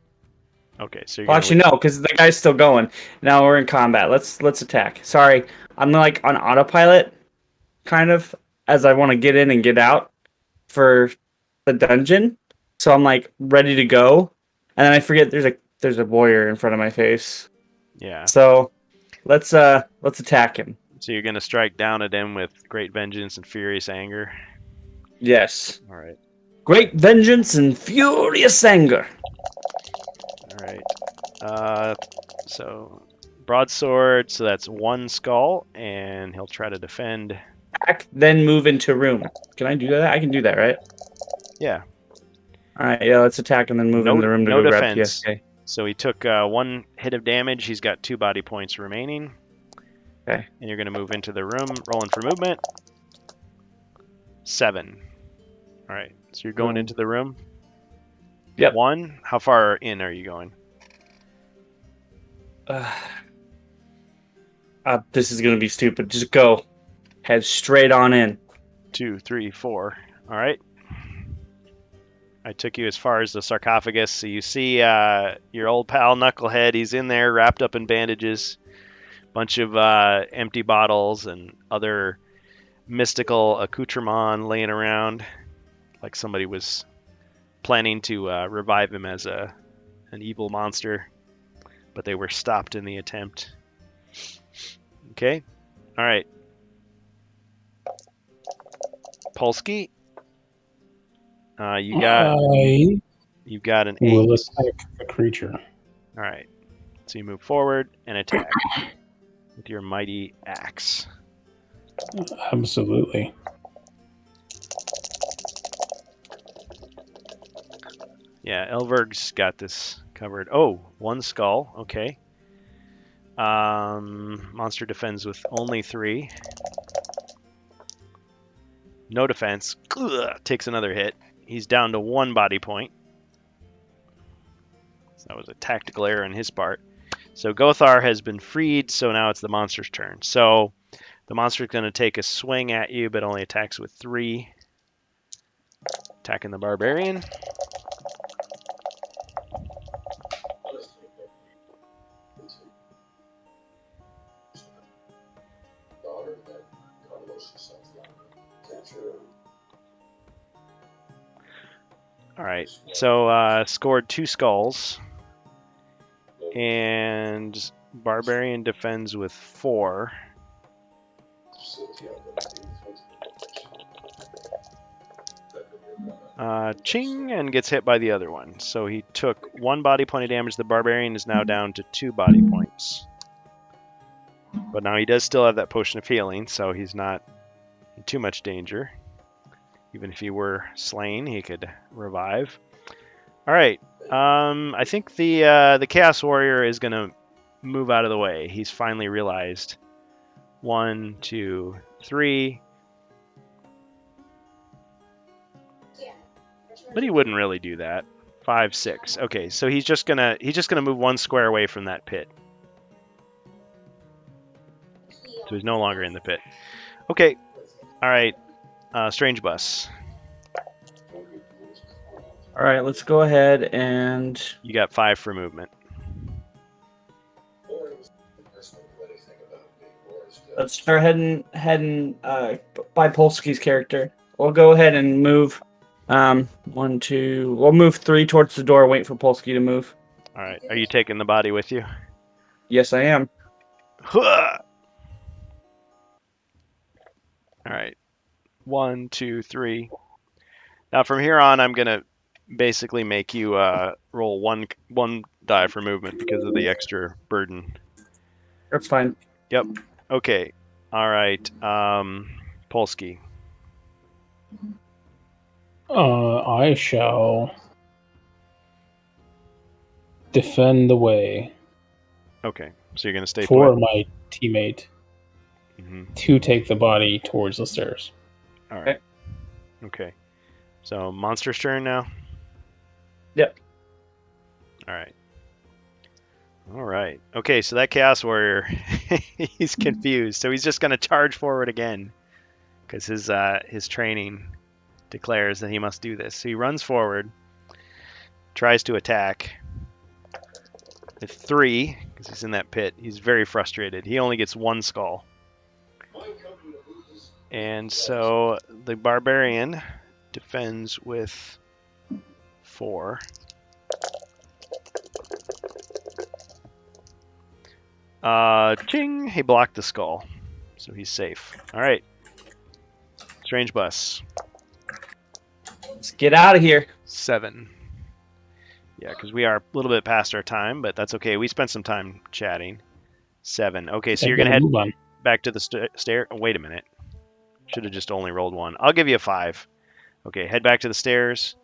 Okay, so well, actually no, because the guy's still going. Now we're in combat. Let's attack. Sorry, I'm like on autopilot, kind of, as I want to get in and get out for the dungeon. So I'm like ready to go, and then I forget there's a warrior in front of my face. Yeah. So let's attack him. So you're gonna strike down at him with great vengeance and furious anger. Yes. All right. Great vengeance and furious anger. All right. So broadsword. So that's 1 skull, and he'll try to defend. Attack, then move into room. Can I do that? I can do that, right? Yeah. All right. Yeah. Let's attack and then move into the room to go grab PSK. So he took 1 hit of damage. He's got 2 body points remaining. Okay. And you're gonna move into the room. Rolling for movement. 7. All right. So you're going into the room. Yep. 1. How far in are you going? This is gonna be stupid. Just go. Head straight on in. 2, 3, 4. All right. I took you as far as the sarcophagus. So you see your old pal Knucklehead. He's in there wrapped up in bandages. Bunch of empty bottles and other mystical accoutrement laying around. Like somebody was planning to revive him as an evil monster. But they were stopped in the attempt. Okay. All right. Polsky. You've got an 8. Will attack the creature. All right. So you move forward and attack with your mighty axe. Absolutely. Yeah, Elverg's got this covered. Oh, 1 skull. Okay. Monster defends with only 3. No defense. Ugh, takes another hit. He's down to 1 body point. So that was a tactical error on his part. So Gothar has been freed, so now it's the monster's turn. So the monster's going to take a swing at you, but only attacks with 3. Attacking the barbarian. All right, so scored 2 skulls, and barbarian defends with 4. Ching, and gets hit by the other one. So he took 1 body point of damage. The barbarian is now down to 2 body points. But now he does still have that potion of healing, so he's not in too much danger. Even if he were slain, he could revive. All right. I think the Chaos Warrior is going to move out of the way. He's finally realized. 1, 2, 3. But he wouldn't really do that. 5, 6. Okay, so he's just gonna move 1 square away from that pit. So he's no longer in the pit. Okay. All right. Strange Bus. All right, let's go ahead and... You got 5 for movement. Let's start heading by Polsky's character. We'll go ahead and move 1, 2... We'll move 3 towards the door, wait for Polsky to move. All right. Are you taking the body with you? Yes, I am. All right. 1, 2, 3. Now from here on, I'm gonna basically make you roll one die for movement because of the extra burden. That's fine. Yep. Okay. All right. Polsky. I shall defend the way. Okay. So you're gonna stay for put. My teammate Mm-hmm. to take the body towards the stairs. All right. Okay. So monster's turn now. Yep. All right. All right. Okay. So that Chaos Warrior, he's confused. So he's just gonna charge forward again, because his training declares that he must do this. So he runs forward, tries to attack. With 3, because he's in that pit. He's very frustrated. He only gets 1 skull. And so the barbarian defends with 4. Ching! He blocked the skull, so he's safe. All right. Strange bus. Let's get out of here. 7. Yeah, because we are a little bit past our time, but that's okay. We spent some time chatting. 7. Okay, so you're going to head back to the stair. Oh, wait a minute. Should have just only rolled 1. I'll give you a 5. Okay, head back to the stairs.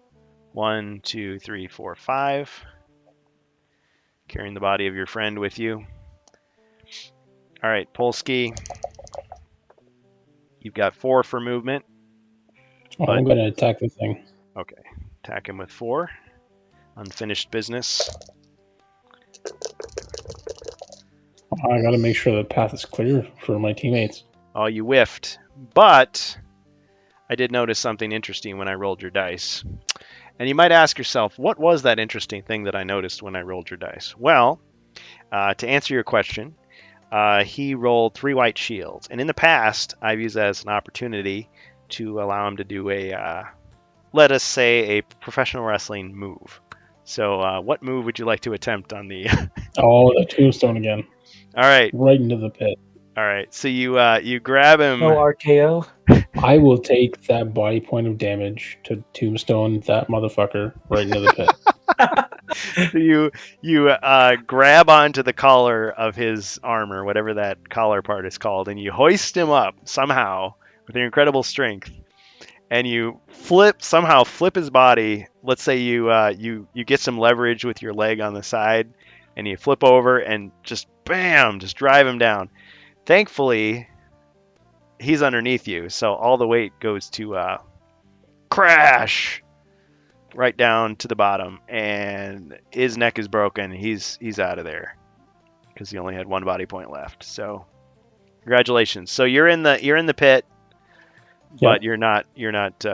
1, 2, 3, 4, 5. Carrying the body of your friend with you. All right, Polsky. You've got 4 for movement. Oh, I'm going to attack the thing. Okay, attack him with 4. Unfinished business. I got to make sure the path is clear for my teammates. Oh, you whiffed. But I did notice something interesting when I rolled your dice. And you might ask yourself, what was that interesting thing that I noticed when I rolled your dice? Well, to answer your question, he rolled 3 white shields. And in the past, I've used that as an opportunity to allow him to do a, let us say, a professional wrestling move. So what move would you like to attempt on the... Oh, the tombstone again. All right. Right into the pit. All right. So you grab him... No RKO. I will take that body point of damage to tombstone that motherfucker right into the pit. So you grab onto the collar of his armor, whatever that collar part is called, and you hoist him up somehow with your incredible strength, and you somehow flip his body. Let's say you get some leverage with your leg on the side, and you flip over and just bam, just drive him down. Thankfully, he's underneath you, so all the weight goes to crash right down to the bottom, and his neck is broken. He's out of there because he only had 1 body point left. So, congratulations. So you're in the pit, but you're not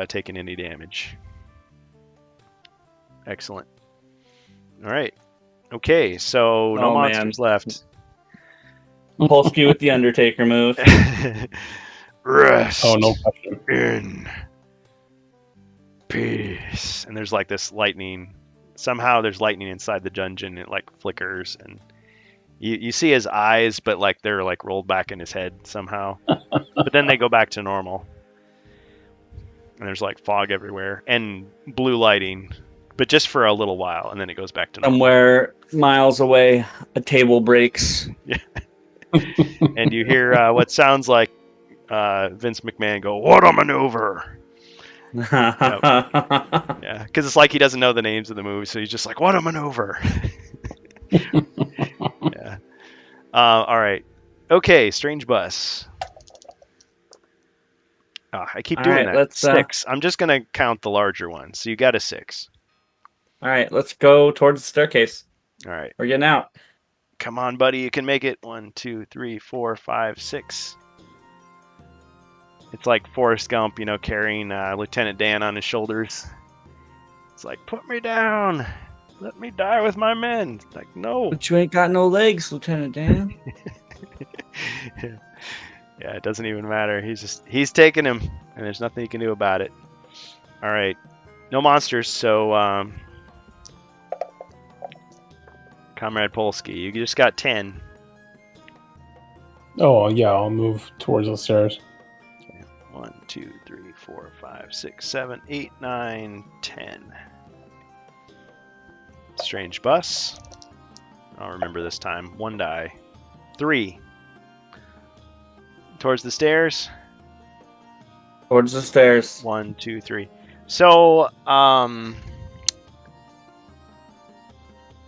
taking any damage. Excellent. All right. Okay. So no monsters left. Polsky with the Undertaker move. Rest. Oh, no question. In peace. And there's like this lightning. Somehow there's lightning inside the dungeon. It like flickers, and you see his eyes, but like they're like rolled back in his head somehow. But then they go back to normal. And there's like fog everywhere and blue lighting, but just for a little while, and then it goes back to normal. Somewhere miles away, a table breaks. Yeah. And you hear what sounds like Vince McMahon go, "What a maneuver!" Yeah, because it's like he doesn't know the names of the movies, so he's just like, "What a maneuver!" Yeah. All right. Okay, Strange Bus. Oh, I keep doing that. Let's, 6. I'm just gonna count the larger one. So you got a 6. All right, let's go towards the staircase. All right. We're getting out. Come on, buddy. You can make it. 1, 2, 3, 4, 5, 6. It's like Forrest Gump, carrying Lieutenant Dan on his shoulders. It's like, put me down. Let me die with my men. It's like, no. But you ain't got no legs, Lieutenant Dan. Yeah, it doesn't even matter. He's taking him, and there's nothing you can do about it. All right. No monsters, so Comrade Polsky, you just got 10. Oh, yeah, I'll move towards the stairs. 1, 2, 3, 4, 5, 6, 7, 8, 9, 10. Strange Bus. I'll remember this time. 1 die. 3. Towards the stairs. Towards the stairs. 1, 2, 3. So,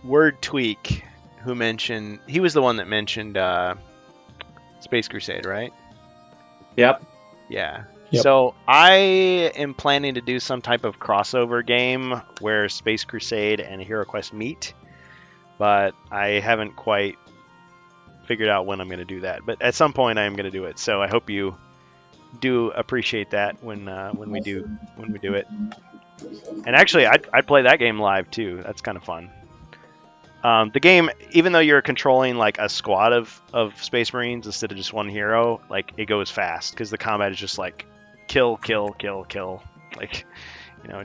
Word Tweak, he was the one that mentioned Space Crusade, right? Yep. Yeah. Yep. So I am planning to do some type of crossover game where Space Crusade and Hero Quest meet, but I haven't quite figured out when I'm going to do that. But at some point I am going to do it. So I hope you do appreciate that when we do it. And actually, I'd play that game live too. That's kind of fun. The game, even though you're controlling like a squad of Space Marines instead of just one hero, like it goes fast because the combat is just like kill, kill, kill, kill. Like,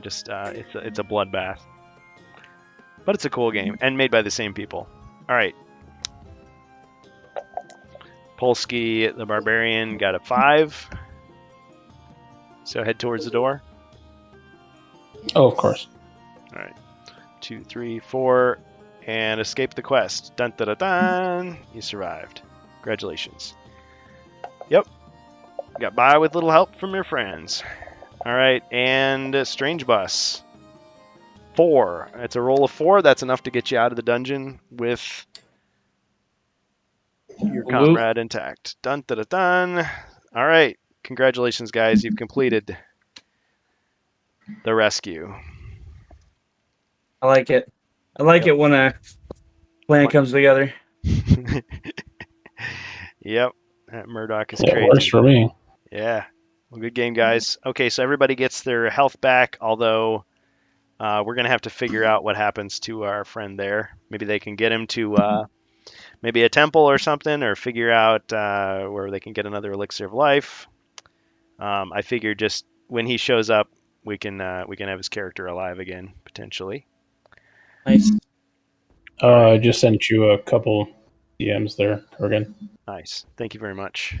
just it's a bloodbath. But it's a cool game and made by the same people. All right. Polsky the Barbarian got a 5. So head towards the door. Oh, of course. All right. 2, 3, 4, and escape the quest. Dun dun dun dun. You survived. Congratulations. Yep. Got by with little help from your friends. All right, and Strange Bus. 4. It's a roll of 4. That's enough to get you out of the dungeon with your comrade intact. Dun dun dun dun. All right. Congratulations, guys. You've completed the rescue. I like it. I like it when a plan comes together. Yep. That Murdoch is Yeah, crazy. it works for me. Yeah. Well, good game, guys. Okay, so everybody gets their health back, although we're going to have to figure out what happens to our friend there. Maybe they can get him to maybe a temple or something, or figure out where they can get another elixir of life. I figure just when he shows up, we can have his character alive again, potentially. Nice. I just sent you a couple DMs there, Kurgan. Nice. Thank you very much.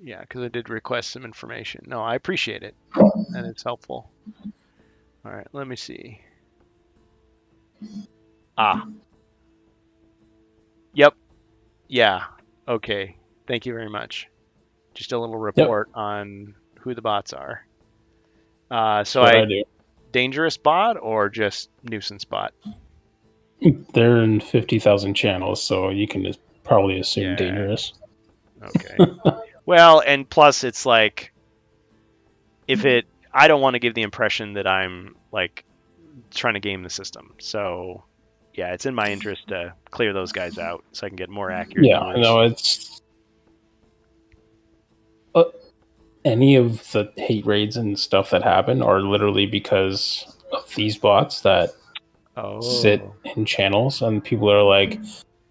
Yeah, because I did request some information. No, I appreciate it, and it's helpful. All right, let me see. Yep. Yeah. Okay. Thank you very much. Just a little report on who the bots are. So I do. Dangerous bot or just nuisance bot? They're in 50,000 channels, so you can just probably assume dangerous. Okay. Well, and plus it's like, I don't want to give the impression that I'm like trying to game the system. So yeah, it's in my interest to clear those guys out so I can get more accurate numbers. No, it's any of the hate raids and stuff that happen are literally because of these bots that sit in channels, and people are like,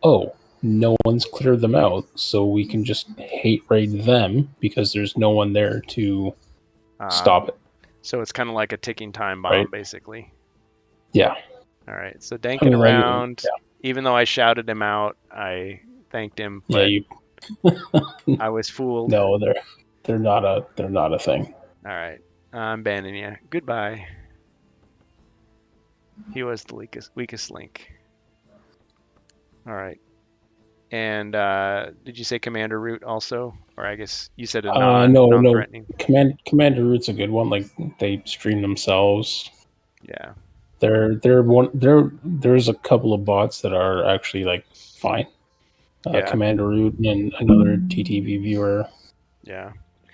oh, no one's cleared them out, so we can just hate raid them because there's no one there to stop it. So it's kind of like a ticking time bomb, basically. Yeah. All right. So danking around. Even though I shouted him out, I thanked him. But I was fooled. No, they're not a thing. All right. I'm banning you. Goodbye. He was the weakest link. All right. And did you say Commander Root also? Or I guess you said non-threatening. Commander Root's a good one. Like, they stream themselves. Yeah. There's a couple of bots that are actually like fine. Commander Root and another TTV viewer. Yeah.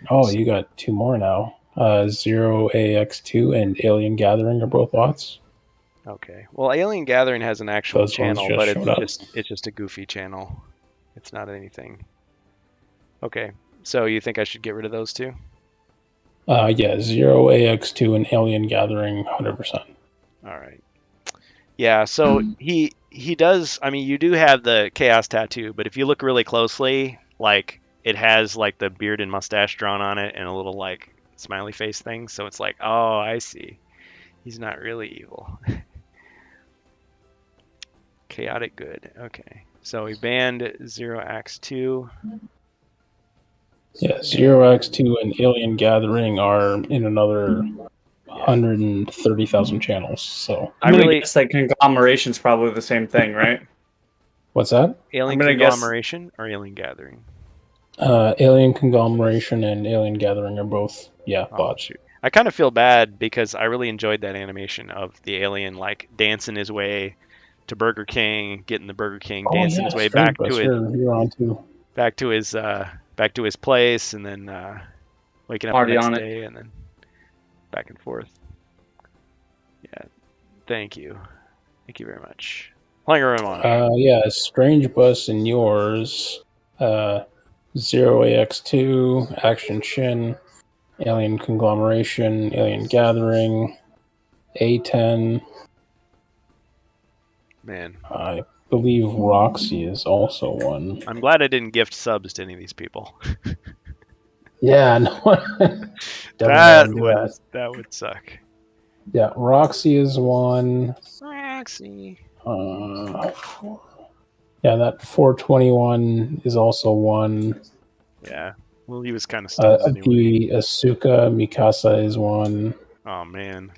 Oh, you got 2 more now. 0AX2 and Alien Gathering are both bots. Okay. Well, Alien Gathering has an actual channel, but it's just a goofy channel. It's not anything. Okay. So you think I should get rid of those 2? Yeah, 0AX2 and Alien Gathering 100%. All right. Yeah, so he does, I mean, you do have the Chaos Tattoo, but if you look really closely, like, it has, like, the beard and mustache drawn on it and a little, like, smiley face thing, so it's like, oh, I see. He's not really evil. Chaotic good. Okay. So we banned 0x2. Yeah, 0x2 and Alien Gathering are in another 130,000 channels. So I really guess that conglomeration's probably the same thing, right? What's that? Alien Conglomeration or Alien Gathering? Alien Conglomeration and Alien Gathering are both bots. Shoot. I kind of feel bad because I really enjoyed that animation of the alien like dancing his way to Burger King, getting the Burger King, dancing his way back to his place, and then waking up the next day, and then back and forth. Yeah, thank you very much. Playing room on. Strange Bus and yours. 0AX2, Action Shin, Alien Conglomeration, Alien Gathering, A10. Man. I believe Roxy is also one. I'm glad I didn't gift subs to any of these people. Yeah, no. that would suck. Yeah, Roxy is one. Roxy. Yeah, that 421 is also one. Yeah. Well, he was kind of stunned anyway. The Asuka Mikasa is one. Oh man.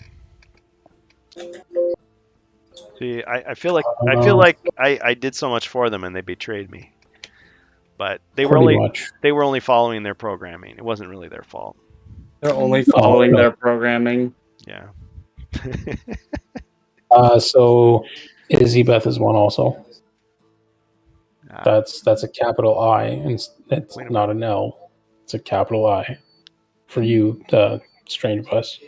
See, I feel like I did so much for them and they betrayed me. But they were only following their programming. It wasn't really their fault. They're only following their programming. Yeah. So Izzy-Beth is one also. That's a capital I, and it's not an L. It's a capital I for you, Strange Bus.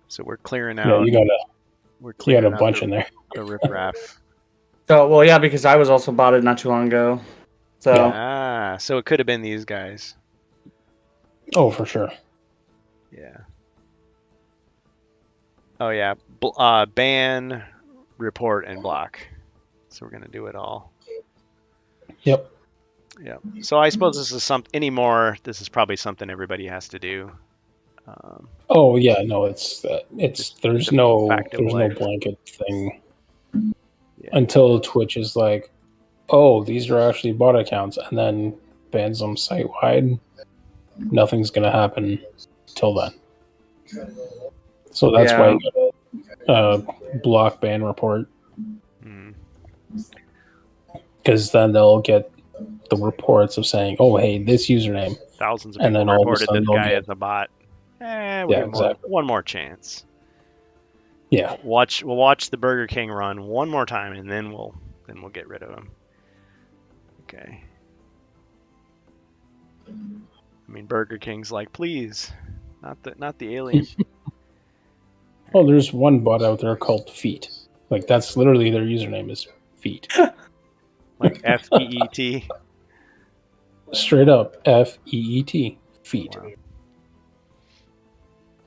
So we're clearing out. Yeah, you got a bunch in there. The riffraff. So, well, yeah, because I was also botted not too long ago. So. Yeah. So it could have been these guys. Oh, for sure. Yeah. Oh yeah. Ban, report, and block. So we're gonna do it all. Yep. Yeah. So I suppose this is this is probably something everybody has to do. Oh yeah, no, there's no blanket thing until Twitch is like, oh, these are actually bot accounts, and then bans them site wide. Nothing's gonna happen till then. So that's why you gotta block, ban, report. Because then they'll get the reports of saying, "Oh, hey, this username." Thousands of people reported this guy as a bot. Exactly. One more chance. Yeah. We'll watch the Burger King run one more time, and then we'll get rid of him. Okay. I mean, Burger King's like, please, not the alien. Well, there's one bot out there called Feet. Like that's literally their username is Feet. Like FEET. Straight up FEET. Feet. Wow.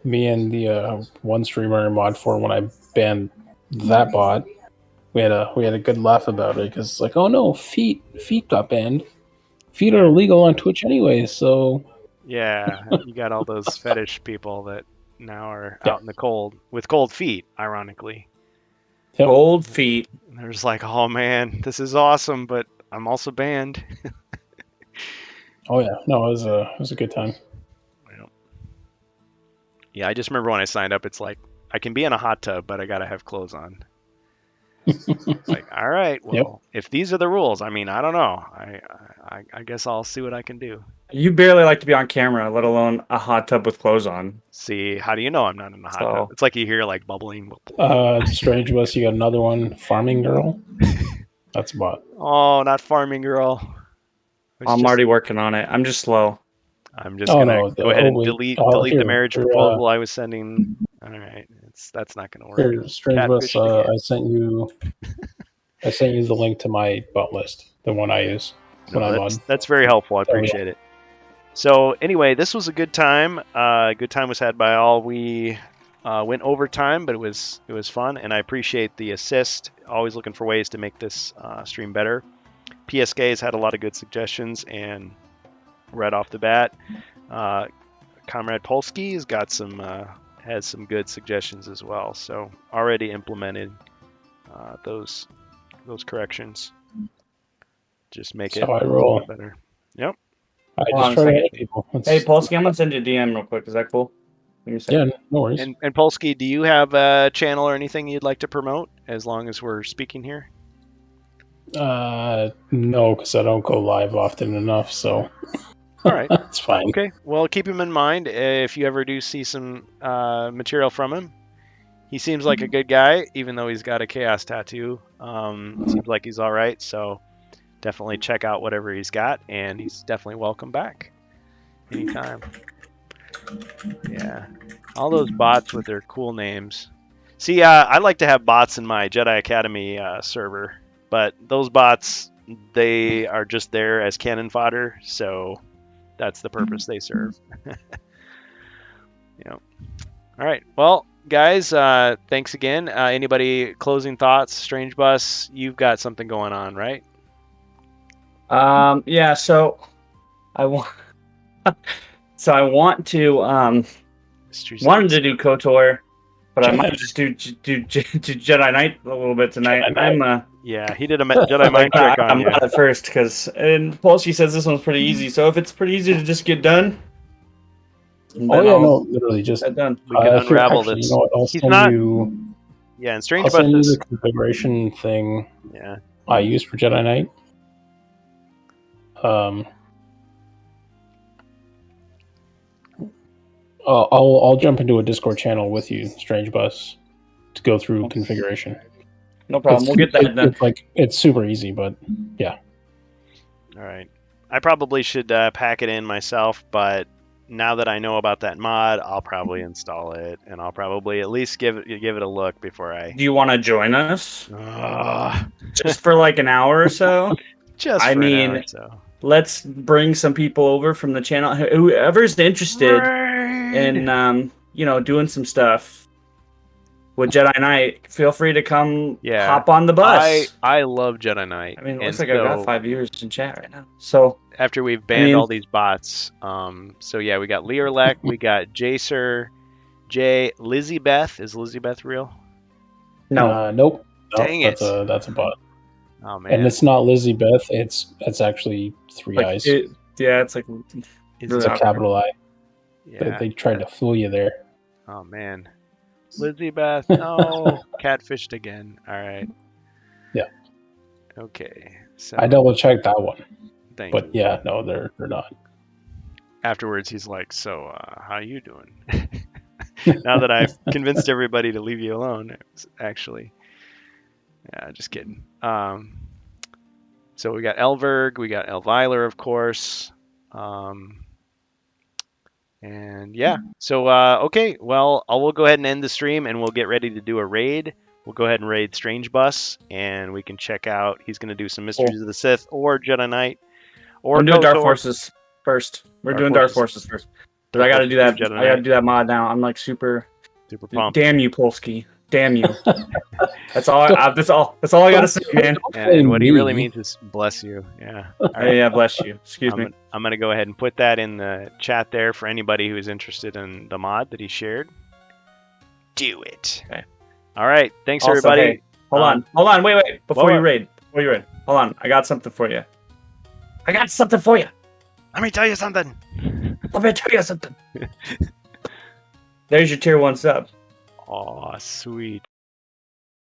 Me and the one streamer in Mod 4, when I banned that bot, we had a good laugh about it because it's like, oh no, feet got banned. Feet are illegal on Twitch anyway, so yeah, you got all those fetish people that now are out in the cold with cold feet, ironically. Yep. Cold feet. And they're just like, oh man, this is awesome, but I'm also banned. Oh yeah, no, it was a good time. Yeah, I just remember when I signed up, it's like I can be in a hot tub, but I gotta have clothes on. It's like, all right, well, if these are the rules, I mean, I don't know. I guess I'll see what I can do. You barely like to be on camera, let alone a hot tub with clothes on. See, how do you know I'm not in a hot tub? It's like you hear like bubbling. Strange Bus, you got another one, Farming Girl. That's a bot. Oh, not Farming Girl. I'm already working on it. I'm just slow. I'm just gonna go ahead and delete the marriage proposal I was sending. All right, that's not gonna work. Here, Strange Bus, I sent you the link to my bot list, the one I use when I'm on. That's very helpful. I appreciate it. So anyway, this was a good time. Good time was had by all. We went overtime, but it was fun, and I appreciate the assist. Always looking for ways to make this stream better. PSK has had a lot of good suggestions, and right off the bat, Comrade Polsky has got has some good suggestions as well. So already implemented those corrections. Just make it a little better. Yep. I just try to hit people. Hey Polsky, I'm gonna send you a DM real quick. Is that cool? Yeah, no worries. And Polsky, do you have a channel or anything you'd like to promote? As long as we're speaking here. No, because I don't go live often enough. So. All right, that's fine. Okay, well, keep him in mind if you ever do see some material from him. He seems like a good guy, even though he's got a chaos tattoo. Seems like he's all right, so definitely check out whatever he's got, and he's definitely welcome back anytime. Yeah, all those bots with their cool names. See, I like to have bots in my Jedi Academy server, but those bots, they are just there as cannon fodder, so that's the purpose they serve. Yeah. All right. Well, guys, thanks again. Anybody closing thoughts? Strange Bus, you've got something going on, right? Yeah. So I want to wanted to do KOTOR, But I might just do Jedi Knight a little bit tonight. Yeah, he did a Jedi mind trick on I'm you. not at first because Polsky says this one's pretty easy. So if it's pretty easy to just get done, literally just get done. We can unravel this. You know what? I'll He's send not. you. Yeah, and Strange I'll send you Bus is. the configuration thing Yeah. I use for Jedi Knight. I'll jump into a Discord channel with you, Strange Bus, to go through configuration. No problem. We'll get that done. It's super easy, but yeah. All right. I probably should pack it in myself, but now that I know about that mod, I'll probably install it, and I'll probably at least give it a look before I. Do you want to join us? Just for like an hour or so? Just for an hour or so. Let's bring some people over from the channel. Whoever's interested in doing some stuff with Jedi Knight, feel free to come hop on the bus. I love Jedi Knight. I mean, it looks like I've got 5 years in chat right now. So after we've banned all these bots, so yeah, we got Learlek, we got Jacer, Jay, Lizzie Beth. Is Lizzie Beth real? No. Nope. Dang it. That's a bot. Oh man. And it's not Lizzie Beth. It's actually 3 eyes. It's like it's a capital I. Yeah. They tried to fool you there. Oh man. Lizzie Beth, no, catfished again. All right. Yeah. Okay. So I double checked that one. Thank but you. Yeah, no, they're not. Afterwards, he's like, "So, how you doing?" Now that I've convinced everybody to leave you alone, it was actually, yeah, just kidding. So we got Elverg, we got Elviler, of course. And yeah, so okay, well, we'll go ahead and end the stream, and we'll get ready to do a raid. We'll go ahead and raid Strange Bus, and we can check out. He's going to do some Mysteries of the Sith or Jedi Knight, or we're doing Dark Forces first. We're doing Dark Forces first. But I got to do that. I got to do that mod now. I'm like super pumped. Damn you, Polsky. Damn you. That's all. That's all I gotta say, man. And what he really means is bless you. Yeah. Yeah, bless you. Excuse me. I'm gonna go ahead and put that in the chat there for anybody who is interested in the mod that he shared. Do it. Okay. All right. Thanks, everybody. Hey, hold on. Wait. Before you raid. Hold on. I got something for you. Let me tell you something. There's your tier 1 sub. Aw, sweet.